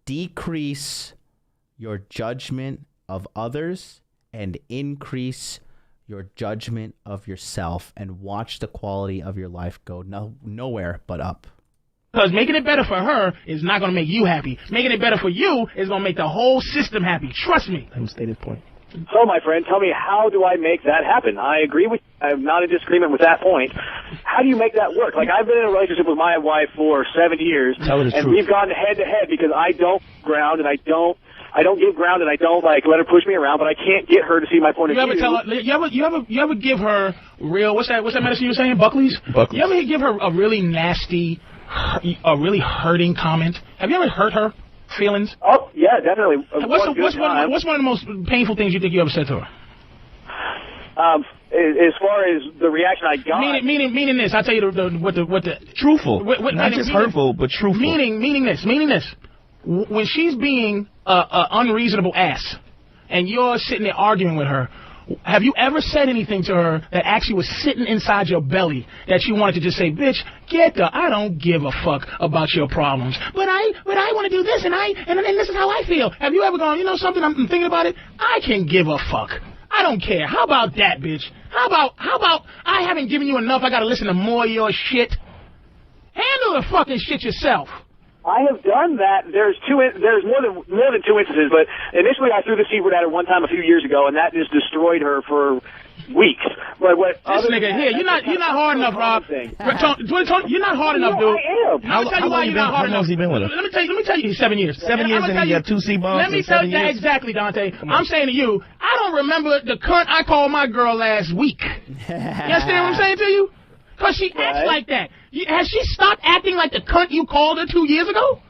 Decrease your judgment of others and increase your judgment of yourself, and watch the quality of your life go nowhere but up. Because making it better for her is not going to make you happy. Making it better for you is going to make the whole system happy. Trust me. Let him state his point. So, my friend, tell me, how do I make that happen? I agree with you. I'm not in disagreement with that point. How do you make that work? Like, I've been in a relationship with my wife for 7 years, and we've gone head-to-head because I don't ground, and I don't give ground, and I don't let her push me around, but I can't get her to see my point of view. You ever give her real, what's that medicine you were saying, Buckley's? You ever give her a really nasty, a really hurting comment? Have you ever hurt her feelings? Oh, yeah, definitely. What's one of the most painful things you think you ever said to her? As far as the reaction I got, meaning this, I'll tell you what the truthful, not just hurtful, but truthful. Meaning this. When she's being a unreasonable ass, and you're sitting there arguing with her, have you ever said anything to her that actually was sitting inside your belly that you wanted to just say, bitch, I don't give a fuck about your problems, but I want to do this, and this is how I feel. Have you ever gone, you know something, I'm thinking about it, I can give a fuck. I don't care. How about that, bitch? How about I haven't given you enough, I gotta listen to more of your shit? Handle the fucking shit yourself. I have done that. There's more than two instances, but initially I threw the C-word at her one time a few years ago, and that just destroyed her for weeks. But this nigga here, you're not hard enough, Rob. Tony, you're not hard enough, dude. I am. Let me tell you why you're not hard enough. How long has he been with her? Let me tell you, 7 years. 7 years, and he got 2 C-bombs. Let me tell you that exactly, Dante. I'm saying to you, I don't remember the cunt I called my girl last week. You understand what I'm saying to you? Because she acts like that. Has she stopped acting like the cunt you called her 2 years ago?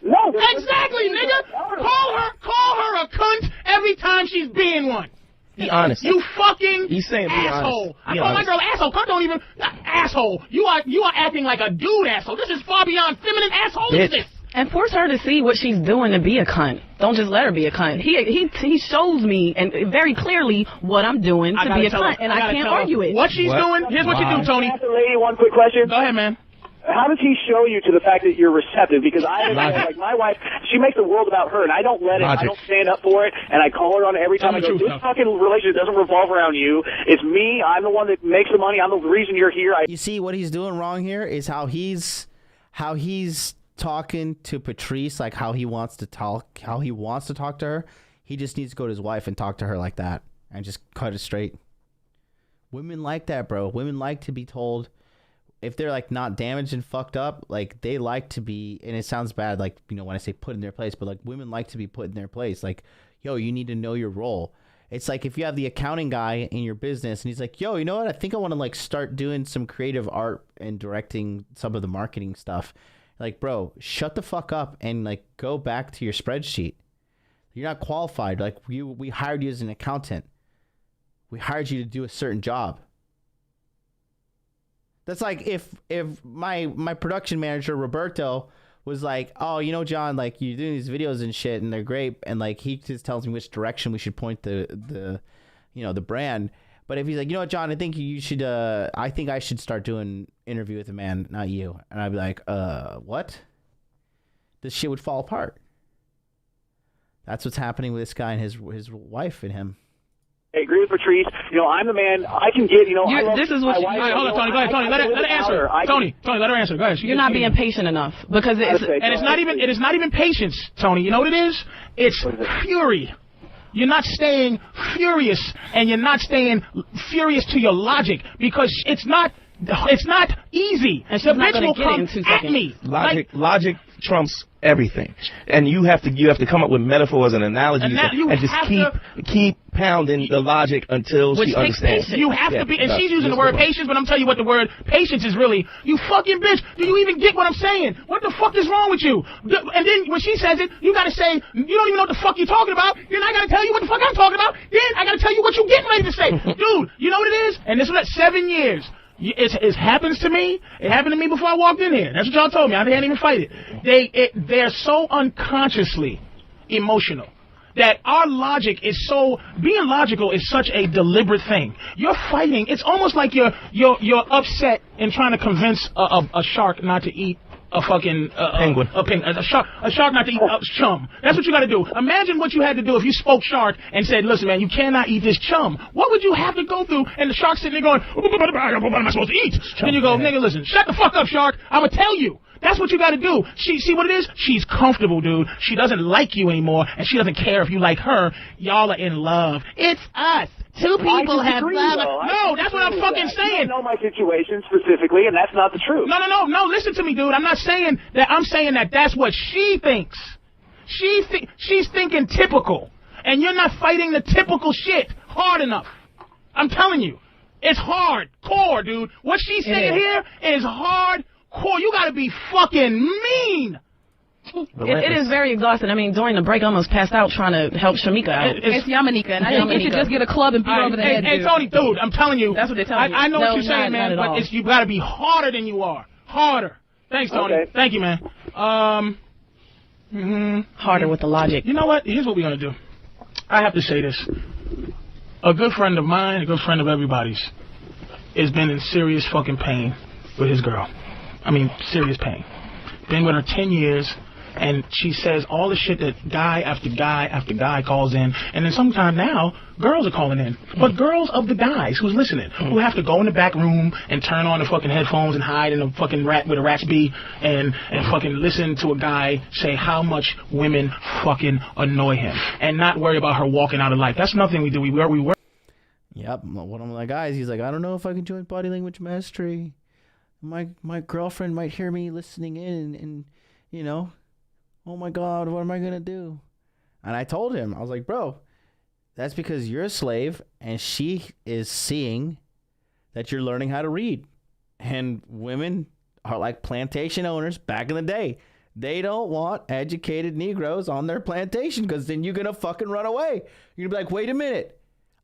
No. Exactly, nigga. Call her a cunt every time she's being one. Be honest. You fucking He's saying be asshole. honest. I call my girl asshole. Cunt don't even asshole. You are acting like a dude asshole. This is far beyond feminine asshole. This. And force her to see what she's doing to be a cunt. Don't just let her be a cunt. He shows me and very clearly what I'm doing to be a cunt, and I can't argue it. What she's doing? Here's what you do, Tony. Can I ask the lady one quick question? Go ahead, man. How does he show you to the fact that you're receptive? Because like my wife, she makes the world about her, and I don't let it. I don't stand up for it, and I call her on it every time. I go, this fucking relationship doesn't revolve around you. It's me. I'm the one that makes the money. I'm the reason you're here. You see what he's doing wrong here is how he's talking to Patrice, like how he wants to talk to her. He just needs to go to his wife and talk to her like that and just cut it straight. Women like that, bro. Women like to be told. If they're like not damaged and fucked up, like they like to be, and it sounds bad, like, you know, when I say put in their place, but like women like to be put in their place. Like, yo, you need to know your role. It's like if you have the accounting guy in your business and he's like, yo, you know what? I think I want to like start doing some creative art and directing some of the marketing stuff. Like, bro, shut the fuck up and like go back to your spreadsheet. You're not qualified. Like we hired you as an accountant. We hired you to do a certain job. That's like if my production manager Roberto was like, oh, you know, John, like you're doing these videos and shit and they're great, and like he just tells me which direction we should point the brand. But if he's like, you know what, John, I think you should I think I should start doing Interview with a Man, not you. And I'd be like, what? This shit would fall apart. That's what's happening with this guy and his wife and him. I agree with Patrice. You know, I'm the man. I can get, this is what All right, hold on, Tony. Go ahead, Tony. Let her answer. Tony, let her answer. Go ahead. You're not being patient enough because it is not even patience, Tony. You know what it is? It's fury. You're not staying furious, and you're not staying furious to your logic because it's not easy. And she's not bitch will come at me. Logic trumps everything, and you have to come up with metaphors and analogies and just keep pounding the logic until she understands. You have to be, and she's using the word patience, but I'm telling you what the word patience is really. You fucking bitch, do you even get what I'm saying? What the fuck is wrong with you? And then when she says it, you gotta say, you don't even know what the fuck you're talking about, then I gotta tell you what the fuck I'm talking about, then I gotta tell you what you're getting ready to say. Dude, you know what it is? And this was 7 years. It happens to me. It happened to me before I walked in here. That's what y'all told me. I didn't even fight it. They're so unconsciously emotional that our logic is so, being logical is such a deliberate thing. You're fighting. It's almost like you're upset in trying to convince a shark not to eat a fucking penguin. A shark not to eat chum. That's what you got to do. Imagine what you had to do if you spoke shark and said, listen, man, you cannot eat this chum. What would you have to go through? And the shark's sitting there going, what am I supposed to eat? Then you go, nigga, listen, shut the fuck up, shark. I'm going to tell you. That's what you got to do. See what it is? She's comfortable, dude. She doesn't like you anymore, and she doesn't care if you like her. Y'all are in love. It's us. Two people have love. No, that's what I'm fucking saying. You don't know my situation specifically, and that's not the truth. No. Listen to me, dude. I'm not saying that. I'm saying that that's what she thinks. She's thinking typical, and you're not fighting the typical shit hard enough. I'm telling you, it's hardcore, dude. What she's saying here is hardcore. You gotta be fucking mean. It is very exhausting. I mean, during the break, I almost passed out trying to help Shamika out. It's Yamanika, and I think you should just get a club and beat her over the head. Hey, Tony, dude, I'm telling you. That's what they're telling you. I know what you're saying, man, but you gotta be harder than you are. Harder. Thanks, Tony. Okay. Thank you, man. Harder with the logic. You know what? Here's what we're gonna do. I have to say this. A good friend of mine, a good friend of everybody's, has been in serious fucking pain with his girl. I mean, serious pain. Been with her 10 years, and she says all the shit that guy after guy after guy calls in, and then sometime now, girls are calling in. But girls of the guys who's listening, who have to go in the back room and turn on the fucking headphones and hide in a fucking rat with a rat's bee and fucking listen to a guy say how much women fucking annoy him and not worry about her walking out of life. That's nothing we do. We work. Yep, one of my guys, he's like, I don't know if I can join Body Language Mastery. My girlfriend might hear me listening in and you know, oh my God, what am I going to do? And I told him, I was like, bro, that's because you're a slave and she is seeing that you're learning how to read. And women are like plantation owners back in the day. They don't want educated Negroes on their plantation because then you're going to fucking run away. You're going to be like, wait a minute.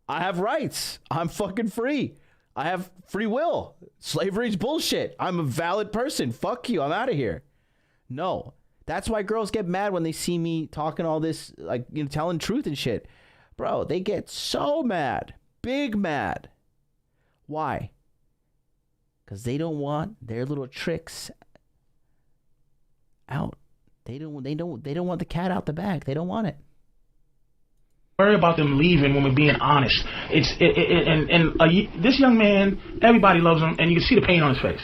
I have rights. I'm fucking free. I have free will. Slavery's bullshit. I'm a valid person. Fuck you. I'm out of here. No. That's why girls get mad when they see me talking all this, like, you know, telling truth and shit. Bro, they get so mad. Big mad. Why? Because they don't want their little tricks out. They don't want the cat out the bag. They don't want it. Worry about them leaving when we're being honest. This young man, everybody loves him, and you can see the pain on his face.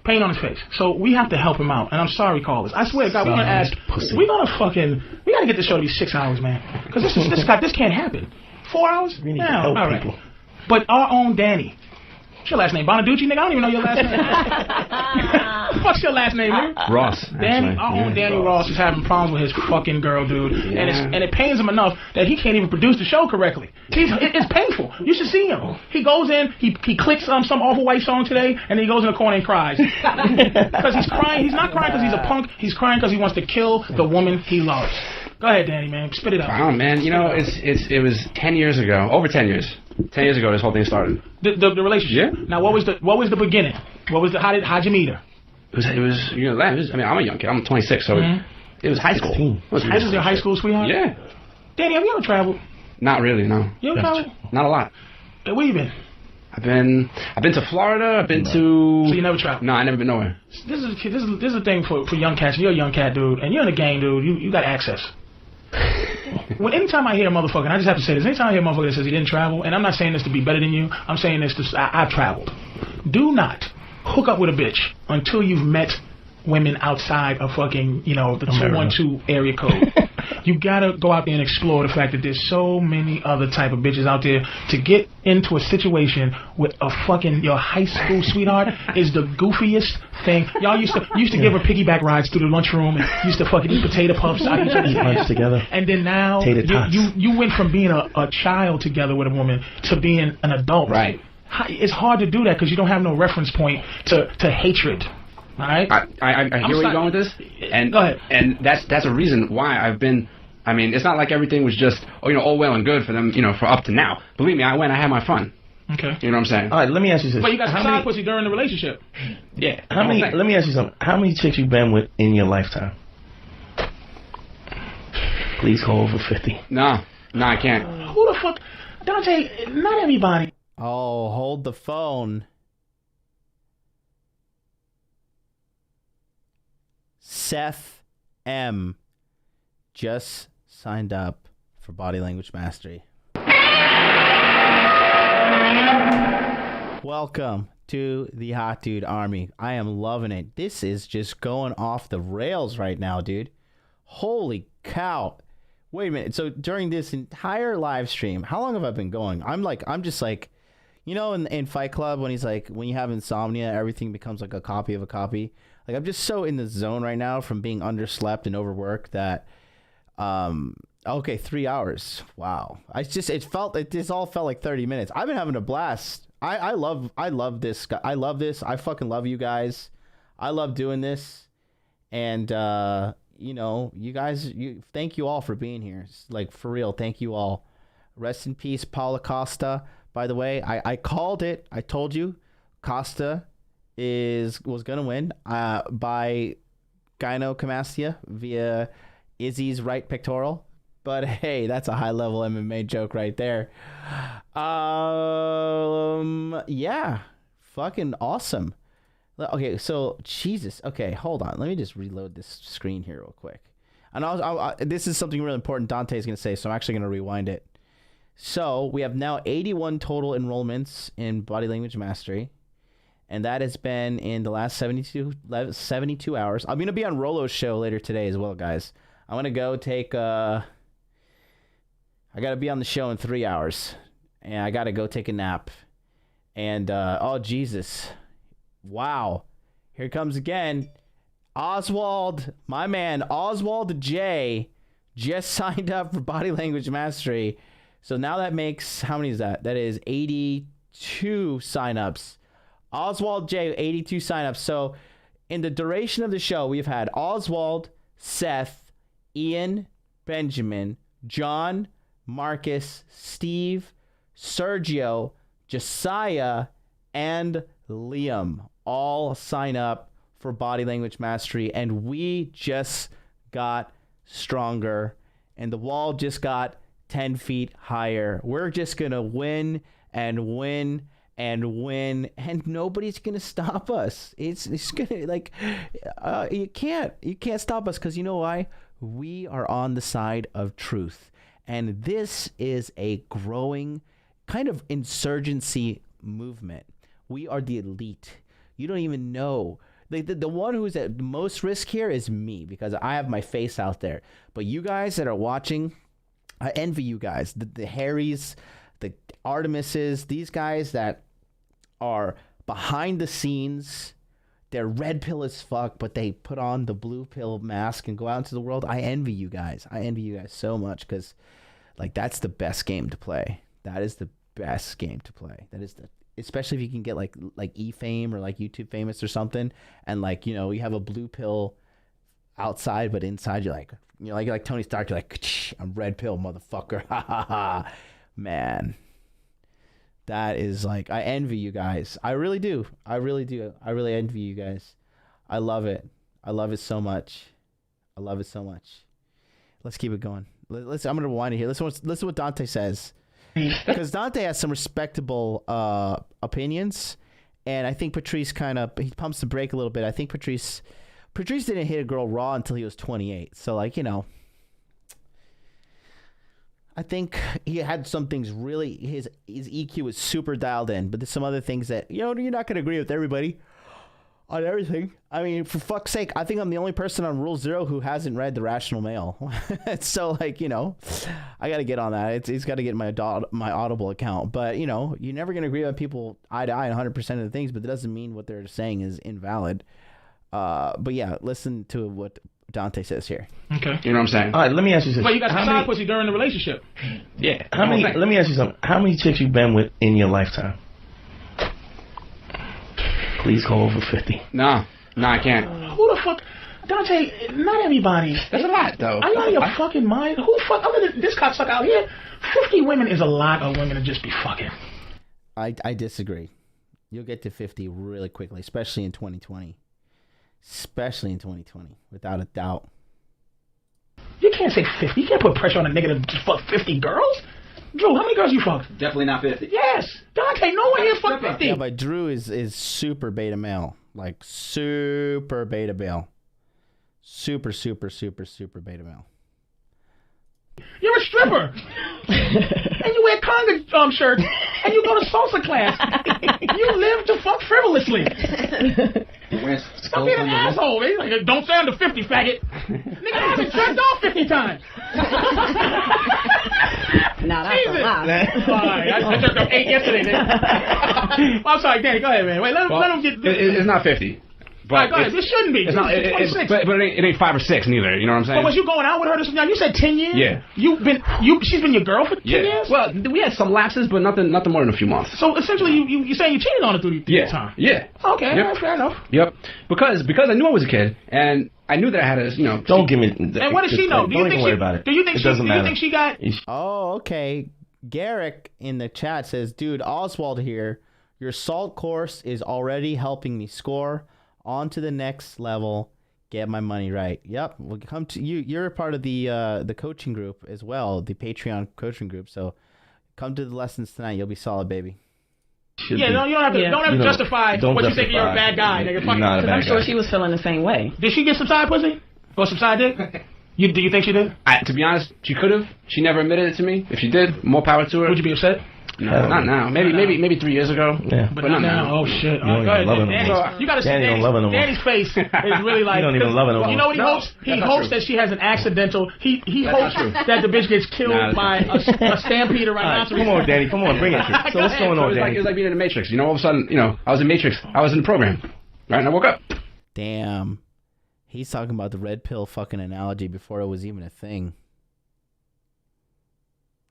Pain on his face. So we have to help him out. And I'm sorry, callers. I swear to God, we're gonna get this show to be 6 hours, man. Because this can't happen. 4 hours? We need no, to help all right. people. But our own Danny. What's your last name? Bonaducci, nigga? I don't even know your last name. What's your last name, nigga? Ross. Danny, our own Danny Ross is having problems with his fucking girl, dude. Yeah. And it pains him enough that he can't even produce the show correctly. It's painful. You should see him. He goes in, he clicks some awful white song today, and then he goes in the corner and cries. Because he's crying. He's not crying because he's a punk. He's crying because he wants to kill the woman he loves. Go ahead, Danny, man. Spit it out. Wow, man. You know, it was 10 years ago. Over 10 years. 10 years ago, this whole thing started. The relationship. Yeah. Now, what was the beginning? How'd you meet her? It was you know, I mean, I'm a young kid. I'm 26, so it was high school. It was This is your high school sweetheart? Yeah. Danny, have you ever traveled? Not really, no. You ever traveled? Not a lot. Where you been? I've been to Florida. I've been to. So you never traveled? No, I never been nowhere. This is a thing for young cats. You're a young cat, dude, and you're in the game, dude. You got access. Anytime I hear a motherfucker, and I just have to say this, anytime I hear a motherfucker that says he didn't travel, and I'm not saying this to be better than you, I'm saying this to I've traveled. Do not hook up with a bitch until you've met women outside of fucking, you know, the 212 area code. You gotta go out there and explore the fact that there's so many other type of bitches out there. To get into a situation with a fucking your high school sweetheart is the goofiest thing. Y'all used to give her piggyback rides through the lunchroom and used to fucking eat potato puffs out of each other's lunch together. And then now you went from being a child together with a woman to being an adult. Right. It's hard to do that because you don't have no reference point to hatred. All right. I hear where you're going with this, and go ahead. And that's a reason why I've been. I mean, it's not like everything was just all well and good for them, for up to now. Believe me, I had my fun. Okay. You know what I'm saying? All right, let me ask you this. But you got side pussy during the relationship. Yeah. Let me ask you something. How many chicks you been with in your lifetime? Please go over 50. No, I can't. Who the fuck? Dante, not everybody. Oh, hold the phone. Seth M. just signed up for Body Language Mastery. Welcome to the Hot Dude Army. I am loving it. This is just going off the rails right now, dude. Holy cow. Wait a minute. So during this entire live stream, how long have I been going? I'm just like, in Fight Club when he's like, when you have insomnia, everything becomes like a copy of a copy. Like, I'm just so in the zone right now from being underslept and overworked that, 3 hours. Wow. This all felt like 30 minutes. I've been having a blast. I love this. I love this. I fucking love you guys. I love doing this. And, you guys, thank you all for being here. Like, for real. Thank you all. Rest in peace, Paula Costa. By the way, I called it. I told you Costa was going to win by gynecomastia via Izzy's right pectoral. But hey, that's a high level MMA joke right there. Yeah, fucking awesome. Okay, so Jesus. Okay, hold on. Let me just reload this screen here real quick. And this is something really important Dante is going to say, so I'm actually going to rewind it. So we have now 81 total enrollments in Body Language Mastery. And that has been in the last 72 hours. I'm going to be on Rolo's show later today as well, guys. I'm going to go take... I got to be on the show in 3 hours. And I got to go take a nap. And, oh, Jesus. Wow. Here it comes again. Oswald, my man, Oswald J. just signed up for Body Language Mastery. So now that makes... How many is that? That is 82 signups. Oswald J, 82 signups. So in the duration of the show, we've had Oswald, Seth, Ian, Benjamin, John, Marcus, Steve, Sergio, Josiah, and Liam all sign up for Body Language Mastery. And we just got stronger. And the wall just got 10 feet higher. We're just going to win and win and win, and nobody's gonna stop us. It's gonna, like, you can't stop us, because you know why? We are on the side of truth, and this is a growing kind of insurgency movement. We are the elite. You don't even know. The one who's at most risk here is me, because I have my face out there. But you guys that are watching, I envy you guys. The Harrys, the Artemises, these guys that are behind the scenes. They're red pill as fuck, but they put on the blue pill mask and go out into the world. I envy you guys. I envy you guys so much, because, like, that's the best game to play. That is the best game to play. That is especially if you can get like E-Fame or like YouTube famous or something, and, like, you know, you have a blue pill outside, but inside you're like Tony Stark. You're like, I'm red pill, motherfucker. Ha ha ha. Man. That is, like, I envy you guys. I really do. I really do. I really envy you guys. I love it. I love it so much. I love it so much. Let's keep it going. I'm going to rewind it here. Listen to what Dante says. Because Dante has some respectable opinions. And I think Patrice he pumps the brake a little bit. I think Patrice didn't hit a girl raw until he was 28. So, like, you know, I think he had some things really, his EQ was super dialed in, but there's some other things that, you know, you're not going to agree with everybody on everything. I mean, for fuck's sake, I think I'm the only person on Rule 0 who hasn't read The Rational Male. So, like, you know, I got to get on that. He's got to get my Audible account. But, you know, you're never going to agree with people eye to eye on 100% of the things, but that doesn't mean what they're saying is invalid. But yeah, listen to what Dante says here. Okay. You know what I'm saying? All right, let me ask you this. Wait, you got some side pussy during the relationship? Yeah. Let me ask you something. How many chicks you been with in your lifetime? Please go over 50. No, I can't. Who the fuck? Dante, not everybody. That's a lot, though. Are you out of your fucking mind? Who the fuck, other than this cocksucker out here, 50 women is a lot of women to just be fucking. I disagree. You'll get to 50 really quickly, especially in 2020. Especially in 2020, without a doubt. You can't say 50. You can't put pressure on a nigga to fuck 50 girls. Drew, how many girls you fucked? Definitely not 50. Yes. Dante, no one here fucked 50. Yeah, but Drew is super beta male. Like, super beta male. Super beta male. You're a stripper. And you wear conga shirts. And you go to salsa class. You live to fuck frivolously. Stop being an asshole, man. Like, don't say under 50, faggot. Nigga, I haven't jerked off 50 times. No, that's a lot. I jerked off 8 yesterday, nigga. I'm sorry, Danny, go ahead, man. Wait, let him get... It's not 50. But go ahead. It shouldn't be. It's not, 26. But it ain't 5 or 6 neither. You know what I'm saying? But was you going out with her this now? You said 10 years? Yeah. She's been your girl for 10 years? Well, we had some lapses, but nothing more than a few months. So essentially, you saying you cheated on her through the time? Yeah. Okay, yep. That's fair enough. Yep. Because I knew I was a kid, and I knew that I had to, you know. Don't give me. And what does she know? Don't even worry about it. Do you think she got? Oh, okay. Garrick in the chat says, "Dude, Oswald here. Your salt course is already helping me score. On to the next level. Get my money right. Yep. We'll come to you. You're a part of the coaching group as well, the Patreon coaching group. So come to the lessons tonight. You'll be solid, baby. No, you don't have to justify what you think you're a bad guy, nigga. I'm sure she was feeling the same way. Did she get some side pussy? Or some side dick? Do you think she did? To be honest, she could have. She never admitted it to me. If she did, more power to her. Would you be upset? No, not now. Maybe 3 years ago. Yeah. But not now. Oh shit. You don't even love it no more. You gotta see Danny don't love it no more. Danny's face is really like. You don't even love it no more. You know what he hopes? He hopes that she has an accidental. He hopes that the bitch gets killed by a stampede or rhinoceros. Come on, Danny. Come on, bring it. So what's going on, Danny? It was like being in the Matrix. All of a sudden, I was in Matrix. I was in the program. Right, and I woke up. Damn. He's talking about the red pill fucking analogy before it was even a thing.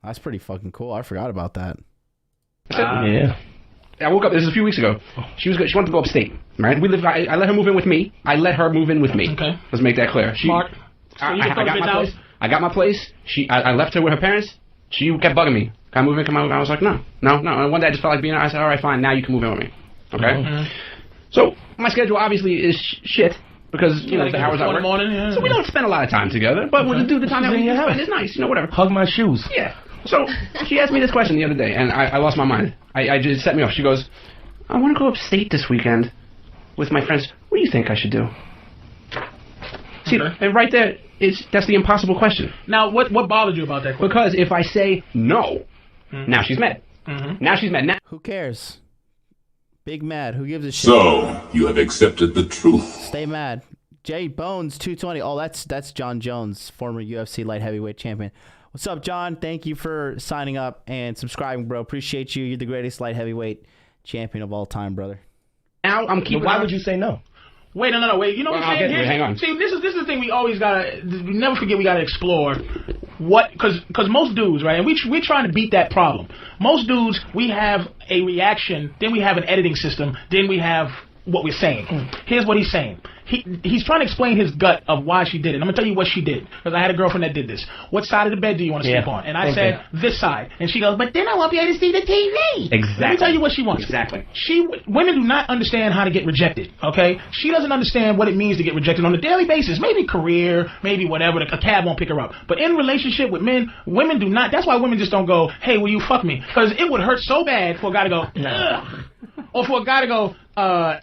That's pretty fucking cool. I forgot about that. Yeah. I woke up. This was a few weeks ago. She wanted to go upstate. Right. We lived. I let her move in with me. Okay. Let's make that clear. Smart. So I got my place. I got my place. I left her with her parents. She kept bugging me. Can I move in? Can I move in? I was like, no. And one day I just felt like being. I said, all right, fine. Now you can move in with me. Okay. Mm-hmm. So my schedule obviously is shit. Because, the hours I work. Morning, So we don't spend a lot of time together. But when we do the time that we do spend, it's nice. Whatever. Hug my shoes. Yeah. So she asked me this question the other day, and I lost my mind. I just set me off. She goes, I want to go upstate this weekend with my friends. What do you think I should do? See, and right there, that's the impossible question. Now, what bothered you about that question? Because if I say no, now she's mad. Mm-hmm. Now she's mad. Who cares? Big mad. Who gives a shit? So, you have accepted the truth. Stay mad. Jay Bones 220. Oh, that's John Jones, former UFC light heavyweight champion. What's up, John? Thank you for signing up and subscribing, bro. Appreciate you. You're the greatest light heavyweight champion of all time, brother. Now I'm keeping. Why would you say no? Wait, no, wait. You know what I'm saying? Hang on. See, this is the thing we always gotta never forget. We gotta explore because most dudes, right? And we're trying to beat that problem. Most dudes, we have a reaction, then we have an editing system, then we have what we're saying. Here's what he's saying. He's trying to explain his gut of why she did it. I'm gonna tell you what she did because I had a girlfriend that did this. What side of the bed do you want to sleep on? And I said this side, and she goes, but then I won't be able to see the TV. Exactly. Let me tell you what she wants. Exactly. Women do not understand how to get rejected. Okay, she doesn't understand what it means to get rejected on a daily basis. Maybe career, maybe whatever. A cab won't pick her up. But in relationship with men, women do not. That's why women just don't go, hey, will you fuck me? Because it would hurt so bad for a guy to go, ugh. Or for a guy to go,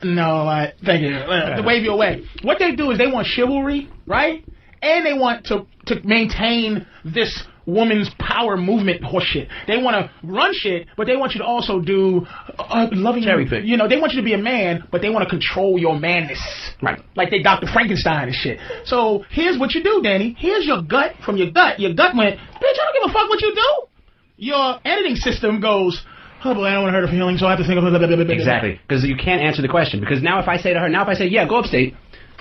no, thank you, to wave you away. What they do is they want chivalry, right? And they want to maintain this woman's power movement horseshit. They want to run shit, but they want you to also do loving cherry pick. They want you to be a man, but they want to control your manness. Right. Like they Dr. Frankenstein and shit. So here's what you do, Danny. Here's your gut from your gut. Your gut went, bitch, I don't give a fuck what you do. Your editing system goes, oh boy, I don't want to hurt her feelings, so I have to think of blah, blah, blah, blah, blah. Exactly, because you can't answer the question. Because now if I say to her, yeah, go upstate,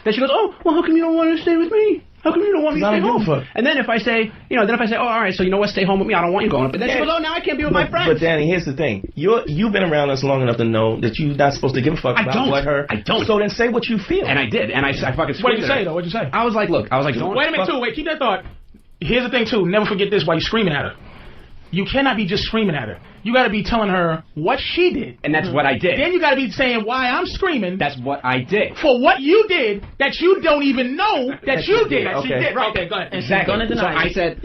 then she goes, oh, well, how come you don't want to stay with me? How come you don't want me to stay home? And then if I say, oh, all right, so you know what, stay home with me, I don't want you going up. But then she goes, oh, now I can't be with my friends. But Danny, here's the thing. You've been around us long enough to know that you're not supposed to give a fuck about what her... I don't. So then say what you feel. And I did, and I fucking screamed. What did you say, though? What did you say? I was like, don't... Wait a minute, too. Wait, keep that thought. Here's the thing, too. Never forget this while you're screaming at her. You cannot be just screaming at her. You got to be telling her what she did. And that's what I did. Then you got to be saying why I'm screaming. That's what I did. For what you did that you don't even know that you did. That she did. Right. Okay, go ahead. Exactly. So I said,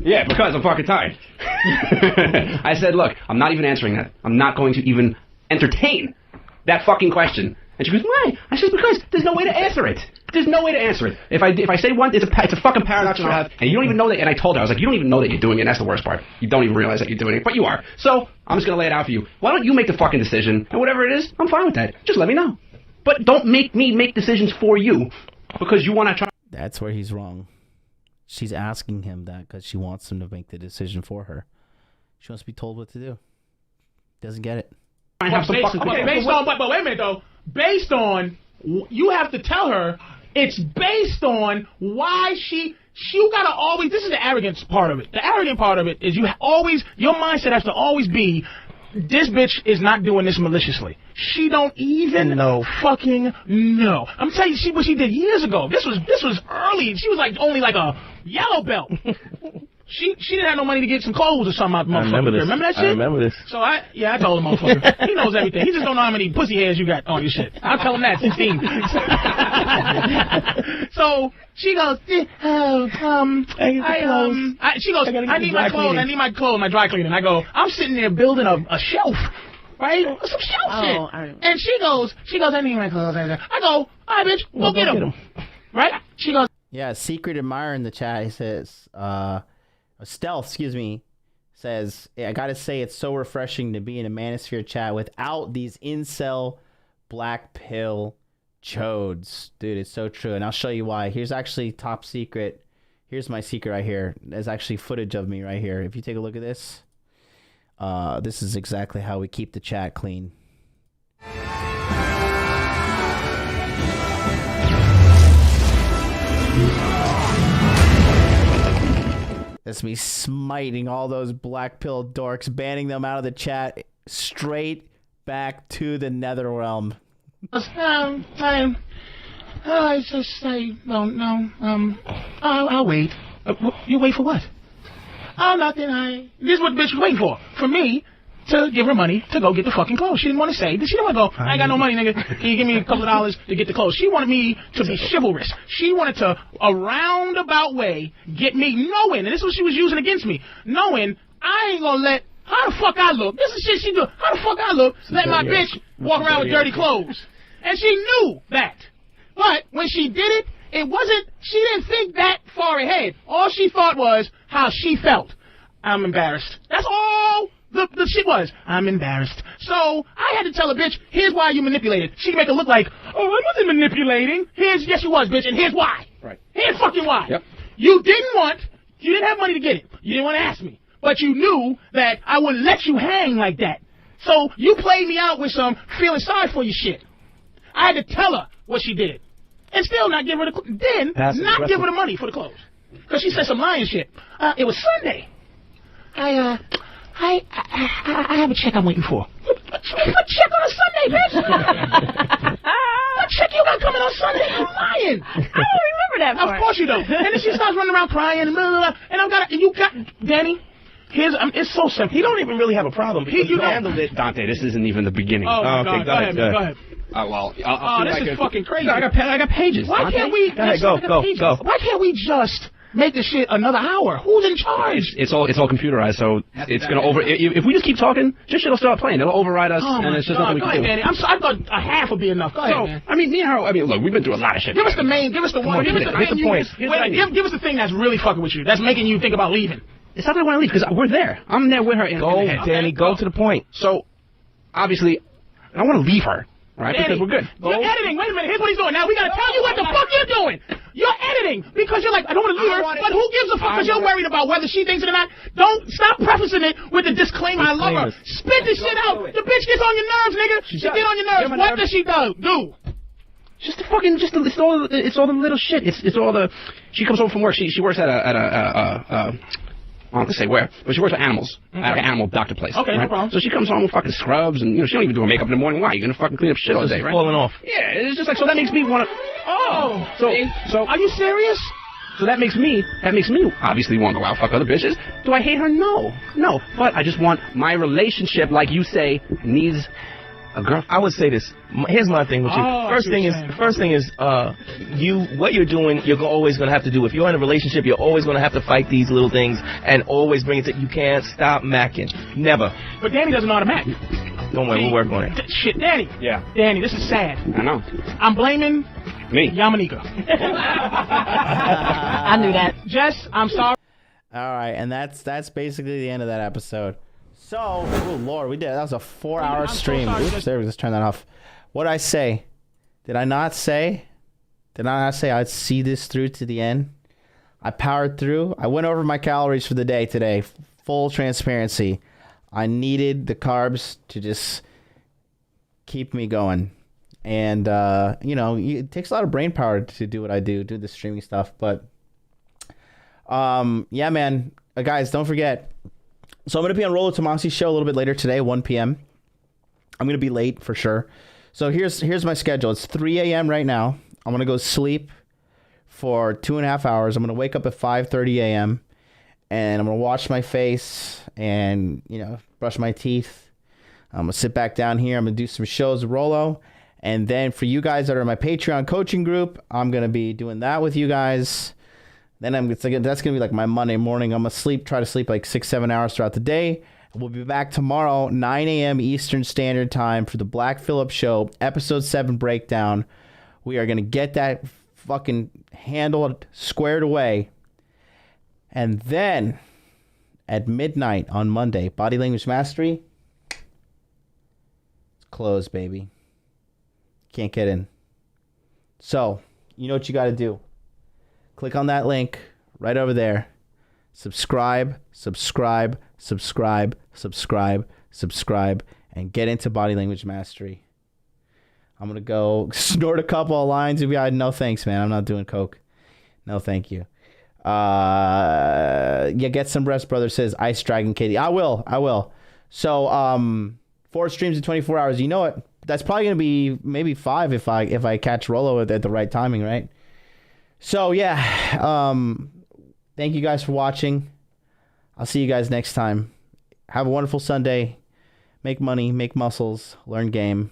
yeah, because I'm fucking tired. I said, look, I'm not even answering that. I'm not going to even entertain that fucking question. And she goes, why? I said, because there's no way to answer it. There's no way to answer it. If I say one, it's a fucking paradox I have, and you don't even know that. And I told her, I was like, you don't even know that you're doing it. And that's the worst part. You don't even realize that you're doing it, but you are. So I'm just gonna lay it out for you. Why don't you make the fucking decision? And whatever it is, I'm fine with that. Just let me know. But don't make me make decisions for you because you want to try. That's where he's wrong. She's asking him that because she wants him to make the decision for her. She wants to be told what to do. Doesn't get it. But wait a minute though. Based on, you have to tell her it's based on why you gotta always, this is the arrogance part of it. The arrogant part of it is your mindset has to always be, this bitch is not doing this maliciously. She don't even fucking know. I'm telling you, what she did years ago. This was early. She was only like a yellow belt. She didn't have no money to get some clothes or something. I remember this. Remember that shit? I remember this. So I told the motherfucker. He knows everything. He just don't know how many pussy hairs you got on your shit. I'll tell him that. 16. So she goes, she goes, I need my clothes. I need my clothes. My dry cleaning. I go, I'm sitting there building a shelf. Right? Some shelf shit. And she goes, I need my clothes. I go, all right, bitch, go get them. Right? She goes. Yeah, Secret Admirer in the chat. He says, Stealth, excuse me, says, I gotta say it's so refreshing to be in a Manosphere chat without these incel black pill chodes. Dude, it's so true. And I'll show you why. Here's actually top secret. Here's my secret right here. There's actually footage of me right here. If you take a look at this, this is exactly how we keep the chat clean. That's me smiting all those black pill dorks, banning them out of the chat, straight back to the nether realm. I don't know. I'll wait. You wait for what? Oh, nothing. This is what the bitch was waiting for. For me to give her money to go get the fucking clothes. She didn't want to say. She didn't want to go, I ain't got no money, nigga. Can you give me a couple of dollars to get the clothes? She wanted me to be chivalrous. She wanted to, a roundabout way, get me knowing, and this is what she was using against me, knowing I ain't gonna let, how the fuck I look? This is shit she do. How the fuck I look? Let my bitch walk around with dirty clothes. And she knew that. But when she did it, it wasn't, she didn't think that far ahead. All she thought was how she felt. I'm embarrassed. That's all the shit was. I'm embarrassed. So I had to tell a bitch, here's why you manipulated. She make it look like, oh, I wasn't manipulating. Yes, you was, bitch, and here's why. Right. Here's fucking why. Yep. You didn't have money to get it. You didn't want to ask me. But you knew that I wouldn't let you hang like that. So you played me out with some feeling sorry for your shit. I had to tell her what she did. And still not give her the give her the money for the clothes. Because she said some lying shit. It was Sunday. I have a check I'm waiting for. What check on a Sunday, bitch? What check you got coming on Sunday? You're lying. I don't remember that part. Of course you don't. And then she starts running around crying and blah, blah, blah, and Danny, it's so simple. He don't even really have a problem. You handled it. Dante, this isn't even the beginning. Oh, okay, go ahead. Well, I'll this is fucking crazy. I got pages. Why can't we? Go. Why can't we just make this shit another hour? Who's in charge? It's all computerized, so it's gonna if we just keep talking, just shit'll start playing. It'll override us, and it's just nothing we can do. Danny. I thought a half would be enough. Go ahead, man. I mean, look, we've been through a lot of shit. Give us the main. Give us the one. Give us the point. Give us the thing that's really fucking with you. That's making you think about leaving. It's not that I want to leave because we're there. I'm there with her. Go, Danny. Go to the point. So, obviously, I don't want to leave her. Right, Danny, because we're good. You're editing. Wait a minute. Here's what he's doing. Now we gotta tell you what the fuck you're doing. You're editing because you're like, I don't want to leave her, but who gives a fuck? Because you're worried about whether she thinks it or not. Don't stop prefacing it with the disclaimer. I love her. Spit this shit out. The bitch gets on your nerves, nigga. She get on your nerves. What does she do? It's all the little shit. It's all the. She comes home from work. She works at a I don't want to say where, but she works with animals at an animal doctor place. Okay, right? no problem. So she comes home with fucking scrubs, and she don't even do her makeup in the morning. Why? You're gonna fucking clean up shit all day, right? Falling off. Yeah, it's just like so. That makes me want to. Oh, so are you serious? So that makes me obviously want to go out fuck other bitches. Do I hate her? No. But I just want my relationship, like you say, needs a girl. I would say this. Here's my thing with you. First thing is, what you're doing, you're always going to have to do. If you're in a relationship, you're always going to have to fight these little things and always bring it to, you can't stop macking. Never. But Danny doesn't know how to mac. Don't worry, we'll work on it. Shit, Danny. Yeah. Danny, this is sad. I know. I'm blaming me. Yamanika. I knew that. Jess, I'm sorry. All right, and that's basically the end of that episode. So, oh Lord, that was a 4-hour stream. Oops, there, let's turn that off. What did I say? Did I not say I'd see this through to the end? I powered through. I went over my calories for the day today. Full transparency. I needed the carbs to just keep me going. And, it takes a lot of brain power to do what I do the streaming stuff. But, yeah, man. Guys, don't forget. So I'm going to be on Rollo Tomasi's show a little bit later today, 1 p.m. I'm going to be late for sure. So here's my schedule. It's 3 a.m. right now. I'm going to go sleep for 2.5 hours. I'm going to wake up at 5:30 a.m. and I'm gonna wash my face and brush my teeth. I'm gonna sit back down here. I'm gonna do some shows with Rolo, and then for you guys that are in my Patreon coaching group, I'm gonna be doing that with you guys. Then that's gonna be like my Monday morning. I'm gonna try to sleep like 6-7 hours throughout the day. We'll be back tomorrow, 9 a.m. Eastern Standard Time for the Black Phillip Show, Episode 7 breakdown. We are gonna get that fucking handled, squared away. And then at midnight on Monday, Body Language Mastery, it's closed, baby. Can't get in. So, you know what you got to do. Click on that link right over there. Subscribe, subscribe, subscribe, subscribe, subscribe, and get into Body Language Mastery. I'm going to go snort a couple of lines. No thanks, man. I'm not doing coke. No, thank you. Get some rest, brother, says Ice Dragon Kitty. I will. So, 4 streams in 24 hours. You know what? That's probably going to be maybe 5 if I catch Rolo at the right timing, right? So, yeah. Thank you guys for watching. I'll see you guys next time. Have a wonderful Sunday. Make money, make muscles, learn game.